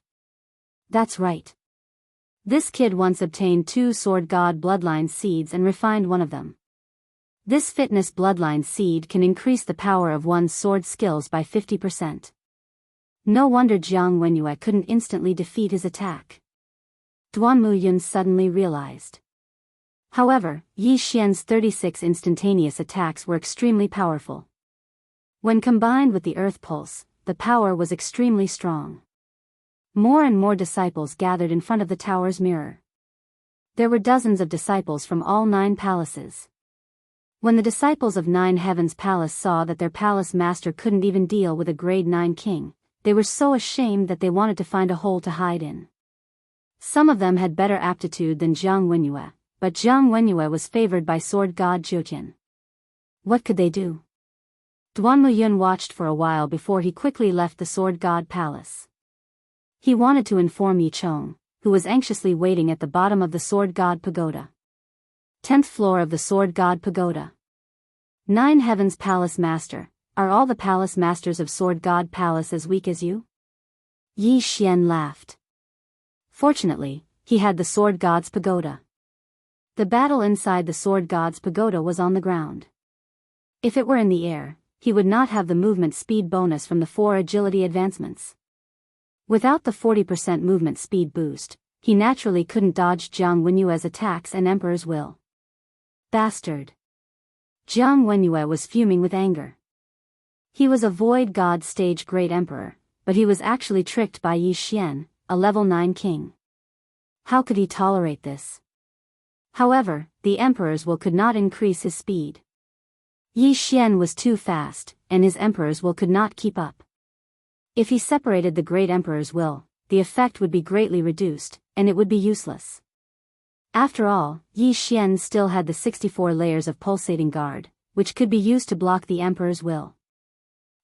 That's right. This kid once obtained 2 sword god bloodline seeds and refined one of them. This fitness bloodline seed can increase the power of one's sword skills by 50%. No wonder Jiang Wenyue couldn't instantly defeat his attack. Duan Muyun suddenly realized. However, Yi Xian's 36 instantaneous attacks were extremely powerful. When combined with the earth pulse, the power was extremely strong. More and more disciples gathered in front of the tower's mirror. There were dozens of disciples from all 9 palaces. When the disciples of 9 Heavens Palace saw that their palace master couldn't even deal with a grade 9 king, they were so ashamed that they wanted to find a hole to hide in. Some of them had better aptitude than Jiang Wenyue, but Jiang Wenyue was favored by sword god Zhouqian. What could they do? Duan Muyun watched for a while before he quickly left the sword god palace. He wanted to inform Yi Chong, who was anxiously waiting at the bottom of the sword god pagoda. 10th floor of the sword god pagoda. 9 Heavens Palace Master, are all the palace masters of sword god palace as weak as you? Yi Xian laughed. Fortunately, he had the sword god's pagoda. The battle inside the sword god's pagoda was on the ground. If it were in the air, he would not have the movement speed bonus from the 4 agility advancements. Without the 40% movement speed boost, he naturally couldn't dodge Jiang Wenyue's attacks and Emperor's will. Bastard! Jiang Wenyue was fuming with anger. He was a void god stage great emperor, but he was actually tricked by Yi Xian, a level 9 king. How could he tolerate this? However, the emperor's will could not increase his speed. Yi Xian was too fast, and his emperor's will could not keep up. If he separated the great emperor's will, the effect would be greatly reduced, and it would be useless. After all, Yi Xian still had the 64 layers of pulsating guard, which could be used to block the emperor's will.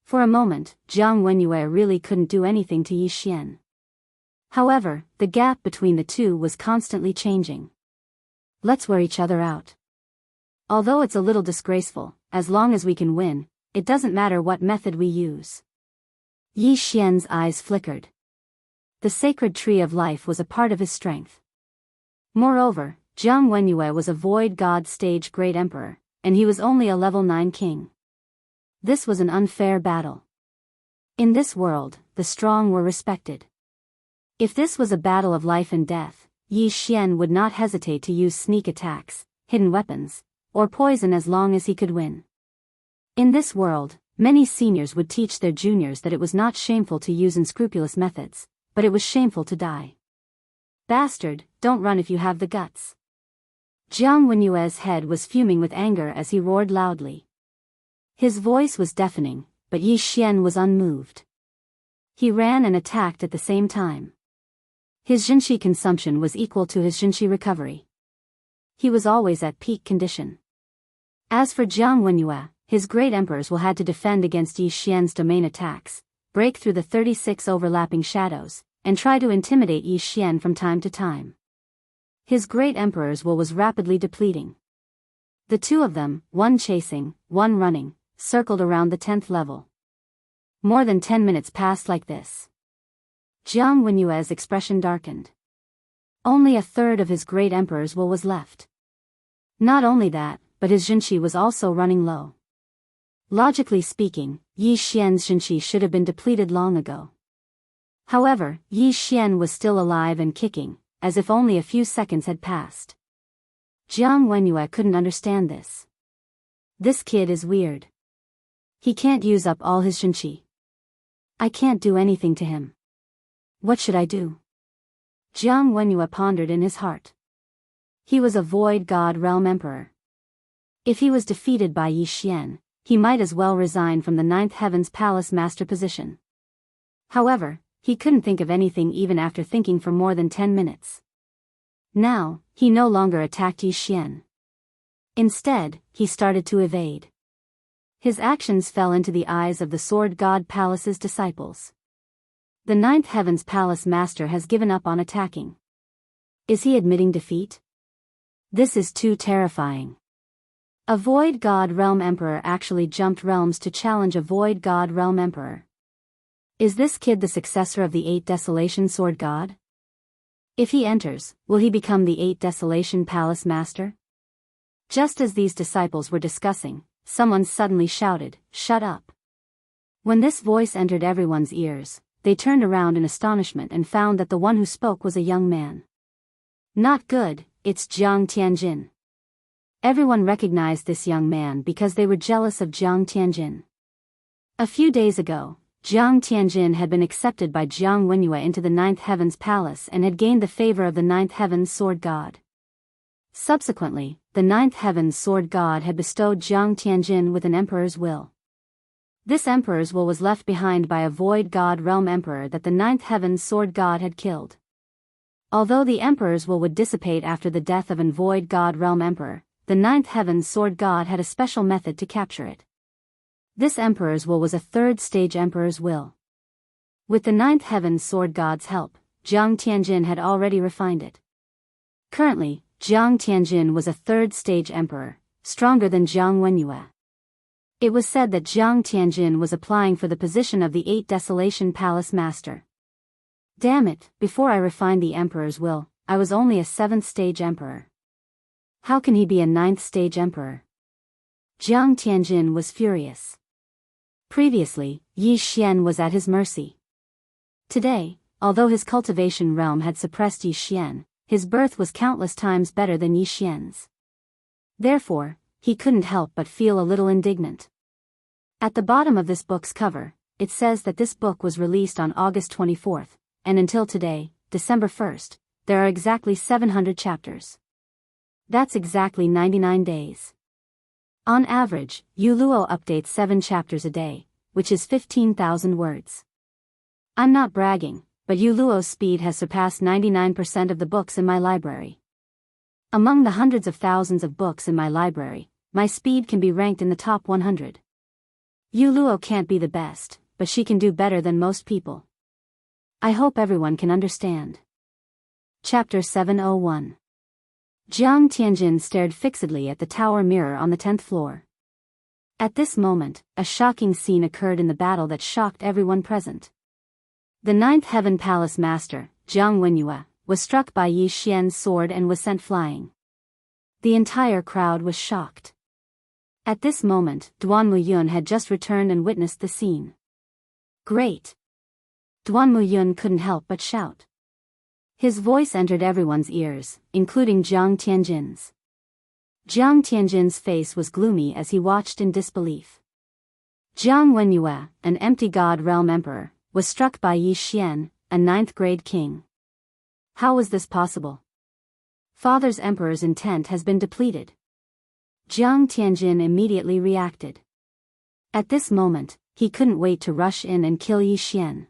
For a moment, Jiang Wenyue really couldn't do anything to Yi Xian. However, the gap between the two was constantly changing. Let's wear each other out. Although it's a little disgraceful, as long as we can win, it doesn't matter what method we use. Yi Xian's eyes flickered. The sacred tree of life was a part of his strength. Moreover, Jiang Wenyue was a void god stage great emperor, and he was only a level 9 king. This was an unfair battle. In this world, the strong were respected. If this was a battle of life and death, Yi Xian would not hesitate to use sneak attacks, hidden weapons, or poison as long as he could win. In this world, many seniors would teach their juniors that it was not shameful to use unscrupulous methods, but it was shameful to die. Bastard, don't run if you have the guts. Jiang Wenyue's head was fuming with anger as he roared loudly. His voice was deafening, but Yi Xian was unmoved. He ran and attacked at the same time. His Jinshi consumption was equal to his Jinshi recovery. He was always at peak condition. As for Jiang Wenyue, his great emperors will had to defend against Yi Xian's domain attacks, break through the 36 overlapping shadows, and try to intimidate Yi Xian from time to time. His great emperor's will was rapidly depleting. The two of them, one chasing, one running, circled around the 10th level. More than 10 minutes passed like this. Jiang Wenyue's expression darkened. Only a third of his great emperor's will was left. Not only that, but his Jinshi was also running low. Logically speaking, Yi Xian's Jinshi should have been depleted long ago. However, Yi Xian was still alive and kicking, as if only a few seconds had passed. Jiang Wenyue couldn't understand this. This kid is weird. He can't use up all his Jinshi. I can't do anything to him. What should I do? Jiang Wenyue pondered in his heart. He was a void god realm emperor. If he was defeated by Yi Xian, he might as well resign from the 9th Heavens Palace master position. However, he couldn't think of anything even after thinking for more than 10 minutes. Now, he no longer attacked Yi Xian. Instead, he started to evade. His actions fell into the eyes of the Sword God Palace's disciples. The 9th Heavens Palace master has given up on attacking. Is he admitting defeat? This is too terrifying. A Void God Realm Emperor actually jumped realms to challenge a Void God Realm Emperor. Is this kid the successor of the 8 Desolation Sword God? If he enters, will he become the 8 Desolation Palace Master? Just as these disciples were discussing, someone suddenly shouted, "Shut up." When this voice entered everyone's ears, they turned around in astonishment and found that the one who spoke was a young man. Not good, it's Jiang Tianjin. Everyone recognized this young man because they were jealous of Jiang Tianjin. A few days ago, Jiang Tianjin had been accepted by Jiang Wenyue into the Ninth Heaven's palace and had gained the favor of the Ninth Heaven's Sword God. Subsequently, the Ninth Heaven's Sword God had bestowed Jiang Tianjin with an emperor's will. This emperor's will was left behind by a Void God Realm Emperor that the Ninth Heaven's Sword God had killed. Although the emperor's will would dissipate after the death of an Void God Realm Emperor, the Ninth Heaven's Sword God had a special method to capture it. This emperor's will was a 3rd stage emperor's will. With the Ninth Heaven's Sword God's help, Jiang Tianjin had already refined it. Currently, Jiang Tianjin was a 3rd stage emperor, stronger than Jiang Wenyue. It was said that Jiang Tianjin was applying for the position of the 8 Desolation Palace Master. Damn it, before I refined the emperor's will, I was only a 7th stage emperor. How can he be a 9th stage emperor? Jiang Tianjin was furious. Previously, Yi Xian was at his mercy. Today, although his cultivation realm had suppressed Yi Xian, his birth was countless times better than Yi Xian's. Therefore, he couldn't help but feel a little indignant. At the bottom of this book's cover, it says that this book was released on August 24th, and until today, December 1st, there are exactly 700 chapters. That's exactly 99 days. On average, Yu Luo updates 7 chapters a day, which is 15,000 words. I'm not bragging, but Yu Luo's speed has surpassed 99% of the books in my library. Among the hundreds of thousands of books in my library, my speed can be ranked in the top 100. Yu Luo can't be the best, but she can do better than most people. I hope everyone can understand. Chapter 701. Jiang Tianjin stared fixedly at the tower mirror on the 10th floor. At this moment, a shocking scene occurred in the battle that shocked everyone present. The Ninth Heaven Palace Master, Jiang Wenyue, was struck by Yi Xian's sword and was sent flying. The entire crowd was shocked. At this moment, Duan Muyun had just returned and witnessed the scene. Great! Duan Muyun couldn't help but shout. His voice entered everyone's ears, including Jiang Tianjin's. Jiang Tianjin's face was gloomy as he watched in disbelief. Jiang Wenyue, an empty God Realm Emperor, was struck by Yi Xian, a 9th grade king. How was this possible? Father's emperor's intent has been depleted. Jiang Tianjin immediately reacted. At this moment, he couldn't wait to rush in and kill Yi Xian.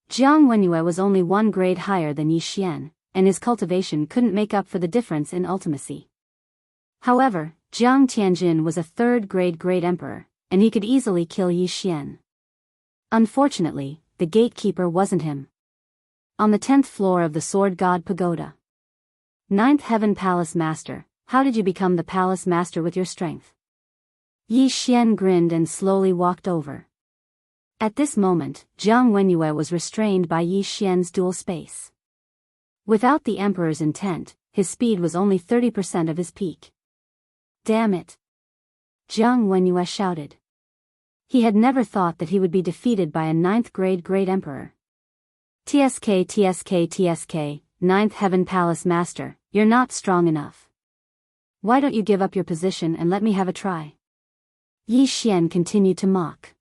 Jiang Wenyue was only 1 grade higher than Yi Xian, and his cultivation couldn't make up for the difference in ultimacy. However, Jiang Tianjin was a 3rd grade great emperor, and he could easily kill Yi Xian. Unfortunately, the gatekeeper wasn't him. On the 10th floor of the Sword God Pagoda. Ninth Heaven Palace Master, how did you become the Palace Master with your strength? Yi Xian grinned and slowly walked over. At this moment, Jiang Wenyue was restrained by Yi Xian's dual space. Without the Emperor's intent, his speed was only 30% of his peak. Damn it! Jiang Wenyue shouted. He had never thought that he would be defeated by a 9th grade great emperor. TSK, Ninth Heaven Palace Master, you're not strong enough. Why don't you give up your position and let me have a try? Yi Xian continued to mock.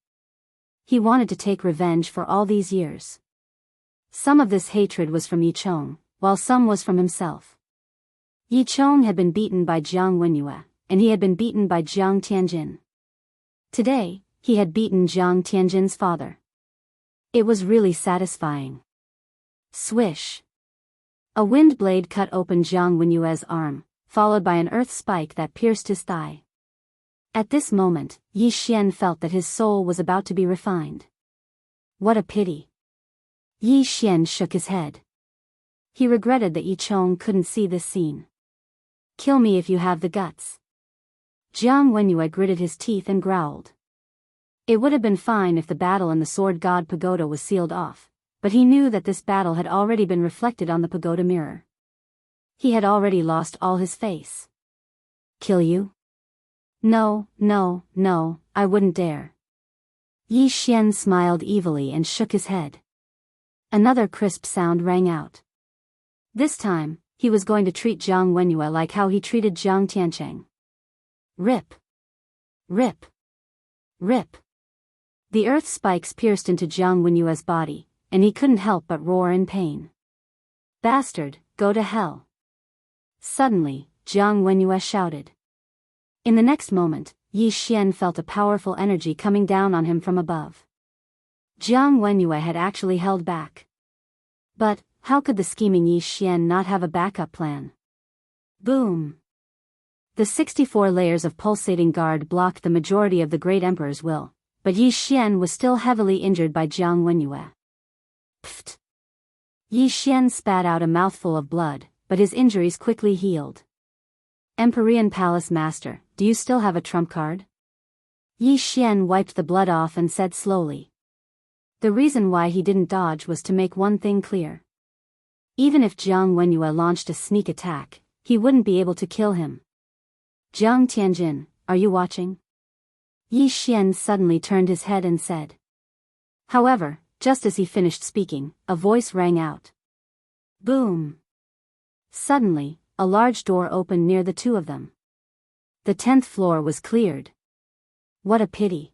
He wanted to take revenge for all these years. Some of this hatred was from Yi Chong, while some was from himself. Yi Chong had been beaten by Jiang Wenyue, and he had been beaten by Jiang Tianjin. Today, he had beaten Jiang Tianjin's father. It was really satisfying. Swish! A wind blade cut open Jiang Wenyue's arm, followed by an earth spike that pierced his thigh. At this moment, Yi Xian felt that his soul was about to be refined. What a pity. Yi Xian shook his head. He regretted that Yi Chong couldn't see this scene. Kill me if you have the guts. Jiang Wenyue gritted his teeth and growled. It would have been fine if the battle in the Sword God Pagoda was sealed off, but he knew that this battle had already been reflected on the pagoda mirror. He had already lost all his face. Kill you? No, no, no, I wouldn't dare. Yi Xian smiled evilly and shook his head. Another crisp sound rang out. This time, he was going to treat Jiang Wenyue like how he treated Jiang Tiancheng. Rip. Rip. Rip. The earth spikes pierced into Jiang Wenyue's body, and he couldn't help but roar in pain. Bastard, go to hell. Suddenly, Jiang Wenyue shouted. In the next moment, Yi Xian felt a powerful energy coming down on him from above. Jiang Wenyue had actually held back. But, how could the scheming Yi Xian not have a backup plan? Boom! The 64 layers of pulsating guard blocked the majority of the Great Emperor's will, but Yi Xian was still heavily injured by Jiang Wenyue. Pfft! Yi Xian spat out a mouthful of blood, but his injuries quickly healed. Empyrean Palace Master, do you still have a trump card? Yi Xian wiped the blood off and said slowly. The reason why he didn't dodge was to make one thing clear. Even if Jiang Wenyue launched a sneak attack, he wouldn't be able to kill him. Jiang Tianjin, are you watching? Yi Xian suddenly turned his head and said. However, just as he finished speaking, a voice rang out. Boom! Suddenly, a large door opened near the two of them. The 10th floor was cleared. What a pity.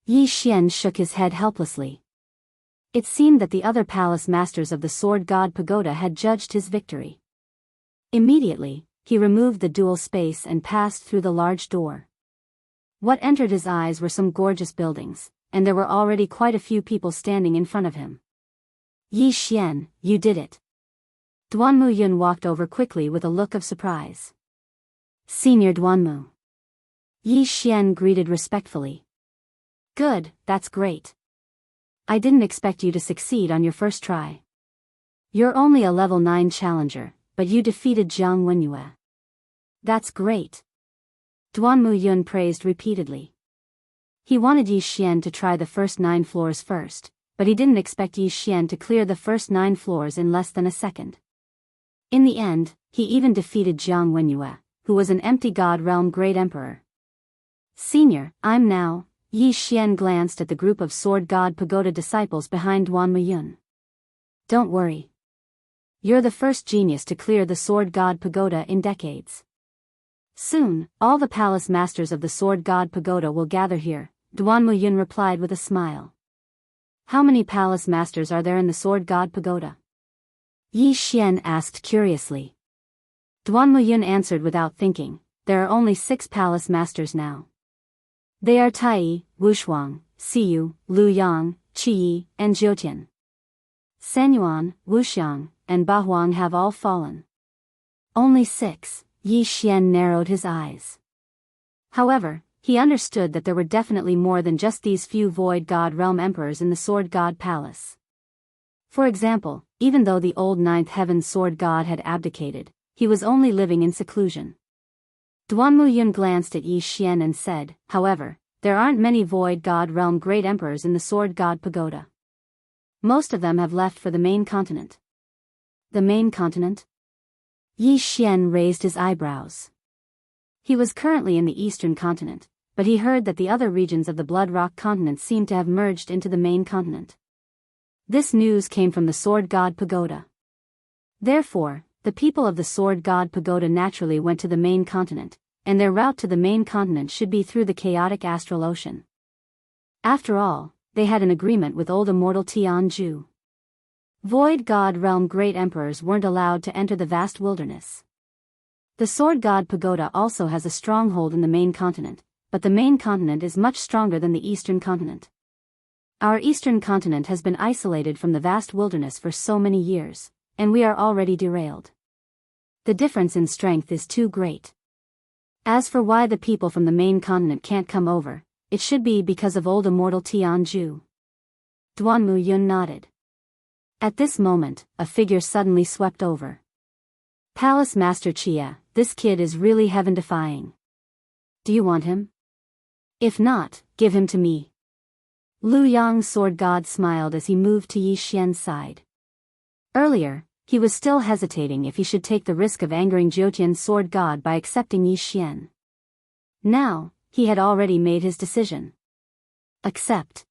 Yi Xian shook his head helplessly. It seemed that the other palace masters of the Sword God Pagoda had judged his victory. Immediately, he removed the dual space and passed through the large door. What entered his eyes were some gorgeous buildings, and there were already quite a few people standing in front of him. Yi Xian, you did it. Duanmu Yun walked over quickly with a look of surprise. Senior Duanmu. Yi Xian greeted respectfully. Good, that's great. I didn't expect you to succeed on your first try. You're only a level 9 challenger, but you defeated Jiang Wenyue. That's great. Duanmu Yun praised repeatedly. He wanted Yi Xian to try the first 9 floors first, but he didn't expect Yi Xian to clear the first 9 floors in less than a second. In the end, he even defeated Jiang Wenyue, who was an empty God Realm Great Emperor. Senior, I'm now. Yi Xian glanced at the group of Sword God Pagoda disciples behind Duanmu Yun. Don't worry. You're the first genius to clear the Sword God Pagoda in decades. Soon, all the palace masters of the Sword God Pagoda will gather here, Duanmu Yun replied with a smile. How many palace masters are there in the Sword God Pagoda? Yi Xian asked curiously. Duanmu Yun answered without thinking, there are only 6 palace masters now. They are Tai, Wushuang, Siyu, Lu Yang, Qi, and Jiutian. Sanyuan, Wuxiang, and Bahuang have all fallen. Only 6, Yi Xian narrowed his eyes. However, he understood that there were definitely more than just these few Void God Realm Emperors in the Sword God Palace. For example, even though the old 9th Heaven Sword God had abdicated, he was only living in seclusion. Duanmu Yun glanced at Yi Xian and said, however, there aren't many Void God Realm Great Emperors in the Sword God Pagoda. Most of them have left for the main continent. The main continent? Yi Xian raised his eyebrows. He was currently in the eastern continent, but he heard that the other regions of the Blood Rock continent seemed to have merged into the main continent. This news came from the Sword God Pagoda. Therefore, the people of the Sword God Pagoda naturally went to the main continent, and their route to the main continent should be through the chaotic astral ocean. After all, they had an agreement with old immortal Tianju. Void God Realm Great Emperors weren't allowed to enter the vast wilderness. The Sword God Pagoda also has a stronghold in the main continent, but the main continent is much stronger than the eastern continent. Our eastern continent has been isolated from the vast wilderness for so many years, and we are already derailed. The difference in strength is too great. As for why the people from the main continent can't come over, it should be because of old immortal Tianju. Duanmu Yun nodded. At this moment, a figure suddenly swept over. Palace Master Chia, this kid is really heaven-defying. Do you want him? If not, give him to me. Lu Yang's sword god smiled as he moved to Yi Xian's side. Earlier, he was still hesitating if he should take the risk of angering Jiutian's sword god by accepting Yi Xian. Now, he had already made his decision. Accept.